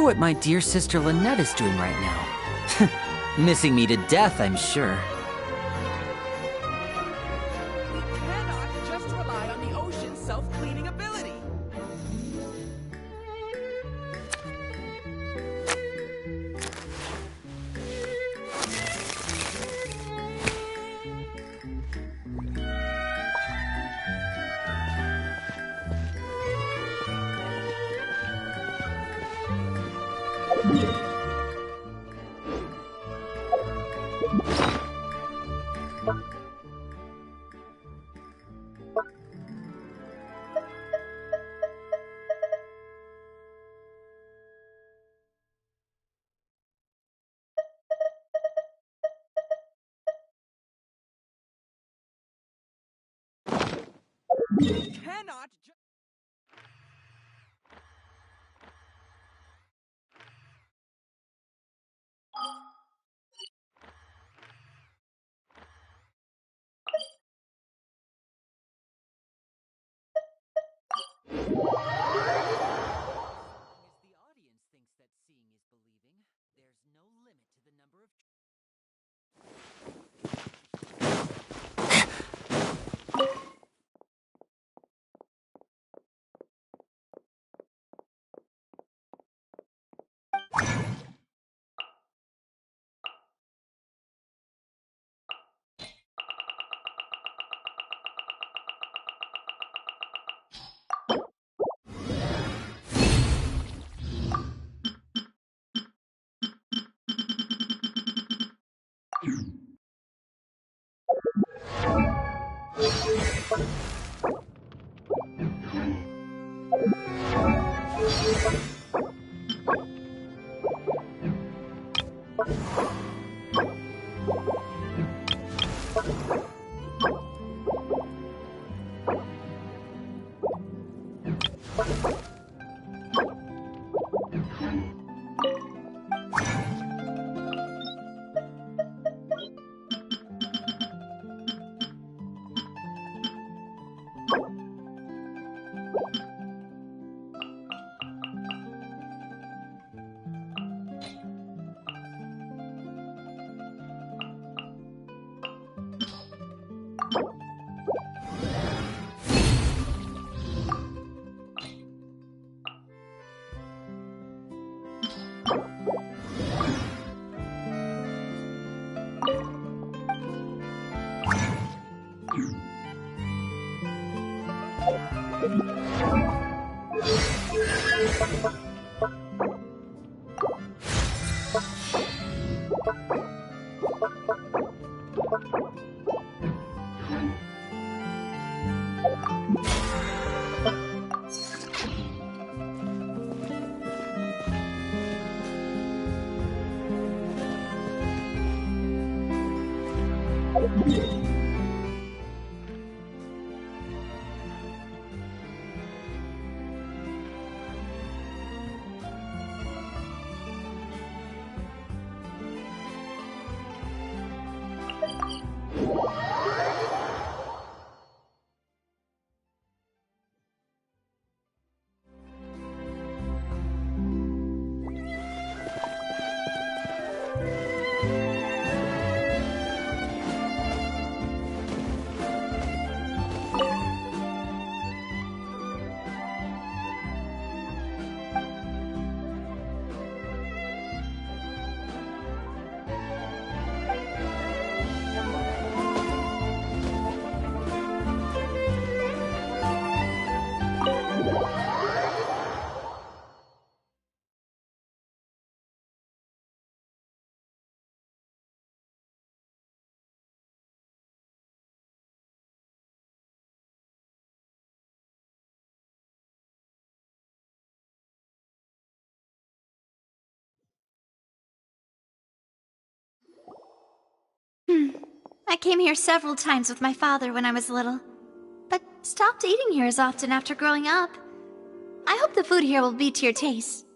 what my dear sister Lynette is doing right now. Missing me to death, I'm sure. We cannot just rely on the ocean's self-cleaning ability. We cannot just... I came here several times with my father when I was little, but stopped eating here as often after growing up. I hope the food here will be to your taste.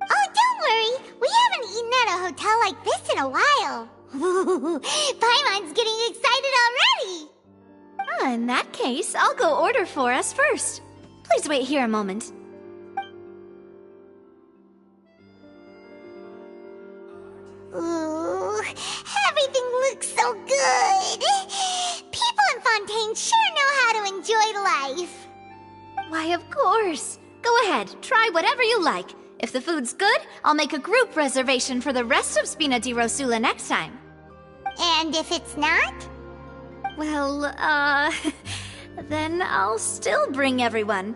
Oh, don't worry. We haven't eaten at a hotel like this in a while. Paimon's getting excited already. In that case, I'll go order for us first. Please wait here a moment. Ooh, everything looks so good. People in Fontaine sure know how to enjoy life. Why, of course. Go ahead, try whatever you like. If the food's good, I'll make a group reservation for the rest of Spina di Rosula next time. And if it's not? Well, then I'll still bring everyone.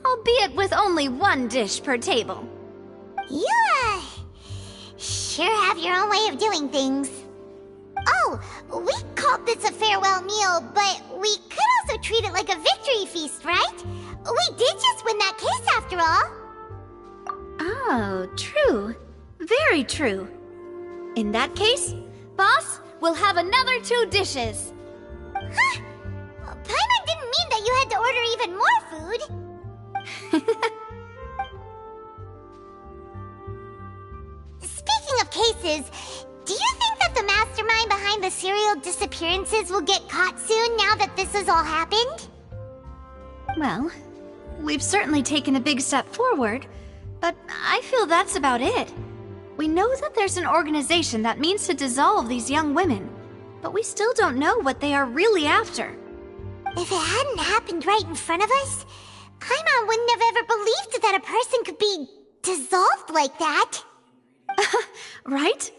Albeit with only one dish per table. You, sure have your own way of doing things. Oh, we called this a farewell meal, but we could also treat it like a victory feast, right? We did just win that case after all. Oh, true. Very true. In that case, boss, we'll have another 2 dishes. Huh? Paimon didn't mean that you had to order even more food. Speaking of cases, do you think that the mastermind behind the serial disappearances will get caught soon now that this has all happened? Well, we've certainly taken a big step forward, but I feel that's about it. We know that there's an organization that means to dissolve these young women, but we still don't know what they are really after. If it hadn't happened right in front of us, Paimon wouldn't have ever believed that a person could be dissolved like that. Right?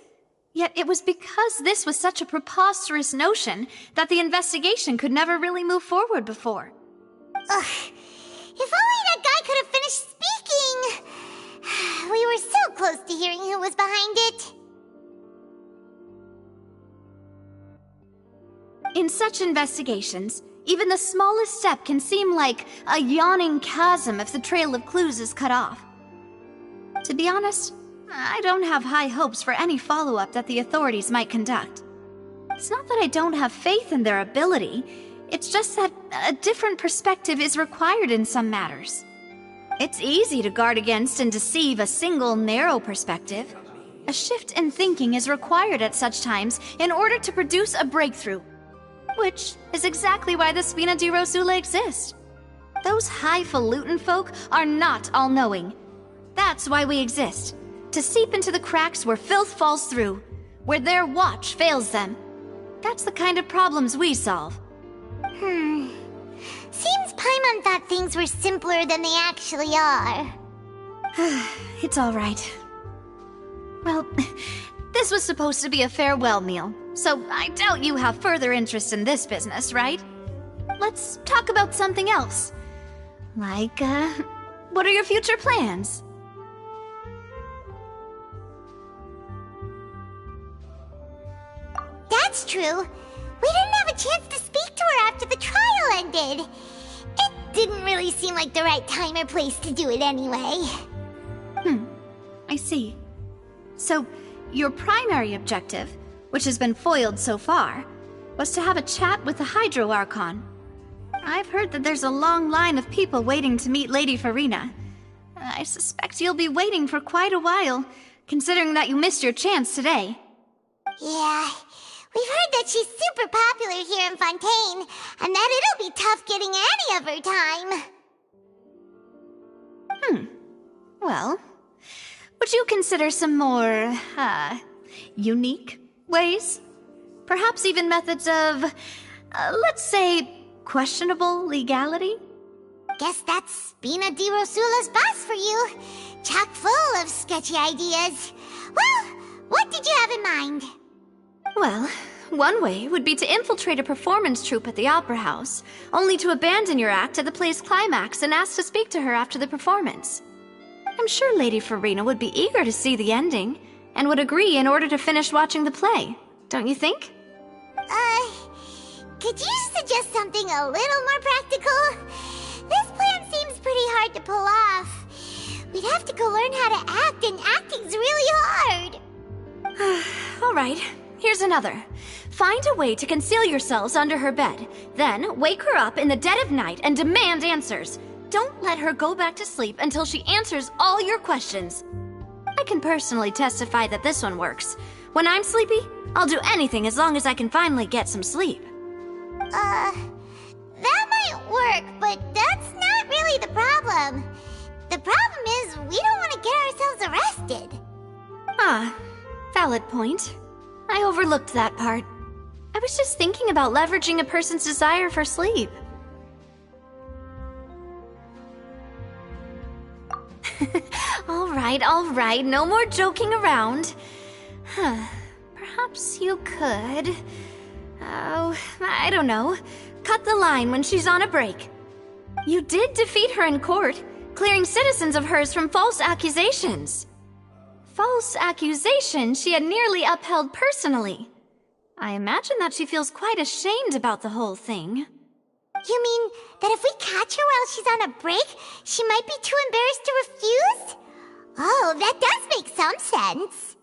Yet it was because this was such a preposterous notion that the investigation could never really move forward before. Ugh. If only that guy could have finished speaking! We were so close to hearing who was behind it. In such investigations, even the smallest step can seem like a yawning chasm if the trail of clues is cut off. To be honest, I don't have high hopes for any follow-up that the authorities might conduct. It's not that I don't have faith in their ability, it's just that a different perspective is required in some matters. It's easy to guard against and deceive a single narrow perspective. A shift in thinking is required at such times in order to produce a breakthrough. Which is exactly why the Spina di Rosula exists. Those highfalutin folk are not all-knowing. That's why we exist. To seep into the cracks where filth falls through, where their watch fails them. That's the kind of problems we solve. Seems Paimon thought things were simpler than they actually are. It's all right. Well, this was supposed to be a farewell meal, so I doubt you have further interest in this business, right? Let's talk about something else. Like, what are your future plans? That's true. We didn't have a chance to speak to her after the trial ended. It didn't really seem like the right time or place to do it anyway. I see. So, your primary objective, which has been foiled so far, was to have a chat with the Hydro Archon. I've heard that there's a long line of people waiting to meet Lady Farina. I suspect you'll be waiting for quite a while, considering that you missed your chance today. Yeah, we've heard that she's super popular here in Fontaine, and that it'll be tough getting any of her time. Well, would you consider some more, unique ways? Perhaps even methods of, let's say, questionable legality? Guess that's Spina di Rosula's boss for you. Chock full of sketchy ideas. Well, what did you have in mind? Well, one way would be to infiltrate a performance troupe at the Opera House, only to abandon your act at the play's climax and ask to speak to her after the performance. I'm sure Lady Farina would be eager to see the ending, and would agree in order to finish watching the play, don't you think? Could you suggest something a little more practical? This plan seems pretty hard to pull off. We'd have to go learn how to act, and acting's really hard. All right, here's another. Find a way to conceal yourselves under her bed. Then wake her up in the dead of night and demand answers. Don't let her go back to sleep until she answers all your questions. I can personally testify that this one works. When I'm sleepy, I'll do anything as long as I can finally get some sleep. That might work, but that's not really the problem. The problem is we don't want to get ourselves arrested. Valid point. I overlooked that part. I was just thinking about leveraging a person's desire for sleep. All right, no more joking around. Perhaps you could... Oh, I don't know. Cut the line when she's on a break. You did defeat her in court, clearing citizens of hers from false accusations. False accusations she had nearly upheld personally. I imagine that she feels quite ashamed about the whole thing. You mean that if we catch her while she's on a break, she might be too embarrassed to refuse? Oh, that does make some sense.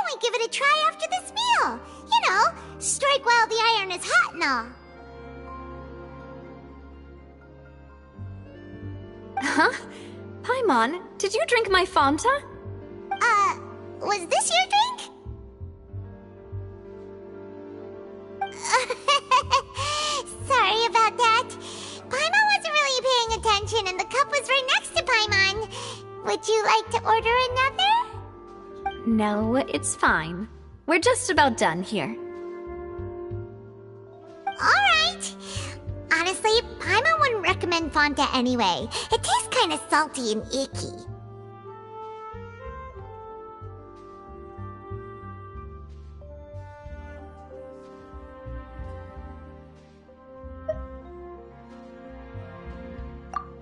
we give it a try after this meal? You know, strike while the iron is hot and all. Huh? Paimon, did you drink my Fanta? Was this your drink? Sorry about that. Paimon wasn't really paying attention and the cup was right next to Paimon. Would you like to order another? No, it's fine. We're just about done here. Alright. Honestly, Paimon wouldn't recommend Fanta anyway. It tastes kinda salty and icky.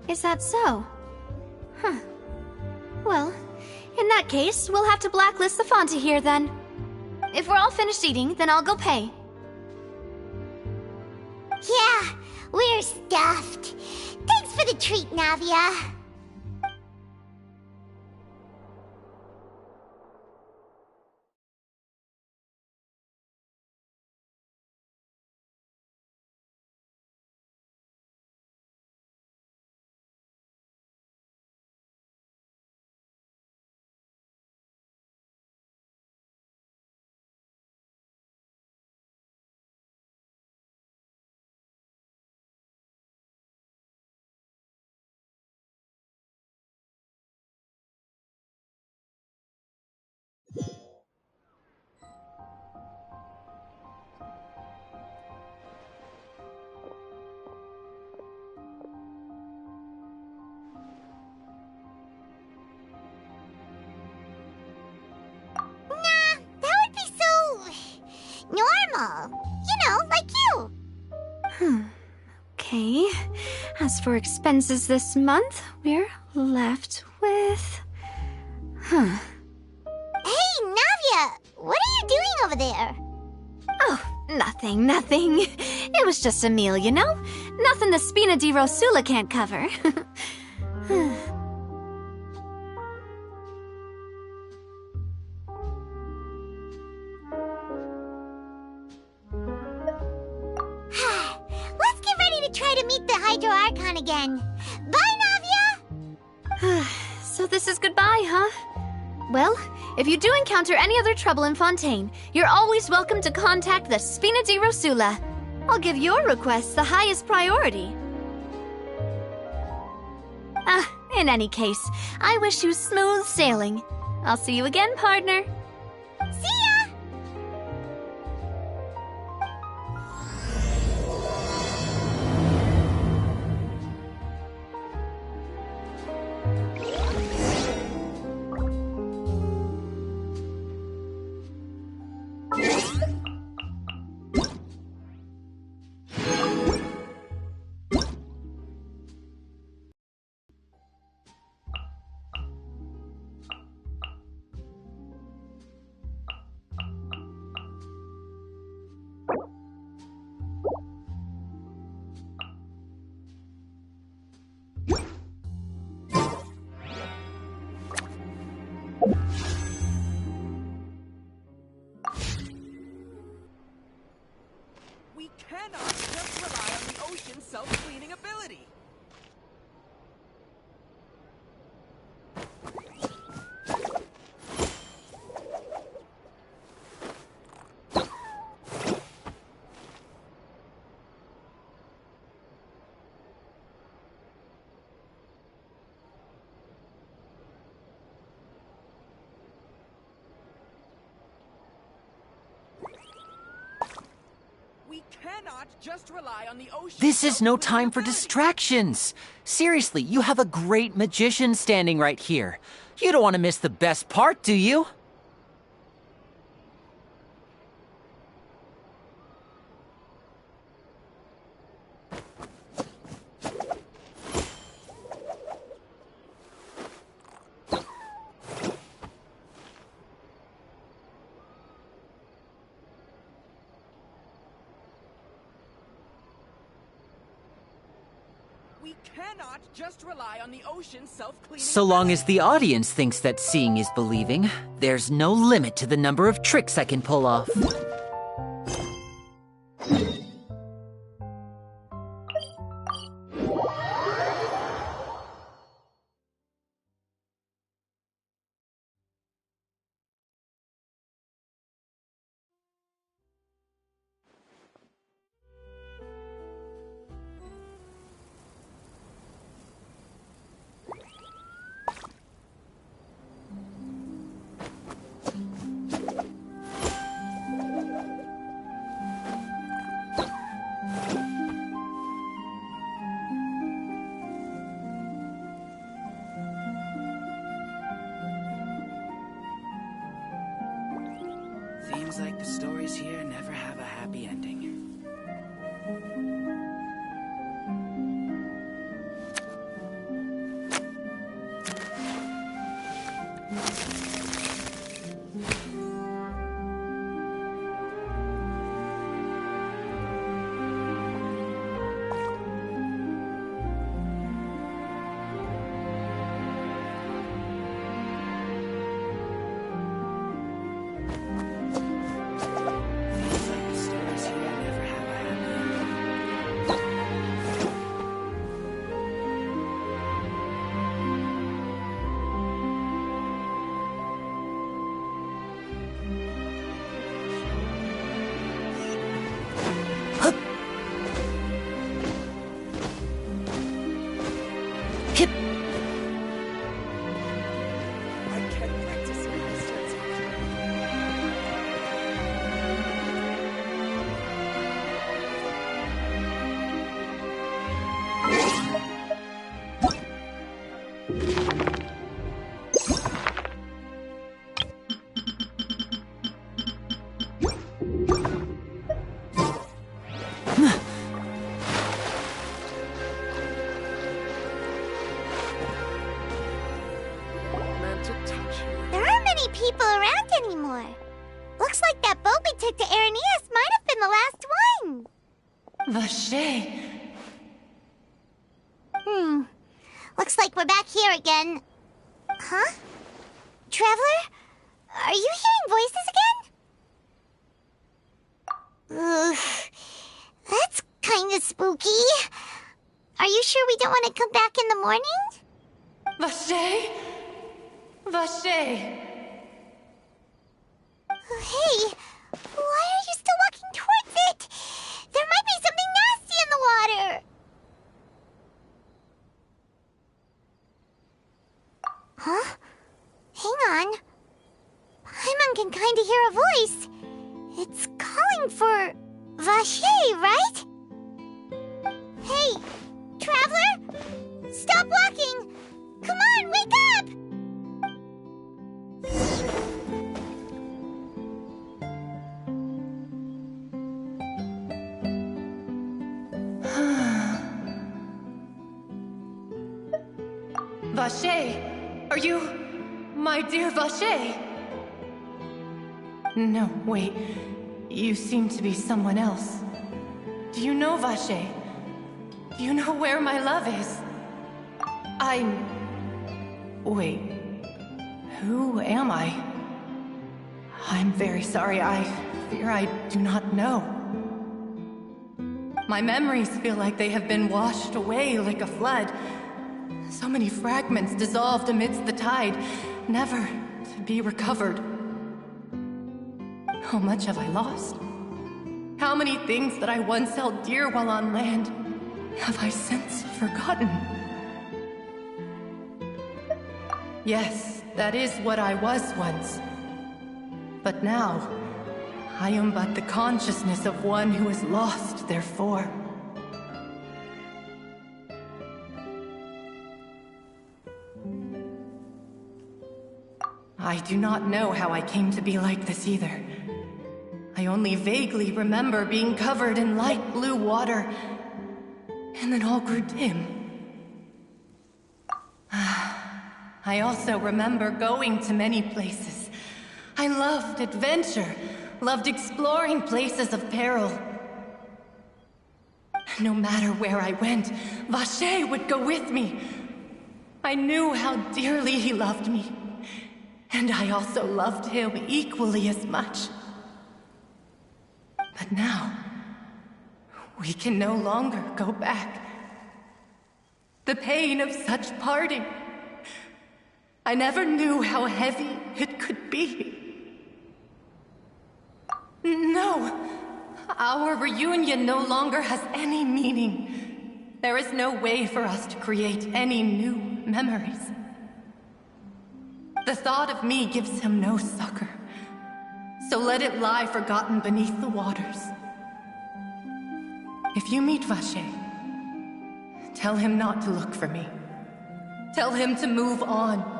Is that so? Huh. Well, in that case, we'll have to blacklist the Fanta here then. If we're all finished eating, then I'll go pay. Yeah, we're stuffed. Thanks for the treat, Navia. Normal. You know, like you. Okay. As for expenses this month, we're left with... Hey, Navia! What are you doing over there? Oh, nothing. It was just a meal, you know? Nothing the Spina di Rosula can't cover. Let's get ready to try to meet the Hydro Archon again. Bye, Navia! So this is goodbye, huh? Well, if you do encounter any other trouble in Fontaine, you're always welcome to contact the Spina di Rosula. I'll give your requests the highest priority. In any case, I wish you smooth sailing. I'll see you again, partner. See ya! We cannot just rely on the ocean's self-cleaning ability. We cannot just rely on the ocean. This is no time for distractions. Seriously, you have a great magician standing right here. You don't want to miss the best part, do you? We cannot just rely on the ocean's self-cleaning. So long as the audience thinks that seeing is believing, there's no limit to the number of tricks I can pull off. Seems like the stories here never have a happy ending. There aren't many people around anymore. Looks like that boat we took to Araneas might have been the last one. Vache. Looks like we're back here again. Huh? Traveler? Are you hearing voices again? Ugh. That's kinda spooky. Are you sure we don't want to come back in the morning? Vache? Vache. Hey, why are you still walking towards it? There might be something nasty in the water. Huh? Hang on. Paimon can kinda hear a voice. It's calling for Vache, right? Hey, Traveler? Stop walking! Come on, wake up! Vache, are you my dear Vache? No, wait. You seem to be someone else. Do you know Vache? Do you know where my love is? Wait. Who am I? I'm very sorry. I fear I do not know. My memories feel like they have been washed away like a flood. So many fragments dissolved amidst the tide, never to be recovered. How much have I lost? How many things that I once held dear while on land have I since forgotten? Yes, that is what I was once. But now, I am but the consciousness of one who is lost, therefore. I do not know how I came to be like this either. I only vaguely remember being covered in light blue water, and then all grew dim. I also remember going to many places. I loved adventure, loved exploring places of peril. No matter where I went, Vacher would go with me. I knew how dearly he loved me, and I also loved him equally as much. But now, we can no longer go back. The pain of such parting, I never knew how heavy it could be. No, our reunion no longer has any meaning. There is no way for us to create any new memories. The thought of me gives him no succor, so let it lie forgotten beneath the waters. If you meet Vacher, tell him not to look for me. Tell him to move on.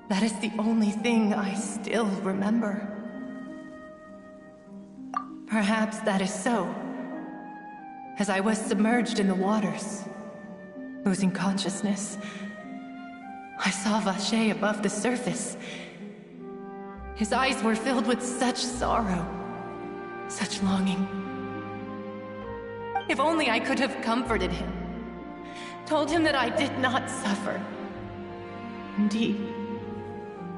That is the only thing I still remember. Perhaps that is so. As I was submerged in the waters, losing consciousness, I saw Vacher above the surface. His eyes were filled with such sorrow, such longing. If only I could have comforted him, told him that I did not suffer. Indeed,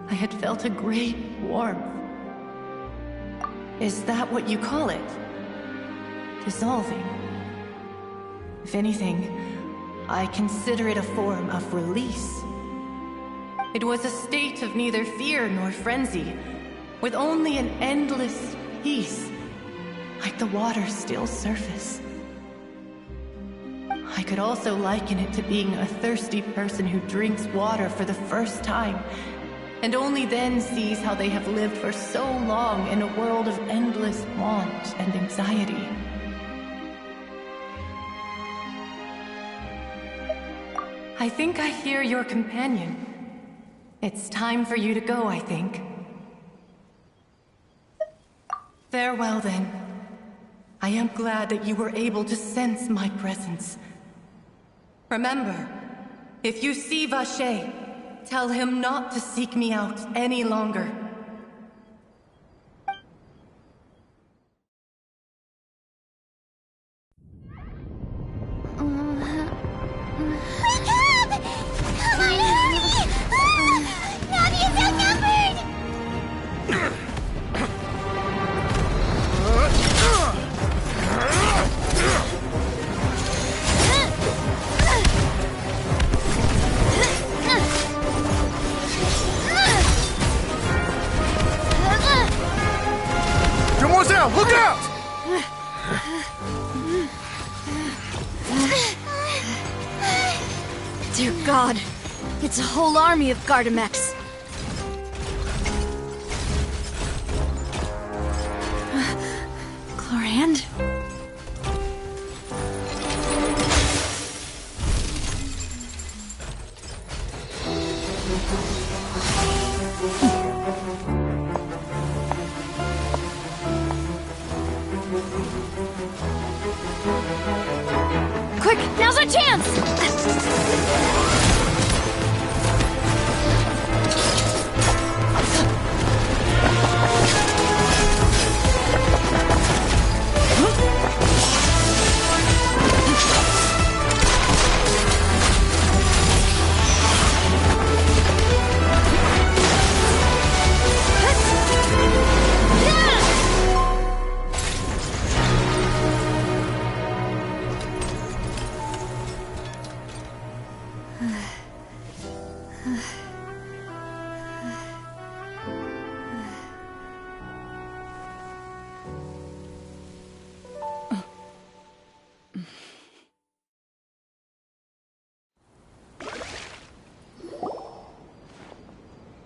I had felt a great warmth. Is that what you call it? Dissolving? If anything, I consider it a form of release. It was a state of neither fear nor frenzy, with only an endless peace, like the water's still surface. I could also liken it to being a thirsty person who drinks water for the first time, and only then sees how they have lived for so long in a world of endless want and anxiety. I think I hear your companion. It's time for you to go, I think. Farewell, then. I am glad that you were able to sense my presence. Remember, if you see Vacher, tell him not to seek me out any longer. Look out! Dear God, it's a whole army of Gardamex. Chlorand? Quick, now's our chance!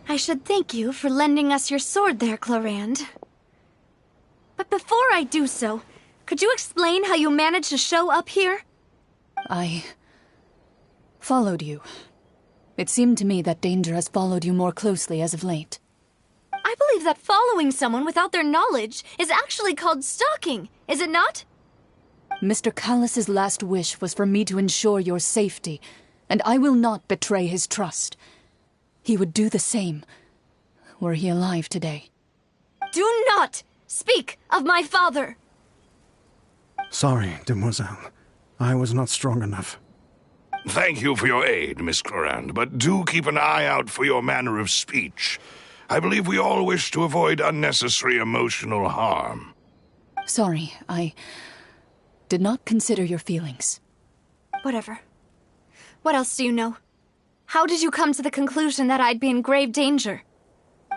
I should thank you for lending us your sword there, Chlorand. But before I do so, could you explain how you managed to show up here? I followed you. It seemed to me that danger has followed you more closely as of late. I believe that following someone without their knowledge is actually called stalking, is it not? Mr. Callus's last wish was for me to ensure your safety, and I will not betray his trust. He would do the same, were he alive today. Do not speak of my father! Sorry, demoiselle. I was not strong enough. Thank you for your aid, Miss Clorand, but do keep an eye out for your manner of speech. I believe we all wish to avoid unnecessary emotional harm. Sorry, I did not consider your feelings. Whatever. What else do you know? How did you come to the conclusion that I'd be in grave danger?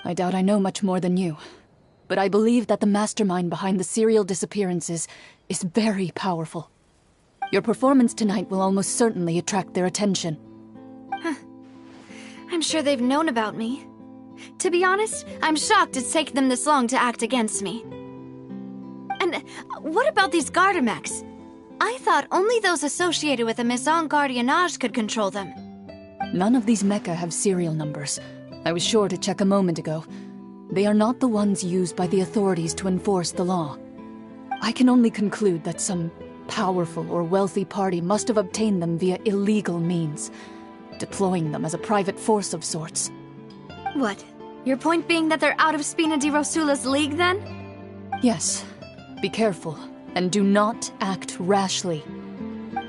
I doubt I know much more than you, but I believe that the mastermind behind the serial disappearances is very powerful. Your performance tonight will almost certainly attract their attention. I'm sure they've known about me. To be honest, I'm shocked it's taken them this long to act against me. And what about these Gardamex? I thought only those associated with the Maison Gardiennage could control them. None of these mecha have serial numbers. I was sure to check a moment ago. They are not the ones used by the authorities to enforce the law. I can only conclude that some powerful or wealthy party must have obtained them via illegal means, deploying them as a private force of sorts. What? Your point being that they're out of Spina di Rosula's league, then? Yes. Be careful, and do not act rashly.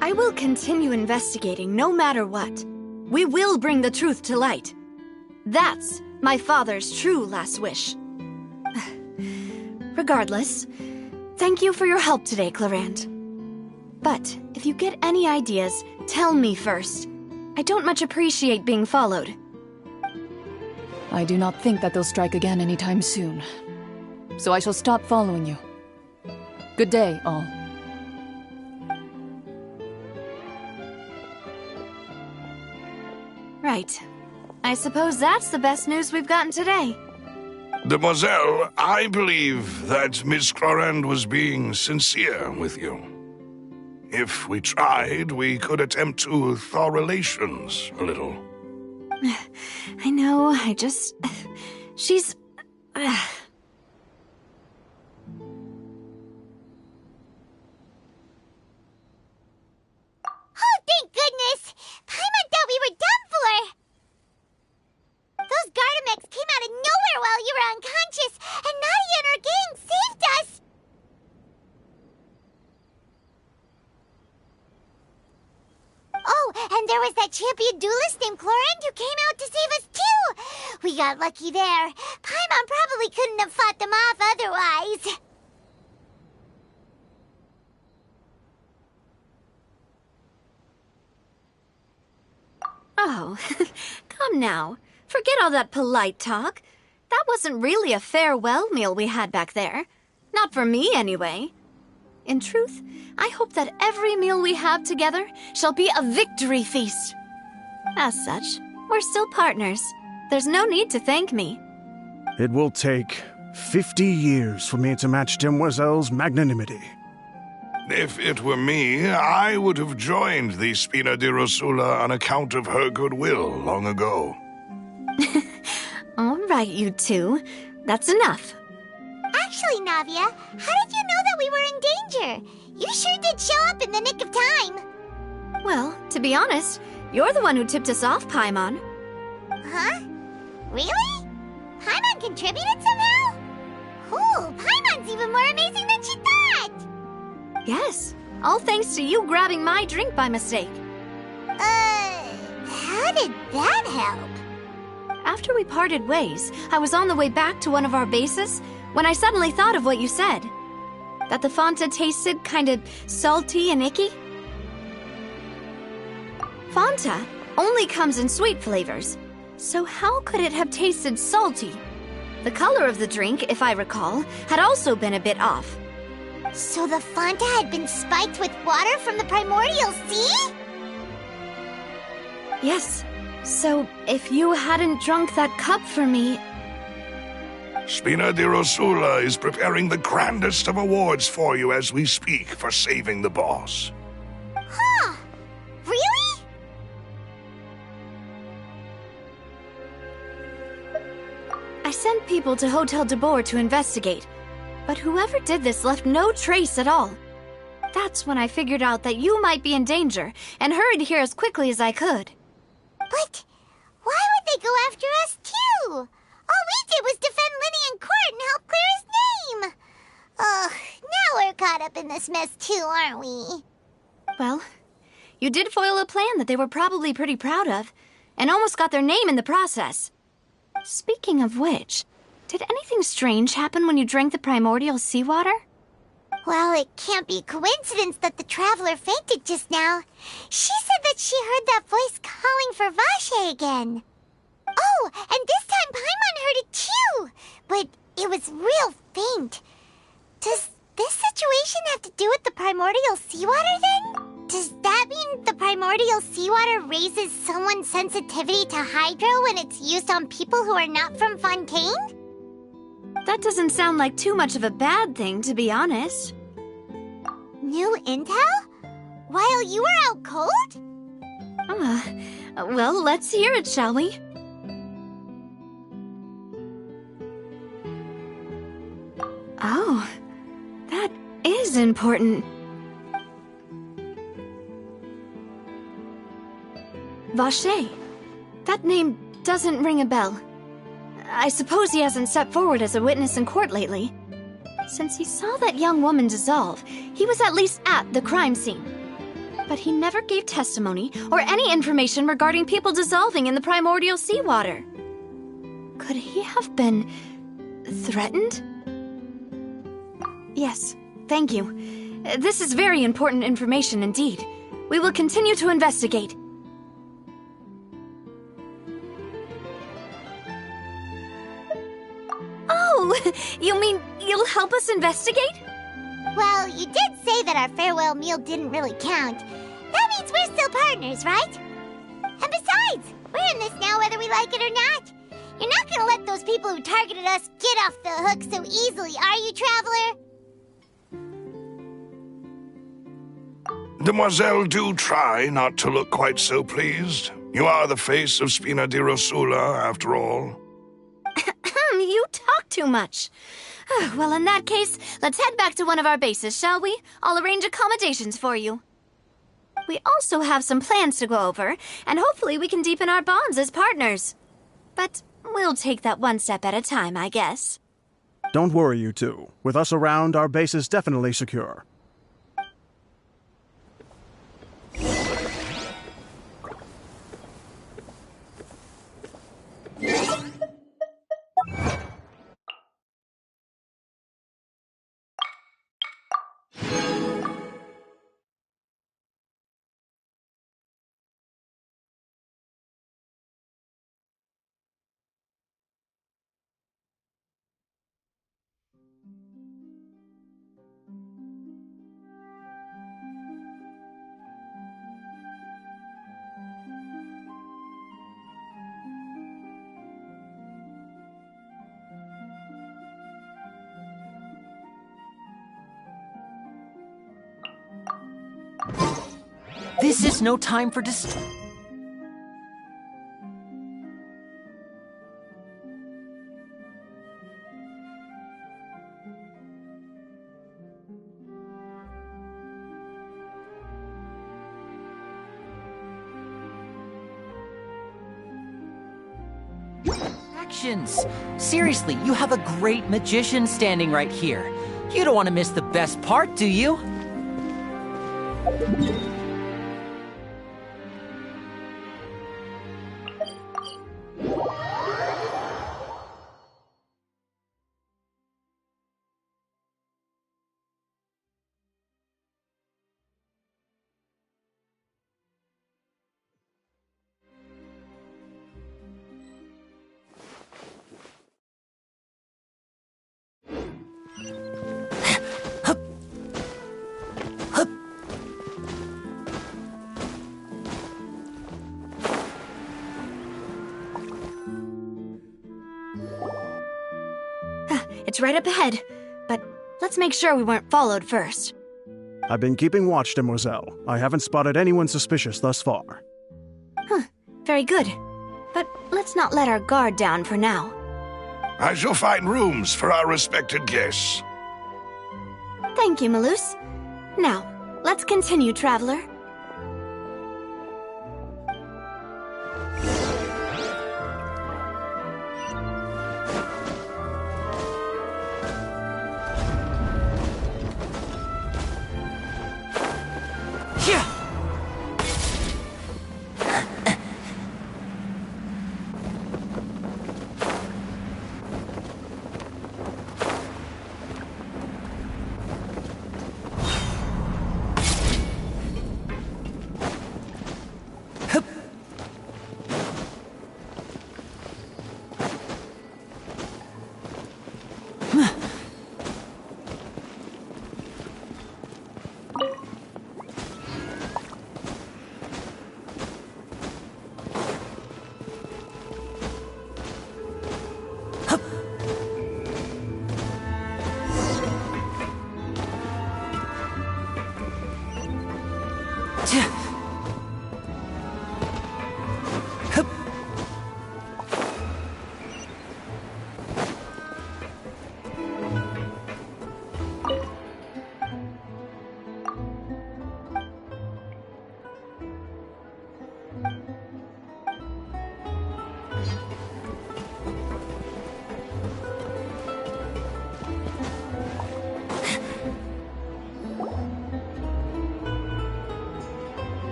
I will continue investigating no matter what. We will bring the truth to light. That's my father's true last wish. Regardless, thank you for your help today, Clorand. But if you get any ideas, tell me first. I don't much appreciate being followed. I do not think that they'll strike again anytime soon. So I shall stop following you. Good day, all. Right. I suppose that's the best news we've gotten today. Demoiselle, I believe that Miss Clorand was being sincere with you. If we tried, we could attempt to thaw relations a little. I know, she's... Oh, thank goodness! Paimon thought we were done for! Those Gardamex came out of nowhere while you were unconscious, and Nadia and her gang saved us! Oh, and there was that champion duelist named Clorand who came out to save us too! We got lucky there. Paimon probably couldn't have fought them off otherwise. Oh, come now. Forget all that polite talk. That wasn't really a farewell meal we had back there. Not for me, anyway. In truth, I hope that every meal we have together shall be a victory feast. As such, we're still partners. There's no need to thank me. It will take 50 years for me to match Demoiselle's magnanimity. If it were me, I would have joined the Spina di Rosula on account of her goodwill long ago. All right, you two. That's enough. Actually, Navia, how did you know that we were in danger? You sure did show up in the nick of time. Well, to be honest, you're the one who tipped us off, Paimon. Huh? Really? Paimon contributed somehow? Ooh, Paimon's even more amazing than she thought! Yes, all thanks to you grabbing my drink by mistake. How did that help? After we parted ways, I was on the way back to one of our bases when I suddenly thought of what you said. That the Fanta tasted kind of salty and icky. Fanta only comes in sweet flavors, so how could it have tasted salty? The color of the drink, if I recall, had also been a bit off. So the Fanta had been spiked with water from the primordial sea? Yes. So, if you hadn't drunk that cup for me... Spina di Rosula is preparing the grandest of awards for you as we speak for saving the boss. Huh. Really? I sent people to Hotel de Boer to investigate, but whoever did this left no trace at all. That's when I figured out that you might be in danger and hurried here as quickly as I could. But why would they go after us, too? All we did was defend Linny in court and help clear his name. Ugh, now we're caught up in this mess, too, aren't we? Well, you did foil a plan that they were probably pretty proud of, and almost got their name in the process. Speaking of which, did anything strange happen when you drank the primordial seawater? Well, it can't be a coincidence that the traveler fainted just now. She said that she heard that voice calling for Vache again. Oh, and this time Paimon heard it too, but it was real faint. Does this situation have to do with the primordial seawater then? Does that mean the primordial seawater raises someone's sensitivity to hydro when it's used on people who are not from Fontaine? That doesn't sound like too much of a bad thing, to be honest. New intel? While you were out cold? Well, let's hear it, shall we? Oh, that is important. Vache. That name doesn't ring a bell. I suppose he hasn't stepped forward as a witness in court lately. Since he saw that young woman dissolve, he was at least at the crime scene. But he never gave testimony or any information regarding people dissolving in the primordial seawater. Could he have been threatened? Yes, thank you. This is very important information indeed. We will continue to investigate. Oh, you mean you'll help us investigate? Well, you did say that our farewell meal didn't really count. That means we're still partners, right? And besides, we're in this now whether we like it or not. You're not gonna let those people who targeted us get off the hook so easily, are you, Traveler? Demoiselle, do try not to look quite so pleased. You are the face of Spina di Rosula, after all. You talk too much. Well, in that case, let's head back to one of our bases, shall we? I'll arrange accommodations for you. We also have some plans to go over, and hopefully we can deepen our bonds as partners. But we'll take that one step at a time, I guess. Don't worry, you two. With us around, our base is definitely secure. This is no time for actions. Seriously, you have a great magician standing right here. You don't want to miss the best part, do you? It's right up ahead, but let's make sure we weren't followed first. I've been keeping watch, Demoiselle. I haven't spotted anyone suspicious thus far. Very good. But let's not let our guard down for now. I shall find rooms for our respected guests. Thank you, Malus. Now, let's continue, Traveler. Yeah!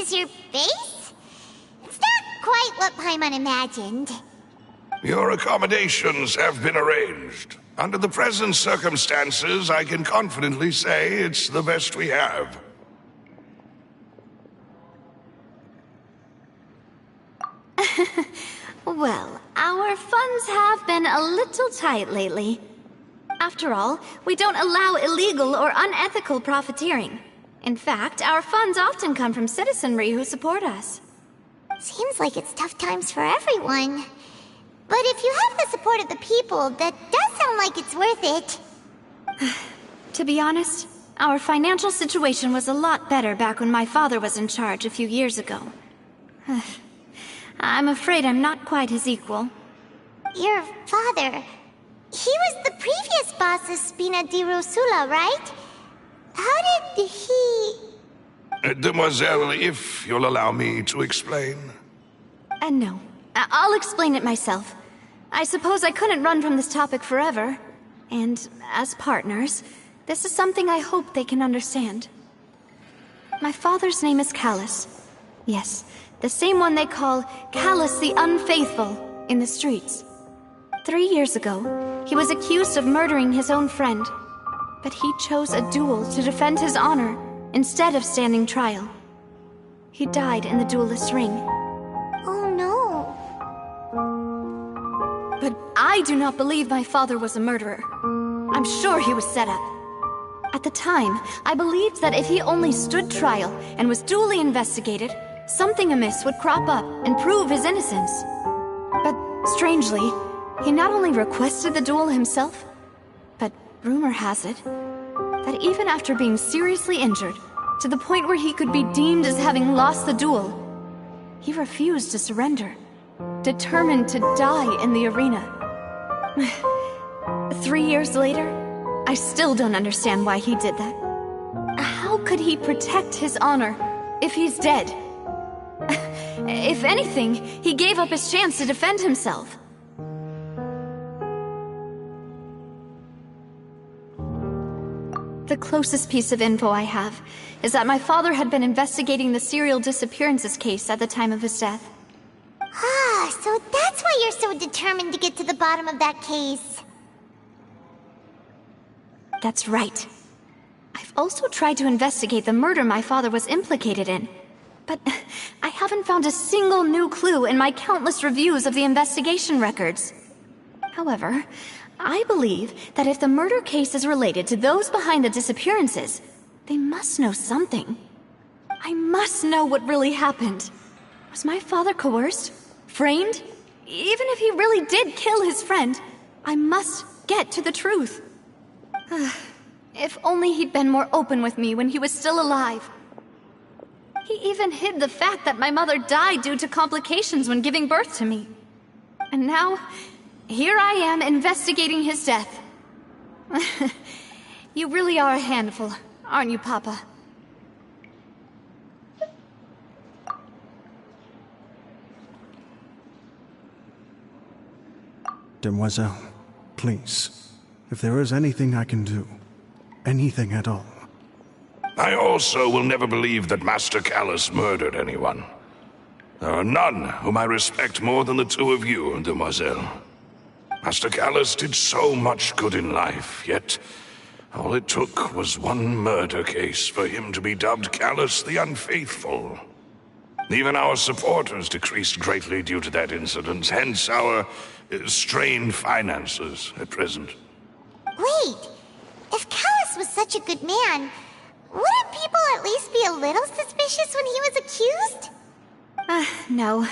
is your face? It's not quite what Paimon imagined. Your accommodations have been arranged. Under the present circumstances, I can confidently say it's the best we have. Well, our funds have been a little tight lately. After all, we don't allow illegal or unethical profiteering. In fact, our funds often come from citizenry who support us. Seems like it's tough times for everyone. But if you have the support of the people, that does sound like it's worth it. To be honest, our financial situation was a lot better back when my father was in charge a few years ago. I'm afraid I'm not quite his equal. Your father... he was the previous boss of Spina di Rosula, right? How did he... Demoiselle, if you'll allow me to explain. No. I'll explain it myself. I suppose I couldn't run from this topic forever. And as partners, this is something I hope they can understand. My father's name is Callus. Yes, the same one they call Callus the Unfaithful in the streets. 3 years ago, he was accused of murdering his own friend. But he chose a duel to defend his honor instead of standing trial. He died in the duelist's ring. Oh no. But I do not believe my father was a murderer. I'm sure he was set up. At the time, I believed that if he only stood trial and was duly investigated, something amiss would crop up and prove his innocence. But strangely, he not only requested the duel himself, but rumor has it that even after being seriously injured, to the point where he could be deemed as having lost the duel, he refused to surrender, determined to die in the arena. 3 years later, I still don't understand why he did that. How could he protect his honor if he's dead? If anything, he gave up his chance to defend himself. The closest piece of info I have is that my father had been investigating the serial disappearances case at the time of his death. Ah, so that's why you're so determined to get to the bottom of that case. That's right. I've also tried to investigate the murder my father was implicated in, but I haven't found a single new clue in my countless reviews of the investigation records. However, I believe that if the murder case is related to those behind the disappearances, they must know something. I must know what really happened. Was my father coerced? Framed? Even if he really did kill his friend, I must get to the truth. If only he'd been more open with me when he was still alive. He even hid the fact that my mother died due to complications when giving birth to me. And now, here I am investigating his death. You really are a handful, aren't you, Papa? Demoiselle, please, if there is anything I can do, anything at all. I also will never believe that Master Callus murdered anyone. There are none whom I respect more than the two of you, Demoiselle. Master Callus did so much good in life, yet all it took was one murder case for him to be dubbed Callus the Unfaithful. Even our supporters decreased greatly due to that incident, hence our strained finances at present. Wait, if Callus was such a good man, wouldn't people at least be a little suspicious when he was accused? No.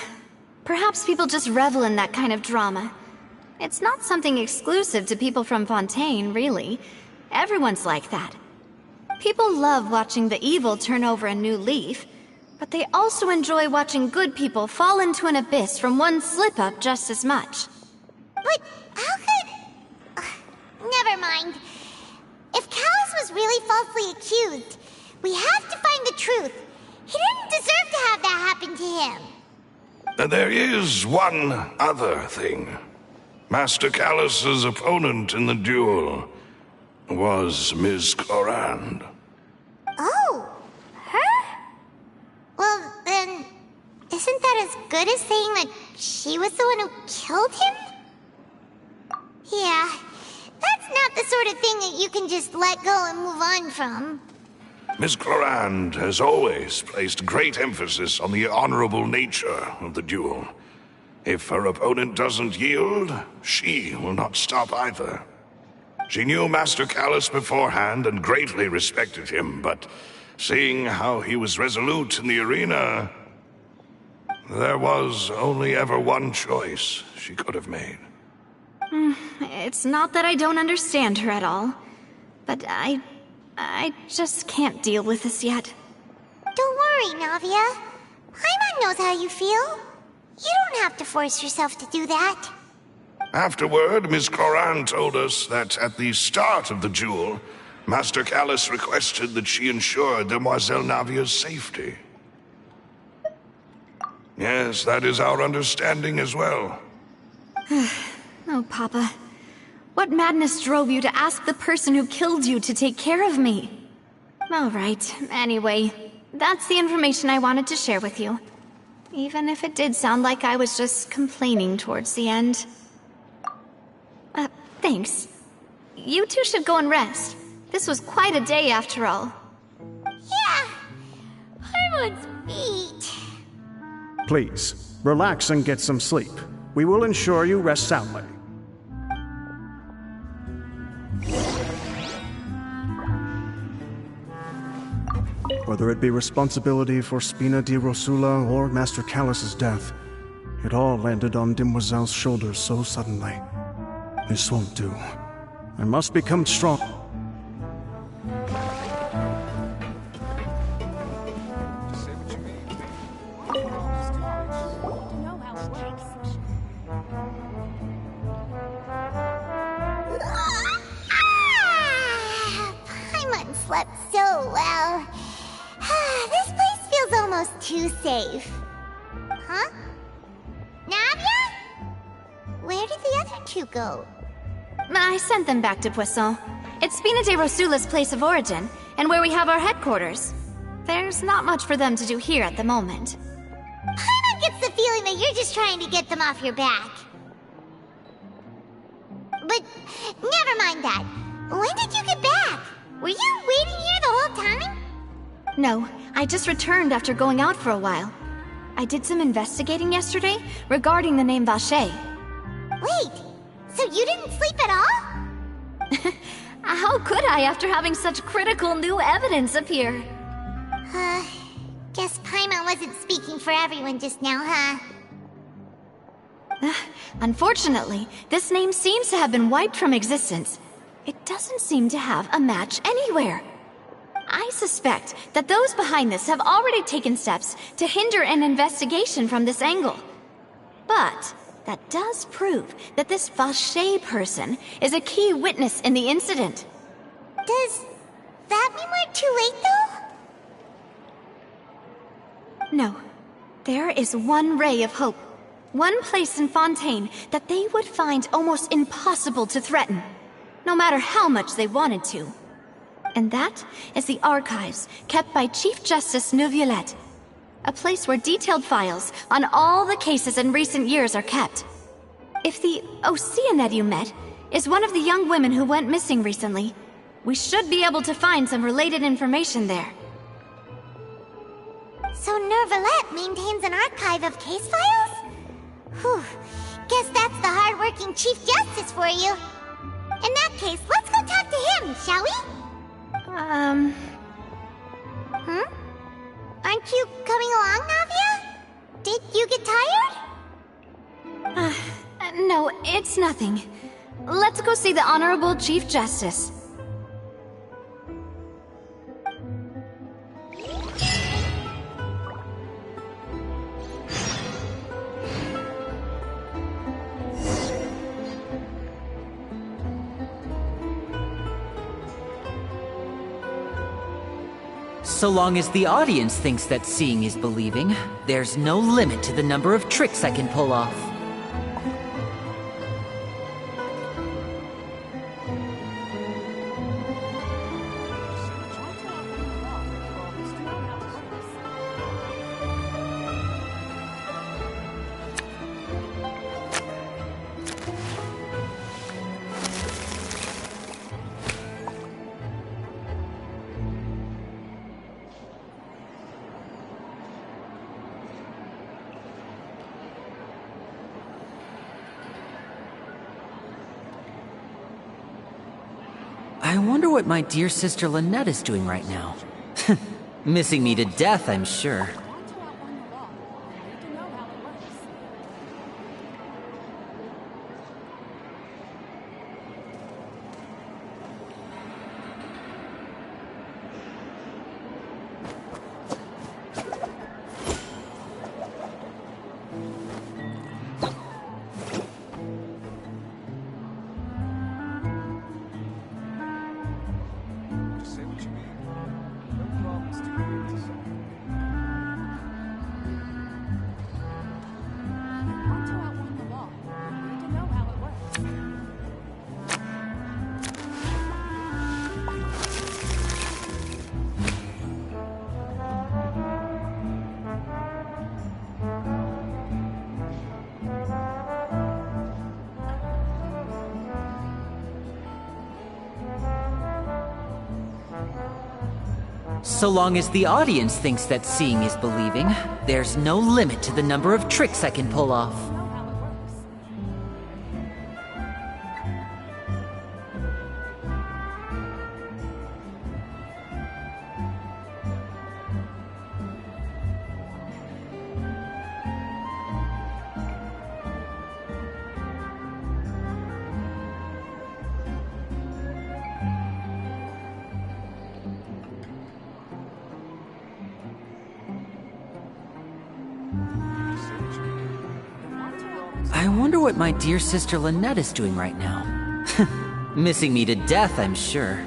Perhaps people just revel in that kind of drama. It's not something exclusive to people from Fontaine, really. Everyone's like that. People love watching the evil turn over a new leaf, but they also enjoy watching good people fall into an abyss from one slip-up just as much. But how could... never mind. If Callus was really falsely accused, we have to find the truth. He didn't deserve to have that happen to him. There is one other thing. Master Callus's opponent in the duel was Ms. Clorand. Oh, her? Well, then good as saying that she was the one who killed him? Yeah, that's not the sort of thing that you can just let go and move on from. Miss Clorand has always placed great emphasis on the honorable nature of the duel. If her opponent doesn't yield, she will not stop either. She knew Master Callus beforehand and greatly respected him, but seeing how he was resolute in the arena, there was only ever one choice she could have made. It's not that I don't understand her at all, but I just can't deal with this yet. Don't worry, Navia. Paimon knows how you feel. You don't have to force yourself to do that. Afterward, Miss Clorand told us that at the start of the duel, Master Callus requested that she ensure Demoiselle Navia's safety. Yes, that is our understanding as well. Oh, Papa. What madness drove you to ask the person who killed you to take care of me? All right, anyway, that's the information I wanted to share with you. Even if it did sound like I was just complaining towards the end. Thanks. You two should go and rest. This was quite a day after all. Yeah, Paimon's beat. Please, relax and get some sleep. We will ensure you rest soundly. Whether it be responsibility for Spina di Rosula or Master Callus's death, it all landed on Demoiselle's shoulders so suddenly. This won't do. I must become strong. Paimon slept so well. This place feels almost too safe. Huh? Navia? Where did the other two go? I sent them back to Poisson. It's Spina di Rosula's place of origin, and where we have our headquarters. There's not much for them to do here at the moment. Paimon gets the feeling that you're just trying to get them off your back. But never mind that. When did you get back? Were you waiting here the whole time? No, I just returned after going out for a while. I did some investigating yesterday regarding the name Vache. Wait, so you didn't sleep at all? How could I after having such critical new evidence appear? Guess Paimon wasn't speaking for everyone just now, huh? Unfortunately, this name seems to have been wiped from existence. It doesn't seem to have a match anywhere. I suspect that those behind this have already taken steps to hinder an investigation from this angle. But that does prove that this Vache person is a key witness in the incident. Does that mean we're too late, though? No. There is one ray of hope. One place in Fontaine that they would find almost impossible to threaten, no matter how much they wanted to. And that is the archives kept by Chief Justice Neuvillette, a place where detailed files on all the cases in recent years are kept. If the Oceanette you met is one of the young women who went missing recently, we should be able to find some related information there. So Neuvillette maintains an archive of case files? Whew, guess that's the hard-working Chief Justice for you. In that case, let's go talk to him, shall we? Aren't you coming along, Navia? Did you get tired? No, it's nothing. Let's go see the Honorable Chief Justice. So long as the audience thinks that seeing is believing, there's no limit to the number of tricks I can pull off. I wonder what my dear sister Lynette is doing right now. Missing me to death, I'm sure. So long as the audience thinks that seeing is believing, there's no limit to the number of tricks I can pull off. I wonder what my dear sister Lynette is doing right now. Missing me to death, I'm sure.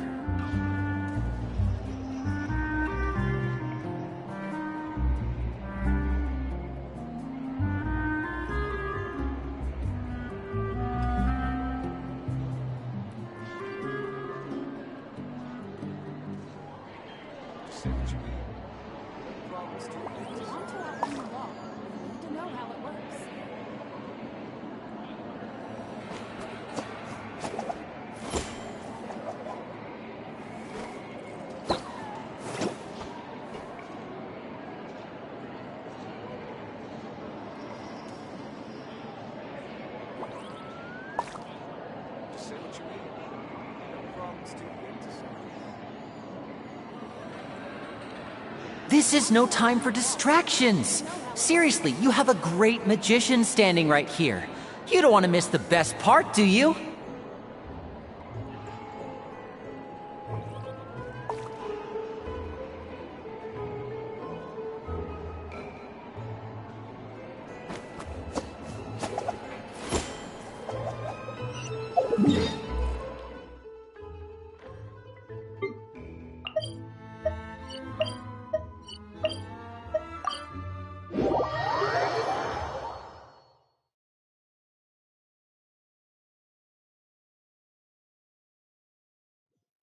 This is no time for distractions. Seriously, you have a great magician standing right here. You don't want to miss the best part, do you?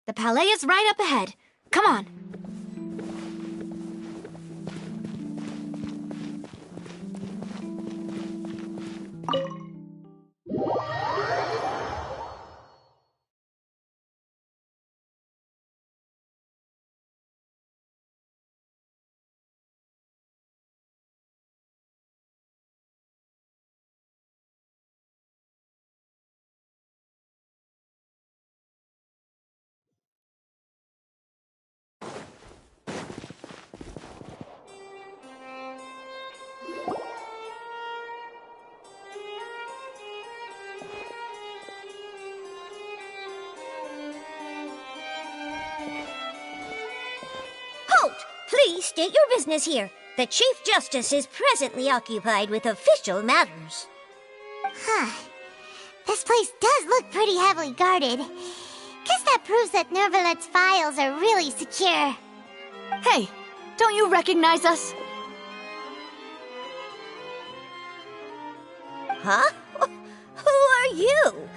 The palais is right up ahead. Come on. Please state your business here. The Chief Justice is presently occupied with official matters. This place does look pretty heavily guarded. Guess that proves that Nervalet's files are really secure. Hey, don't you recognize us? Huh? Who are you?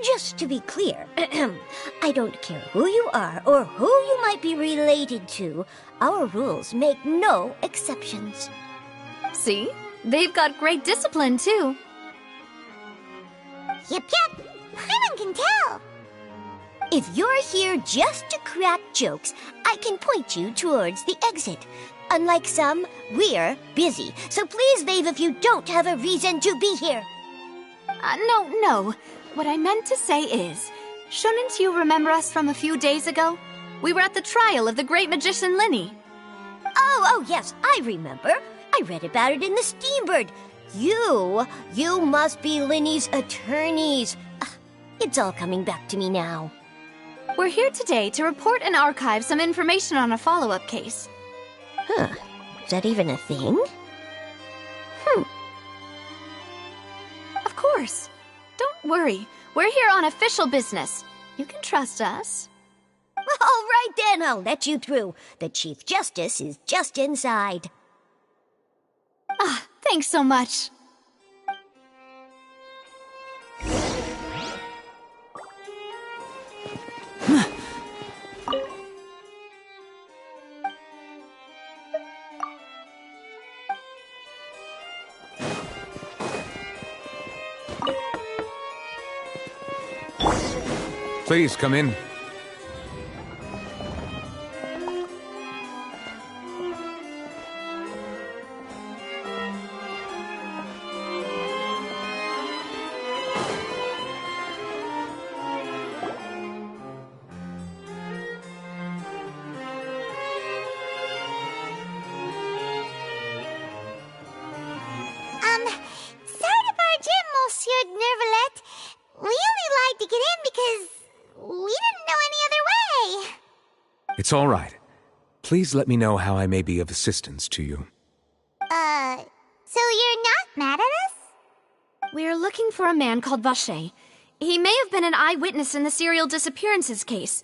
Just to be clear, I don't care who you are or who you might be related to. Our rules make no exceptions. See? They've got great discipline, too. Yep. Paimon can tell. If you're here just to crack jokes, I can point you towards the exit. Unlike some, we're busy, so please leave if you don't have a reason to be here. No. What I meant to say is, Shouldn't you remember us from a few days ago? We were at the trial of the great magician Linny. Oh, yes, I remember. I read about it in the Steambird. You must be Linny's attorneys. It's all coming back to me now. We're here today to report and archive some information on a follow-up case. Huh. Is that even a thing? Of course. Don't worry. We're here on official business. You can trust us. All right then, I'll let you through. The Chief Justice is just inside. Thanks so much. Please come in. Sorry to barge in, Monsieur Nervalet. We only lied to get in because we didn't know any other way. It's all right. Please let me know how I may be of assistance to you. So you're not mad at us? We're looking for a man called Vache. He may have been an eyewitness in the serial disappearances case.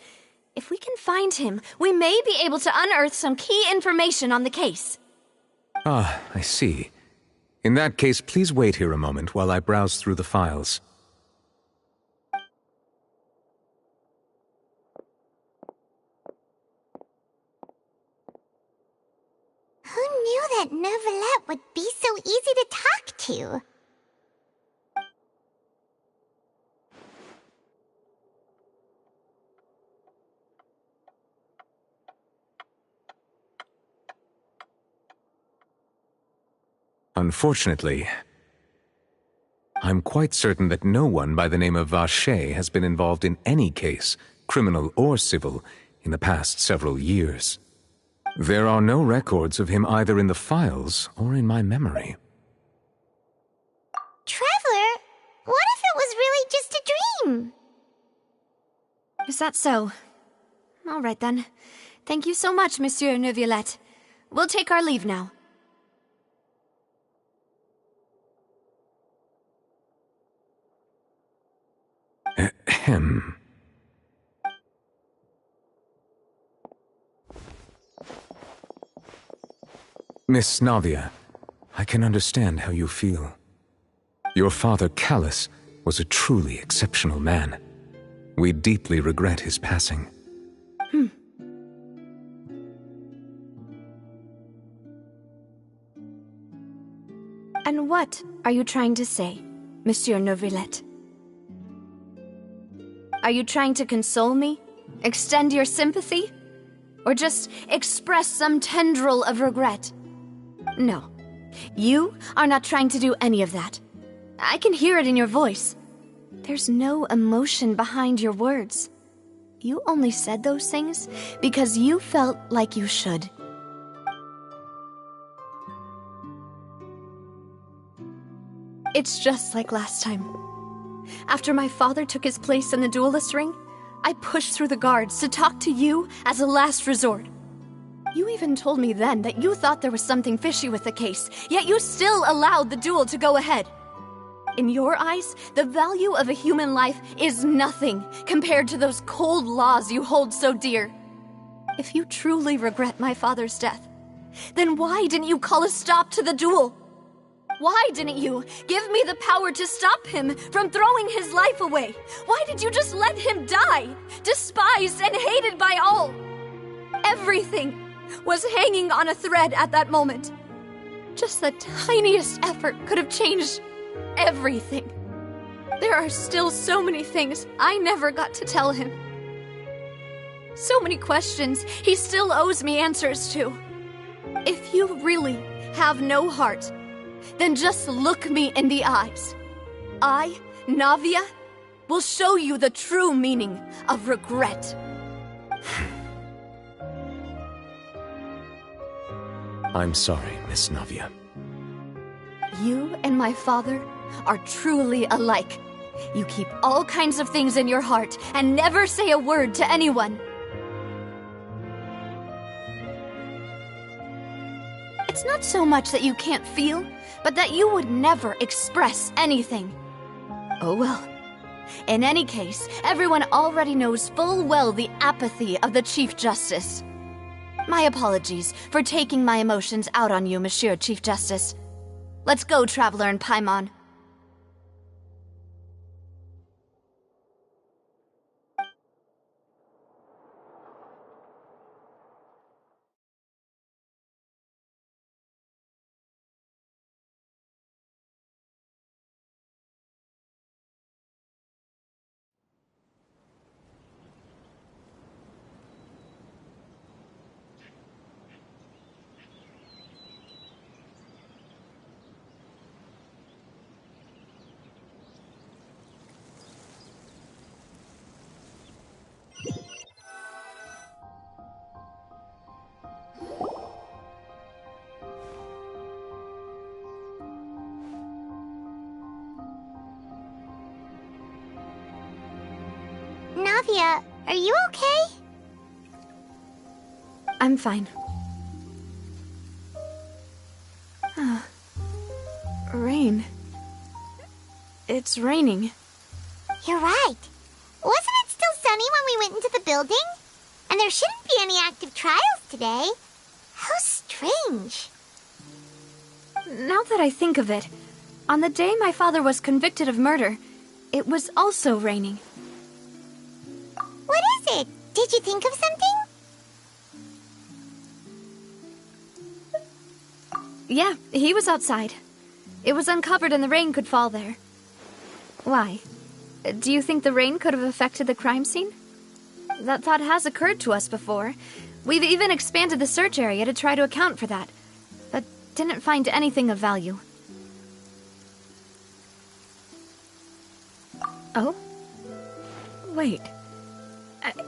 If we can find him, we may be able to unearth some key information on the case. Ah, I see. In that case, please wait here a moment while I browse through the files. Who knew that Nervalet would be so easy to talk to? Unfortunately, I'm quite certain that no one by the name of Vache has been involved in any case, criminal or civil, in the past several years. There are no records of him either in the files or in my memory. Traveler, what if it was really just a dream? Is that so? All right then. Thank you so much, Monsieur Neuvillette. We'll take our leave now. Ahem. Miss Navia, I can understand how you feel. Your father, Callus, was a truly exceptional man. We deeply regret his passing. And what are you trying to say, Monsieur Neuvillette? Are you trying to console me? Extend your sympathy? Or just express some tendril of regret? No. You are not trying to do any of that. I can hear it in your voice. There's no emotion behind your words. You only said those things because you felt like you should. It's just like last time. After my father took his place in the duelist ring, I pushed through the guards to talk to you as a last resort. You even told me then that you thought there was something fishy with the case, yet you still allowed the duel to go ahead. In your eyes, the value of a human life is nothing compared to those cold laws you hold so dear. If you truly regret my father's death, then why didn't you call a stop to the duel? Why didn't you give me the power to stop him from throwing his life away? Why did you just let him die, despised and hated by all? Everything was hanging on a thread at that moment. Just the tiniest effort could have changed everything. There are still so many things I never got to tell him. So many questions he still owes me answers to. If you really have no heart, then just look me in the eyes. I, Navia, will show you the true meaning of regret. I'm sorry, Miss Navia. You and my father are truly alike. You keep all kinds of things in your heart and never say a word to anyone. It's not so much that you can't feel, but that you would never express anything. Oh well. In any case, everyone already knows full well the apathy of the Chief Justice. My apologies for taking my emotions out on you, Monsieur Chief Justice. Let's go, Traveler and Paimon. Navia, are you okay? I'm fine. Rain. It's raining. You're right. Wasn't it still sunny when we went into the building? And there shouldn't be any active trials today. How strange. Now that I think of it, on the day my father was convicted of murder, it was also raining. What is it? Did you think of something? Yeah, he was outside. It was uncovered and the rain could fall there. Why? Do you think the rain could have affected the crime scene? That thought has occurred to us before. We've even expanded the search area to try to account for that, but didn't find anything of value. Oh? Wait.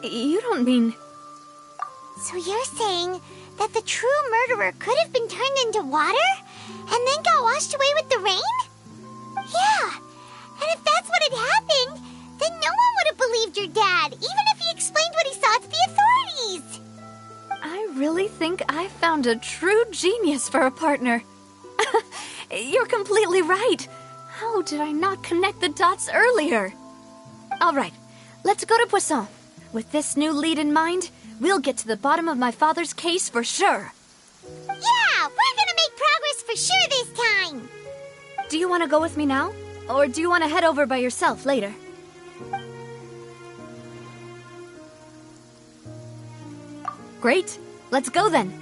You don't mean... So you're saying that the true murderer could have been turned into water and then got washed away with the rain? Yeah, and if that's what had happened, then no one would have believed your dad, even if he explained what he saw to the authorities. I really think I found a true genius for a partner. You're completely right. How did I not connect the dots earlier? All right, let's go to Poisson. With this new lead in mind, we'll get to the bottom of my father's case for sure. Yeah, we're gonna make progress for sure this time. Do you want to go with me now? Or do you want to head over by yourself later? Great. Let's go then.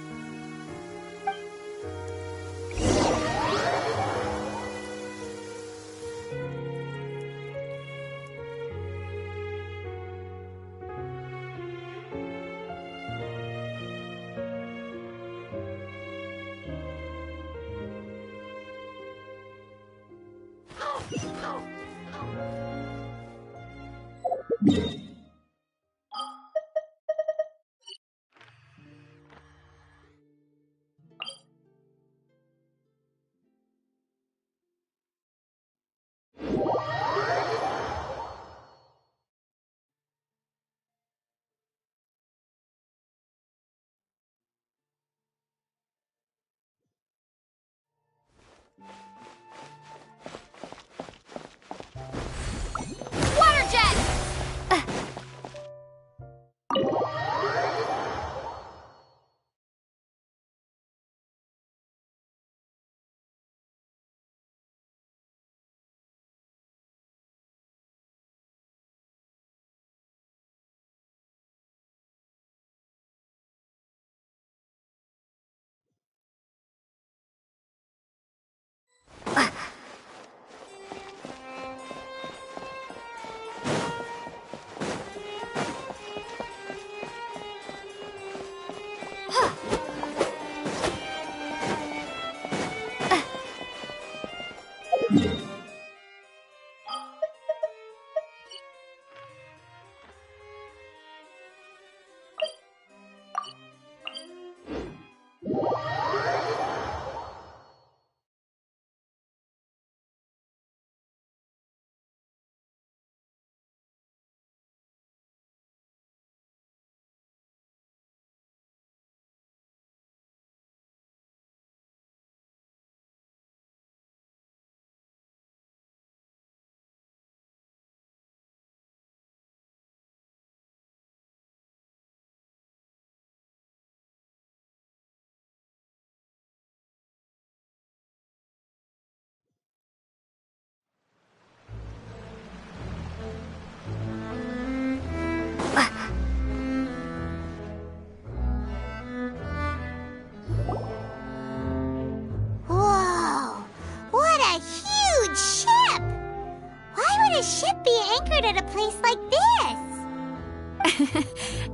ship be anchored at a place like this?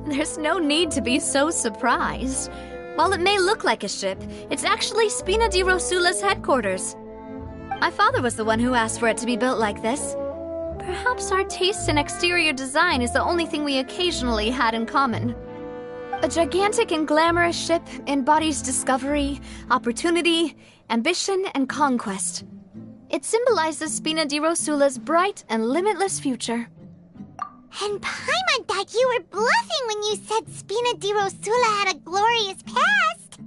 There's no need to be so surprised. While it may look like a ship, it's actually Spina di Rosula's headquarters. My father was the one who asked for it to be built like this. Perhaps our taste in exterior design is the only thing we occasionally had in common. A gigantic and glamorous ship embodies discovery, opportunity, ambition, and conquest. It symbolizes Spina di Rosula's bright and limitless future. And Paimon thought you were bluffing when you said Spina di Rosula had a glorious past.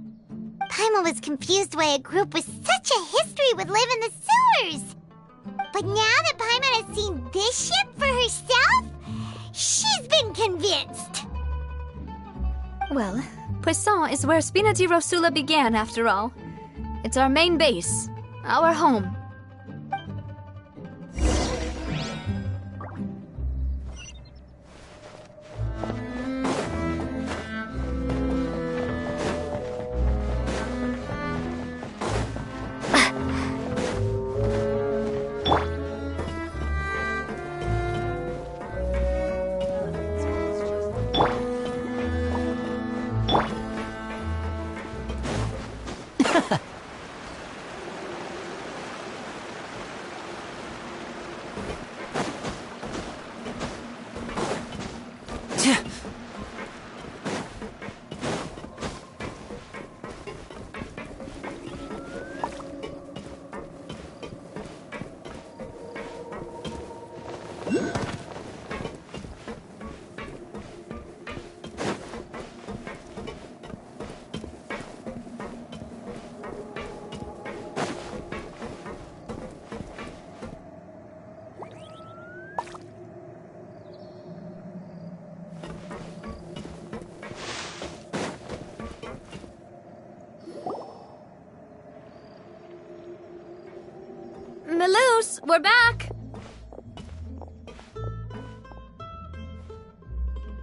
Paimon was confused why a group with such a history would live in the sewers. But now that Paimon has seen this ship for herself, she's been convinced. Well, Poisson is where Spina di Rosula began, after all. It's our main base, our home. Melus, we're back!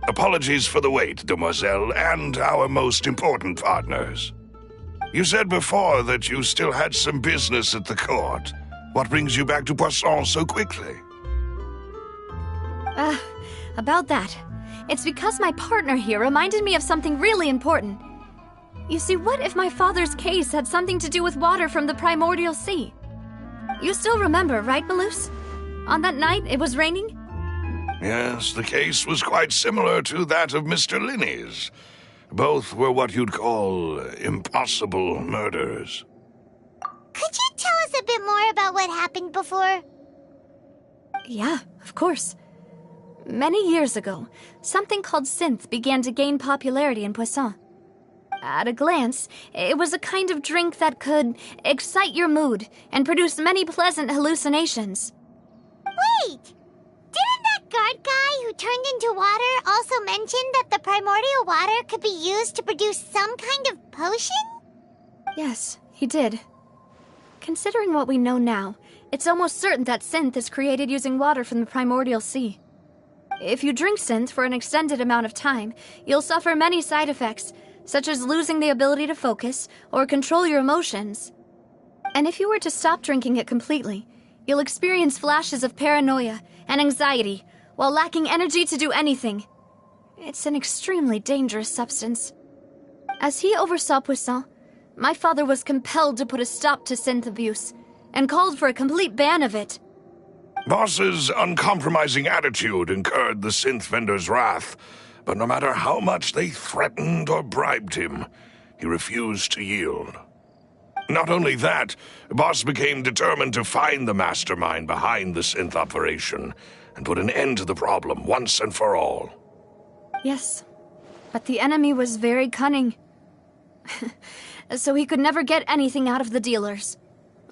Apologies for the wait, demoiselle, and our most important partners. You said before that you still had some business at the court. What brings you back to Poisson so quickly? About that. It's because my partner here reminded me of something really important. You see, what if my father's case had something to do with water from the primordial sea? You still remember, right, Melus? On that night, it was raining? Yes, the case was quite similar to that of Mr. Linney's. Both were what you'd call impossible murders. Could you tell us a bit more about what happened before? Yeah, of course. Many years ago, something called synth began to gain popularity in Poisson. At a glance, it was a kind of drink that could excite your mood and produce many pleasant hallucinations. Wait! Didn't that guard guy who turned into water also mention that the primordial water could be used to produce some kind of potion? Yes, he did. Considering what we know now, it's almost certain that synth is created using water from the primordial sea. If you drink synth for an extended amount of time, you'll suffer many side effects, such as losing the ability to focus or control your emotions. And if you were to stop drinking it completely, you'll experience flashes of paranoia and anxiety while lacking energy to do anything. It's an extremely dangerous substance. As he oversaw Poisson, my father was compelled to put a stop to synth abuse and called for a complete ban of it. Boss's uncompromising attitude incurred the synth vendor's wrath, but no matter how much they threatened or bribed him, he refused to yield. Not only that, Boss became determined to find the mastermind behind the synth operation and put an end to the problem once and for all. Yes, but the enemy was very cunning. So he could never get anything out of the dealers,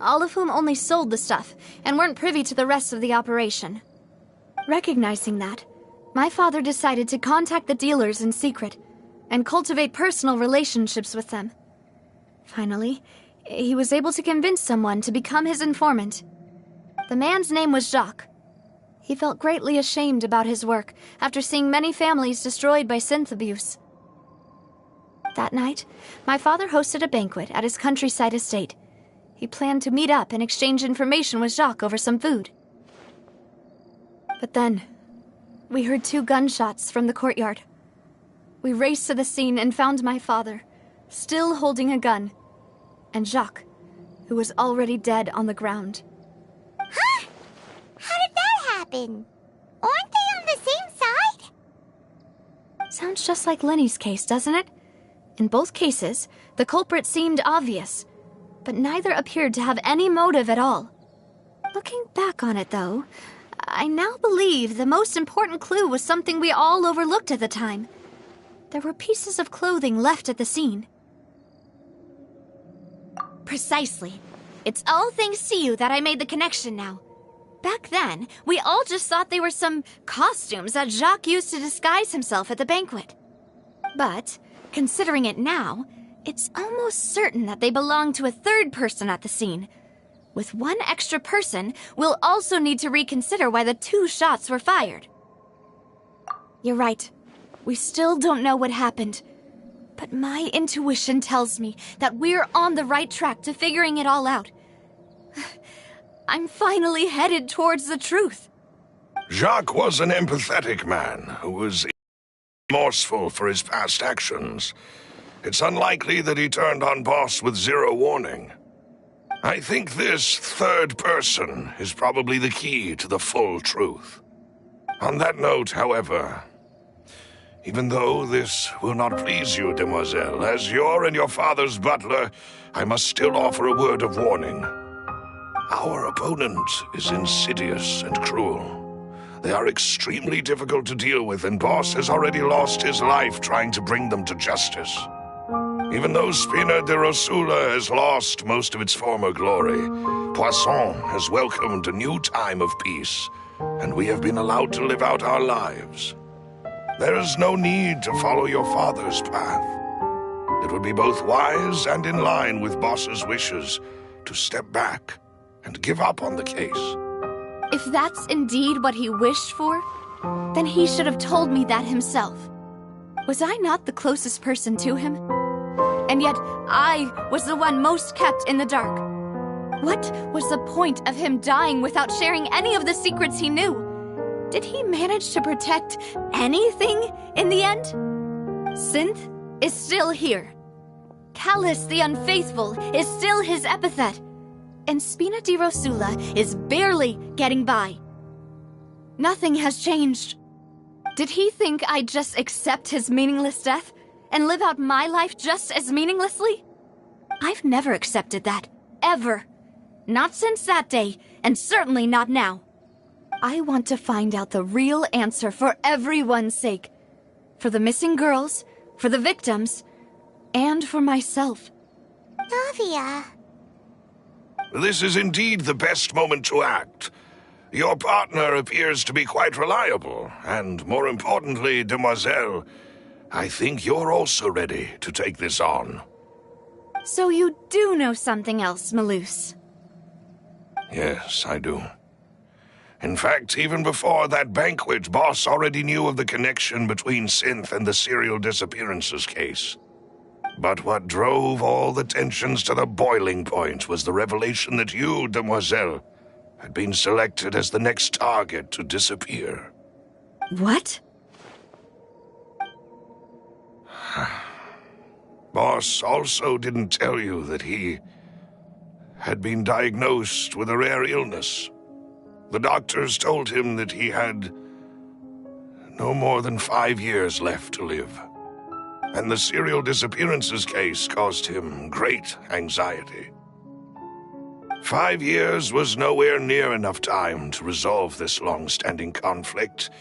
all of whom only sold the stuff and weren't privy to the rest of the operation. Recognizing that, my father decided to contact the dealers in secret and cultivate personal relationships with them. Finally, he was able to convince someone to become his informant. The man's name was Jacques. He felt greatly ashamed about his work after seeing many families destroyed by synth abuse. That night, my father hosted a banquet at his countryside estate. He planned to meet up and exchange information with Jacques over some food. But then, we heard 2 gunshots from the courtyard. We raced to the scene and found my father, still holding a gun, and Jacques, who was already dead on the ground. Huh? How did that happen? Aren't they on the same side? Sounds just like Lenny's case, doesn't it? In both cases, the culprit seemed obvious, but neither appeared to have any motive at all. Looking back on it, though, I now believe the most important clue was something we all overlooked at the time. There were pieces of clothing left at the scene. Precisely. It's all thanks to you that I made the connection now. Back then, we all just thought they were some costumes that Jacques used to disguise himself at the banquet. But, considering it now, it's almost certain that they belong to a third person at the scene. With one extra person, we'll also need to reconsider why the 2 shots were fired. You're right. We still don't know what happened. But my intuition tells me that we're on the right track to figuring it all out. I'm finally headed towards the truth. Jacques was an empathetic man who was remorseful for his past actions. It's unlikely that he turned on Boss with 0 warning. I think this third person is probably the key to the full truth. On that note, however, even though this will not please you, demoiselle, as your and your father's butler, I must still offer a word of warning. Our opponent is insidious and cruel. They are extremely difficult to deal with, and Boss has already lost his life trying to bring them to justice. Even though Spina de Rosula has lost most of its former glory, Poisson has welcomed a new time of peace, and we have been allowed to live out our lives. There is no need to follow your father's path. It would be both wise and in line with Boss's wishes to step back and give up on the case. If that's indeed what he wished for, then he should have told me that himself. Was I not the closest person to him? And yet, I was the one most kept in the dark. What was the point of him dying without sharing any of the secrets he knew? Did he manage to protect anything in the end? Synth is still here. Callus the Unfaithful is still his epithet. And Spina di Rosula is barely getting by. Nothing has changed. Did he think I'd just accept his meaningless death and live out my life just as meaninglessly? I've never accepted that, ever. Not since that day, and certainly not now. I want to find out the real answer for everyone's sake. For the missing girls, for the victims, and for myself. Navia. This is indeed the best moment to act. Your partner appears to be quite reliable, and more importantly, demoiselle, I think you're also ready to take this on. So you do know something else, Malus? Yes, I do. In fact, even before that banquet, Boss already knew of the connection between Synth and the serial disappearances case. But what drove all the tensions to the boiling point was the revelation that you, demoiselle, had been selected as the next target to disappear. What? Boss also didn't tell you that he had been diagnosed with a rare illness. The doctors told him that he had no more than 5 years left to live. And the serial disappearances case caused him great anxiety. 5 years was nowhere near enough time to resolve this long-standing conflict,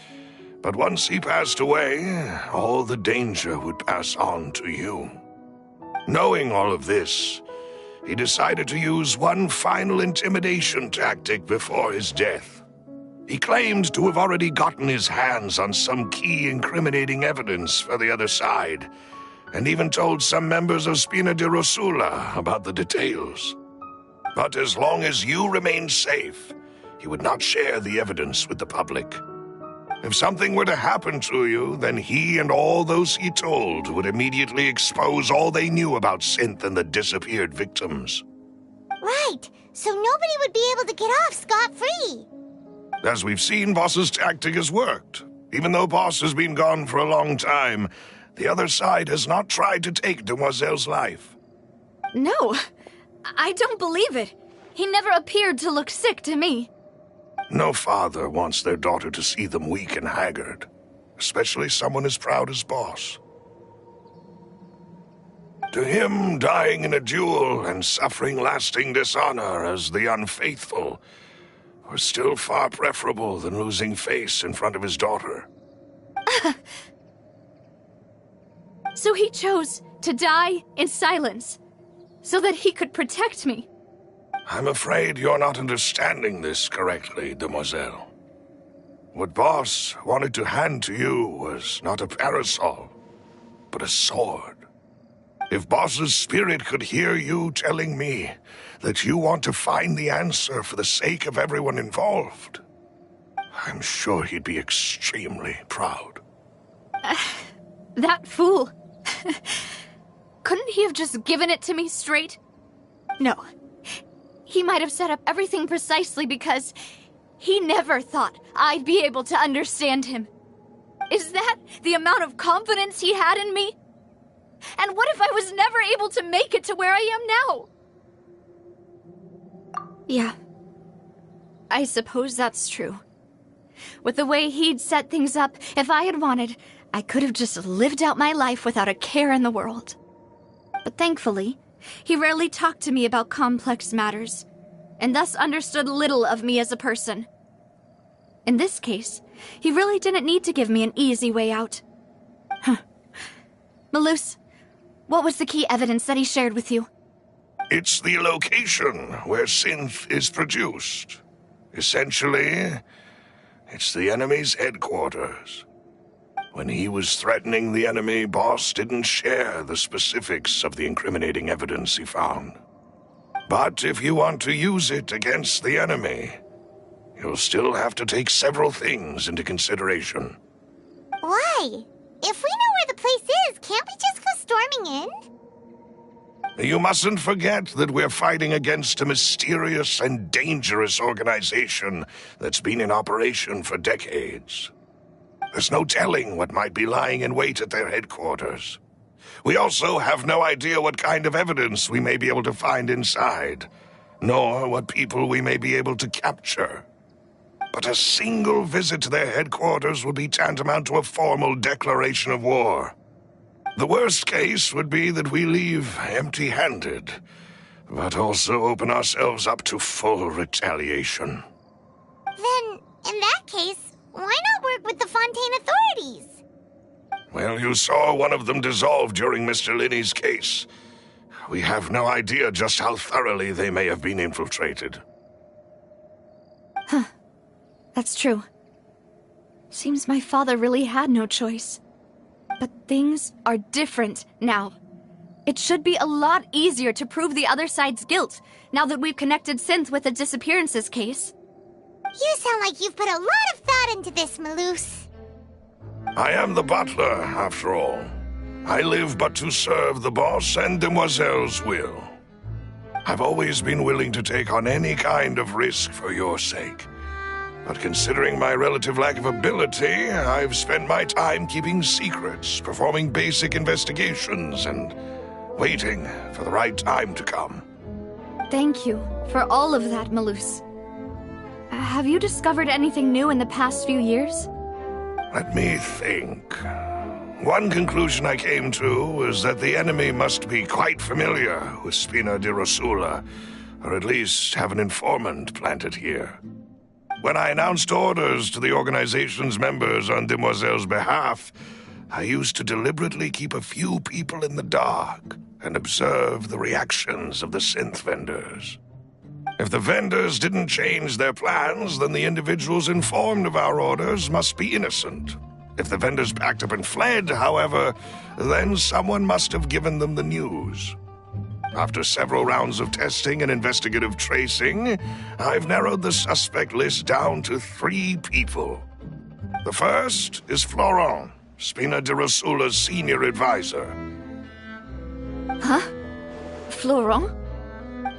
but once he passed away, all the danger would pass on to you. Knowing all of this, he decided to use one final intimidation tactic before his death. He claimed to have already gotten his hands on some key incriminating evidence for the other side, and even told some members of Spina di Rosula about the details. But as long as you remained safe, he would not share the evidence with the public. If something were to happen to you, then he and all those he told would immediately expose all they knew about Synth and the disappeared victims. Right, so nobody would be able to get off scot-free. As we've seen, Boss's tactic has worked. Even though Boss has been gone for a long time, the other side has not tried to take Demoiselle's life. No, I don't believe it. He never appeared to look sick to me. No father wants their daughter to see them weak and haggard, especially someone as proud as Boss. To him, dying in a duel and suffering lasting dishonor as the unfaithful was still far preferable than losing face in front of his daughter. So he chose to die in silence, so that he could protect me. I'm afraid you're not understanding this correctly, Demoiselle. What Boss wanted to hand to you was not a parasol, but a sword. If Boss's spirit could hear you telling me that you want to find the answer for the sake of everyone involved, I'm sure he'd be extremely proud. That fool. Couldn't he have just given it to me straight? No. He might have set up everything precisely because he never thought I'd be able to understand him. Is that the amount of confidence he had in me? And what if I was never able to make it to where I am now? Yeah. I suppose that's true. With the way he'd set things up, if I had wanted, I could have just lived out my life without a care in the world. But thankfully, he rarely talked to me about complex matters, and thus understood little of me as a person. In this case, he really didn't need to give me an easy way out. Malus, what was the key evidence that he shared with you? It's the location where synth is produced. Essentially, it's the enemy's headquarters. When he was threatening the enemy, Boss didn't share the specifics of the incriminating evidence he found. But if you want to use it against the enemy, you'll still have to take several things into consideration. Why? If we know where the place is, can't we just go storming in? You mustn't forget that we're fighting against a mysterious and dangerous organization that's been in operation for decades. There's no telling what might be lying in wait at their headquarters. We also have no idea what kind of evidence we may be able to find inside, nor what people we may be able to capture. But a single visit to their headquarters would be tantamount to a formal declaration of war. The worst case would be that we leave empty-handed, but also open ourselves up to full retaliation. Then, in that case, why not work with the Fontaine authorities? Well, you saw one of them dissolve during Mr. Linney's case. We have no idea just how thoroughly they may have been infiltrated. Huh. That's true. Seems my father really had no choice. But things are different now. It should be a lot easier to prove the other side's guilt, now that we've connected Synth with the disappearances case. You sound like you've put a lot of thought into this, Malus. I am the butler, after all. I live but to serve the boss and Demoiselle's will. I've always been willing to take on any kind of risk for your sake. But considering my relative lack of ability, I've spent my time keeping secrets, performing basic investigations, and waiting for the right time to come. Thank you for all of that, Malus. Have you discovered anything new in the past few years? Let me think. One conclusion I came to was that the enemy must be quite familiar with Spina di Rosula, or at least have an informant planted here. When I announced orders to the organization's members on Demoiselle's behalf, I used to deliberately keep a few people in the dark and observe the reactions of the synth vendors. If the vendors didn't change their plans, then the individuals informed of our orders must be innocent. If the vendors packed up and fled, however, then someone must have given them the news. After several rounds of testing and investigative tracing, I've narrowed the suspect list down to 3 people. The first is Florent, Spina di Rosula's senior advisor. Huh? Florent?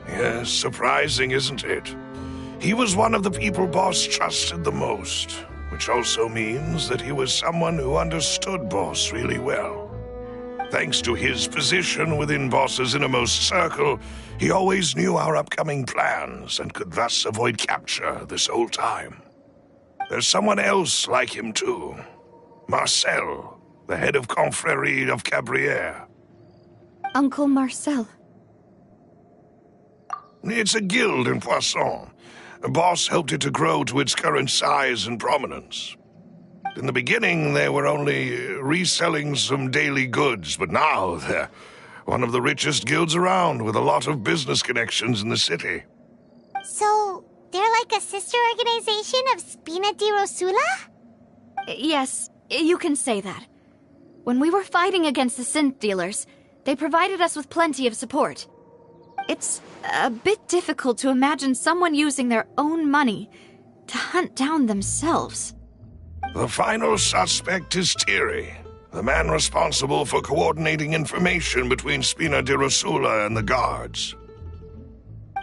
Yes, surprising, isn't it? He was one of the people Boss trusted the most, which also means that he was someone who understood Boss really well. Thanks to his position within Boss's innermost circle, he always knew our upcoming plans and could thus avoid capture this whole time. There's someone else like him too. Marcel, the head of Confrérie of Cabrières. Uncle Marcel. It's a guild in Poisson. Boss helped it to grow to its current size and prominence. In the beginning, they were only reselling some daily goods, but now they're one of the richest guilds around, with a lot of business connections in the city. So, they're like a sister organization of Spina di Rosula? Yes, you can say that. When we were fighting against the synth dealers, they provided us with plenty of support. It's a bit difficult to imagine someone using their own money to hunt down themselves. The final suspect is Thierry, the man responsible for coordinating information between Spina di Rosula and the guards.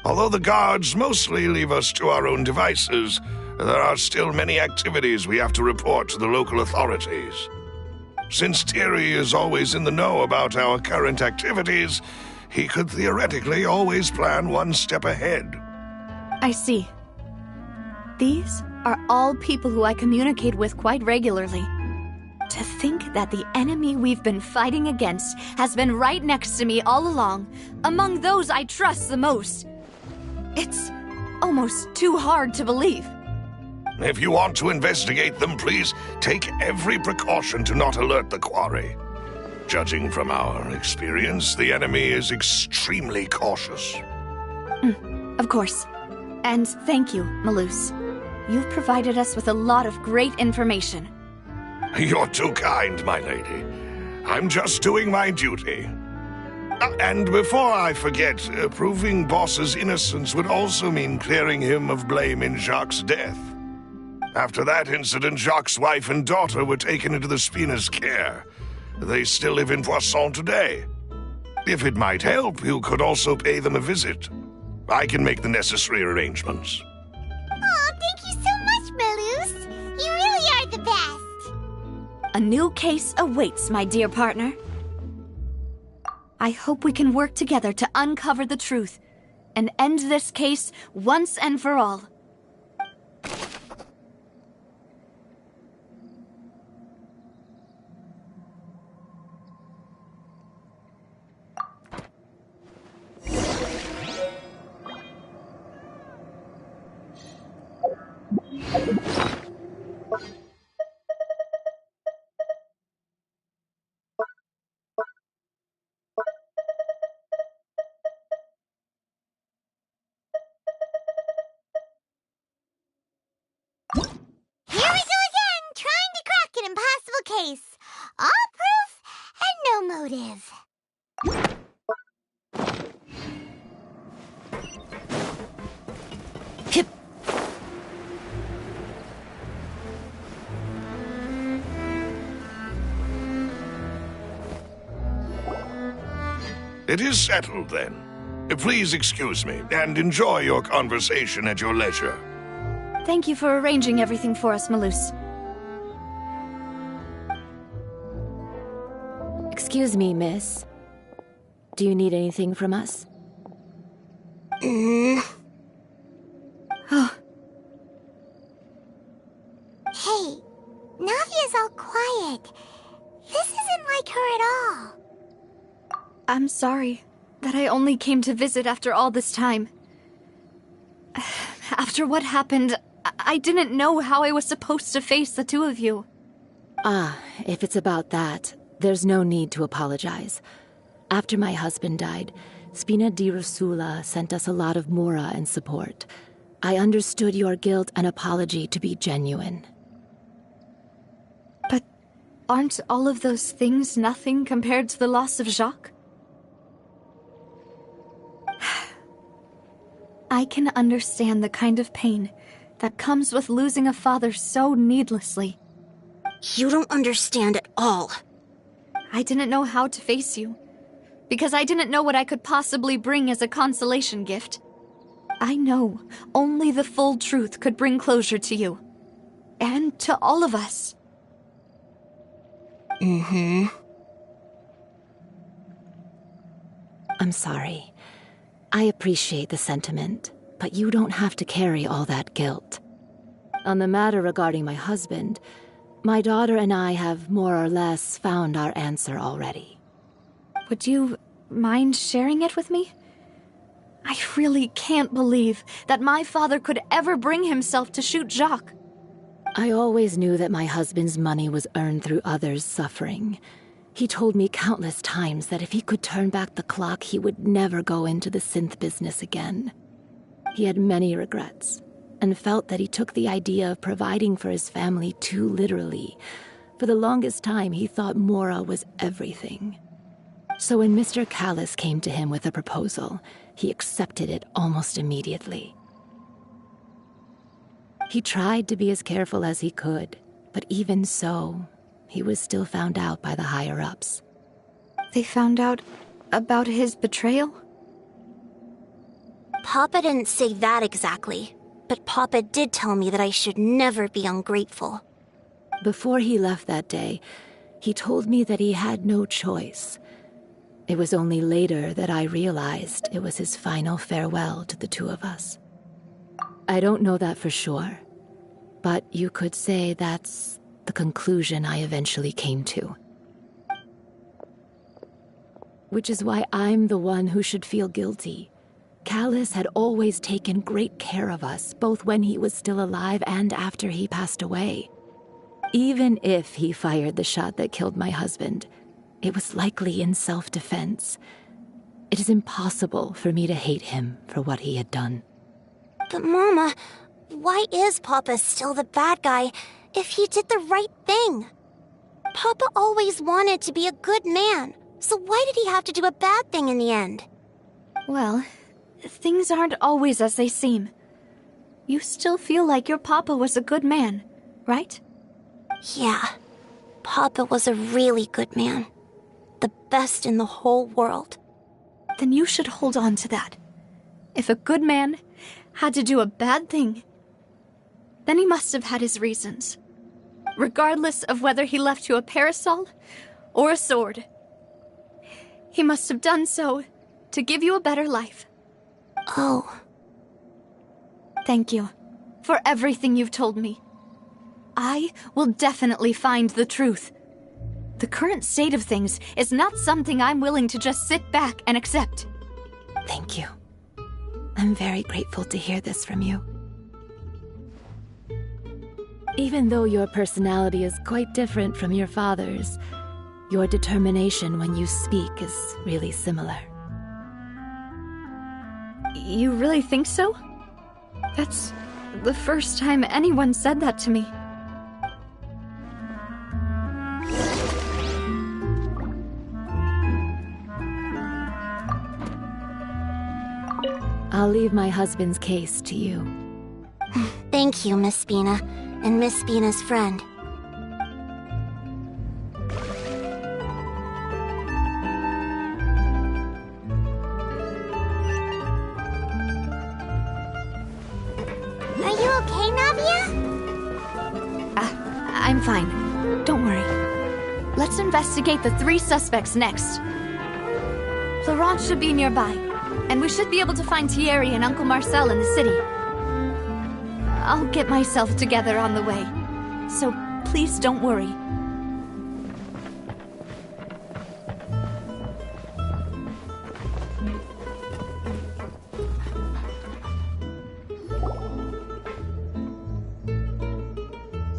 Although the guards mostly leave us to our own devices, there are still many activities we have to report to the local authorities. Since Thierry is always in the know about our current activities, he could theoretically always plan one step ahead. I see. These are all people who I communicate with quite regularly. To think that the enemy we've been fighting against has been right next to me all along, among those I trust the most. It's almost too hard to believe. If you want to investigate them, please take every precaution to not alert the quarry. Judging from our experience, the enemy is extremely cautious. Of course. And thank you, Malus. You've provided us with a lot of great information. You're too kind, my lady. I'm just doing my duty. And before I forget, proving Boss's innocence would also mean clearing him of blame in Jacques' death. After that incident, Jacques' wife and daughter were taken into the Spina's care. They still live in Poisson today. If it might help, you could also pay them a visit. I can make the necessary arrangements. Oh, thank you so much, Malus. You really are the best. A new case awaits, my dear partner. I hope we can work together to uncover the truth and end this case once and for all. Case. All proof and no motive. Hip. It is settled, then. Please excuse me, and enjoy your conversation at your leisure. Thank you for arranging everything for us, Malus. Excuse me, miss. Do you need anything from us? Hey, Navia's all quiet. This isn't like her at all. I'm sorry that I only came to visit after all this time. After what happened, I didn't know how I was supposed to face the two of you. Ah, if it's about that, there's no need to apologize. After my husband died, Spina di Rosula sent us a lot of mora and support. I understood your guilt and apology to be genuine. But aren't all of those things nothing compared to the loss of Jacques? I can understand the kind of pain that comes with losing a father so needlessly. You don't understand at all. I didn't know how to face you, because I didn't know what I could possibly bring as a consolation gift. I know only the full truth could bring closure to you. And to all of us. Mm-hmm. I'm sorry. I appreciate the sentiment, but you don't have to carry all that guilt. On the matter regarding my husband, my daughter and I have more or less found our answer already. Would you mind sharing it with me? I really can't believe that my father could ever bring himself to shoot Jacques. I always knew that my husband's money was earned through others' suffering. He told me countless times that if he could turn back the clock, he would never go into the synth business again. He had many regrets, and felt that he took the idea of providing for his family too literally. For the longest time, he thought Mora was everything. So when Mr. Callis came to him with a proposal, he accepted it almost immediately. He tried to be as careful as he could, but even so, he was still found out by the higher-ups. They found out about his betrayal? Papa didn't say that exactly, but Papa did tell me that I should never be ungrateful. Before he left that day, he told me that he had no choice. It was only later that I realized it was his final farewell to the two of us. I don't know that for sure, but you could say that's the conclusion I eventually came to. Which is why I'm the one who should feel guilty. Callis had always taken great care of us, both when he was still alive and after he passed away. Even if he fired the shot that killed my husband, it was likely in self-defense. It is impossible for me to hate him for what he had done. But Mama, why is Papa still the bad guy if he did the right thing? Papa always wanted to be a good man, so why did he have to do a bad thing in the end? Well, things aren't always as they seem. You still feel like your Papa was a good man, right? Yeah, Papa was a really good man. The best in the whole world. Then you should hold on to that. If a good man had to do a bad thing, then he must have had his reasons. Regardless of whether he left you a parasol or a sword. He must have done so to give you a better life. Oh. Thank you for everything you've told me. I will definitely find the truth. The current state of things is not something I'm willing to just sit back and accept. Thank you. I'm very grateful to hear this from you. Even though your personality is quite different from your father's, your determination when you speak is really similar. You really think so? That's the first time anyone said that to me. I'll leave my husband's case to you. Thank you, Miss Spina, and Miss Spina's friend. Are you okay, Navia? I'm fine. Don't worry. Let's investigate the 3 suspects next. Florent should be nearby, and we should be able to find Thierry and Uncle Marcel in the city. I'll get myself together on the way, so please don't worry.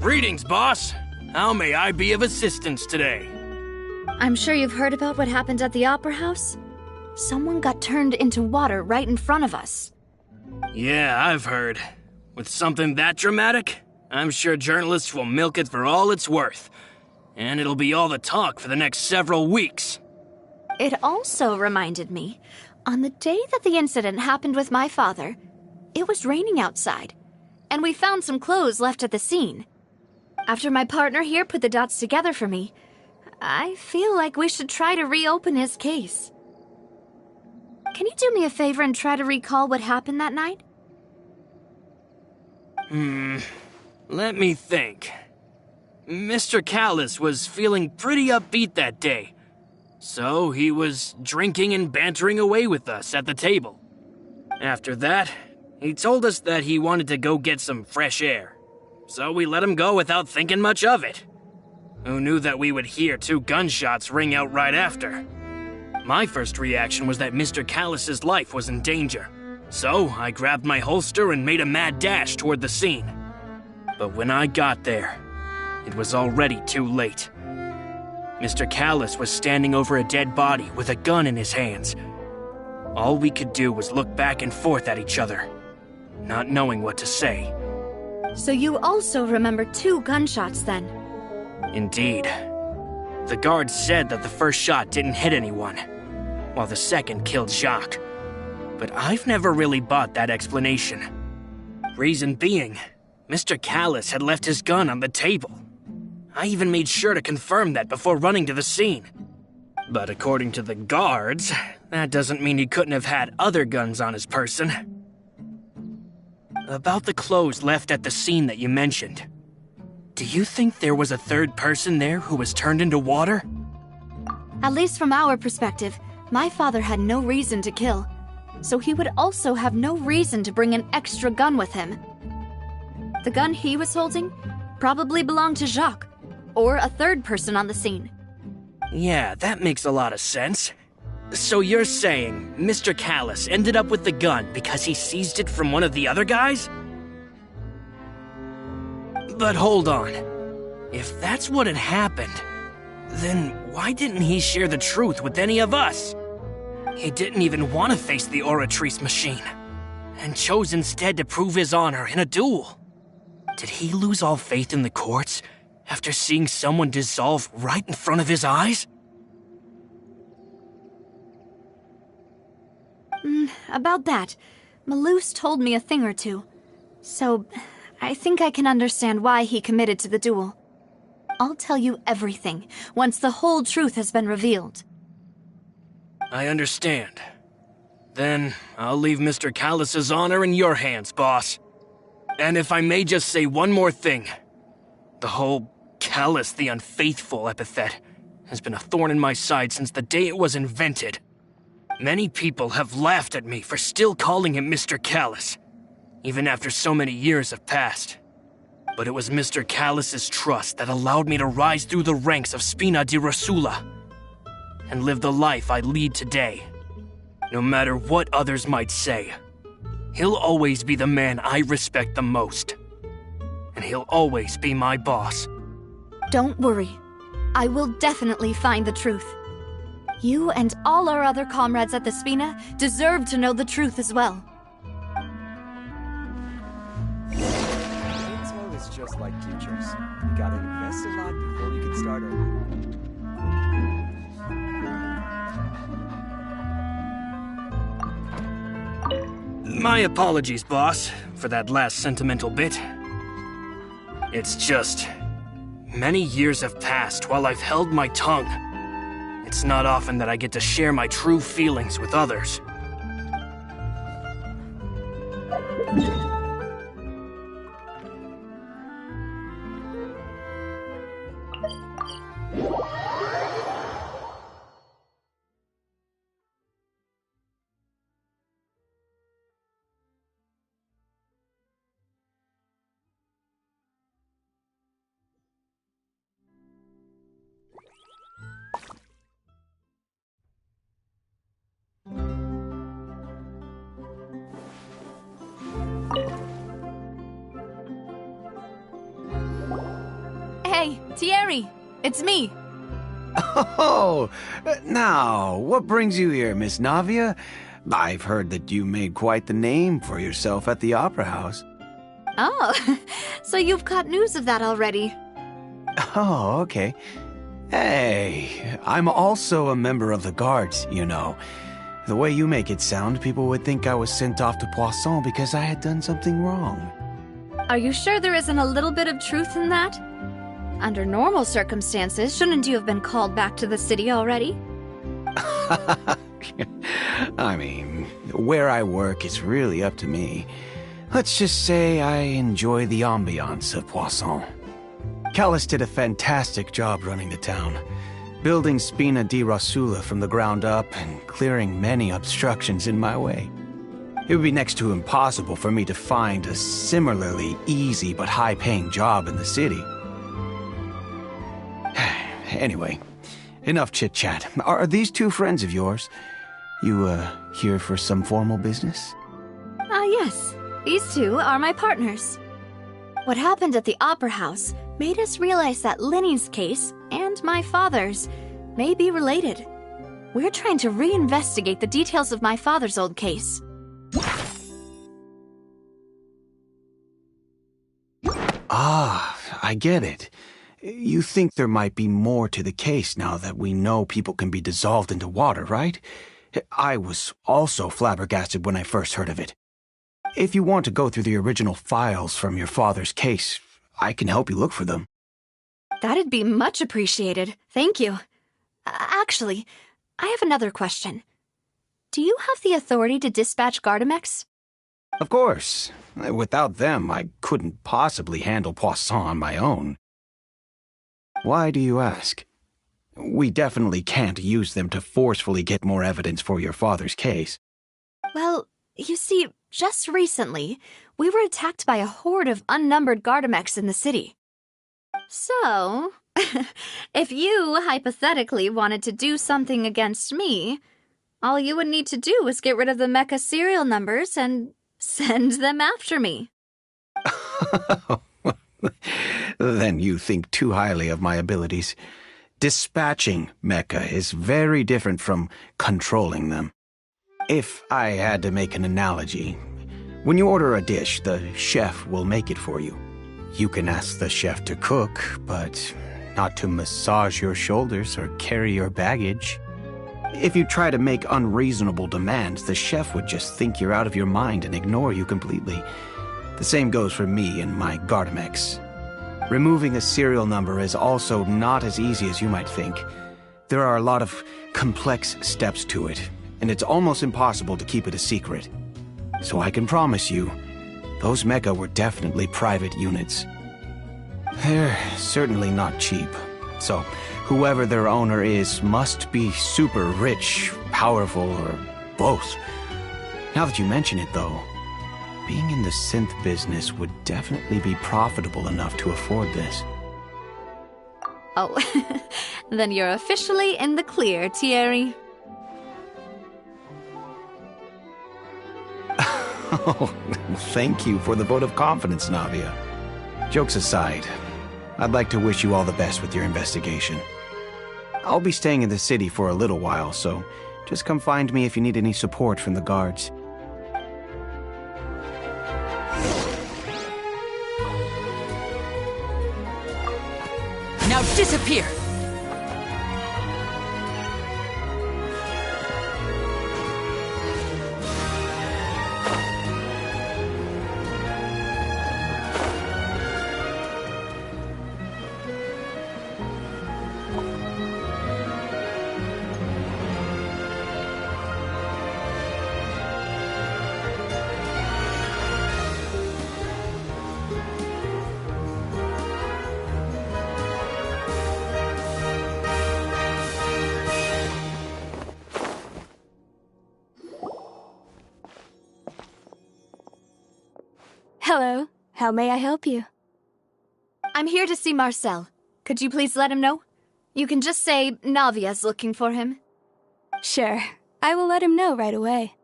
Greetings, boss. How may I be of assistance today? I'm sure you've heard about what happened at the Opera House. Someone got turned into water right in front of us. Yeah, I've heard. With something that dramatic, I'm sure journalists will milk it for all it's worth. And it'll be all the talk for the next several weeks. It also reminded me, on the day that the incident happened with my father, it was raining outside, and we found some clothes left at the scene. After my partner here put the dots together for me, I feel like we should try to reopen his case. Can you do me a favor and try to recall what happened that night? Let me think. Mr. Callus was feeling pretty upbeat that day, so he was drinking and bantering away with us at the table. After that, he told us that he wanted to go get some fresh air, so we let him go without thinking much of it. Who knew that we would hear 2 gunshots ring out right after? My first reaction was that Mr. Callus's life was in danger, so I grabbed my holster and made a mad dash toward the scene. But when I got there, it was already too late. Mr. Callus was standing over a dead body with a gun in his hands. All we could do was look back and forth at each other, not knowing what to say. So you also remember 2 gunshots then? Indeed. The guards said that the first shot didn't hit anyone, while the second killed Jacques. But I've never really bought that explanation. Reason being, Mr. Callus had left his gun on the table. I even made sure to confirm that before running to the scene. But according to the guards, that doesn't mean he couldn't have had other guns on his person. About the clothes left at the scene that you mentioned, do you think there was a third person there who was turned into water? At least from our perspective, my father had no reason to kill, so he would also have no reason to bring an extra gun with him. The gun he was holding probably belonged to Jacques, or a third person on the scene. Yeah, that makes a lot of sense. So you're saying Mr. Callus ended up with the gun because he seized it from one of the other guys? But hold on. If that's what had happened, then why didn't he share the truth with any of us? He didn't even want to face the Oratrice machine, and chose instead to prove his honor in a duel. Did he lose all faith in the courts after seeing someone dissolve right in front of his eyes? About that, Malus told me a thing or two, so I think I can understand why he committed to the duel. I'll tell you everything once the whole truth has been revealed. I understand. Then I'll leave Mr. Callus's honor in your hands, boss. And if I may just say one more thing, the whole Callus the Unfaithful epithet has been a thorn in my side since the day it was invented. Many people have laughed at me for still calling him Mr. Callus, even after so many years have passed. But it was Mr. Callus's trust that allowed me to rise through the ranks of Spina di Rosula and live the life I lead today. No matter what others might say, he'll always be the man I respect the most. And he'll always be my boss. Don't worry. I will definitely find the truth. You and all our other comrades at the Spina deserve to know the truth as well. It's always just like teachers. You gotta invest a lot before you can start earning. My apologies, boss, for that last sentimental bit. It's just, many years have passed while I've held my tongue. It's not often that I get to share my true feelings with others. Hey, Thierry, it's me. Oh, now, what brings you here, Miss Navia? I've heard that you made quite the name for yourself at the Opera House. Oh, so you've caught news of that already. Oh, okay. Hey, I'm also a member of the guards, you know. The way you make it sound, people would think I was sent off to Poisson because I had done something wrong. Are you sure there isn't a little bit of truth in that? Under normal circumstances, shouldn't you have been called back to the city already? I mean, where I work is really up to me. Let's just say I enjoy the ambiance of Poisson. Callus did a fantastic job running the town, building Spina di Rosula from the ground up and clearing many obstructions in my way. It would be next to impossible for me to find a similarly easy but high-paying job in the city. Anyway, enough chit-chat. Are these two friends of yours? You, here for some formal business? Yes. These two are my partners. What happened at the Opera House made us realize that Linny's case and my father's may be related. We're trying to reinvestigate the details of my father's old case. Ah, I get it. You think there might be more to the case now that we know people can be dissolved into water, right? I was also flabbergasted when I first heard of it. If you want to go through the original files from your father's case, I can help you look for them. That'd be much appreciated. Thank you. Actually, I have another question. Do you have the authority to dispatch Gardamex? Of course. Without them, I couldn't possibly handle Poisson on my own. Why do you ask? We definitely can't use them to forcefully get more evidence for your father's case. Well, you see, just recently, we were attacked by a horde of unnumbered Gardamex in the city. So, if you hypothetically wanted to do something against me, all you would need to do was get rid of the mecha serial numbers and send them after me. Then you think too highly of my abilities. Dispatching mecha is very different from controlling them. If I had to make an analogy, when you order a dish, the chef will make it for you. You can ask the chef to cook, but not to massage your shoulders or carry your baggage. If you try to make unreasonable demands, the chef would just think you're out of your mind and ignore you completely. The same goes for me and my Gardamex. Removing a serial number is also not as easy as you might think. There are a lot of complex steps to it, and it's almost impossible to keep it a secret. So I can promise you, those mecha were definitely private units. They're certainly not cheap, so whoever their owner is must be super rich, powerful, or both. Now that you mention it, though, being in the synth business would definitely be profitable enough to afford this. Oh, then you're officially in the clear, Thierry. Oh, thank you for the vote of confidence, Navia. Jokes aside, I'd like to wish you all the best with your investigation. I'll be staying in the city for a little while, so just come find me if you need any support from the guards. Now disappear! Hello. How may I help you? I'm here to see Marcel. Could you please let him know? You can just say Navia's looking for him. Sure. I will let him know right away.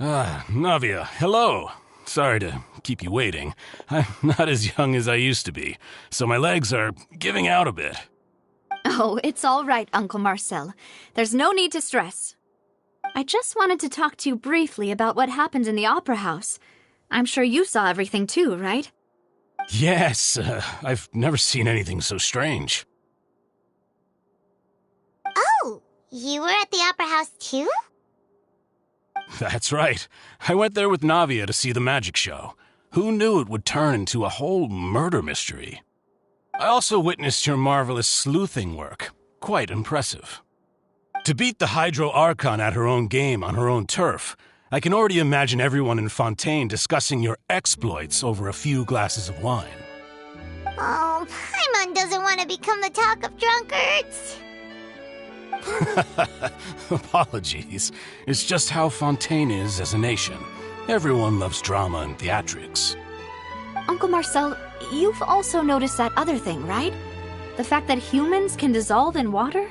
Navia, hello. Sorry to keep you waiting. I'm not as young as I used to be, so my legs are giving out a bit. Oh, it's all right, Uncle Marcel. There's no need to stress. I just wanted to talk to you briefly about what happened in the Opera House. I'm sure you saw everything too, right? Yes, I've never seen anything so strange. Oh, you were at the Opera House too? That's right. I went there with Navia to see the magic show. Who knew it would turn into a whole murder mystery? I also witnessed your marvelous sleuthing work. Quite impressive. To beat the Hydro Archon at her own game on her own turf, I can already imagine everyone in Fontaine discussing your exploits over a few glasses of wine. Oh, Paimon doesn't want to become the talk of drunkards. Apologies. It's just how Fontaine is as a nation. Everyone loves drama and theatrics. Uncle Marcel, you've also noticed that other thing, right? The fact that humans can dissolve in water?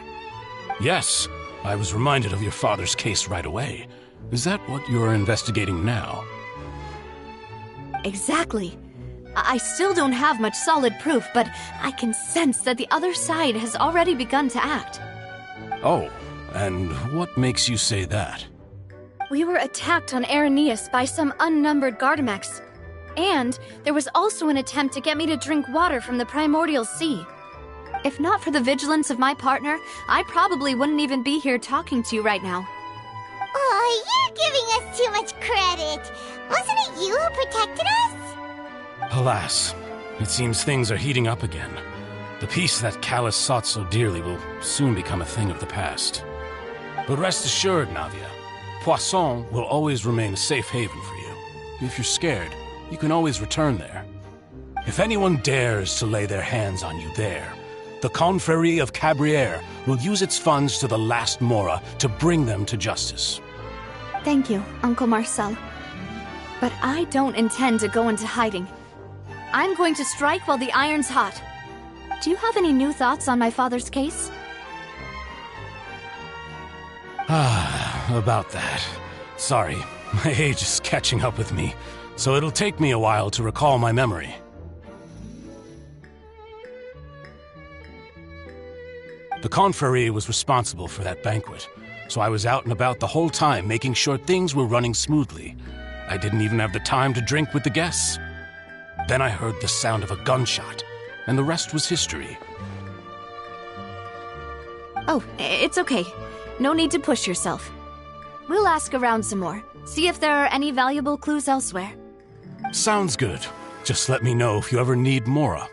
Yes, I was reminded of your father's case right away. Is that what you're investigating now? Exactly. I still don't have much solid proof, but I can sense that the other side has already begun to act. Oh, and what makes you say that? We were attacked on Araneus by some unnumbered Gardamex. And there was also an attempt to get me to drink water from the primordial sea. If not for the vigilance of my partner, I probably wouldn't even be here talking to you right now. Oh, you're giving us too much credit. Wasn't it you who protected us? Alas, it seems things are heating up again. The peace that Callus sought so dearly will soon become a thing of the past. But rest assured, Navia, Poisson will always remain a safe haven for you. If you're scared, you can always return there. If anyone dares to lay their hands on you there, the Confrérie of Cabrières will use its funds to the last Mora to bring them to justice. Thank you, Uncle Marcel. But I don't intend to go into hiding. I'm going to strike while the iron's hot. Do you have any new thoughts on my father's case? About that. Sorry, my age is catching up with me, so it'll take me a while to recall my memory. The Confrérie was responsible for that banquet, so I was out and about the whole time making sure things were running smoothly. I didn't even have the time to drink with the guests. Then I heard the sound of a gunshot, and the rest was history. Oh, it's okay. No need to push yourself. We'll ask around some more, see if there are any valuable clues elsewhere. Sounds good. Just let me know if you ever need Mora.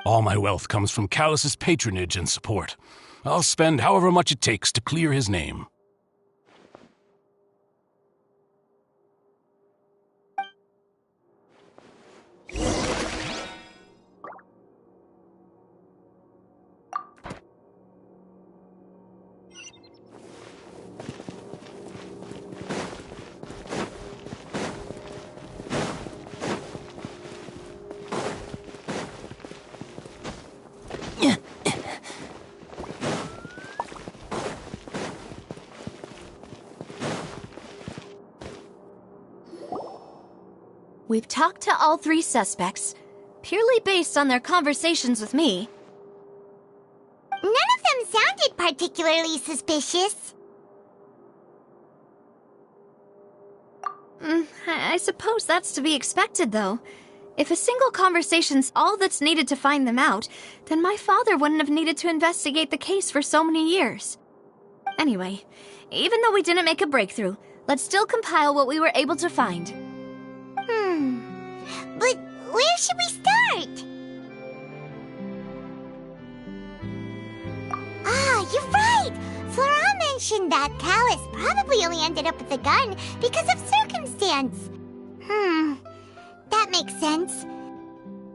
All my wealth comes from Callus's patronage and support. I'll spend however much it takes to clear his name. We've talked to all three suspects, purely based on their conversations with me. None of them sounded particularly suspicious. I suppose that's to be expected, though. If a single conversation's all that's needed to find them out, then my father wouldn't have needed to investigate the case for so many years. Anyway, even though we didn't make a breakthrough, let's still compile what we were able to find. But where should we start? Ah, you're right! Flora mentioned that Callus probably only ended up with the gun because of circumstance. That makes sense.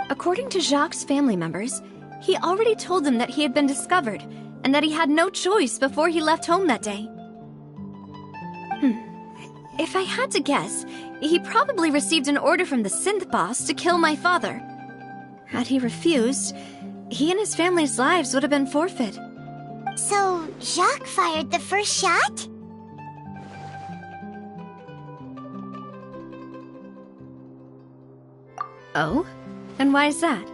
According to Jacques' family members, he already told them that he had been discovered, and that he had no choice before he left home that day. If I had to guess, he probably received an order from the synth boss to kill my father. Had he refused, he and his family's lives would have been forfeit. So, Jacques fired the first shot? Oh? And why is that?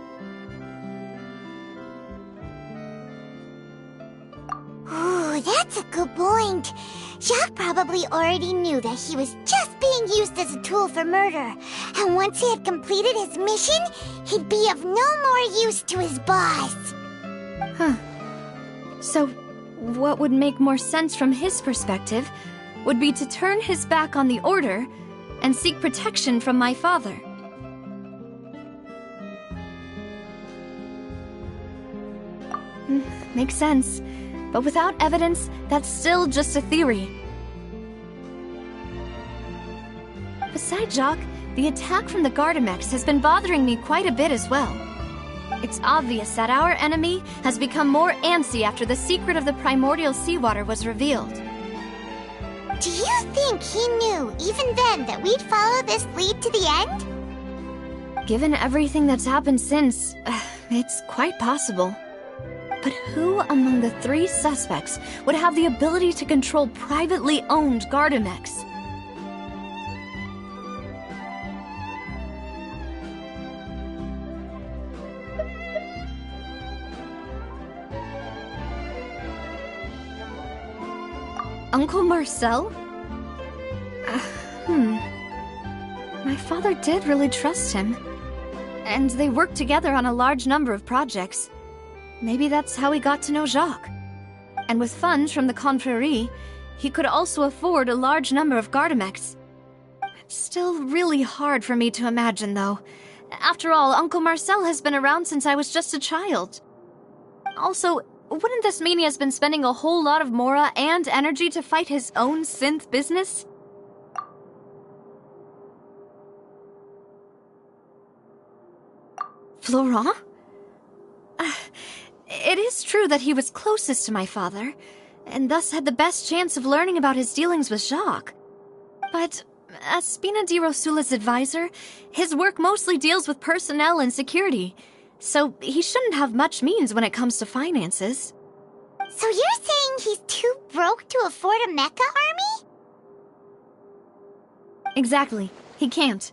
Ooh, that's a good point. Jacques probably already knew that he was just being used as a tool for murder. And once he had completed his mission, he'd be of no more use to his boss. So, what would make more sense from his perspective would be to turn his back on the Order and seek protection from my father. makes sense. But without evidence, that's still just a theory. Besides Jacques, the attack from the Gardamex has been bothering me quite a bit as well. It's obvious that our enemy has become more antsy after the secret of the primordial seawater was revealed. Do you think he knew, even then, that we'd follow this lead to the end? Given everything that's happened since, it's quite possible. But who among the 3 suspects would have the ability to control privately owned Gardamex? Uncle Marcel? My father did really trust him. And they worked together on a large number of projects. Maybe that's how he got to know Jacques. And with funds from the Confrérie, he could also afford a large number of Gardamex. It's still really hard for me to imagine, though. After all, Uncle Marcel has been around since I was just a child. Also, wouldn't this mean he has been spending a whole lot of mora and energy to fight his own synth business? Florent? It is true that he was closest to my father, and thus had the best chance of learning about his dealings with Jacques. But as Spina di Rosula's advisor, his work mostly deals with personnel and security, so he shouldn't have much means when it comes to finances. So you're saying he's too broke to afford a mecha army? Exactly. He can't.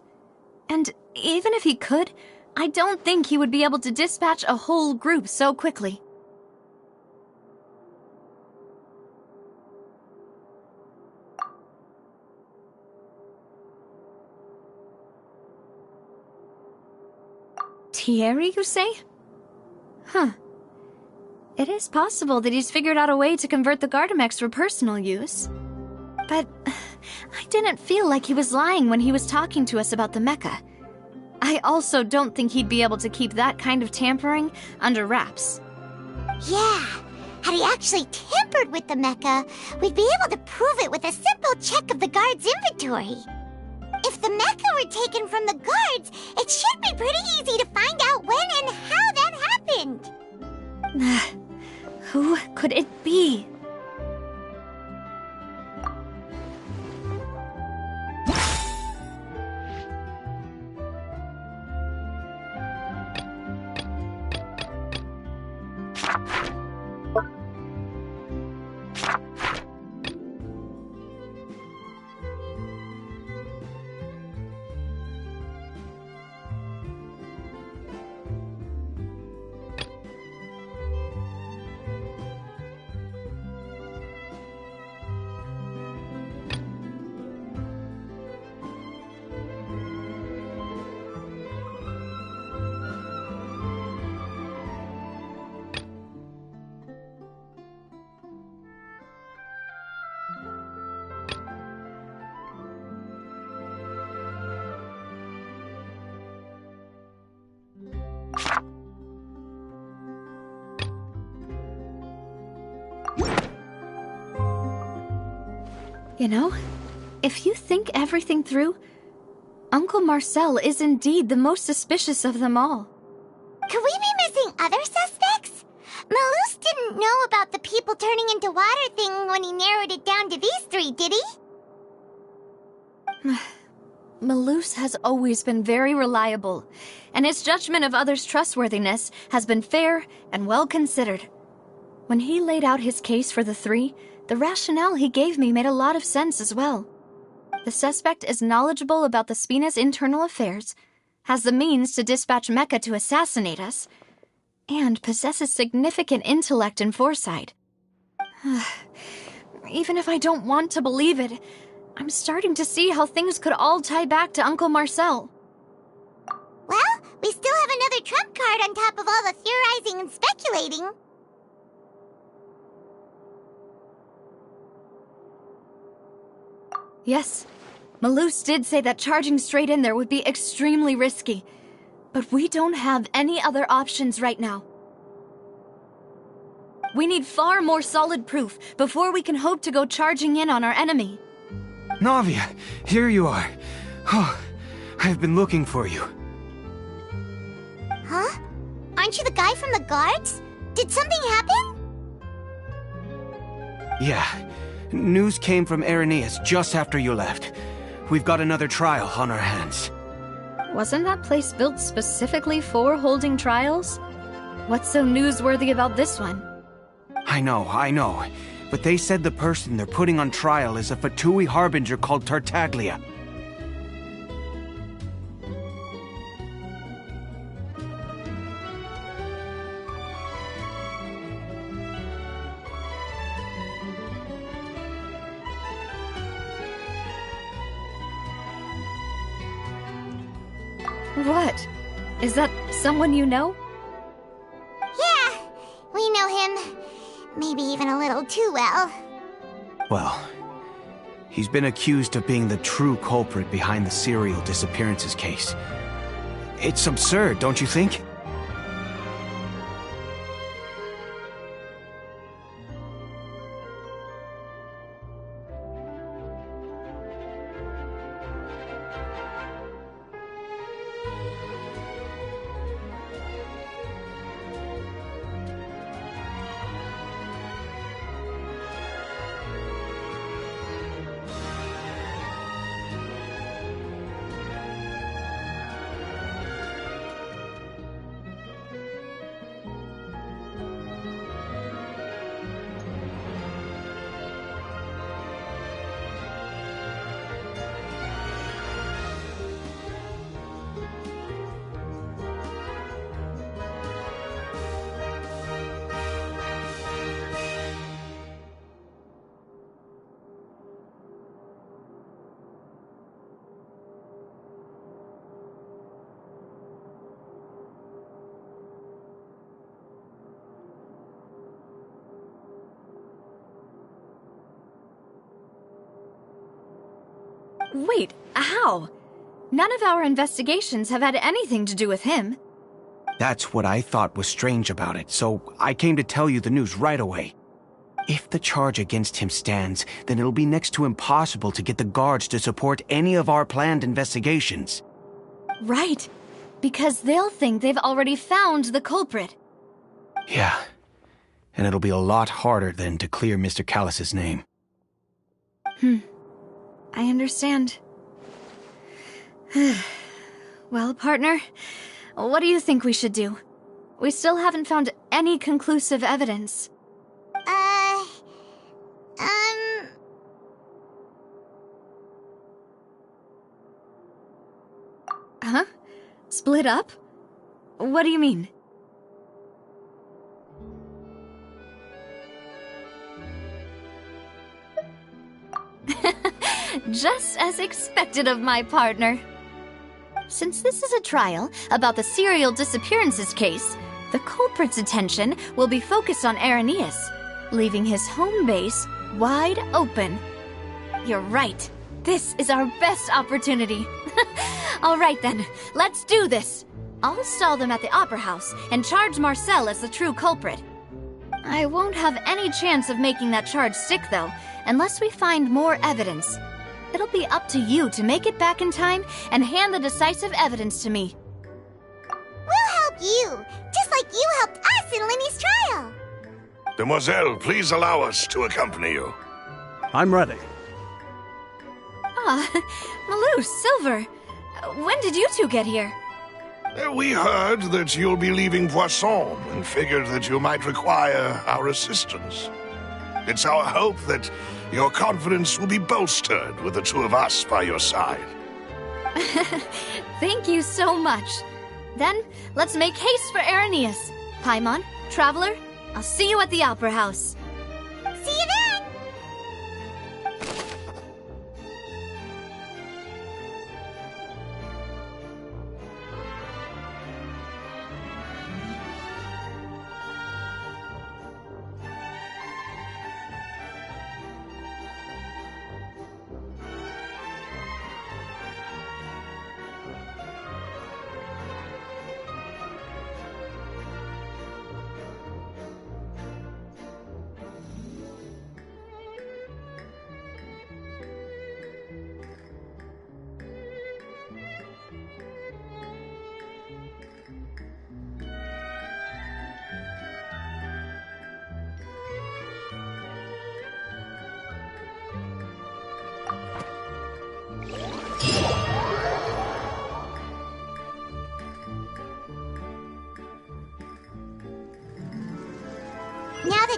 And even if he could, I don't think he would be able to dispatch a whole group so quickly. Thierry, you say? Huh. It is possible that he's figured out a way to convert the Gardamex for personal use. But I didn't feel like he was lying when he was talking to us about the mecha. I also don't think he'd be able to keep that kind of tampering under wraps. Yeah, had he actually tampered with the mecha, we'd be able to prove it with a simple check of the guard's inventory. If the mecha were taken from the guards, it should be pretty easy to find out when and how that happened. Who could it be? You know, if you think everything through, Uncle Marcel is indeed the most suspicious of them all. Could we be missing other suspects? Malus didn't know about the people turning into water thing when he narrowed it down to these 3, did he? Malus has always been very reliable, and his judgment of others' trustworthiness has been fair and well considered. When he laid out his case for the 3, the rationale he gave me made a lot of sense as well. The suspect is knowledgeable about the Spina's internal affairs, has the means to dispatch Mecha to assassinate us, and possesses significant intellect and foresight. Even if I don't want to believe it, I'm starting to see how things could all tie back to Uncle Marcel. Well, we still have another trump card on top of all the theorizing and speculating. Yes, Malus did say that charging straight in there would be extremely risky, but we don't have any other options right now. We need far more solid proof before we can hope to go charging in on our enemy. Navia, here you are. Oh, I've been looking for you. Huh? Aren't you the guy from the guards? Did something happen? Yeah. News came from Irenaeus just after you left. We've got another trial on our hands. Wasn't that place built specifically for holding trials? What's so newsworthy about this one? I know. But they said the person they're putting on trial is a Fatui harbinger called Tartaglia. What? Is that someone you know? Yeah, we know him. Maybe even a little too well. Well, he's been accused of being the true culprit behind the serial disappearances case. It's absurd, don't you think? Wait, how? None of our investigations have had anything to do with him. That's what I thought was strange about it, so I came to tell you the news right away. If the charge against him stands, then it'll be next to impossible to get the guards to support any of our planned investigations. Right, because they'll think they've already found the culprit. Yeah, and it'll be a lot harder then to clear Mr. Callus's name. I understand. Well, partner, what do you think we should do? We still haven't found any conclusive evidence. Huh? Split up? What do you mean? Just as expected of my partner. Since this is a trial about the serial disappearances case, the culprit's attention will be focused on Irenaeus, leaving his home base wide open. You're right. This is our best opportunity. All right then, let's do this. I'll stall them at the Opera House and charge Marcel as the true culprit. I won't have any chance of making that charge stick, though, unless we find more evidence. It'll be up to you to make it back in time and hand the decisive evidence to me. We'll help you, just like you helped us in Linny's trial. Demoiselle, please allow us to accompany you. I'm ready. Ah, Malou, Silver, when did you two get here? We heard that you'll be leaving Poisson and figured that you might require our assistance. It's our hope that your confidence will be bolstered with the two of us by your side. Thank you so much. Then, let's make haste for Irenaeus. Paimon, Traveler, I'll see you at the Opera House. See you then!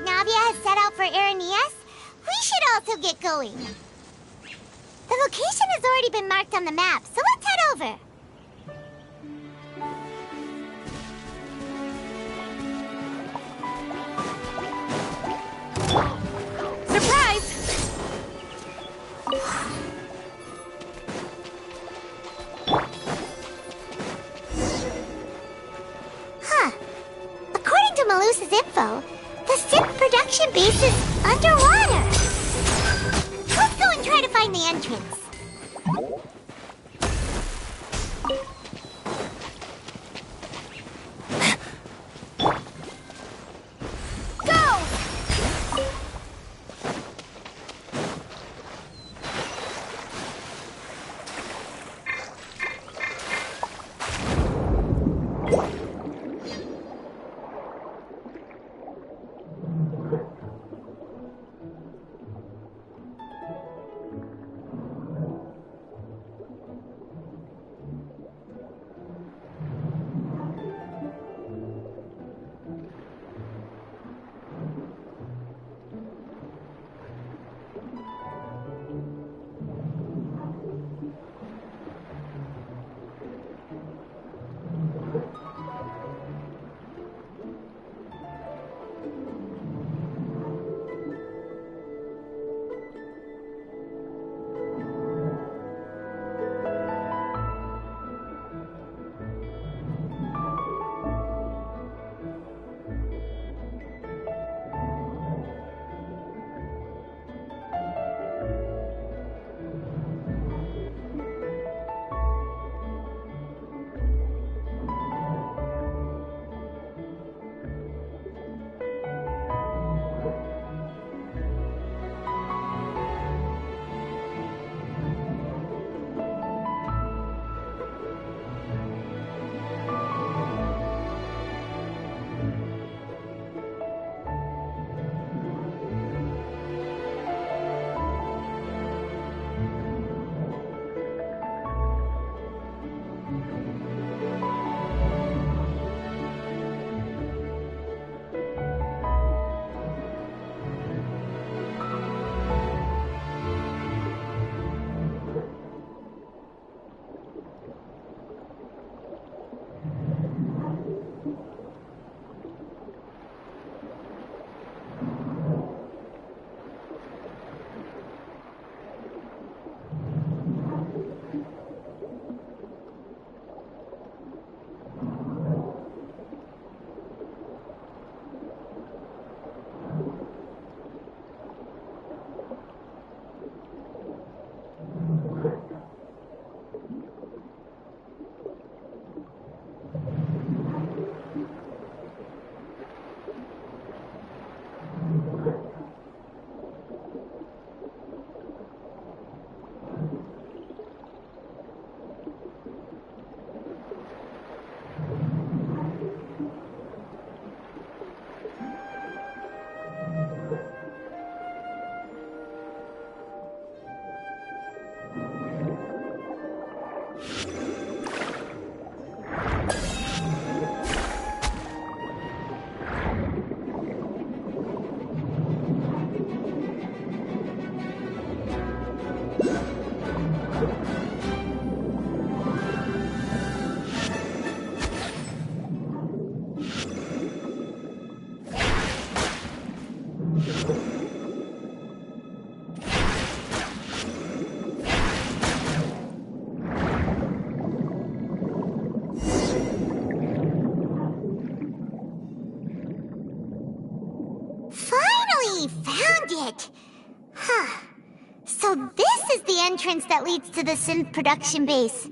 Navia has set out for Aranias, we should also get going. The location has already been marked on the map, so let's head over. Surprise! Huh. According to Malusa's info, the synth production base is underwater. Let's go and try to find the entrance. Entrance that leads to the synth production base.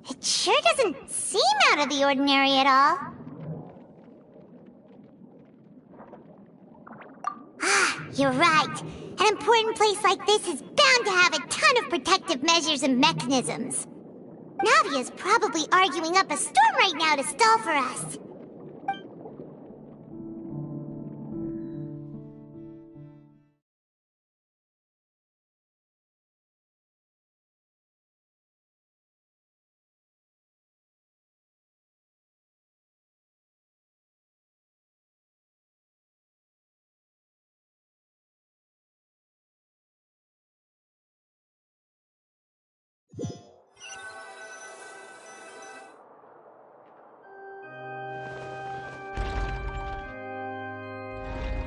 It sure doesn't seem out of the ordinary at all. You're right. An important place like this is bound to have a ton of protective measures and mechanisms. Navia's probably arguing up a storm right now to stall for us.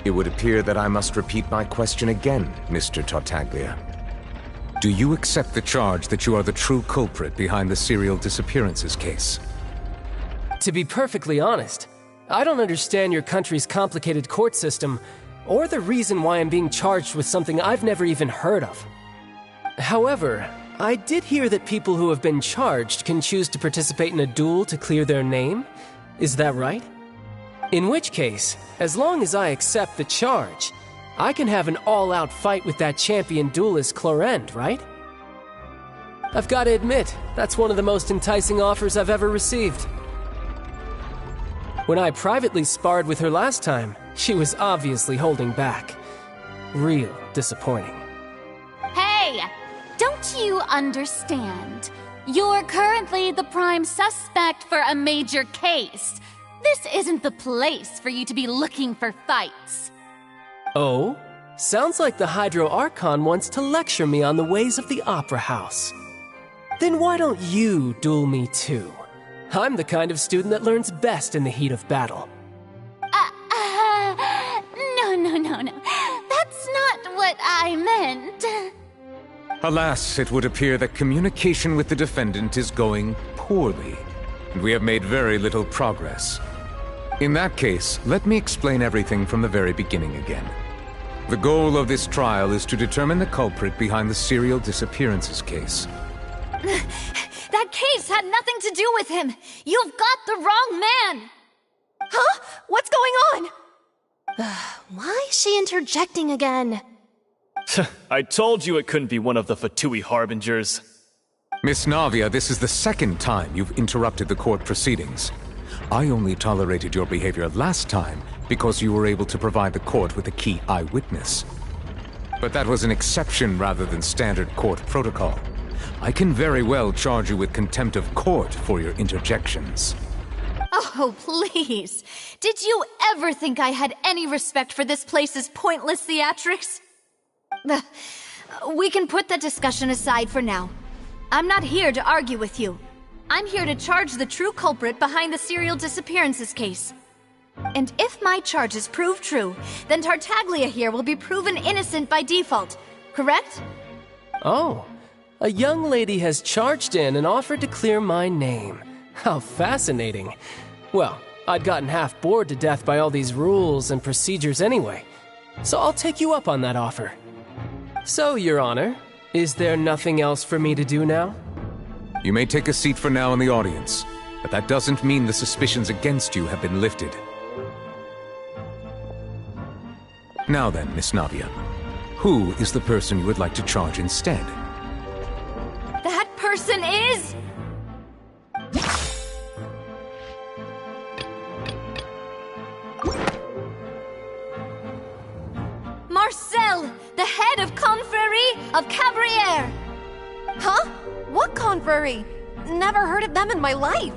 It would appear that I must repeat my question again, Mr. Tartaglia. Do you accept the charge that you are the true culprit behind the serial disappearances case? To be perfectly honest, I don't understand your country's complicated court system, or the reason why I'm being charged with something I've never even heard of. However, I did hear that people who have been charged can choose to participate in a duel to clear their name. Is that right? In which case, as long as I accept the charge, I can have an all-out fight with that champion duelist Clorend, right? I've got to admit, that's one of the most enticing offers I've ever received. When I privately sparred with her last time, she was obviously holding back. Real disappointing. Hey! Don't you understand? You're currently the prime suspect for a major case. This isn't the place for you to be looking for fights. Oh? Sounds like the Hydro Archon wants to lecture me on the ways of the Opera House. Then why don't you duel me too? I'm the kind of student that learns best in the heat of battle. No. That's not what I meant. Alas, it would appear that communication with the defendant is going poorly, and we have made very little progress. In that case, let me explain everything from the very beginning again. The goal of this trial is to determine the culprit behind the serial disappearances case. That case had nothing to do with him! You've got the wrong man! Huh? What's going on? Why is she interjecting again? I told you it couldn't be one of the Fatui Harbingers. Miss Navia, this is the second time you've interrupted the court proceedings. I only tolerated your behavior last time because you were able to provide the court with a key eyewitness. But that was an exception rather than standard court protocol. I can very well charge you with contempt of court for your interjections. Oh, please. Did you ever think I had any respect for this place's pointless theatrics? We can put that discussion aside for now. I'm not here to argue with you. I'm here to charge the true culprit behind the serial disappearances case. And if my charges prove true, then Tartaglia here will be proven innocent by default, correct? Oh, a young lady has charged in and offered to clear my name. How fascinating. Well, I'd gotten half bored to death by all these rules and procedures anyway, so I'll take you up on that offer. So, Your Honor, is there nothing else for me to do now? You may take a seat for now in the audience, but that doesn't mean the suspicions against you have been lifted. Now then, Miss Navia, who is the person you would like to charge instead? That person is... Marcel, the head of Confrérie of Cabrières! Huh? What confrérie? Never heard of them in my life.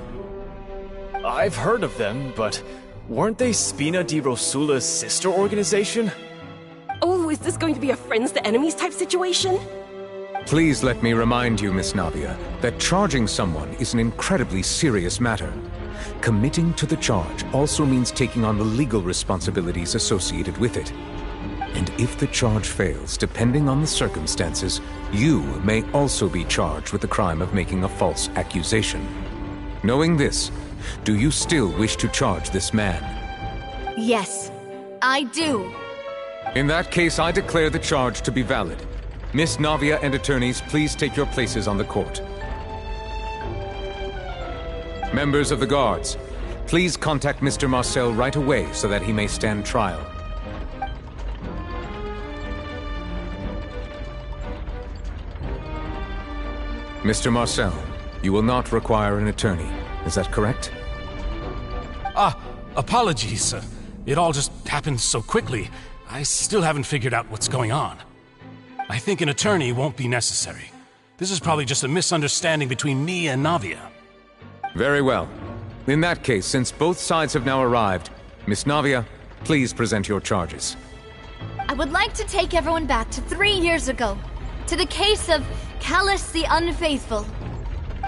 I've heard of them, but weren't they Spina di Rosula's sister organization? Oh, is this going to be a friends to enemies type situation? Please let me remind you, Miss Navia, that charging someone is an incredibly serious matter. Committing to the charge also means taking on the legal responsibilities associated with it. And if the charge fails, depending on the circumstances, you may also be charged with the crime of making a false accusation. Knowing this, do you still wish to charge this man? Yes, I do. In that case, I declare the charge to be valid. Miss Navia and attorneys, please take your places on the court. Members of the guards, please contact Mr. Marcel right away so that he may stand trial. Mr. Marcel, you will not require an attorney. Is that correct? Apologies. It all just happened so quickly. I still haven't figured out what's going on. I think an attorney won't be necessary. This is probably just a misunderstanding between me and Navia. Very well. In that case, since both sides have now arrived, Miss Navia, please present your charges. I would like to take everyone back to 3 years ago, to the case of Callus the Unfaithful.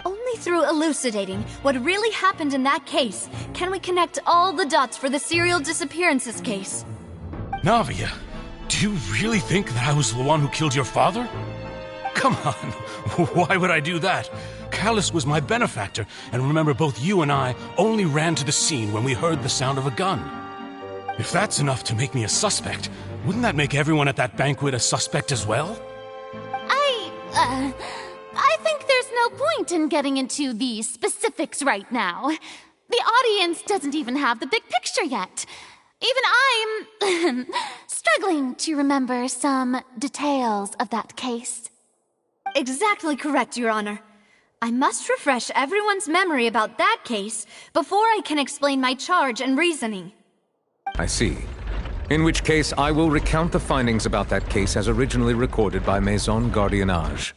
Only through elucidating what really happened in that case can we connect all the dots for the serial disappearances case. Navia, do you really think that I was the one who killed your father? Come on, why would I do that? Callus was my benefactor, and remember, both you and I only ran to the scene when we heard the sound of a gun. If that's enough to make me a suspect, wouldn't that make everyone at that banquet a suspect as well? I think there's no point in getting into the specifics right now. The audience doesn't even have the big picture yet. Even I'm struggling to remember some details of that case. Exactly correct, Your Honor. I must refresh everyone's memory about that case before I can explain my charge and reasoning. I see. In which case, I will recount the findings about that case as originally recorded by Maison Gardiennage.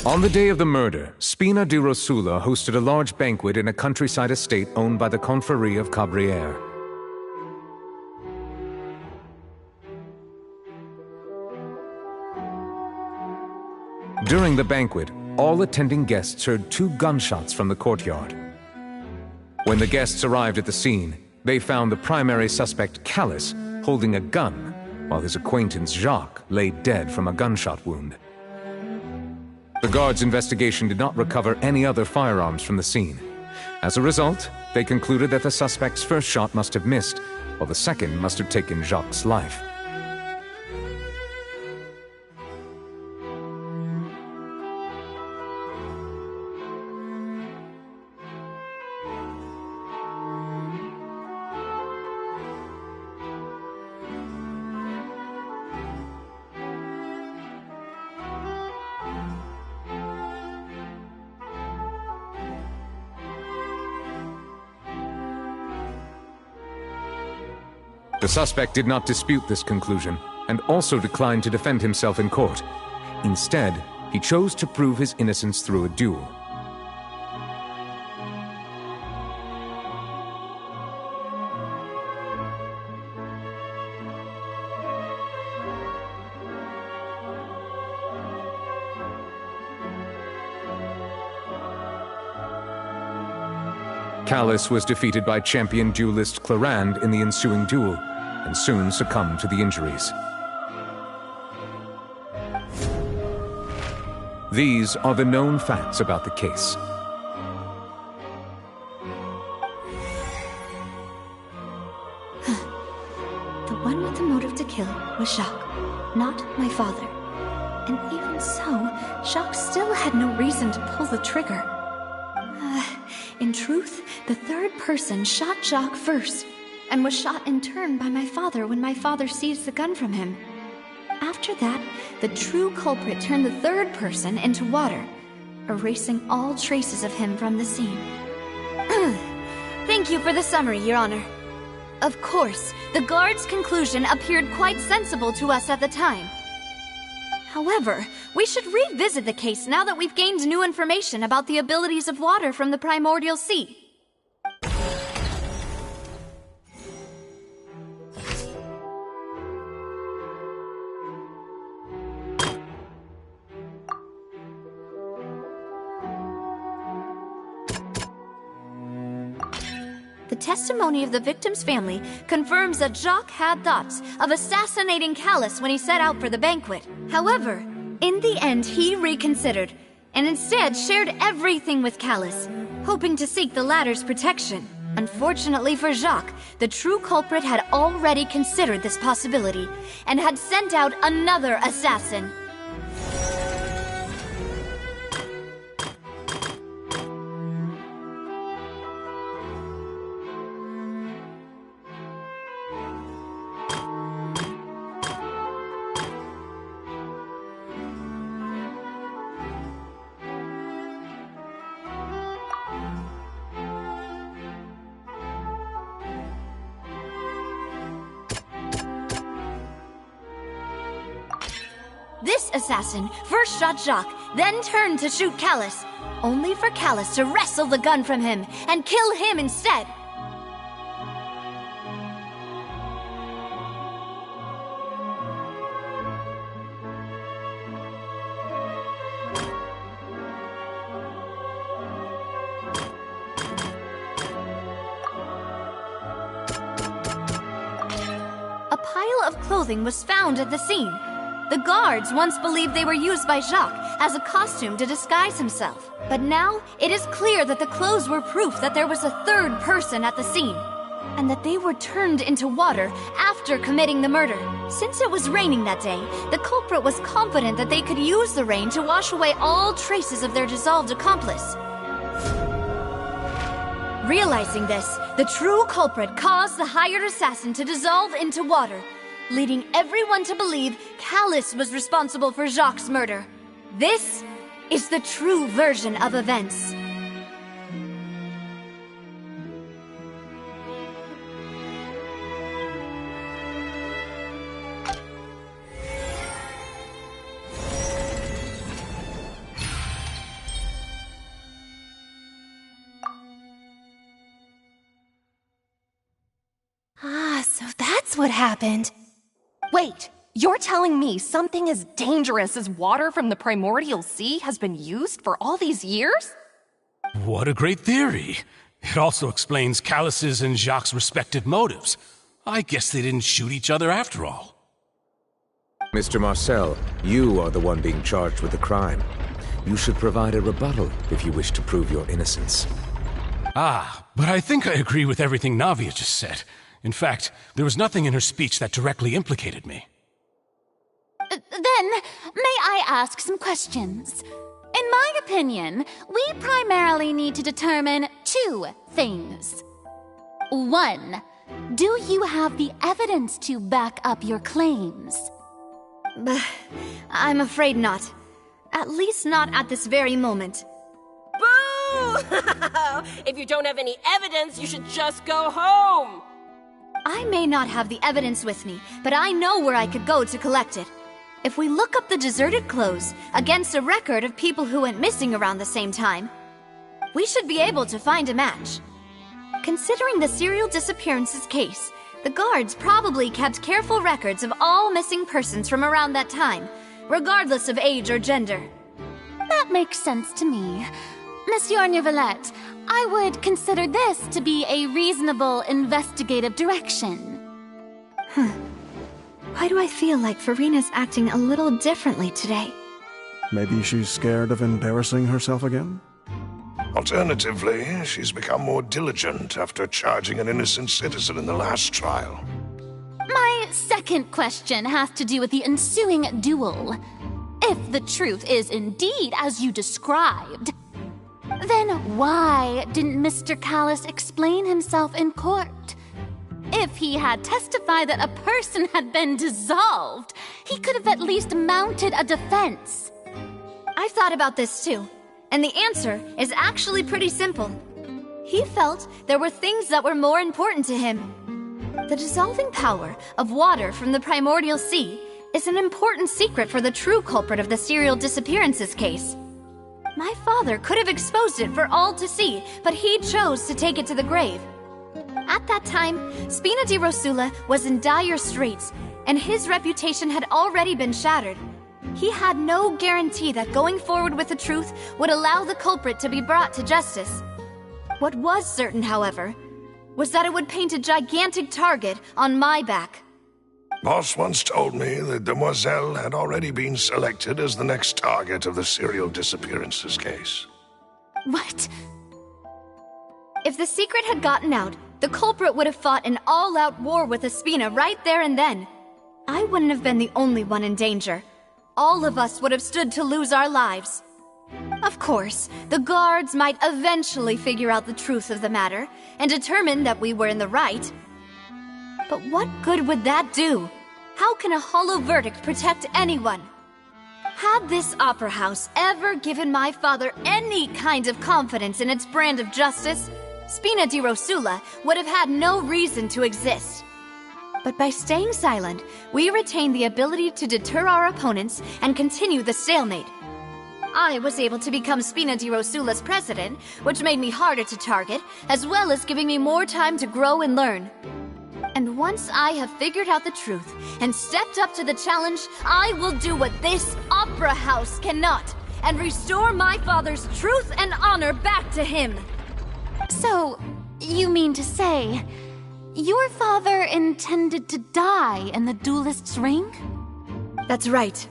On the day of the murder, Spina di Rosula hosted a large banquet in a countryside estate owned by the Confrérie of Cabrières. During the banquet, all attending guests heard 2 gunshots from the courtyard. When the guests arrived at the scene, they found the primary suspect, Callus, holding a gun, while his acquaintance, Jacques, lay dead from a gunshot wound. The guards' investigation did not recover any other firearms from the scene. As a result, they concluded that the suspect's first shot must have missed, while the second must have taken Jacques' life. The suspect did not dispute this conclusion, and also declined to defend himself in court. Instead, he chose to prove his innocence through a duel. Callus was defeated by champion duelist Clarande in the ensuing duel, and soon succumbed to the injuries. These are the known facts about the case. The one with the motive to kill was Jacques, not my father. And even so, Jacques still had no reason to pull the trigger. In truth, the third person shot Jacques first, and was shot in turn by my father when my father seized the gun from him. After that, the true culprit turned the third person into water, erasing all traces of him from the scene. Thank you for the summary, Your Honor. Of course, the guard's conclusion appeared quite sensible to us at the time. However, we should revisit the case now that we've gained new information about the abilities of water from the primordial sea. The testimony of the victim's family confirms that Jacques had thoughts of assassinating Callus when he set out for the banquet. However, in the end he reconsidered, and instead shared everything with Callus, hoping to seek the latter's protection. Unfortunately for Jacques, the true culprit had already considered this possibility, and had sent out another assassin. This assassin first shot Jacques, then turned to shoot Callus, only for Callus to wrestle the gun from him and kill him instead. of clothing was found at the scene. The guards once believed they were used by Jacques as a costume to disguise himself. But now, it is clear that the clothes were proof that there was a third person at the scene, and that they were turned into water after committing the murder. Since it was raining that day, the culprit was confident that they could use the rain to wash away all traces of their dissolved accomplice. Realizing this, the true culprit caused the hired assassin to dissolve into water, leading everyone to believe Callus was responsible for Jacques' murder. This is the true version of events. So that's what happened. Wait, you're telling me something as dangerous as water from the primordial sea has been used for all these years? What a great theory. It also explains Callus's and Jacques' respective motives. I guess they didn't shoot each other after all. Mr. Marcel, you are the one being charged with the crime. You should provide a rebuttal if you wish to prove your innocence. But I think I agree with everything Navia just said. In fact, there was nothing in her speech that directly implicated me. Then, may I ask some questions? In my opinion, we primarily need to determine two things. One, do you have the evidence to back up your claims? I'm afraid not. At least not at this very moment. Boo! If you don't have any evidence, you should just go home! I may not have the evidence with me, but I know where I could go to collect it. If we look up the deserted clothes against a record of people who went missing around the same time, we should be able to find a match. Considering the serial disappearances case, the guards probably kept careful records of all missing persons from around that time, regardless of age or gender. That makes sense to me. Monsieur Neuvillette, I would consider this to be a reasonable investigative direction. Why do I feel like Farina's acting a little differently today? Maybe she's scared of embarrassing herself again? Alternatively, she's become more diligent after charging an innocent citizen in the last trial. My second question has to do with the ensuing duel. If the truth is indeed as you described, then why didn't Mr. Callus explain himself in court? If he had testified that a person had been dissolved, he could have at least mounted a defense. I've thought about this too, and the answer is actually pretty simple. He felt there were things that were more important to him. The dissolving power of water from the primordial sea is an important secret for the true culprit of the serial disappearances case. My father could have exposed it for all to see, but he chose to take it to the grave. At that time, Spina di Rosula was in dire straits, and his reputation had already been shattered. He had no guarantee that going forward with the truth would allow the culprit to be brought to justice. What was certain, however, was that it would paint a gigantic target on my back. Boss once told me that Demoiselle had already been selected as the next target of the serial disappearances case. What? If the secret had gotten out, the culprit would have fought an all-out war with Espina right there and then. I wouldn't have been the only one in danger. All of us would have stood to lose our lives. Of course, the guards might eventually figure out the truth of the matter and determine that we were in the right. But what good would that do? How can a hollow verdict protect anyone? Had this opera house ever given my father any kind of confidence in its brand of justice, Spina di Rosula would have had no reason to exist. But by staying silent, we retain the ability to deter our opponents and continue the stalemate. I was able to become Spina di Rosula's president, which made me harder to target, as well as giving me more time to grow and learn. And once I have figured out the truth and stepped up to the challenge, I will do what this opera house cannot, and restore my father's truth and honor back to him. So, you mean to say, your father intended to die in the duelist's ring? That's right.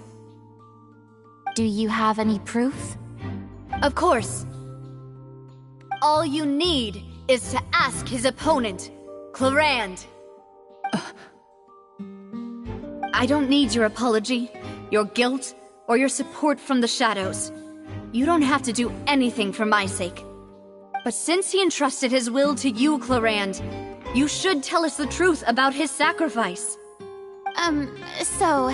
Do you have any proof? Of course. All you need is to ask his opponent, Clarand. I don't need your apology, your guilt, or your support from the shadows. You don't have to do anything for my sake. But since he entrusted his will to you, Clarand, you should tell us the truth about his sacrifice. So,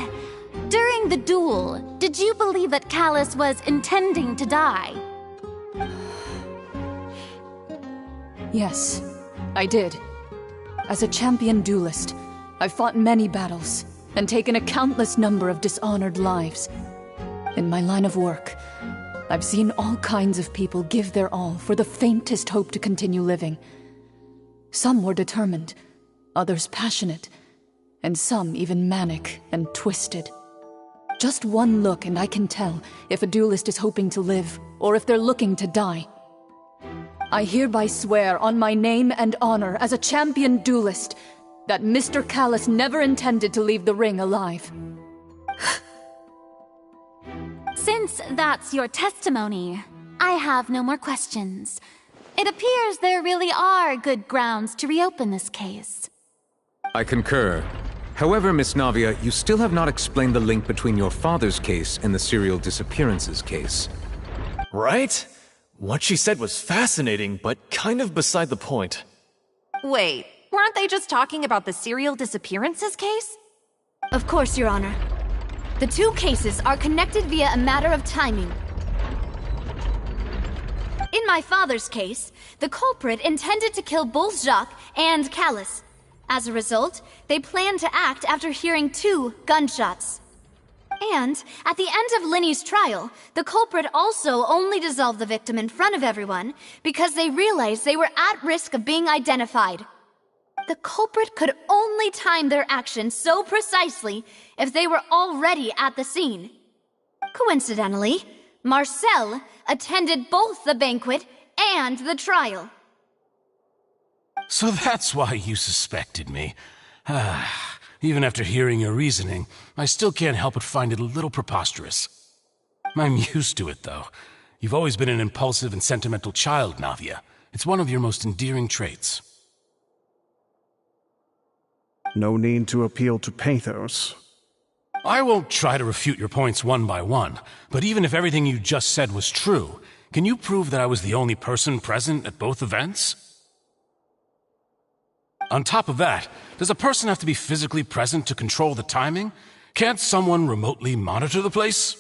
during the duel, did you believe that Callus was intending to die? Yes, I did. As a champion duelist, I've fought many battles and taken a countless number of dishonored lives. In my line of work, I've seen all kinds of people give their all for the faintest hope to continue living. Some were determined, others passionate, and some even manic and twisted. Just one look and I can tell if a duelist is hoping to live or if they're looking to die. I hereby swear on my name and honor as a champion duelist that Mr. Callus never intended to leave the ring alive. Since that's your testimony, I have no more questions. It appears there really are good grounds to reopen this case. I concur. However, Miss Navia, you still have not explained the link between your father's case and the serial disappearances case. Right? What she said was fascinating, but kind of beside the point. Wait, weren't they just talking about the serial disappearances case? Of course, Your Honor. The two cases are connected via a matter of timing. In my father's case, the culprit intended to kill both Jacques and Callus. As a result, they planned to act after hearing 2 gunshots. And, at the end of Linny's trial, the culprit also only dissolved the victim in front of everyone because they realized they were at risk of being identified. The culprit could only time their actions so precisely if they were already at the scene. Coincidentally, Marcel attended both the banquet and the trial. So that's why you suspected me. Even after hearing your reasoning, I still can't help but find it a little preposterous. I'm used to it, though. You've always been an impulsive and sentimental child, Navia. It's one of your most endearing traits. No need to appeal to pathos. I won't try to refute your points one by one, but even if everything you just said was true, can you prove that I was the only person present at both events? On top of that, does a person have to be physically present to control the timing? Can't someone remotely monitor the place?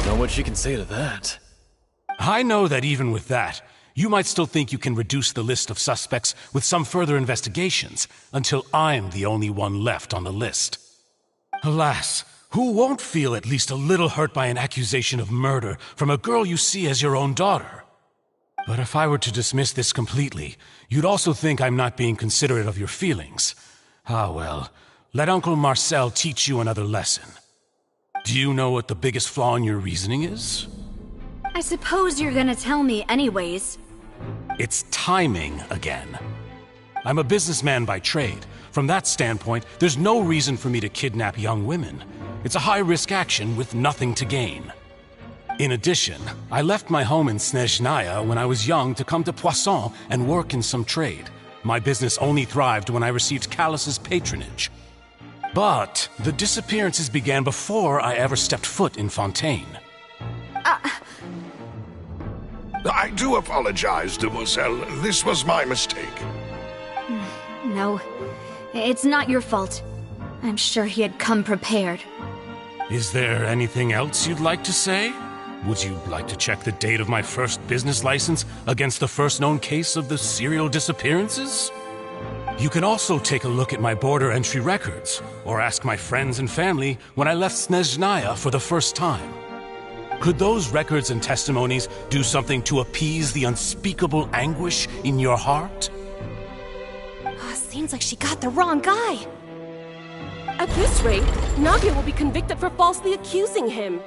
Know what she can say to that. I know that even with that, you might still think you can reduce the list of suspects with some further investigations until I'm the only one left on the list. Alas, who won't feel at least a little hurt by an accusation of murder from a girl you see as your own daughter? But if I were to dismiss this completely, you'd also think I'm not being considerate of your feelings. Ah well, let Uncle Marcel teach you another lesson. Do you know what the biggest flaw in your reasoning is? I suppose you're gonna tell me anyways. It's timing again. I'm a businessman by trade. From that standpoint, there's no reason for me to kidnap young women. It's a high-risk action with nothing to gain. In addition, I left my home in Snezhnaya when I was young to come to Poisson and work in some trade. My business only thrived when I received Callus's patronage. But the disappearances began before I ever stepped foot in Fontaine. I do apologize, demoiselle. This was my mistake. No, it's not your fault. I'm sure he had come prepared. Is there anything else you'd like to say? Would you like to check the date of my first business license against the first known case of the serial disappearances? You can also take a look at my border entry records, or ask my friends and family when I left Snezhnaya for the first time. Could those records and testimonies do something to appease the unspeakable anguish in your heart? Seems like she got the wrong guy. At this rate, Navia will be convicted for falsely accusing him.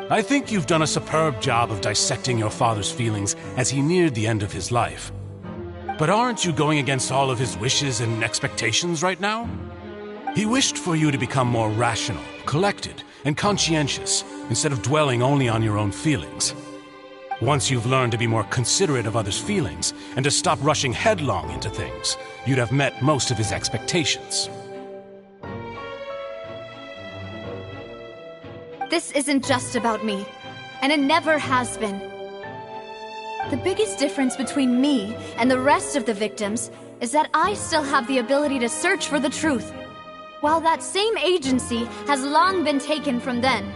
I think you've done a superb job of dissecting your father's feelings as he neared the end of his life. But aren't you going against all of his wishes and expectations right now? He wished for you to become more rational, collected, and conscientious, instead of dwelling only on your own feelings. Once you've learned to be more considerate of others' feelings, and to stop rushing headlong into things, you'd have met most of his expectations. This isn't just about me, and it never has been. The biggest difference between me and the rest of the victims is that I still have the ability to search for the truth, while that same agency has long been taken from them.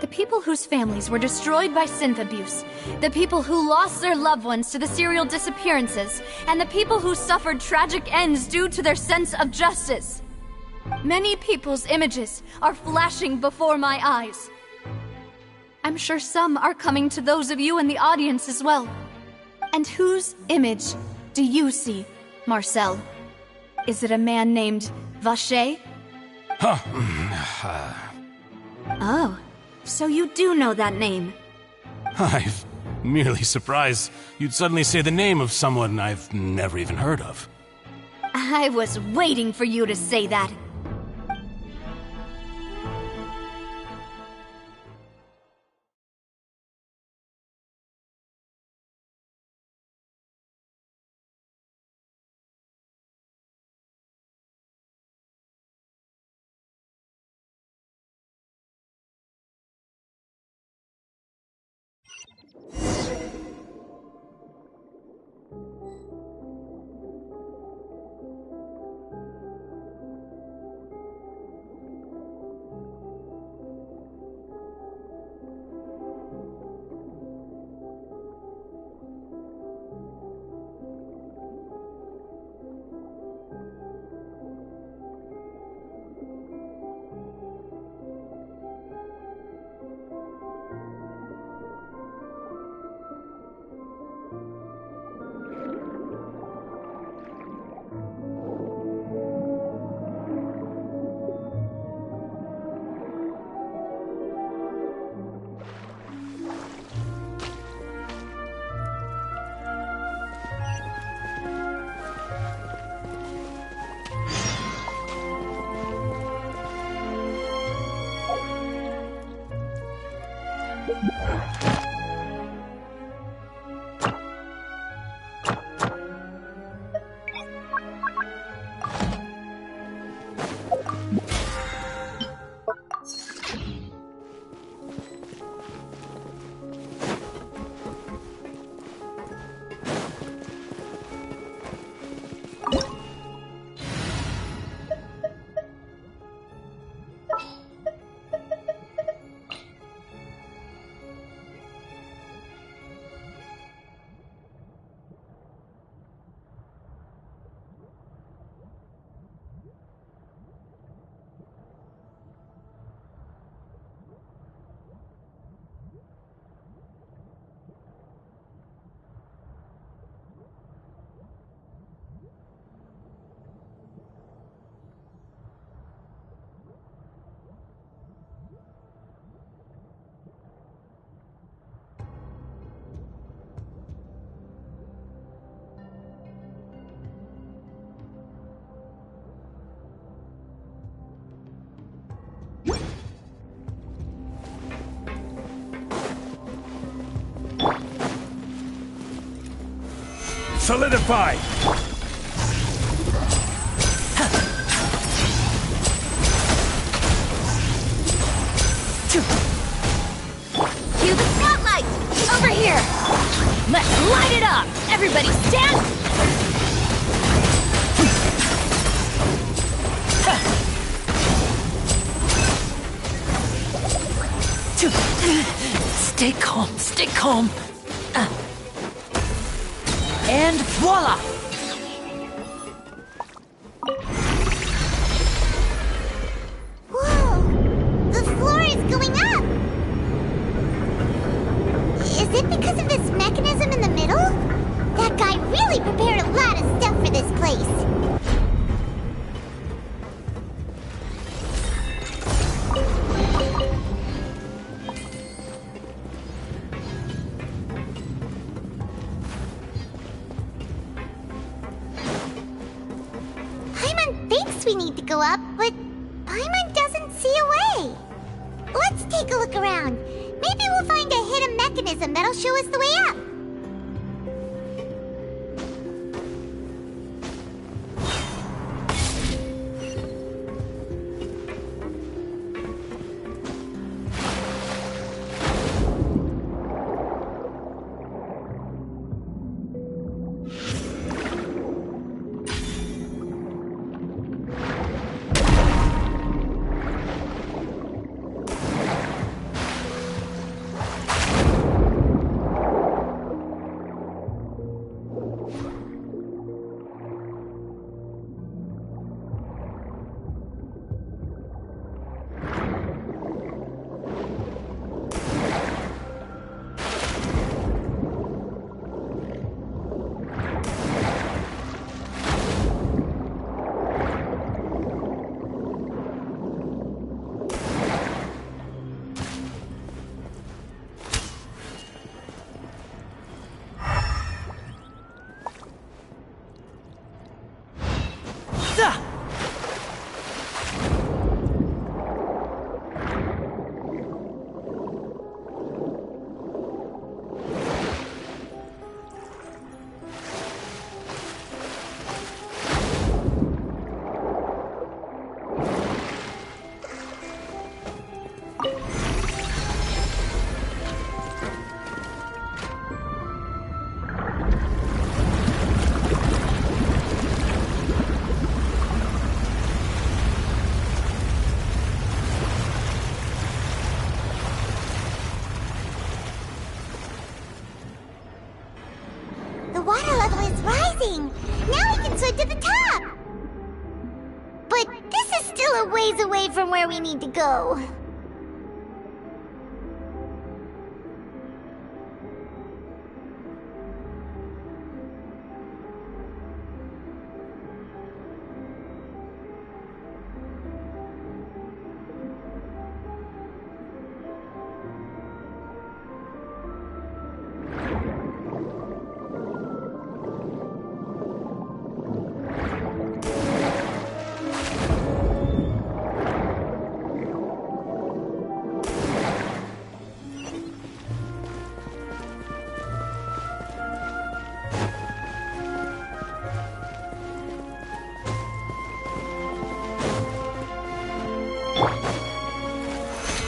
The people whose families were destroyed by synth abuse, the people who lost their loved ones to the serial disappearances, and the people who suffered tragic ends due to their sense of justice. Many people's images are flashing before my eyes. I'm sure some are coming to those of you in the audience as well. And whose image do you see, Marcel? Is it a man named Vacher? Oh, so you do know that name. I'm merely surprised you'd suddenly say the name of someone I've never even heard of. I was waiting for you to say that. Solidify! Cue the spotlight! Over here! Let's light it up! Everybody stand! Stay calm, stay calm. And voila! Whoa! The floor is going up! Is it because of this mechanism in the middle? That guy really prepared a lot of stuff for this place. thinks we need to go up, but Paimon doesn't see a way. Let's take a look around. Maybe we'll find a hidden mechanism that'll show us the way up. The water level is rising! Now we can swim to the top! But this is still a ways away from where we need to go.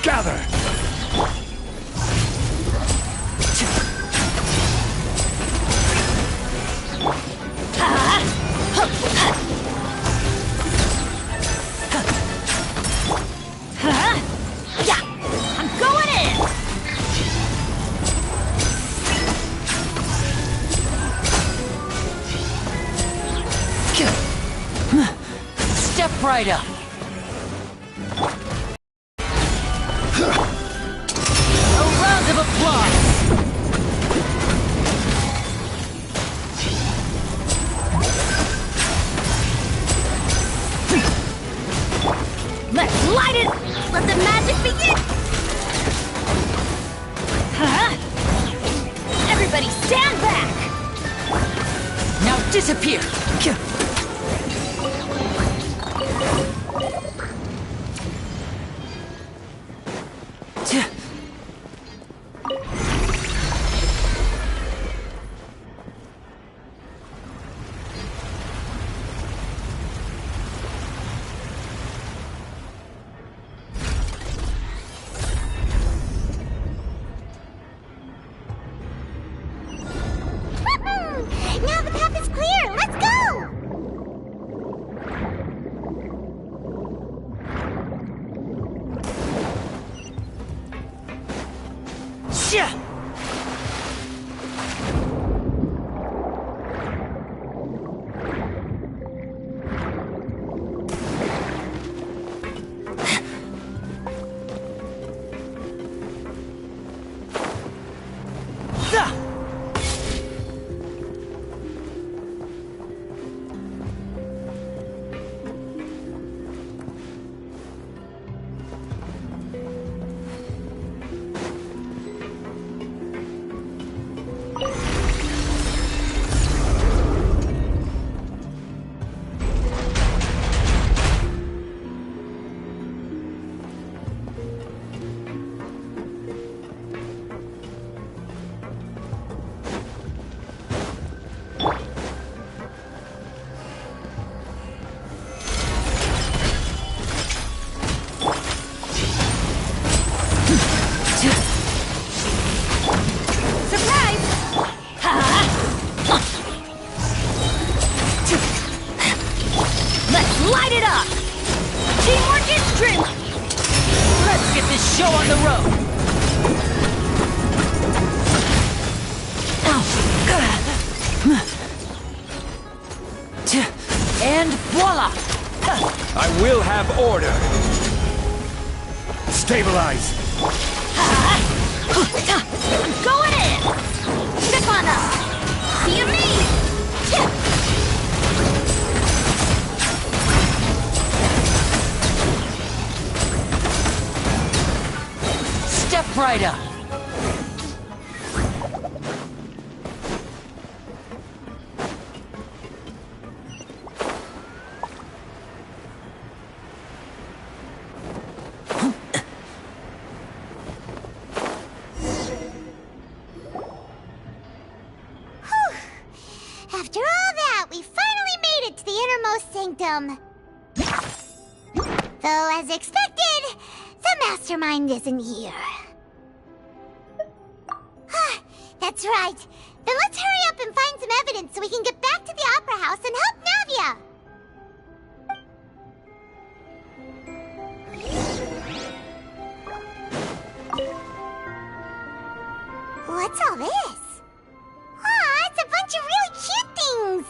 Gather! I'm going in! Step right up. A round of applause. Let's light it! Let the magic begin! Everybody stand back! Now disappear. Now the path is clear! Let's go! Light it up! Teamwork is strength! Let's get this show on the road! And voila! I will have order. Stabilize! I'm going in! Step on up! See me! Step right up! After all that, we finally made it to the innermost sanctum. Though, as expected, the mastermind isn't here. That's right. Then let's hurry up and find some evidence so we can get back to the Opera House and help Navia. What's all this? It's a bunch of really cute things!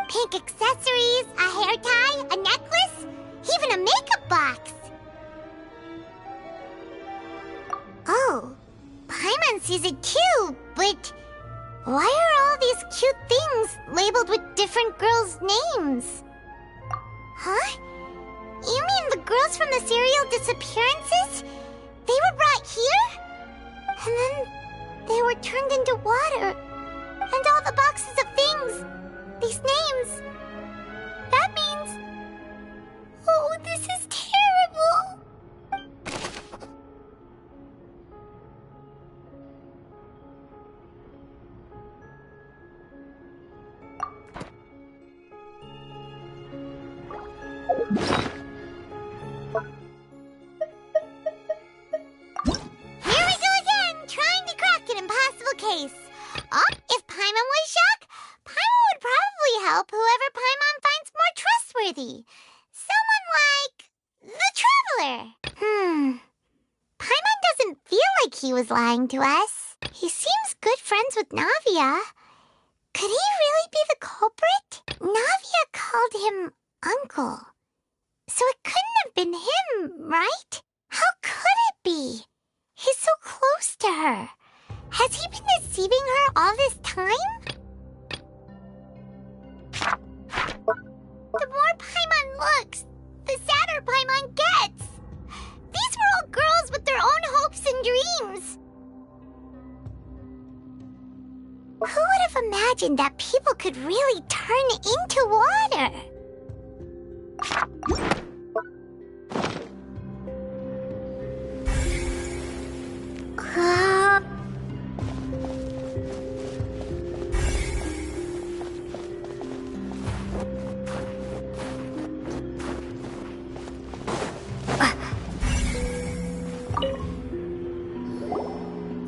Pink accessories, a hair tie, a necklace, even a makeup box! Oh, Paimon sees it too, but why are all these cute things labeled with different girls' names? Huh? You mean the girls from the serial disappearances? They were brought here? And then they were turned into water. And all the boxes of things, these names, that means... Oh, this is terrible! Here we go again, trying to crack an impossible case. If Paimon was Jacques, Paimon would probably help whoever Paimon finds more trustworthy. Someone like... the Traveler. Paimon doesn't feel like he was lying to us. He seems good friends with Navia. Could he really be the culprit? Navia called him Uncle. So it couldn't have been him, right? How could it be? He's so close to her. Has he been deceiving her all this time? The more Paimon looks, the sadder Paimon gets. These were all girls with their own hopes and dreams. Who would have imagined that people could really turn into water?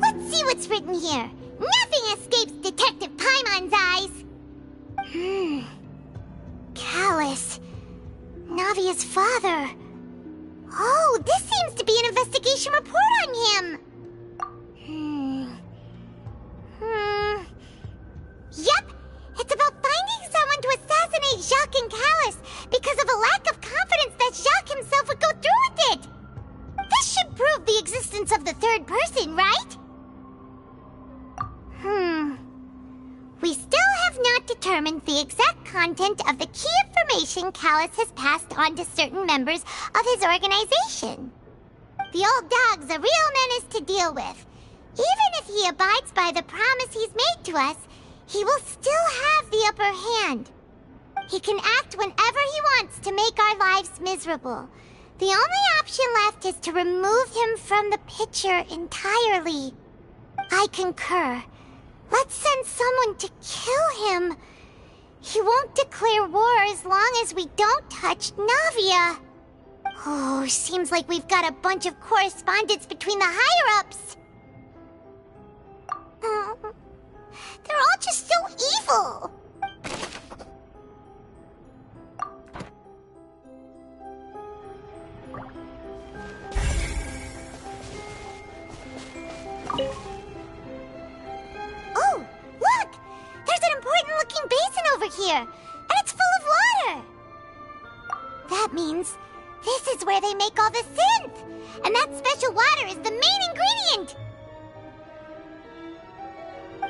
Let's see what's written here. Nothing escapes Detective Paimon's eyes. Callus. Navia's father. Oh, this seems to be an investigation report on him. Yep, it's about finding someone to assassinate Jacques and Callus because of a lack of confidence that Jacques himself would go through with it. This should prove the existence of the third person, right? We still have not determined the exact content of the key information Callus has passed on to certain members of his organization. The old dog's a real menace to deal with. Even if he abides by the promise he's made to us, he will still have the upper hand. He can act whenever he wants to make our lives miserable. The only option left is to remove him from the picture entirely. I concur. Let's send someone to kill him. He won't declare war as long as we don't touch Navia. Oh, seems like we've got a bunch of correspondence between the higher-ups. They're all just so evil. here, and it's full of water. That means this is where they make all the synth, and that special water is the main ingredient.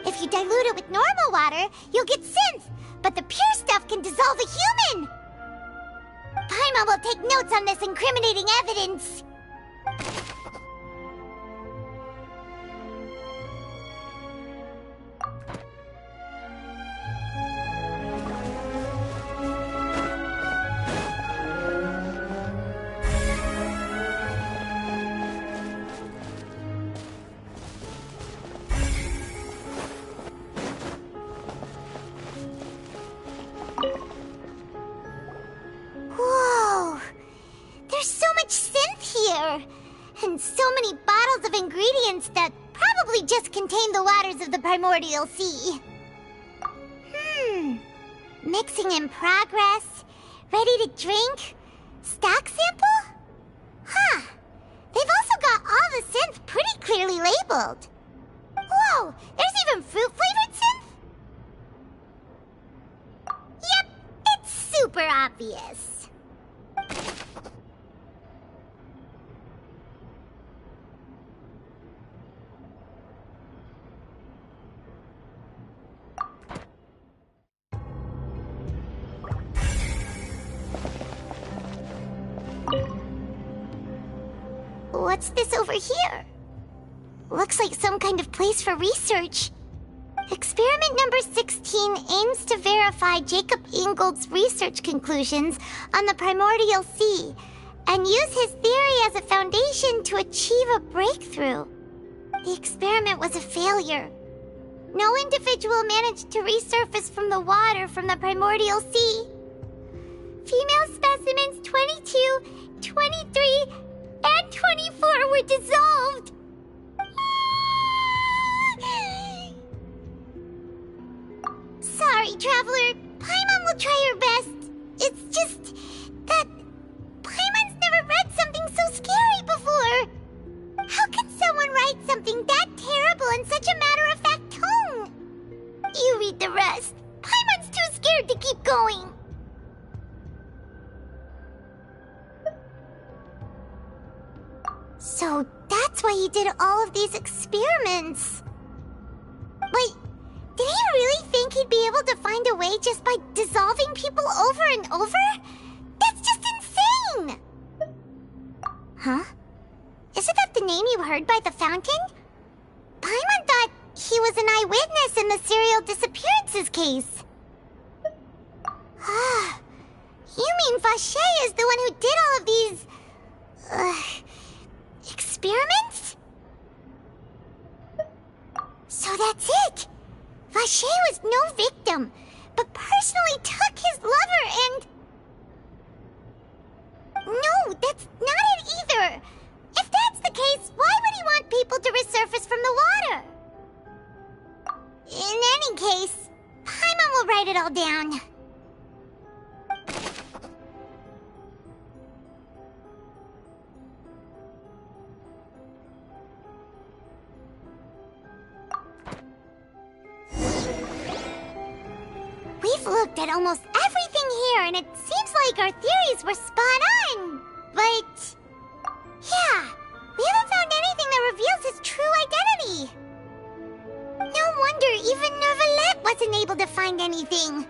If you dilute it with normal water, you'll get synth, but the pure stuff can dissolve a human. Paimon will take notes on this incriminating evidence. Whoa! There's so much synth here! And so many bottles of ingredients that probably just contain the waters of the primordial sea. Mixing in progress. Ready to drink? Stock sample? Huh. They've also got all the synth pretty clearly labeled. Whoa! There's even fruit-flavored synth? Yep, it's super obvious. What's this over here? Looks like some kind of place for research. Experiment number 16 aims to verify Jacob Ingold's research conclusions on the primordial sea and use his theory as a foundation to achieve a breakthrough. The experiment was a failure. No individual managed to resurface from the water from the primordial sea. Female specimens 22, 23, and 24 were dissolved. Sorry, Traveler. Paimon will try her best. It's just that Paimon's never read something so scary before. How can someone write something that terrible in such a matter-of-fact tone? You read the rest. Paimon's too scared to keep going. So that's why he did all of these experiments. But did he really think he'd be able to find a way just by dissolving people over and over? That's just insane! Huh? Isn't that the name you heard by the fountain? Paimon thought he was an eyewitness in the serial disappearances case. You mean Vache is the one who did all of these... experiments? So that's it! Vache was no victim, but personally took his lover and... No, that's not it either! If that's the case, why would he want people to resurface from the water? In any case, Paimon will write it all down. We've looked at almost everything here, and it seems like our theories were spot on. But... yeah, we haven't found anything that reveals his true identity. No wonder even Nervalette wasn't able to find anything.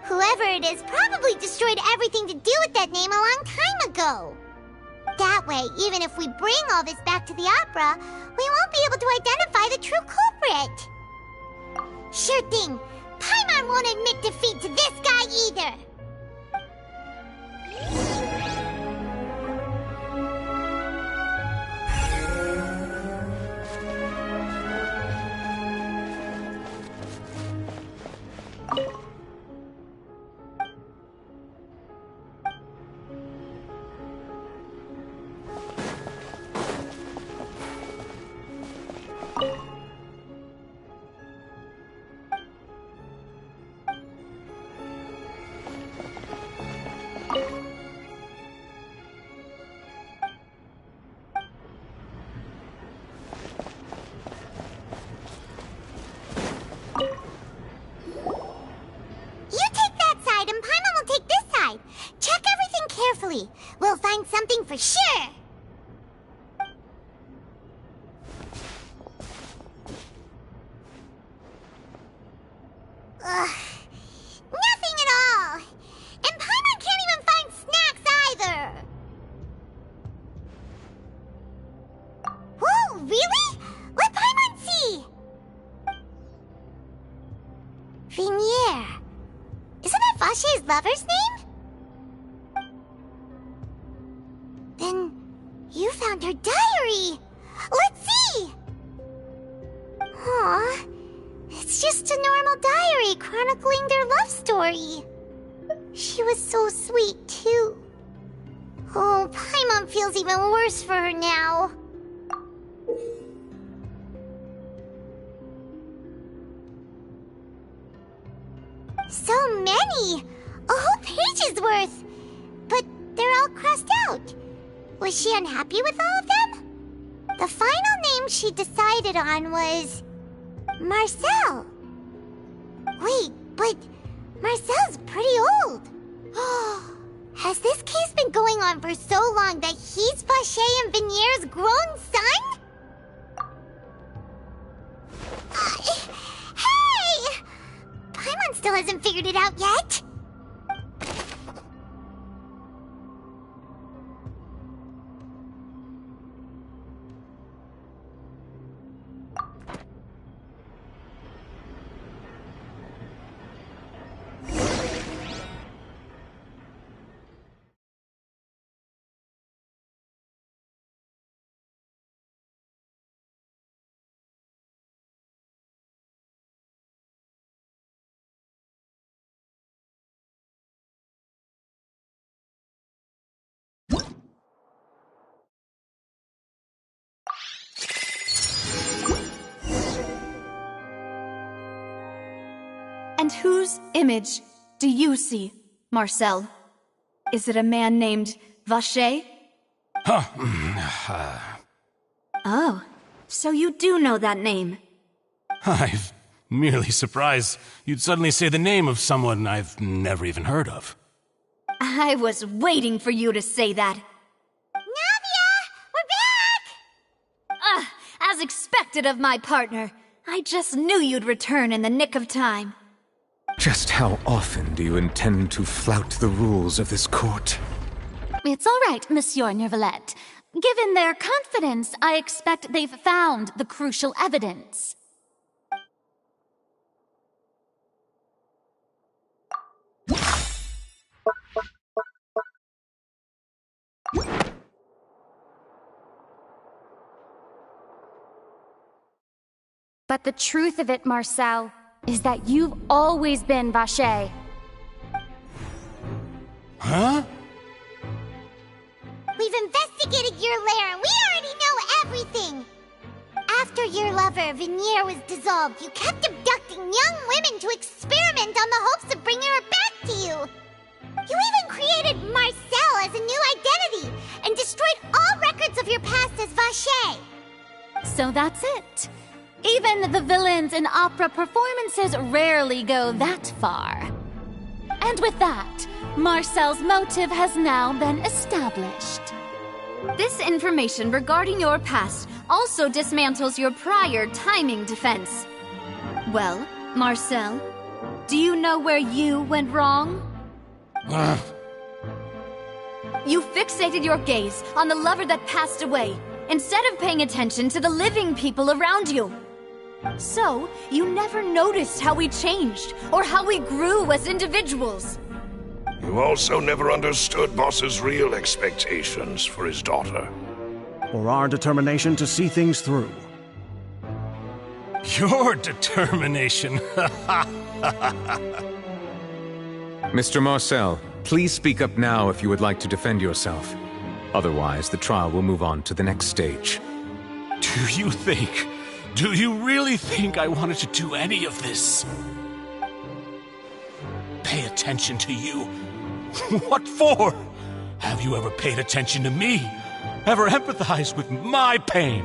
Whoever it is probably destroyed everything to do with that name a long time ago. That way, even if we bring all this back to the opera, we won't be able to identify the true culprit. Sure thing. Paimon won't admit defeat to this guy either. Eventually, we'll find something for sure. Ugh. Nothing at all. And Paimon can't even find snacks either. Whoa, really? Let Paimon see. Vinier. Isn't that Vache's lover's name? Then you found her diary. Let's see. Aw. It's just a normal diary chronicling their love story. She was so sweet, too. Oh, Paimon feels even worse for her now. So many! A whole page's worth! But they're all crossed out. Was she unhappy with all of them? The final name she decided on was... Marcel. Wait, but Marcel's pretty old. Has this case been going on for so long that he's Vache and Vinier's grown son? Hey! Paimon still hasn't figured it out yet. And whose image do you see, Marcel? Is it a man named Vache? Oh, so you do know that name. I'm merely surprised you'd suddenly say the name of someone I've never even heard of. I was waiting for you to say that. Navia! We're back! As expected of my partner. I just knew you'd return in the nick of time. Just how often do you intend to flout the rules of this court? It's all right, Monsieur Nervalette. Given their confidence, I expect they've found the crucial evidence. But the truth of it, Marcel, is that you've always been Vache. Huh? We've investigated your lair and we already know everything! After your lover, Vinier, was dissolved, you kept abducting young women to experiment on the hopes of bringing her back to you! You even created Marcel as a new identity and destroyed all records of your past as Vache! So that's it. Even the villains in opera performances rarely go that far. And with that, Marcel's motive has now been established. This information regarding your past also dismantles your prior timing defense. Well, Marcel, do you know where you went wrong? You fixated your gaze on the lover that passed away, instead of paying attention to the living people around you. So, you never noticed how we changed, or how we grew as individuals. You also never understood Boss's real expectations for his daughter. Or our determination to see things through. Your determination. Mr. Marcel, please speak up now if you would like to defend yourself. Otherwise, the trial will move on to the next stage. Do you really think I wanted to do any of this? Pay attention to you? What for? Have you ever paid attention to me? Ever empathized with my pain?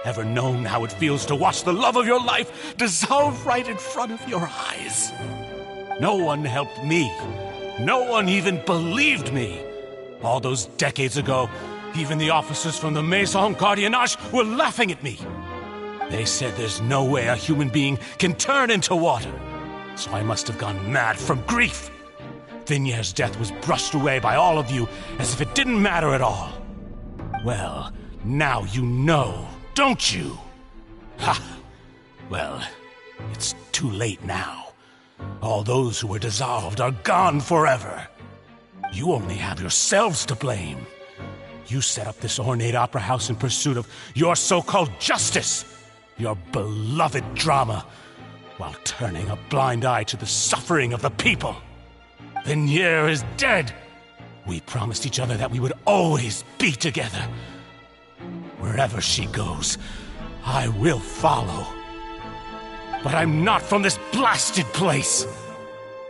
Ever known how it feels to watch the love of your life dissolve right in front of your eyes? No one helped me. No one even believed me. All those decades ago, even the officers from the Maison Gardiennage were laughing at me. They said there's no way a human being can turn into water. So I must have gone mad from grief. Vignier's death was brushed away by all of you as if it didn't matter at all. Well, now you know, don't you? Ha! Well, it's too late now. All those who were dissolved are gone forever. You only have yourselves to blame. You set up this ornate opera house in pursuit of your so-called justice, your beloved drama, while turning a blind eye to the suffering of the people. Vignier is dead. We promised each other that we would always be together. Wherever she goes, I will follow. But I'm not from this blasted place,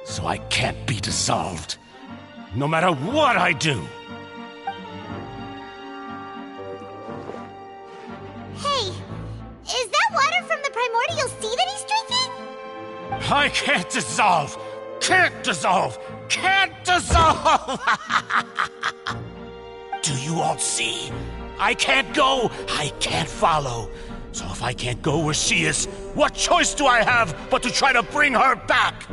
so I can't be dissolved, no matter what I do. Hey, is that water from the primordial sea that he's drinking? I can't dissolve! Can't dissolve! Can't dissolve! Do you all see? I can't go, I can't follow. So if I can't go where she is, what choice do I have but to try to bring her back?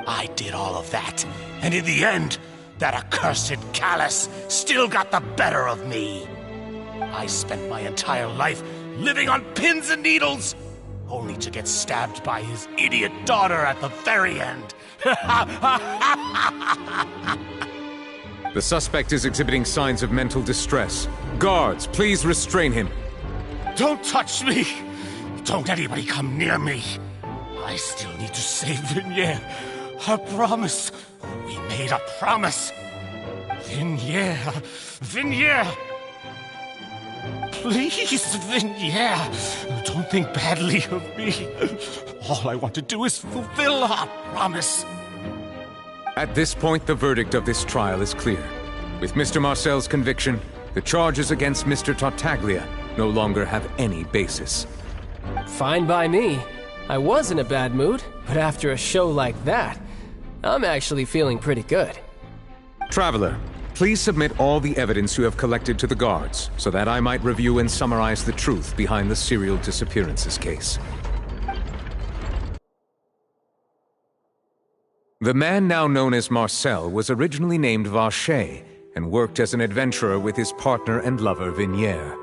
I did all of that, and in the end, that accursed Callus still got the better of me. I spent my entire life living on pins and needles, only to get stabbed by his idiot daughter at the very end. The suspect is exhibiting signs of mental distress. Guards, please restrain him. Don't touch me! Don't anybody come near me! I still need to save Vignier. A promise. We made a promise. Vignier. Vignier! Please, Vignier. Don't think badly of me. All I want to do is fulfill our promise. At this point, the verdict of this trial is clear. With Mr. Marcel's conviction, the charges against Mr. Tartaglia no longer have any basis. Fine by me. I was in a bad mood, but after a show like that, I'm actually feeling pretty good. Traveler, please submit all the evidence you have collected to the guards, so that I might review and summarize the truth behind the serial disappearances case. The man now known as Marcel was originally named Vacher and worked as an adventurer with his partner and lover Vignier.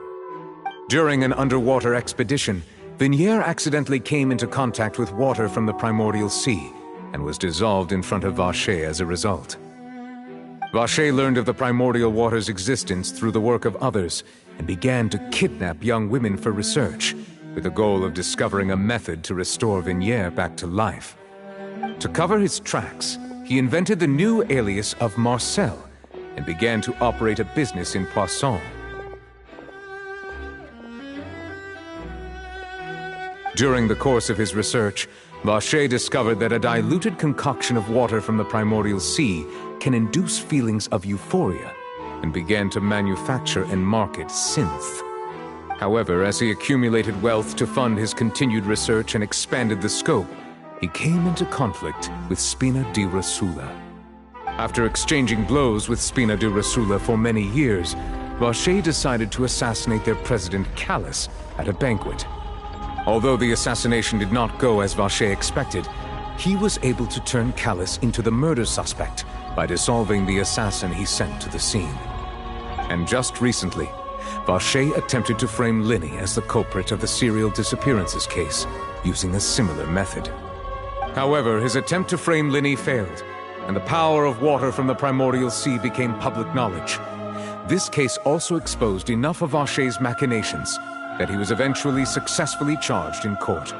During an underwater expedition, Vignier accidentally came into contact with water from the primordial sea and was dissolved in front of Vacher as a result. Vacher learned of the primordial water's existence through the work of others and began to kidnap young women for research, with the goal of discovering a method to restore Vignier back to life. To cover his tracks, he invented the new alias of Marcel and began to operate a business in Poisson. During the course of his research, Vacher discovered that a diluted concoction of water from the primordial sea can induce feelings of euphoria and began to manufacture and market synth. However, as he accumulated wealth to fund his continued research and expanded the scope, he came into conflict with Spina di Rosula. After exchanging blows with Spina di Rosula for many years, Vacher decided to assassinate their president Callus at a banquet. Although the assassination did not go as Vacher expected, he was able to turn Callus into the murder suspect by dissolving the assassin he sent to the scene. And just recently, Vacher attempted to frame Linny as the culprit of the serial disappearances case, using a similar method. However, his attempt to frame Linny failed, and the power of water from the primordial sea became public knowledge. This case also exposed enough of Vacher's machinations that he was eventually successfully charged in court.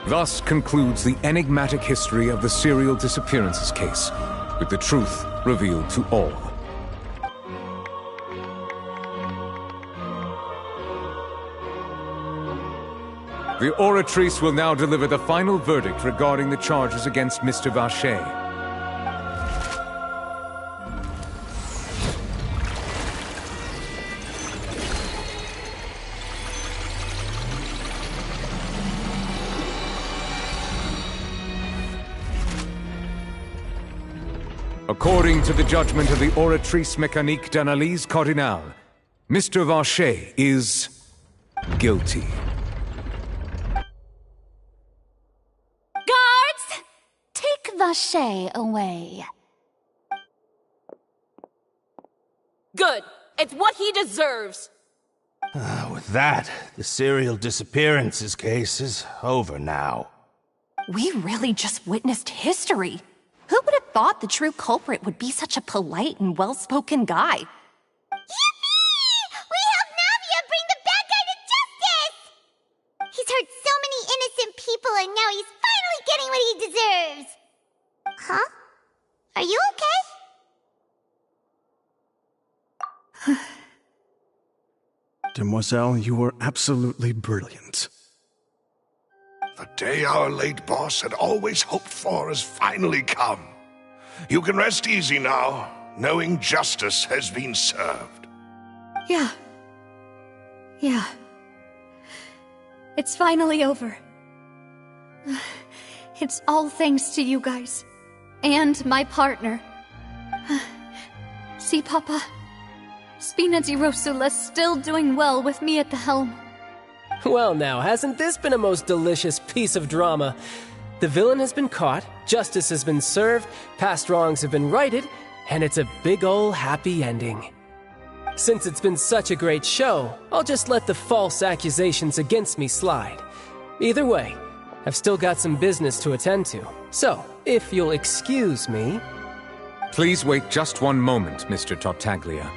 Thus concludes the enigmatic history of the serial disappearances case, with the truth revealed to all. The oratrice will now deliver the final verdict regarding the charges against Mr. Vacher. According to the judgment of the Oratrice Mécanique d'Analyse Cardinale, Mr. Vacher is guilty. Guards! Take Vacher away. Good. It's what he deserves. With that, the serial disappearances case is over now. We really just witnessed history. Who would have thought the true culprit would be such a polite and well-spoken guy? Yippee! We helped Navia bring the bad guy to justice! He's hurt so many innocent people and now he's finally getting what he deserves! Huh? Are you okay? Demoiselle, you were absolutely brilliant. The day our late boss had always hoped for has finally come. You can rest easy now, knowing justice has been served. Yeah. It's finally over. It's all thanks to you guys. And my partner. See, Papa? Spina di Rosula's still doing well with me at the helm. Well now, hasn't this been a most delicious piece of drama? The villain has been caught, justice has been served, past wrongs have been righted, and it's a big ol' happy ending. Since it's been such a great show, I'll just let the false accusations against me slide. Either way, I've still got some business to attend to. So, if you'll excuse me... Please wait just one moment, Mr. Tartaglia.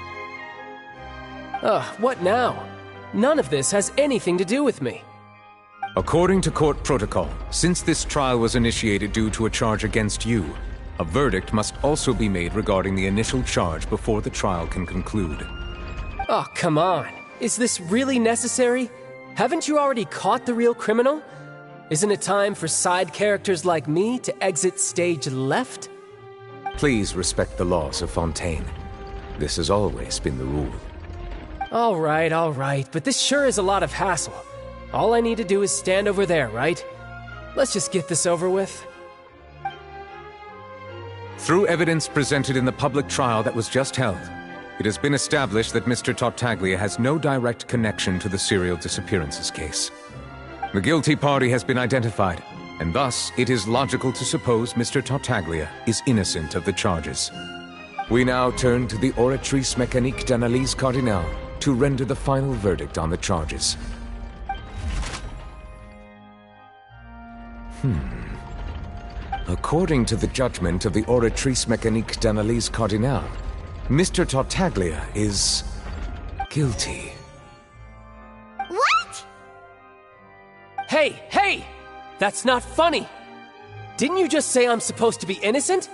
What now? None of this has anything to do with me. According to court protocol, since this trial was initiated due to a charge against you, a verdict must also be made regarding the initial charge before the trial can conclude. Oh, come on. Is this really necessary? Haven't you already caught the real criminal? Isn't it time for side characters like me to exit stage left? Please respect the laws of Fontaine. This has always been the rule. All right, but this sure is a lot of hassle. All I need to do is stand over there, right? Let's just get this over with. Through evidence presented in the public trial that was just held, it has been established that Mr. Tartaglia has no direct connection to the serial disappearances case. The guilty party has been identified, and thus it is logical to suppose Mr. Tartaglia is innocent of the charges. We now turn to the Oratrice Mécanique d'Analyse Cardinale to render the final verdict on the charges. According to the judgment of the Oratrice Mécanique d'Analyse Cardinale, Mr. Tartaglia is guilty. What? Hey! That's not funny! Didn't you just say I'm supposed to be innocent?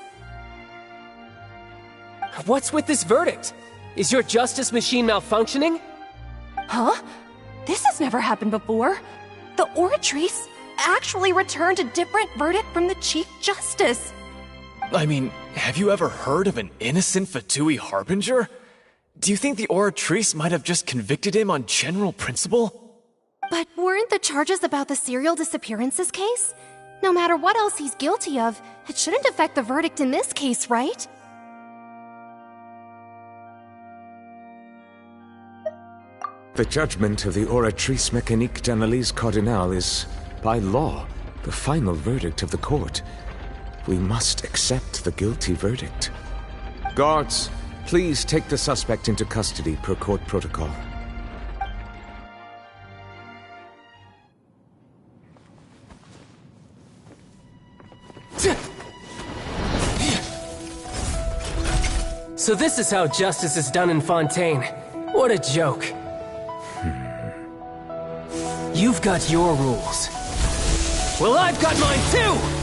What's with this verdict? Is your justice machine malfunctioning? Huh? This has never happened before. The Oratrice actually returned a different verdict from the Chief Justice. I mean, have you ever heard of an innocent Fatui Harbinger? Do you think the Oratrice might have just convicted him on general principle? But weren't the charges about the serial disappearances case? No matter what else he's guilty of, it shouldn't affect the verdict in this case, right? The judgment of the Oratrice Mécanique d'Analyse Cardinale is, by law, the final verdict of the court. We must accept the guilty verdict. Guards, please take the suspect into custody per court protocol. So this is how justice is done in Fontaine. What a joke. You've got your rules. Well, I've got mine too!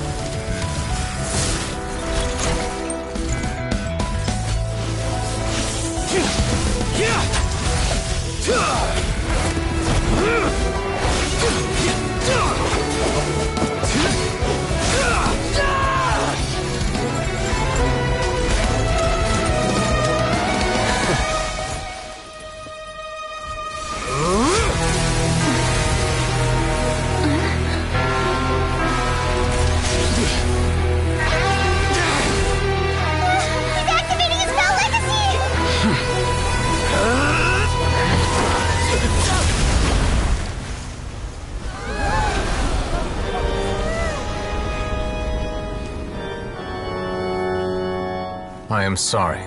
I am sorry.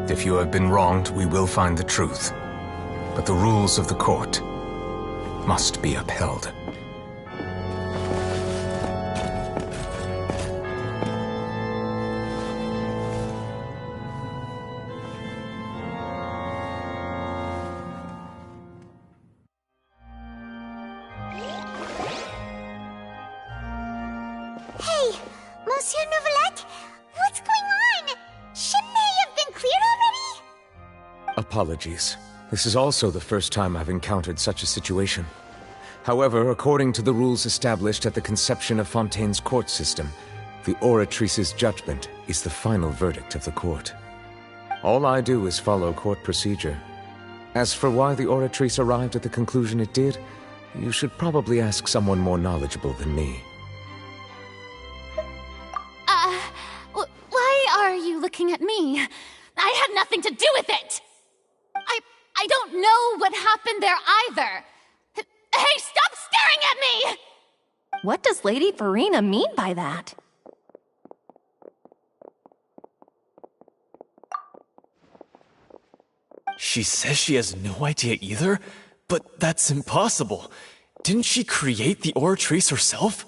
If you have been wronged, we will find the truth. But the rules of the court must be upheld. Hey, Monsieur Nouvelette, what's going on? Shouldn't they have been cleared already? Apologies. This is also the first time I've encountered such a situation. However, according to the rules established at the conception of Fontaine's court system, the Oratrice's judgment is the final verdict of the court. All I do is follow court procedure. As for why the Oratrice arrived at the conclusion it did, you should probably ask someone more knowledgeable than me. Why are you looking at me? I had nothing to do with it! I don't know what happened there either! Hey, stop staring at me! What does Lady Farina mean by that? She says she has no idea either? But that's impossible. Didn't she create the Oratrice herself?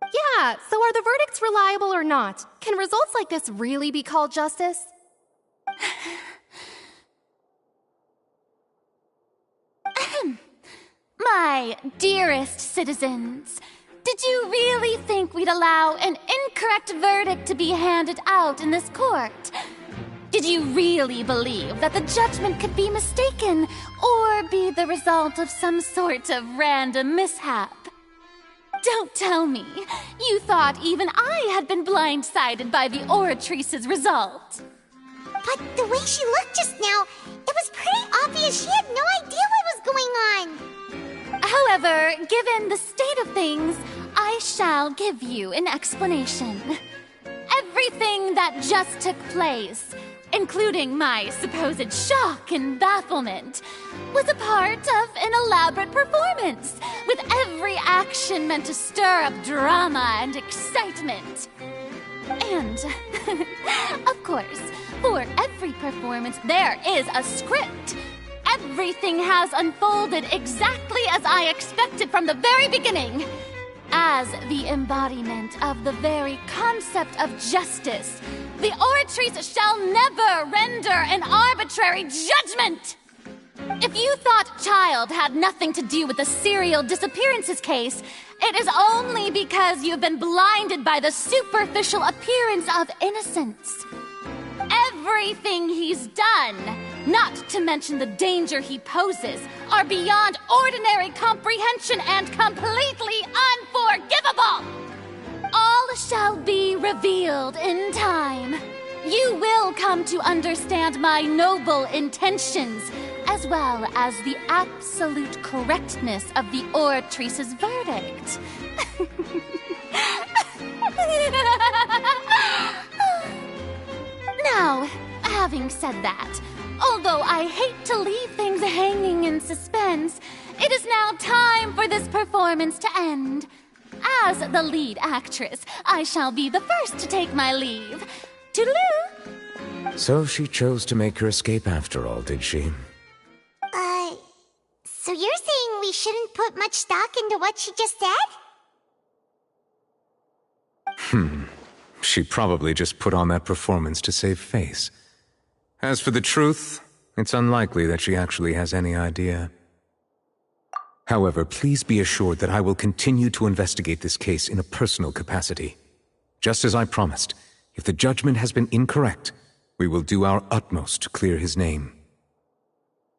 Yeah, so are the verdicts reliable or not? Can results like this really be called justice? My dearest citizens, did you really think we'd allow an incorrect verdict to be handed out in this court? Did you really believe that the judgment could be mistaken or be the result of some sort of random mishap? Don't tell me you thought even I had been blindsided by the Oratrice's result. But the way she looked just now, it was pretty obvious she had no idea what was going on. However, given the state of things, I shall give you an explanation. Everything that just took place, including my supposed shock and bafflement, was a part of an elaborate performance, with every action meant to stir up drama and excitement. And, of course, for every performance there is a script. Everything has unfolded exactly as I expected from the very beginning. As the embodiment of the very concept of justice, the Oratrice shall never render an arbitrary judgment! If you thought Child had nothing to do with the serial disappearances case, it is only because you've been blinded by the superficial appearance of innocence. Everything he's done, not to mention the danger he poses, are beyond ordinary comprehension and completely unforgivable! All shall be revealed in time. You will come to understand my noble intentions, as well as the absolute correctness of the Oratrice's verdict. Now, having said that, although I hate to leave things hanging in suspense, it is now time for this performance to end. As the lead actress, I shall be the first to take my leave. Toodaloo! So she chose to make her escape after all, did she? So you're saying we shouldn't put much stock into what she just said? She probably just put on that performance to save face. As for the truth, it's unlikely that she actually has any idea. However, please be assured that I will continue to investigate this case in a personal capacity. Just as I promised, if the judgment has been incorrect, we will do our utmost to clear his name.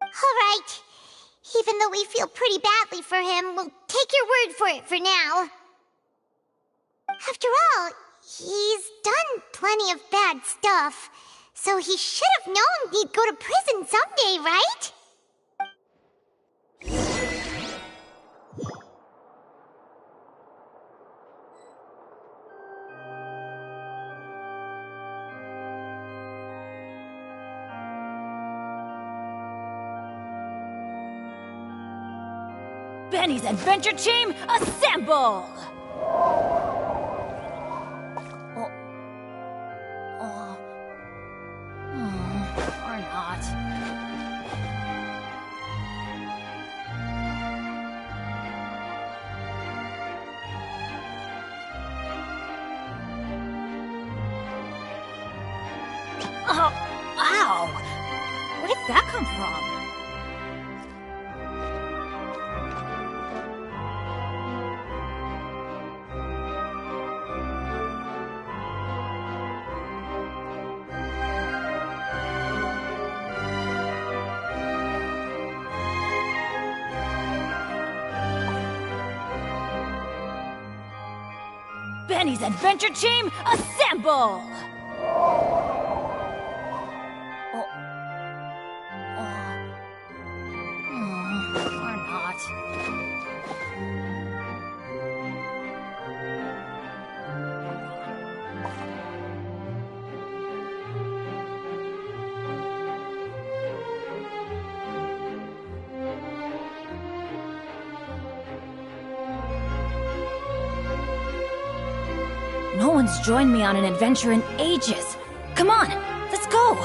All right. Even though we feel pretty badly for him, we'll take your word for it for now. After all, he's done plenty of bad stuff, so he should have known he'd go to prison someday, right? Benny's adventure team, assemble! not. Oh, ow! Where did that come from? Benny's Adventure Team, assemble! Or not. No one's joined me on an adventure in ages. Come on, let's go!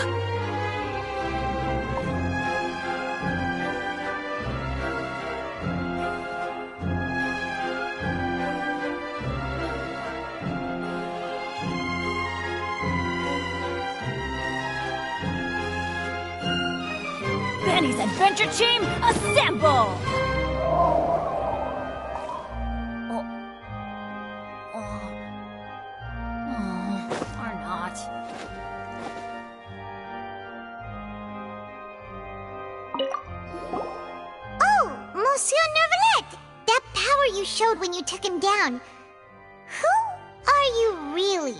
Benny's Adventure Team, assemble! Or not. Oh, Monsieur Nervalet! That power you showed when you took him down. Who are you really?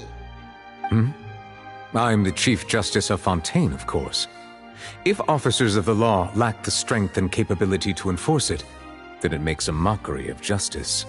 I'm the Chief Justice of Fontaine, of course. If officers of the law lack the strength and capability to enforce it, then it makes a mockery of justice.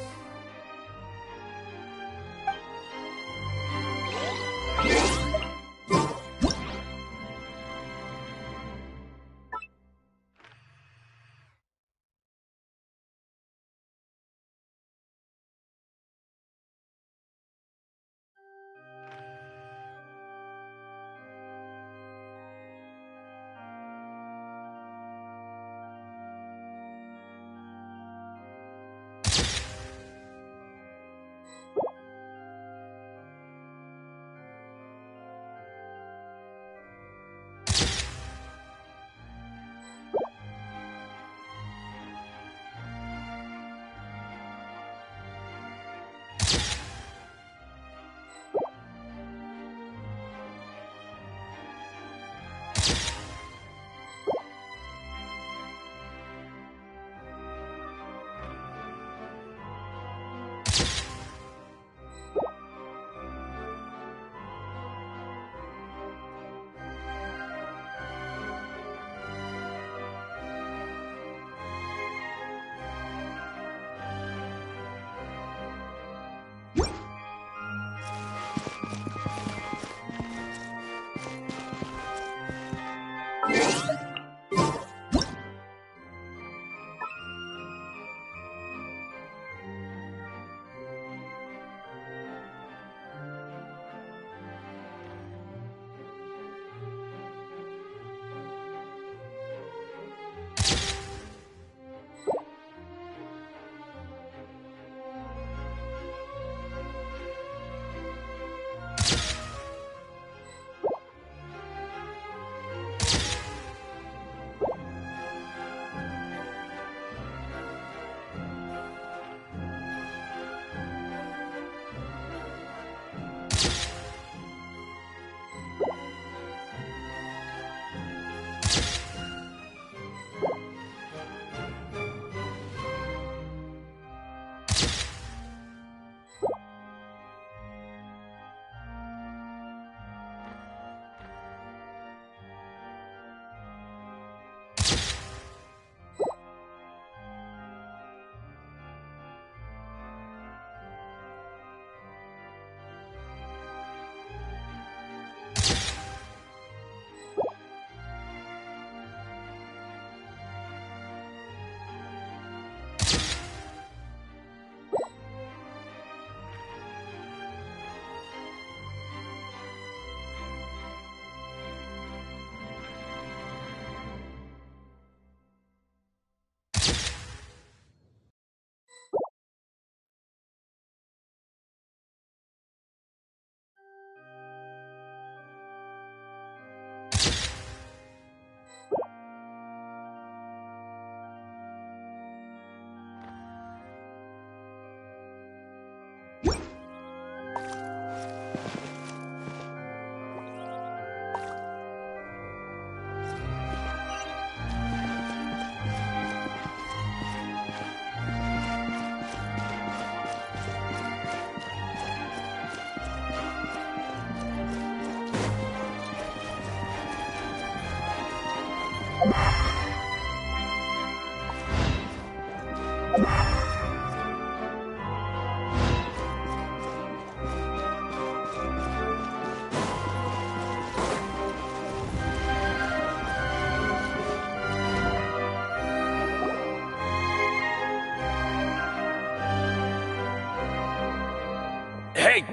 Hey,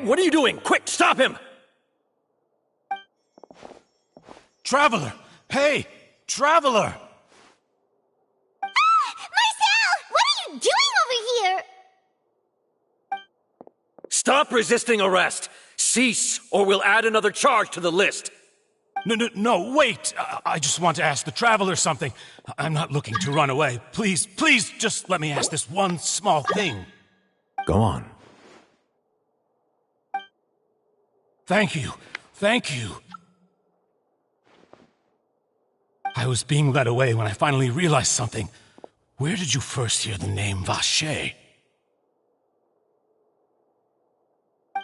what are you doing? Quick, stop him! Traveler! Hey! Traveler! Marcel! What are you doing over here? Stop resisting arrest! Cease, or we'll add another charge to the list! No, wait! I just want to ask the Traveler something. I'm not looking to run away. Please, just let me ask this one small thing. Go on. Thank you. I was being led away when I finally realized something. Where did you first hear the name Vache?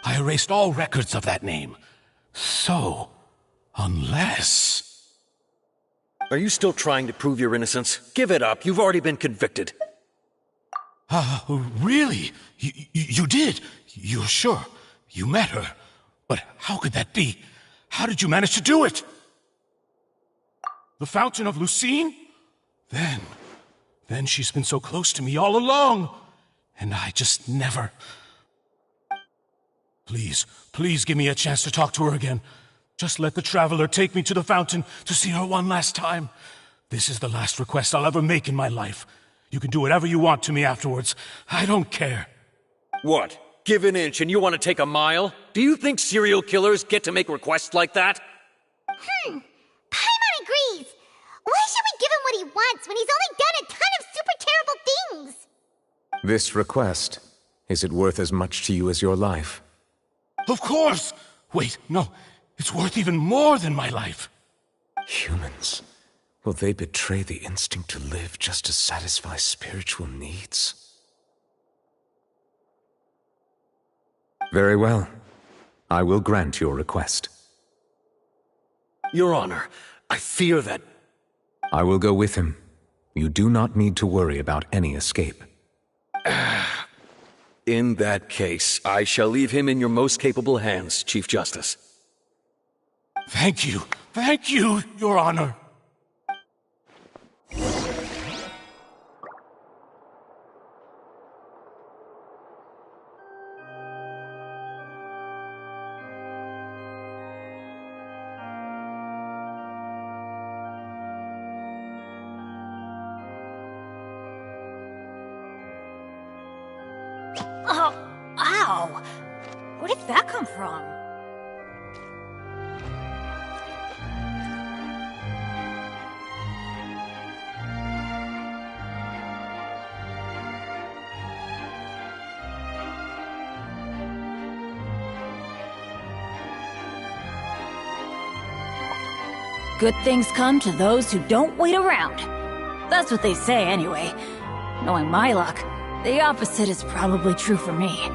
I erased all records of that name. So, unless... Are you still trying to prove your innocence? Give it up. You've already been convicted. Really? You did? You're sure? You met her? But how could that be? How did you manage to do it? The Fountain of Lucine? Then she's been so close to me all along. And I just never... Please give me a chance to talk to her again. Just let the Traveler take me to the fountain to see her one last time. This is the last request I'll ever make in my life. You can do whatever you want to me afterwards. I don't care. What? Give an inch and you want to take a mile? Do you think serial killers get to make requests like that? Paimon agrees. Why should we give him what he wants when he's only done a ton of super terrible things? This request, is it worth as much to you as your life? Of course! Wait, no. It's worth even more than my life. Humans. Will they betray the instinct to live just to satisfy spiritual needs? Very well. I will grant your request. Your Honor, I fear that... I will go with him. You do not need to worry about any escape. In that case, I shall leave him in your most capable hands, Chief Justice. Thank you, Your Honor. Ow! Where did that come from? Good things come to those who don't wait around. That's what they say anyway. Knowing my luck, the opposite is probably true for me.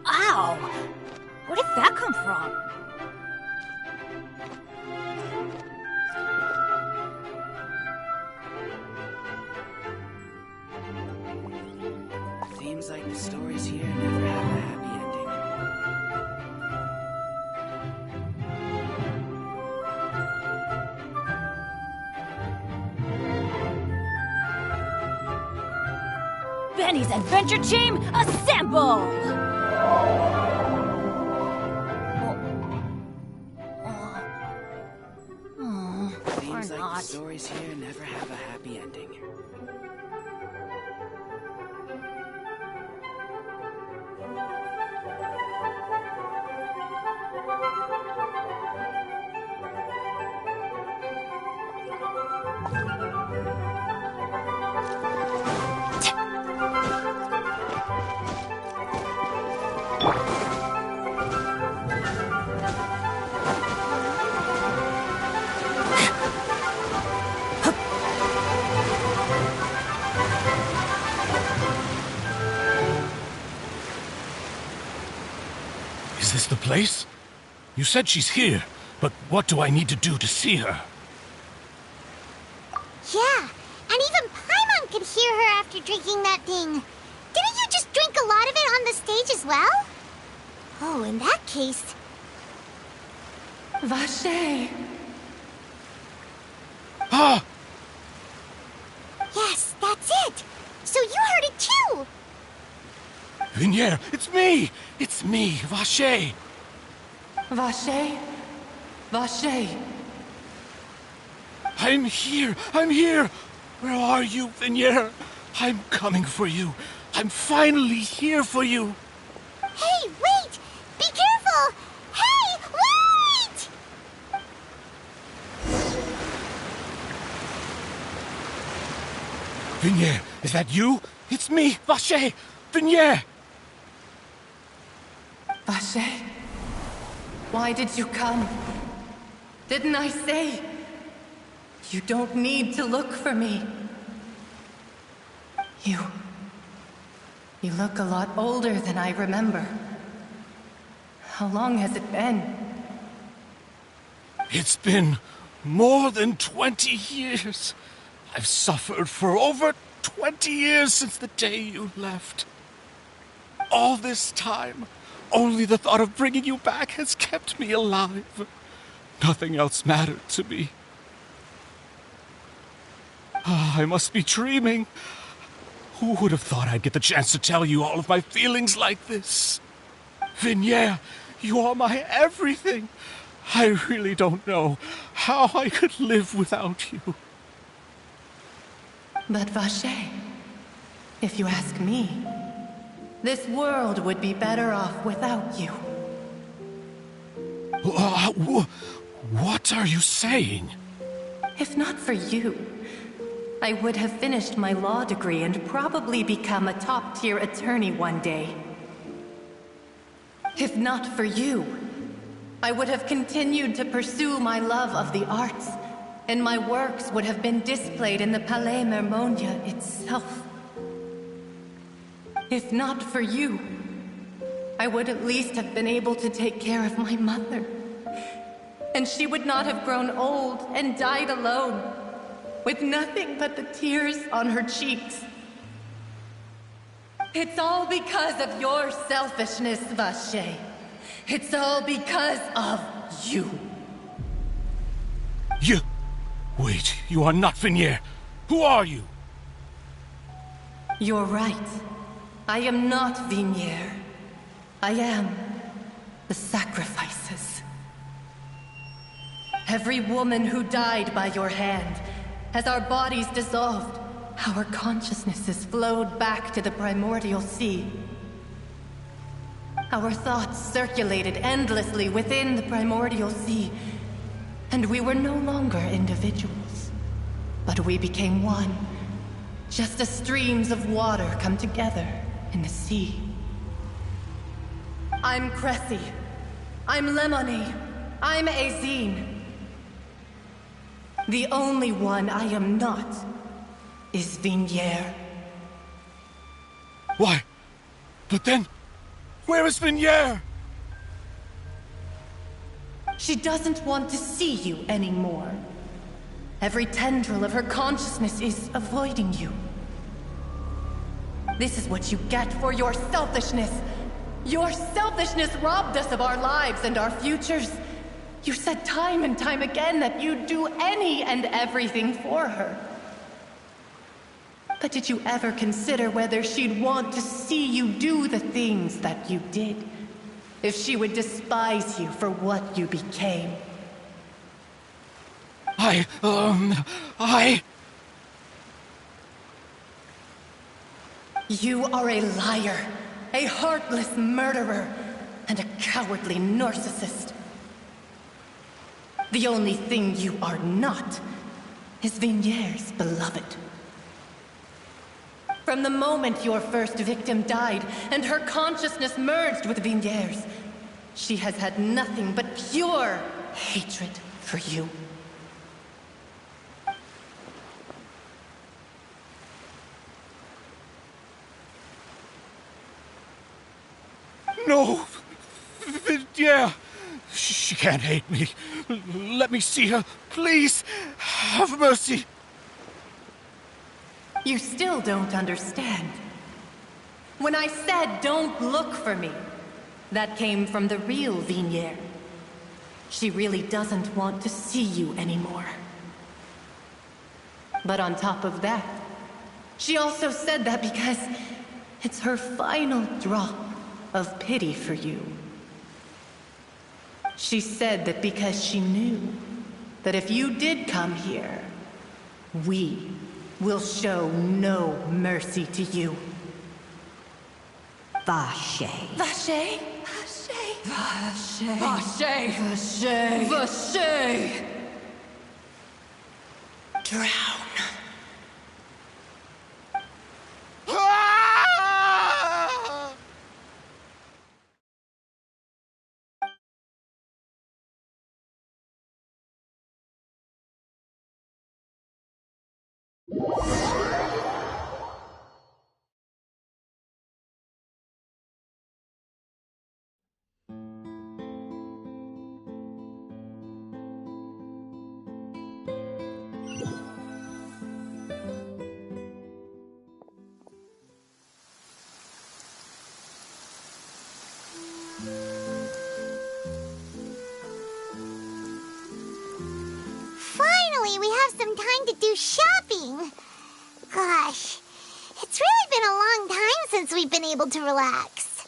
Ow! Where did that come from? Seems like the stories here never have a happy ending. Benny's adventure team, assemble! Seems like the stories here never have a happy ending. Is this the place? You said she's here, but what do I need to do to see her? Yeah, and even Paimon could hear her after drinking that thing. Didn't you just drink a lot of it on the stage as well? Oh, in that case... Vache! Ah! Yes, that's it! So you heard it too! Vinier, it's me! It's me, Vache! Vache? Vache! I'm here! I'm here! Where are you, Vinier? I'm coming for you. I'm finally here for you. Hey, wait! Be careful! Hey, wait! Vinier, is that you? It's me, Vache! Vinier! Vache? Why did you come? Didn't I say? You don't need to look for me. You look a lot older than I remember. How long has it been? It's been more than 20 years. I've suffered for over 20 years since the day you left. All this time, only the thought of bringing you back has kept me alive. Nothing else mattered to me. I must be dreaming. Who would have thought I'd get the chance to tell you all of my feelings like this? Vinier, you are my everything. I really don't know how I could live without you. But Vache, if you ask me, this world would be better off without you. What are you saying? If not for you, I would have finished my law degree and probably become a top-tier attorney one day. If not for you, I would have continued to pursue my love of the arts, and my works would have been displayed in the Palais Mermonia itself. If not for you, I would at least have been able to take care of my mother. And she would not have grown old and died alone, with nothing but the tears on her cheeks. It's all because of your selfishness, Vache. It's all because of you. You... Wait, you are not Vinier. Who are you? You're right. I am not Vinier. I am the sacrifices. Every woman who died by your hand, as our bodies dissolved, our consciousnesses flowed back to the primordial sea. Our thoughts circulated endlessly within the primordial sea, and we were no longer individuals, but we became one, just as streams of water come together in the sea. I'm Cressy. I'm Lemony. I'm Azine. The only one I am not is Vinier. Why? But then, where is Vinier? She doesn't want to see you anymore. Every tendril of her consciousness is avoiding you. This is what you get for your selfishness. Your selfishness robbed us of our lives and our futures. You said time and time again that you'd do any and everything for her. But did you ever consider whether she'd want to see you do the things that you did? If she would despise you for what you became? You are a liar, a heartless murderer, and a cowardly narcissist. The only thing you are not is Vigniere's beloved. From the moment your first victim died and her consciousness merged with Vigniere's, she has had nothing but pure hatred for you. No! Vinyere! She can't hate me. Let me see her, please. Have mercy. You still don't understand. When I said don't look for me, that came from the real Vigniere. She really doesn't want to see you anymore. But on top of that, she also said that because it's her final drop of pity for you. She said that because she knew that if you did come here, we will show no mercy to you. Vache. Vache? Vache. Vache. Vache. Vache. Drown. Finally, we have some time to do shopping. Gosh, it's really been a long time since we've been able to relax.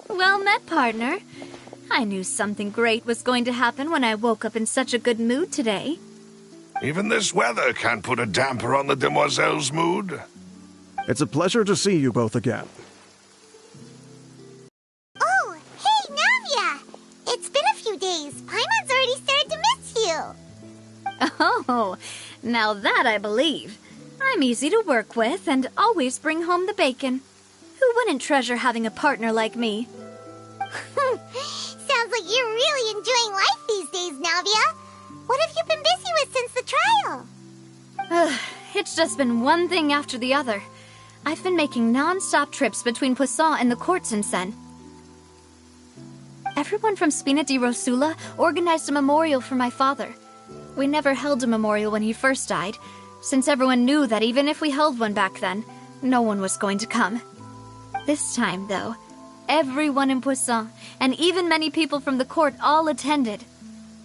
Well met, partner. I knew something great was going to happen when I woke up in such a good mood today. Even this weather can't put a damper on the demoiselle's mood. It's a pleasure to see you both again. Oh, hey, Navia! It's been a few days. Paimon's already started to miss you. Oh, now that I believe. I'm easy to work with and always bring home the bacon. Who wouldn't treasure having a partner like me? Sounds like you're really enjoying life these days, Navia. What have you been busy with since the trial? It's just been one thing after the other. I've been making non-stop trips between Poisson and the courts in Sen. Everyone from Spina di Rosula organized a memorial for my father. We never held a memorial when he first died, since everyone knew that even if we held one back then, no one was going to come. This time, though, everyone in Poisson, and even many people from the court, all attended.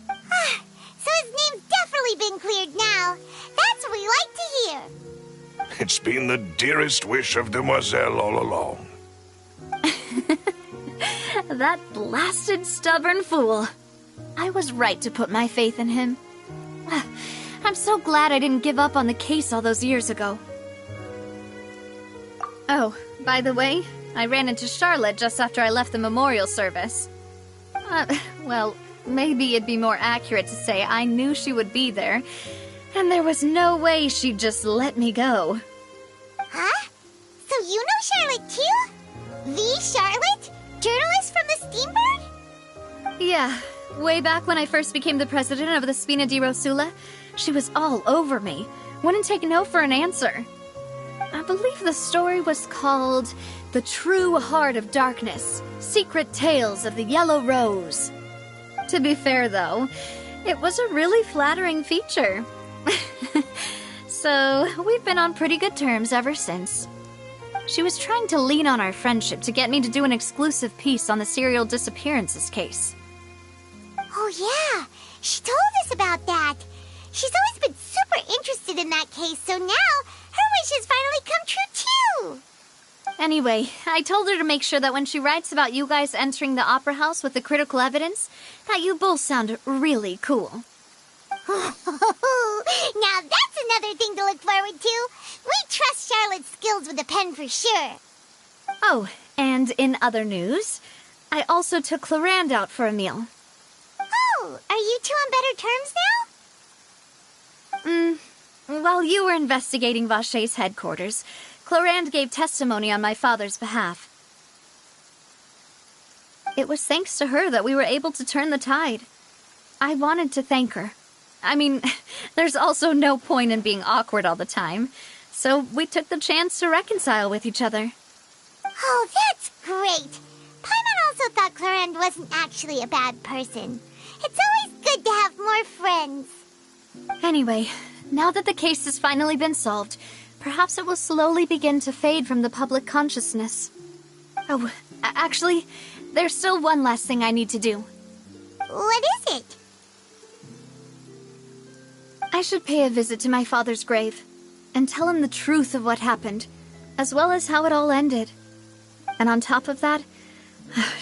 So his name's definitely been cleared now. That's what we like to hear. It's been the dearest wish of Demoiselle all along. That blasted stubborn fool. I was right to put my faith in him. I'm so glad I didn't give up on the case all those years ago. Oh, by the way, I ran into Charlotte just after I left the memorial service. Well, maybe it'd be more accurate to say I knew she would be there, and there was no way she'd just let me go. Huh? So you know Charlotte too? The Charlotte? Journalist from the Steambird? Yeah, way back when I first became the president of the Spina di Rosula, she was all over me. Wouldn't take no for an answer. I believe the story was called The True Heart of Darkness, Secret Tales of the Yellow Rose. To be fair, though, it was a really flattering feature. So, we've been on pretty good terms ever since. She was trying to lean on our friendship to get me to do an exclusive piece on the serial disappearances case. Oh yeah, she told us about that. She's always been super interested in that case, so now her wish has finally come true too. Anyway, I told her to make sure that when she writes about you guys entering the opera house with the critical evidence, that you both sound really cool. Now that's another thing to look forward to. We trust Charlotte's skills with a pen for sure. Oh, and in other news, I also took Clarand out for a meal. Oh, are you two on better terms now? While you were investigating Vachey's headquarters, Clarand gave testimony on my father's behalf. It was thanks to her that we were able to turn the tide. I wanted to thank her. I mean, there's also no point in being awkward all the time, so we took the chance to reconcile with each other. Oh, that's great! Paimon also thought Clarand wasn't actually a bad person. It's always good to have more friends. Anyway, now that the case has finally been solved, perhaps it will slowly begin to fade from the public consciousness. Oh, actually, there's still one last thing I need to do. What is it? I should pay a visit to my father's grave and tell him the truth of what happened, as well as how it all ended. And on top of that,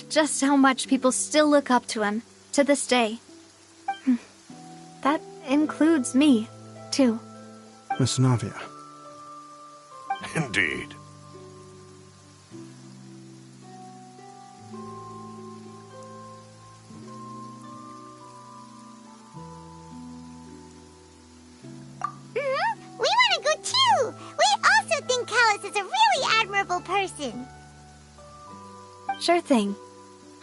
just how much people still look up to him to this day. That includes me, too. Miss Navia. Indeed. We want to go too! We also think Callus is a really admirable person. Sure thing.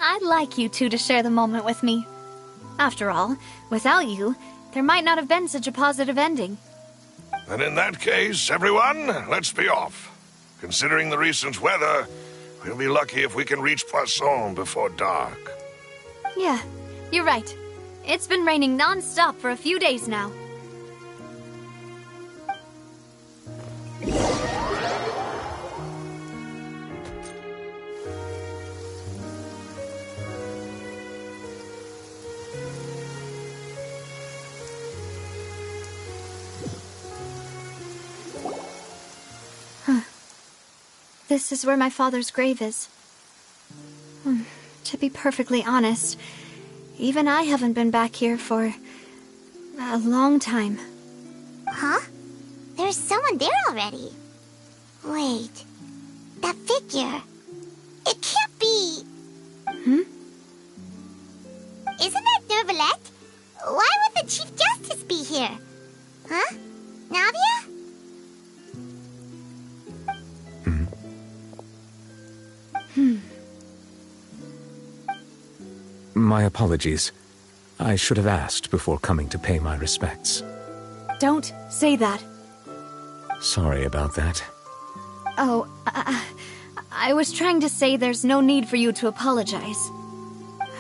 I'd like you two to share the moment with me. After all, without you, there might not have been such a positive ending. And in that case, everyone, let's be off. Considering the recent weather, we'll be lucky if we can reach Poisson before dark. Yeah, you're right. It's been raining non-stop for a few days now. This is where my father's grave is. To be perfectly honest, even I haven't been back here for a long time. Huh? There's someone there already. Wait, that figure. It can't be... Isn't that Nervalette? Why would the Chief Justice be here? Huh? Navia? My apologies. I should have asked before coming to pay my respects. Don't say that. Sorry about that. Oh, I was trying to say there's no need for you to apologize.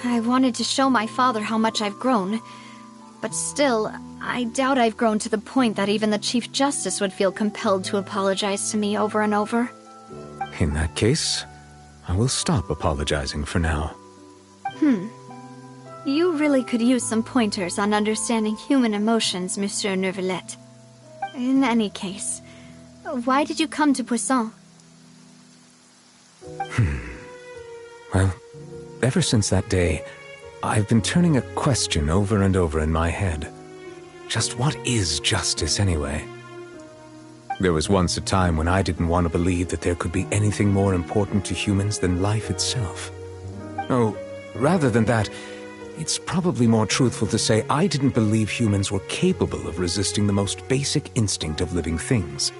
I wanted to show my father how much I've grown, but still, I doubt I've grown to the point that even the Chief Justice would feel compelled to apologize to me over and over. In that case, I will stop apologizing for now. You really could use some pointers on understanding human emotions, Monsieur Nervalette. In any case, why did you come to Poisson? Well, ever since that day, I've been turning a question over and over in my head. Just what is justice, anyway? There was once a time when I didn't want to believe that there could be anything more important to humans than life itself. Oh, rather than that, it's probably more truthful to say I didn't believe humans were capable of resisting the most basic instinct of living things.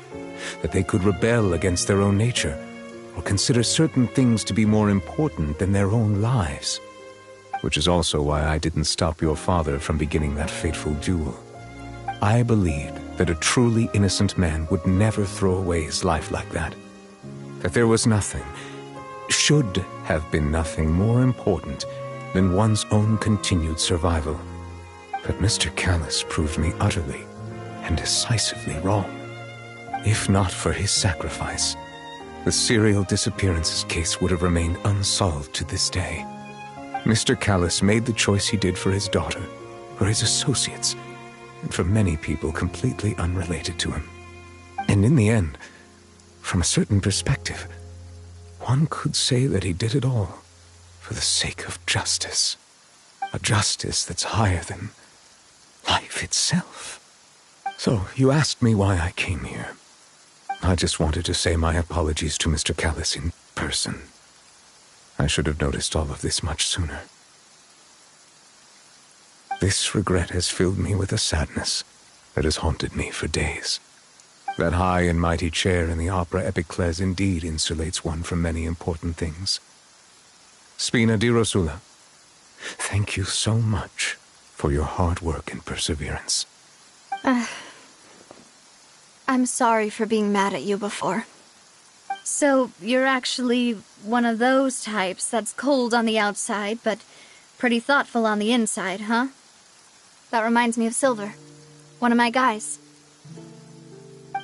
That they could rebel against their own nature, or consider certain things to be more important than their own lives. Which is also why I didn't stop your father from beginning that fateful duel. I believed that a truly innocent man would never throw away his life like that. That there was nothing, should have been nothing more important than one's own continued survival. But Mr. Callus proved me utterly and decisively wrong. If not for his sacrifice, the serial disappearances case would have remained unsolved to this day. Mr. Callus made the choice he did for his daughter, for his associates, and for many people completely unrelated to him. And in the end, from a certain perspective, one could say that he did it all for the sake of justice. A justice that's higher than life itself. So, you asked me why I came here. I just wanted to say my apologies to Mr. Callus in person. I should have noticed all of this much sooner. This regret has filled me with a sadness that has haunted me for days. That high and mighty chair in the opera Epiclese indeed insulates one from many important things. Spina di Rosula, thank you so much for your hard work and perseverance. I'm sorry for being mad at you before. So, you're actually one of those types that's cold on the outside, but pretty thoughtful on the inside, huh? That reminds me of Silver, one of my guys.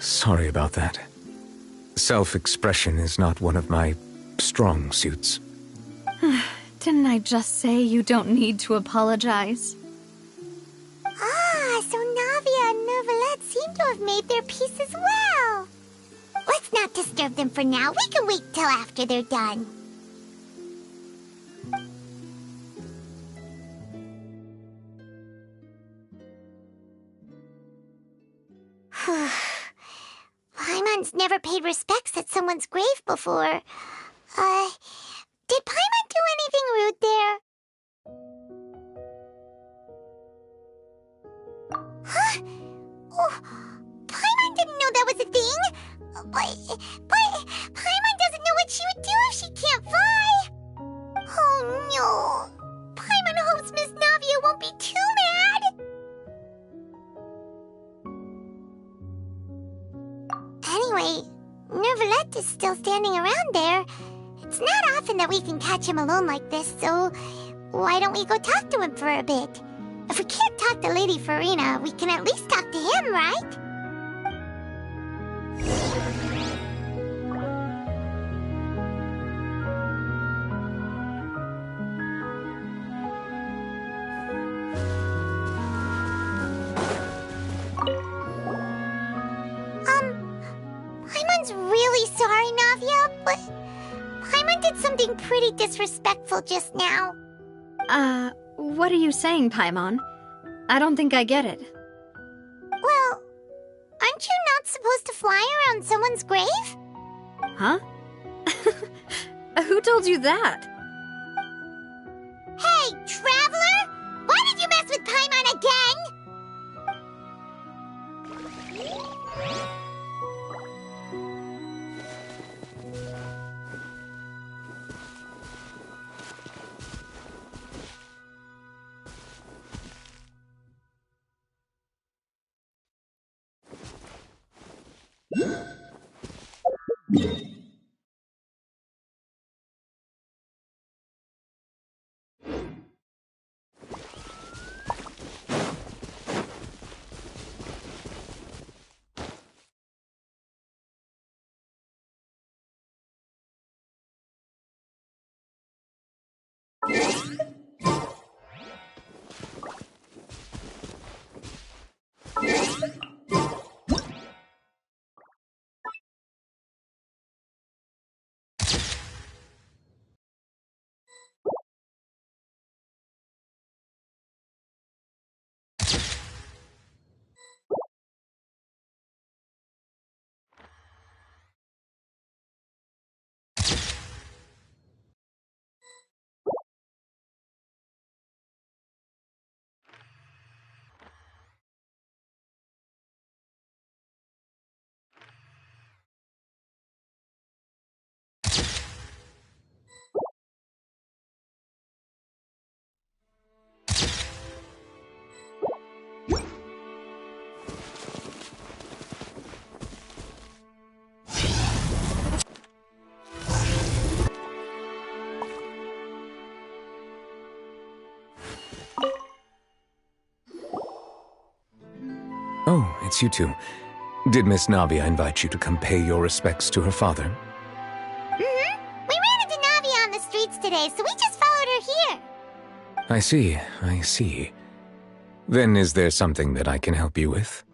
Sorry about that. Self-expression is not one of my strong suits. Didn't I just say you don't need to apologize? Ah, so Navia and Novelette seem to have made their peace as well. Let's not disturb them for now. We can wait till after they're done. Paimon's never paid respects at someone's grave before. Did Paimon do anything rude there? Huh? Oh, Paimon didn't know that was a thing. But Paimon doesn't know what she would do if she can't fly. Oh no. Paimon hopes Miss Navia won't be too mad. Anyway, Neuvillette is still standing around there. It's not often that we can catch him alone like this, so why don't we go talk to him for a bit? If we can't talk to Lady Farina, we can at least talk to him, right? Paimon's really sorry, Navia, but Paimon did something pretty disrespectful just now. What are you saying, Paimon? I don't think I get it. Well, aren't you not supposed to fly around someone's grave? Huh? Who told you that? Hey, Traveler! Why did you mess with Paimon again? Oh, it's you two. Did Miss Navia invite you to come pay your respects to her father? today, so we just followed her here. I see. Then is there something that I can help you with?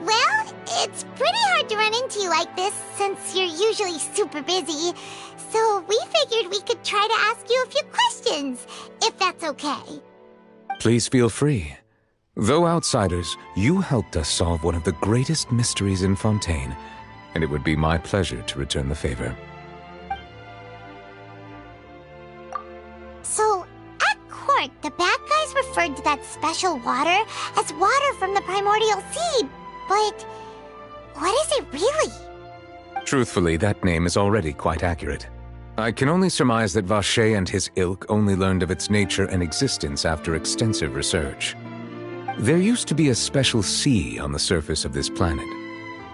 Well, it's pretty hard to run into you like this since you're usually super busy. So we figured we could try to ask you a few questions, if that's okay. Please feel free. Though outsiders, you helped us solve one of the greatest mysteries in Fontaine, and it would be my pleasure to return the favor. So, at court, the bad guys referred to that special water as water from the primordial sea, but what is it really? Truthfully, that name is already quite accurate. I can only surmise that Vacher and his ilk only learned of its nature and existence after extensive research. There used to be a special sea on the surface of this planet.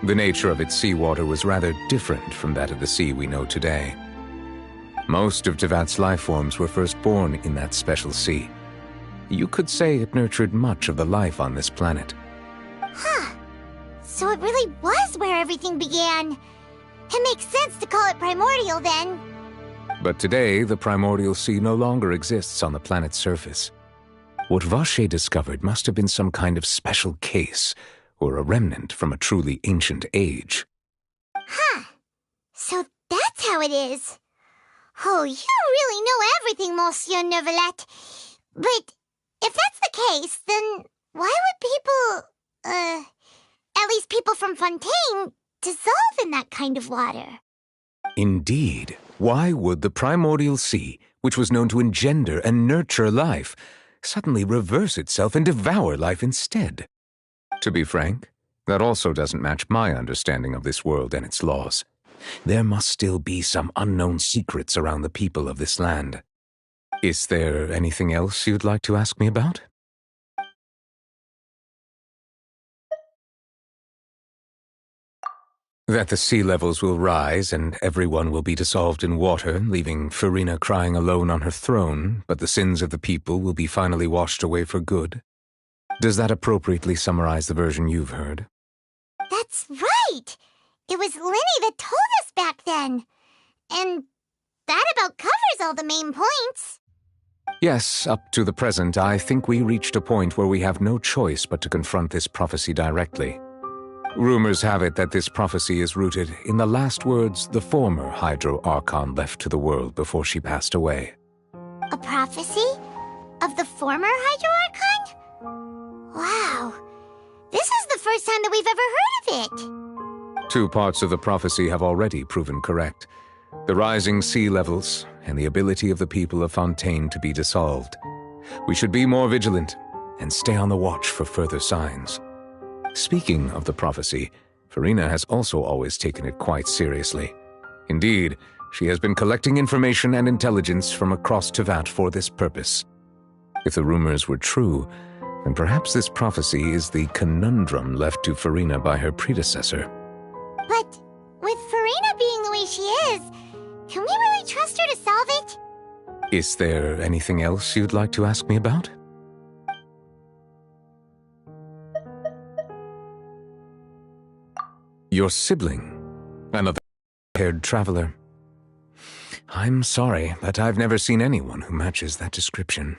The nature of its seawater was rather different from that of the sea we know today. Most of Tevat's life forms were first born in that special sea. You could say it nurtured much of the life on this planet. Huh. So it really was where everything began. It makes sense to call it primordial then. But today, the primordial sea no longer exists on the planet's surface. What Vacher discovered must have been some kind of special case, or a remnant from a truly ancient age. Huh. So that's how it is. Oh, you really know everything, Monsieur Neuvillette. But if that's the case, then why would people, at least people from Fontaine, dissolve in that kind of water? Indeed. Why would the primordial sea, which was known to engender and nurture life, suddenly reverse itself and devour life instead? To be frank, that also doesn't match my understanding of this world and its laws. There must still be some unknown secrets around the people of this land. Is there anything else you'd like to ask me about? That the sea levels will rise and everyone will be dissolved in water, leaving Farina crying alone on her throne, but the sins of the people will be finally washed away for good. Does that appropriately summarize the version you've heard? That's right! It was Linny that told us back then. And that about covers all the main points. Yes, up to the present, I think we reached a point where we have no choice but to confront this prophecy directly. Rumors have it that this prophecy is rooted in the last words the former Hydro Archon left to the world before she passed away. A prophecy? Of the former Hydro Archon? Wow. This is the first time that we've ever heard of it. 2 parts of the prophecy have already proven correct. The rising sea levels and the ability of the people of Fontaine to be dissolved. We should be more vigilant and stay on the watch for further signs. Speaking of the prophecy, Farina has also always taken it quite seriously. Indeed, she has been collecting information and intelligence from across Tevat for this purpose. If the rumors were true, then perhaps this prophecy is the conundrum left to Farina by her predecessor. But with Farina being the way she is, can we really trust her to solve it? Is there anything else you'd like to ask me about? Your sibling, another haired traveler. I'm sorry, but I've never seen anyone who matches that description.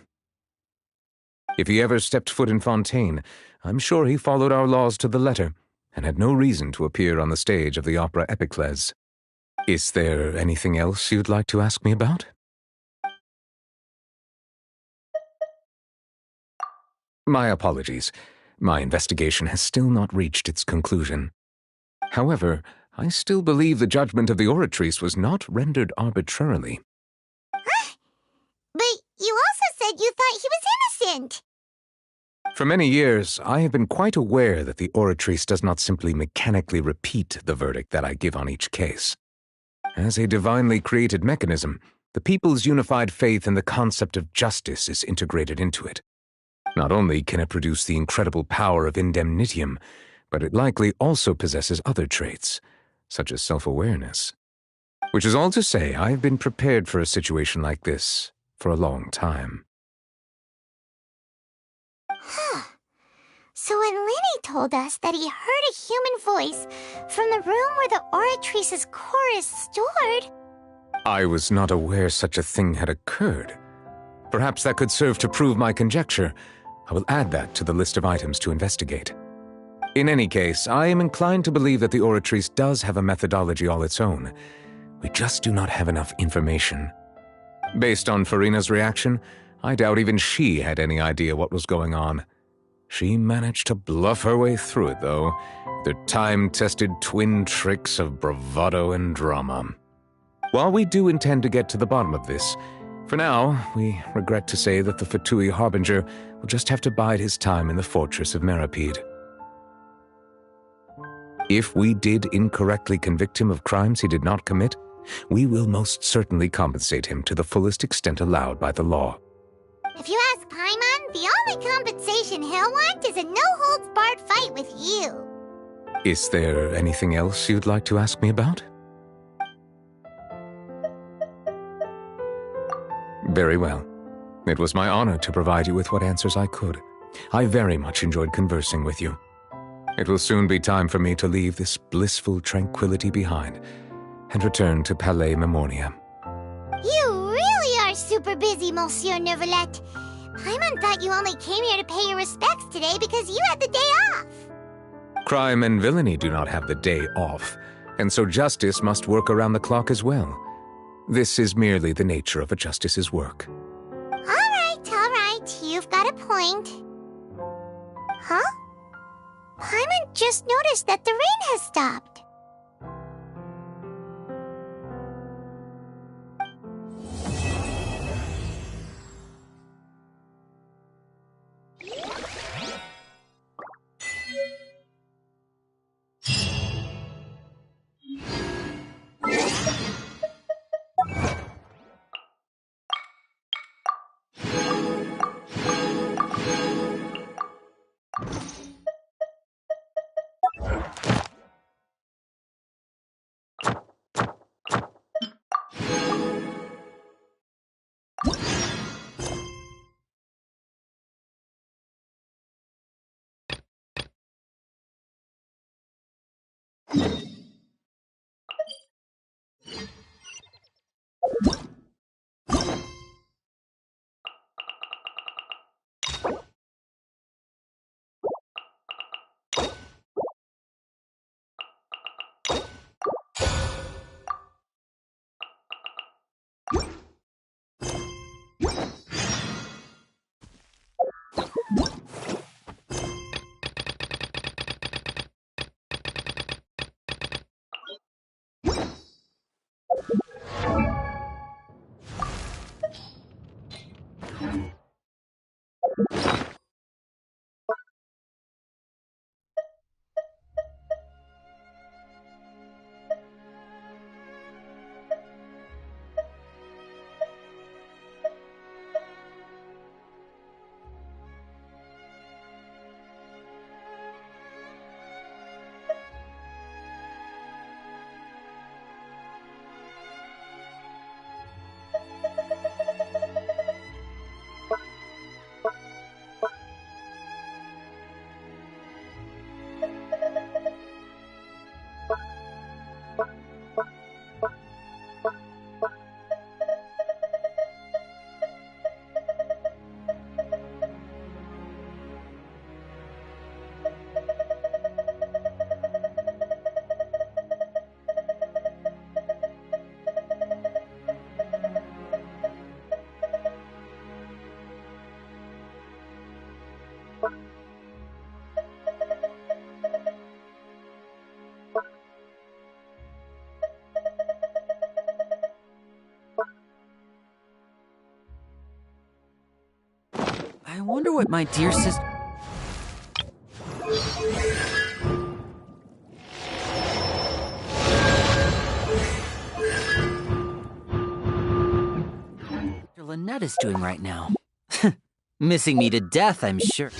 If he ever stepped foot in Fontaine, I'm sure he followed our laws to the letter and had no reason to appear on the stage of the opera Epiclese. Is there anything else you'd like to ask me about? My apologies. My investigation has still not reached its conclusion. However, I still believe the judgment of the Oratrice was not rendered arbitrarily. Huh? But you also said you thought he was innocent. For many years, I have been quite aware that the Oratrice does not simply mechanically repeat the verdict that I give on each case. As a divinely created mechanism, the people's unified faith in the concept of justice is integrated into it. Not only can it produce the incredible power of indemnitium, but it likely also possesses other traits, such as self-awareness. Which is all to say, I have been prepared for a situation like this for a long time. Huh. So when Lenny told us that he heard a human voice from the room where the Oratrice's core is stored... I was not aware such a thing had occurred. Perhaps that could serve to prove my conjecture. I will add that to the list of items to investigate. In any case, I am inclined to believe that the Oratrice does have a methodology all its own. We just do not have enough information. Based on Farina's reaction, I doubt even she had any idea what was going on. She managed to bluff her way through it, though, the time-tested twin tricks of bravado and drama. While we do intend to get to the bottom of this, for now, we regret to say that the Fatui Harbinger will just have to bide his time in the fortress of Meripede. If we did incorrectly convict him of crimes he did not commit, we will most certainly compensate him to the fullest extent allowed by the law. If you ask Paimon, the only compensation he'll want is a no-holds-barred fight with you. Is there anything else you'd like to ask me about? Very well. It was my honor to provide you with what answers I could. I very much enjoyed conversing with you. It will soon be time for me to leave this blissful tranquility behind and return to Palais Memoria. You really are super busy, Monsieur Neuvillette. Paimon thought you only came here to pay your respects today because you had the day off. Crime and villainy do not have the day off, and so justice must work around the clock as well. This is merely the nature of a justice's work. All right. You've got a point. Huh? Paimon just noticed that the rain has stopped. I wonder what my dear sister... Lynette is doing right now. Missing me to death, I'm sure.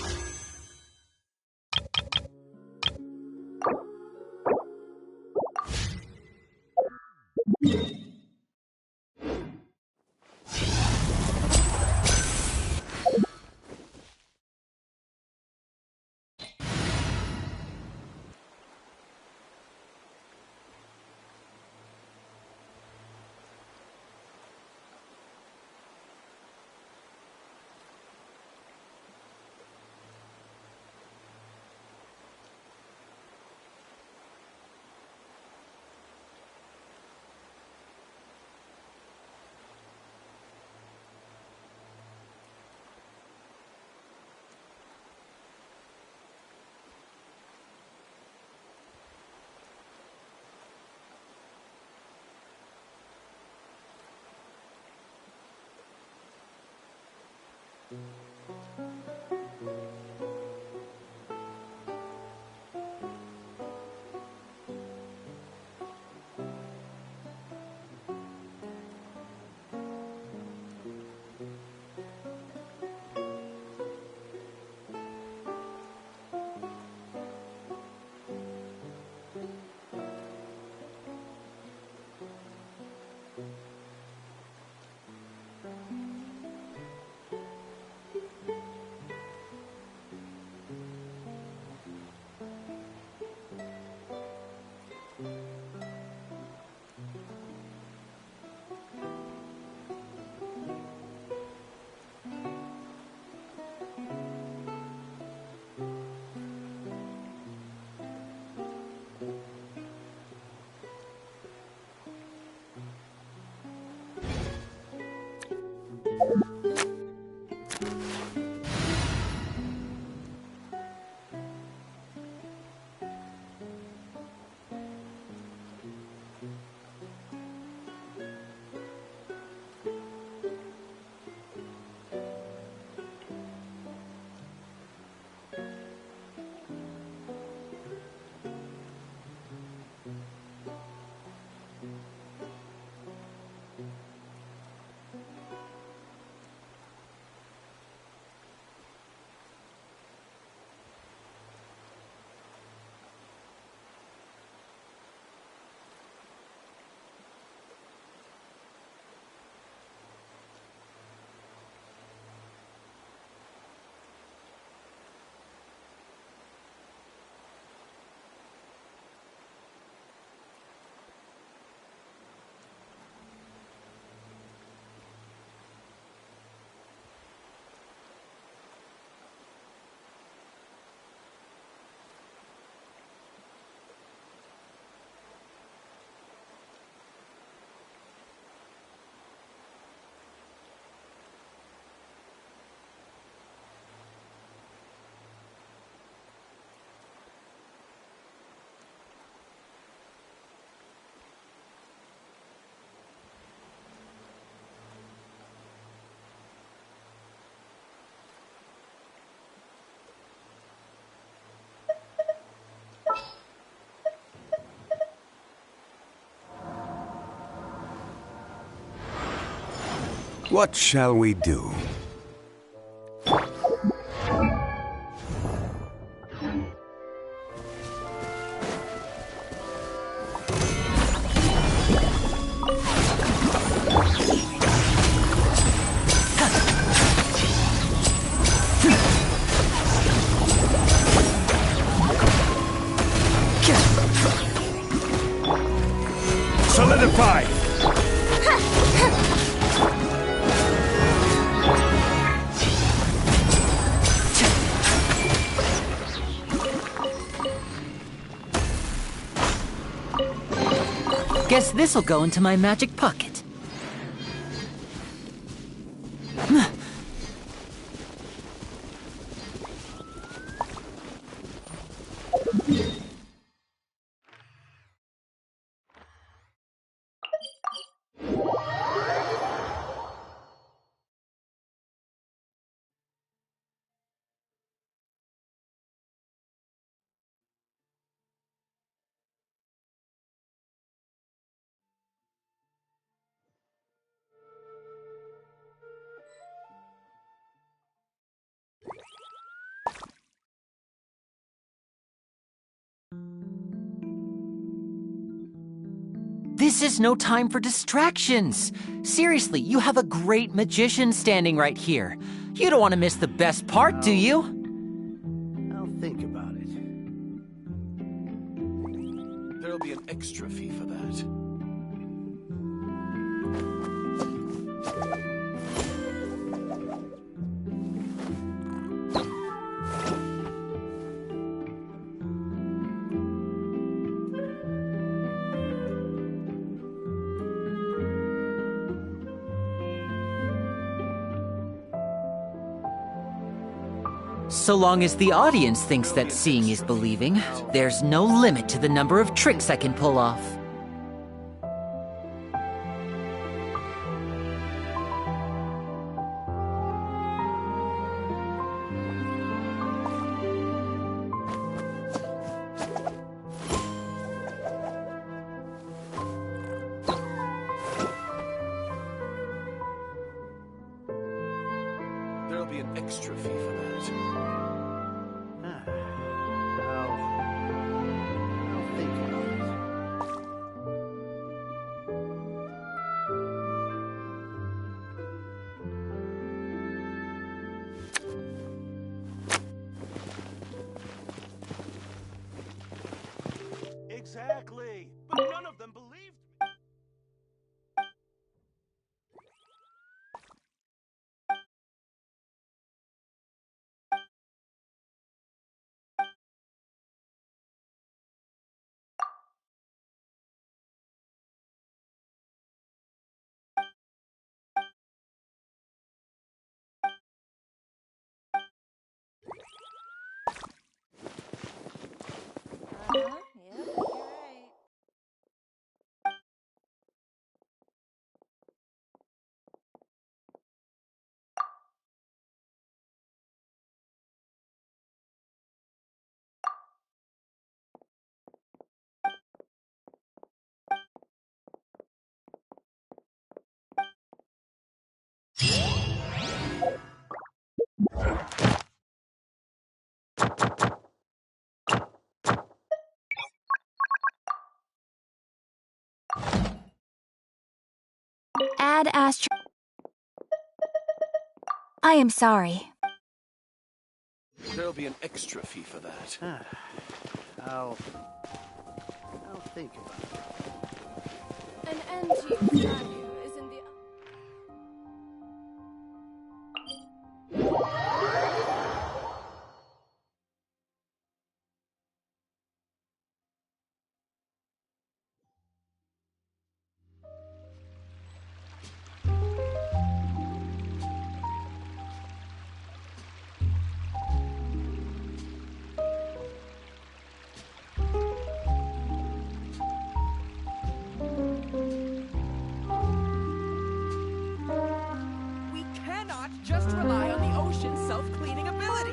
What shall we do? Solidify! Guess this'll go into my magic pocket. This is no time for distractions. Seriously, you have a great magician standing right here. You don't want to miss the best part, do you? I'll think about it. There'll be an extra fee for that. So long as the audience thinks that seeing is believing, there's no limit to the number of tricks I can pull off. There'll be an extra fee for that. I'll think about it. Exactly, but none of them believed me. Add Astro. I am sorry. There'll be an extra fee for that. I'll think about it. An end to your value is in the... We cannot just rely on the ocean's self-cleaning ability.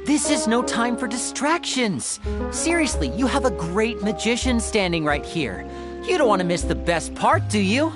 This is no time for distractions. Seriously, you have a great magician standing right here. You don't want to miss the best part, do you?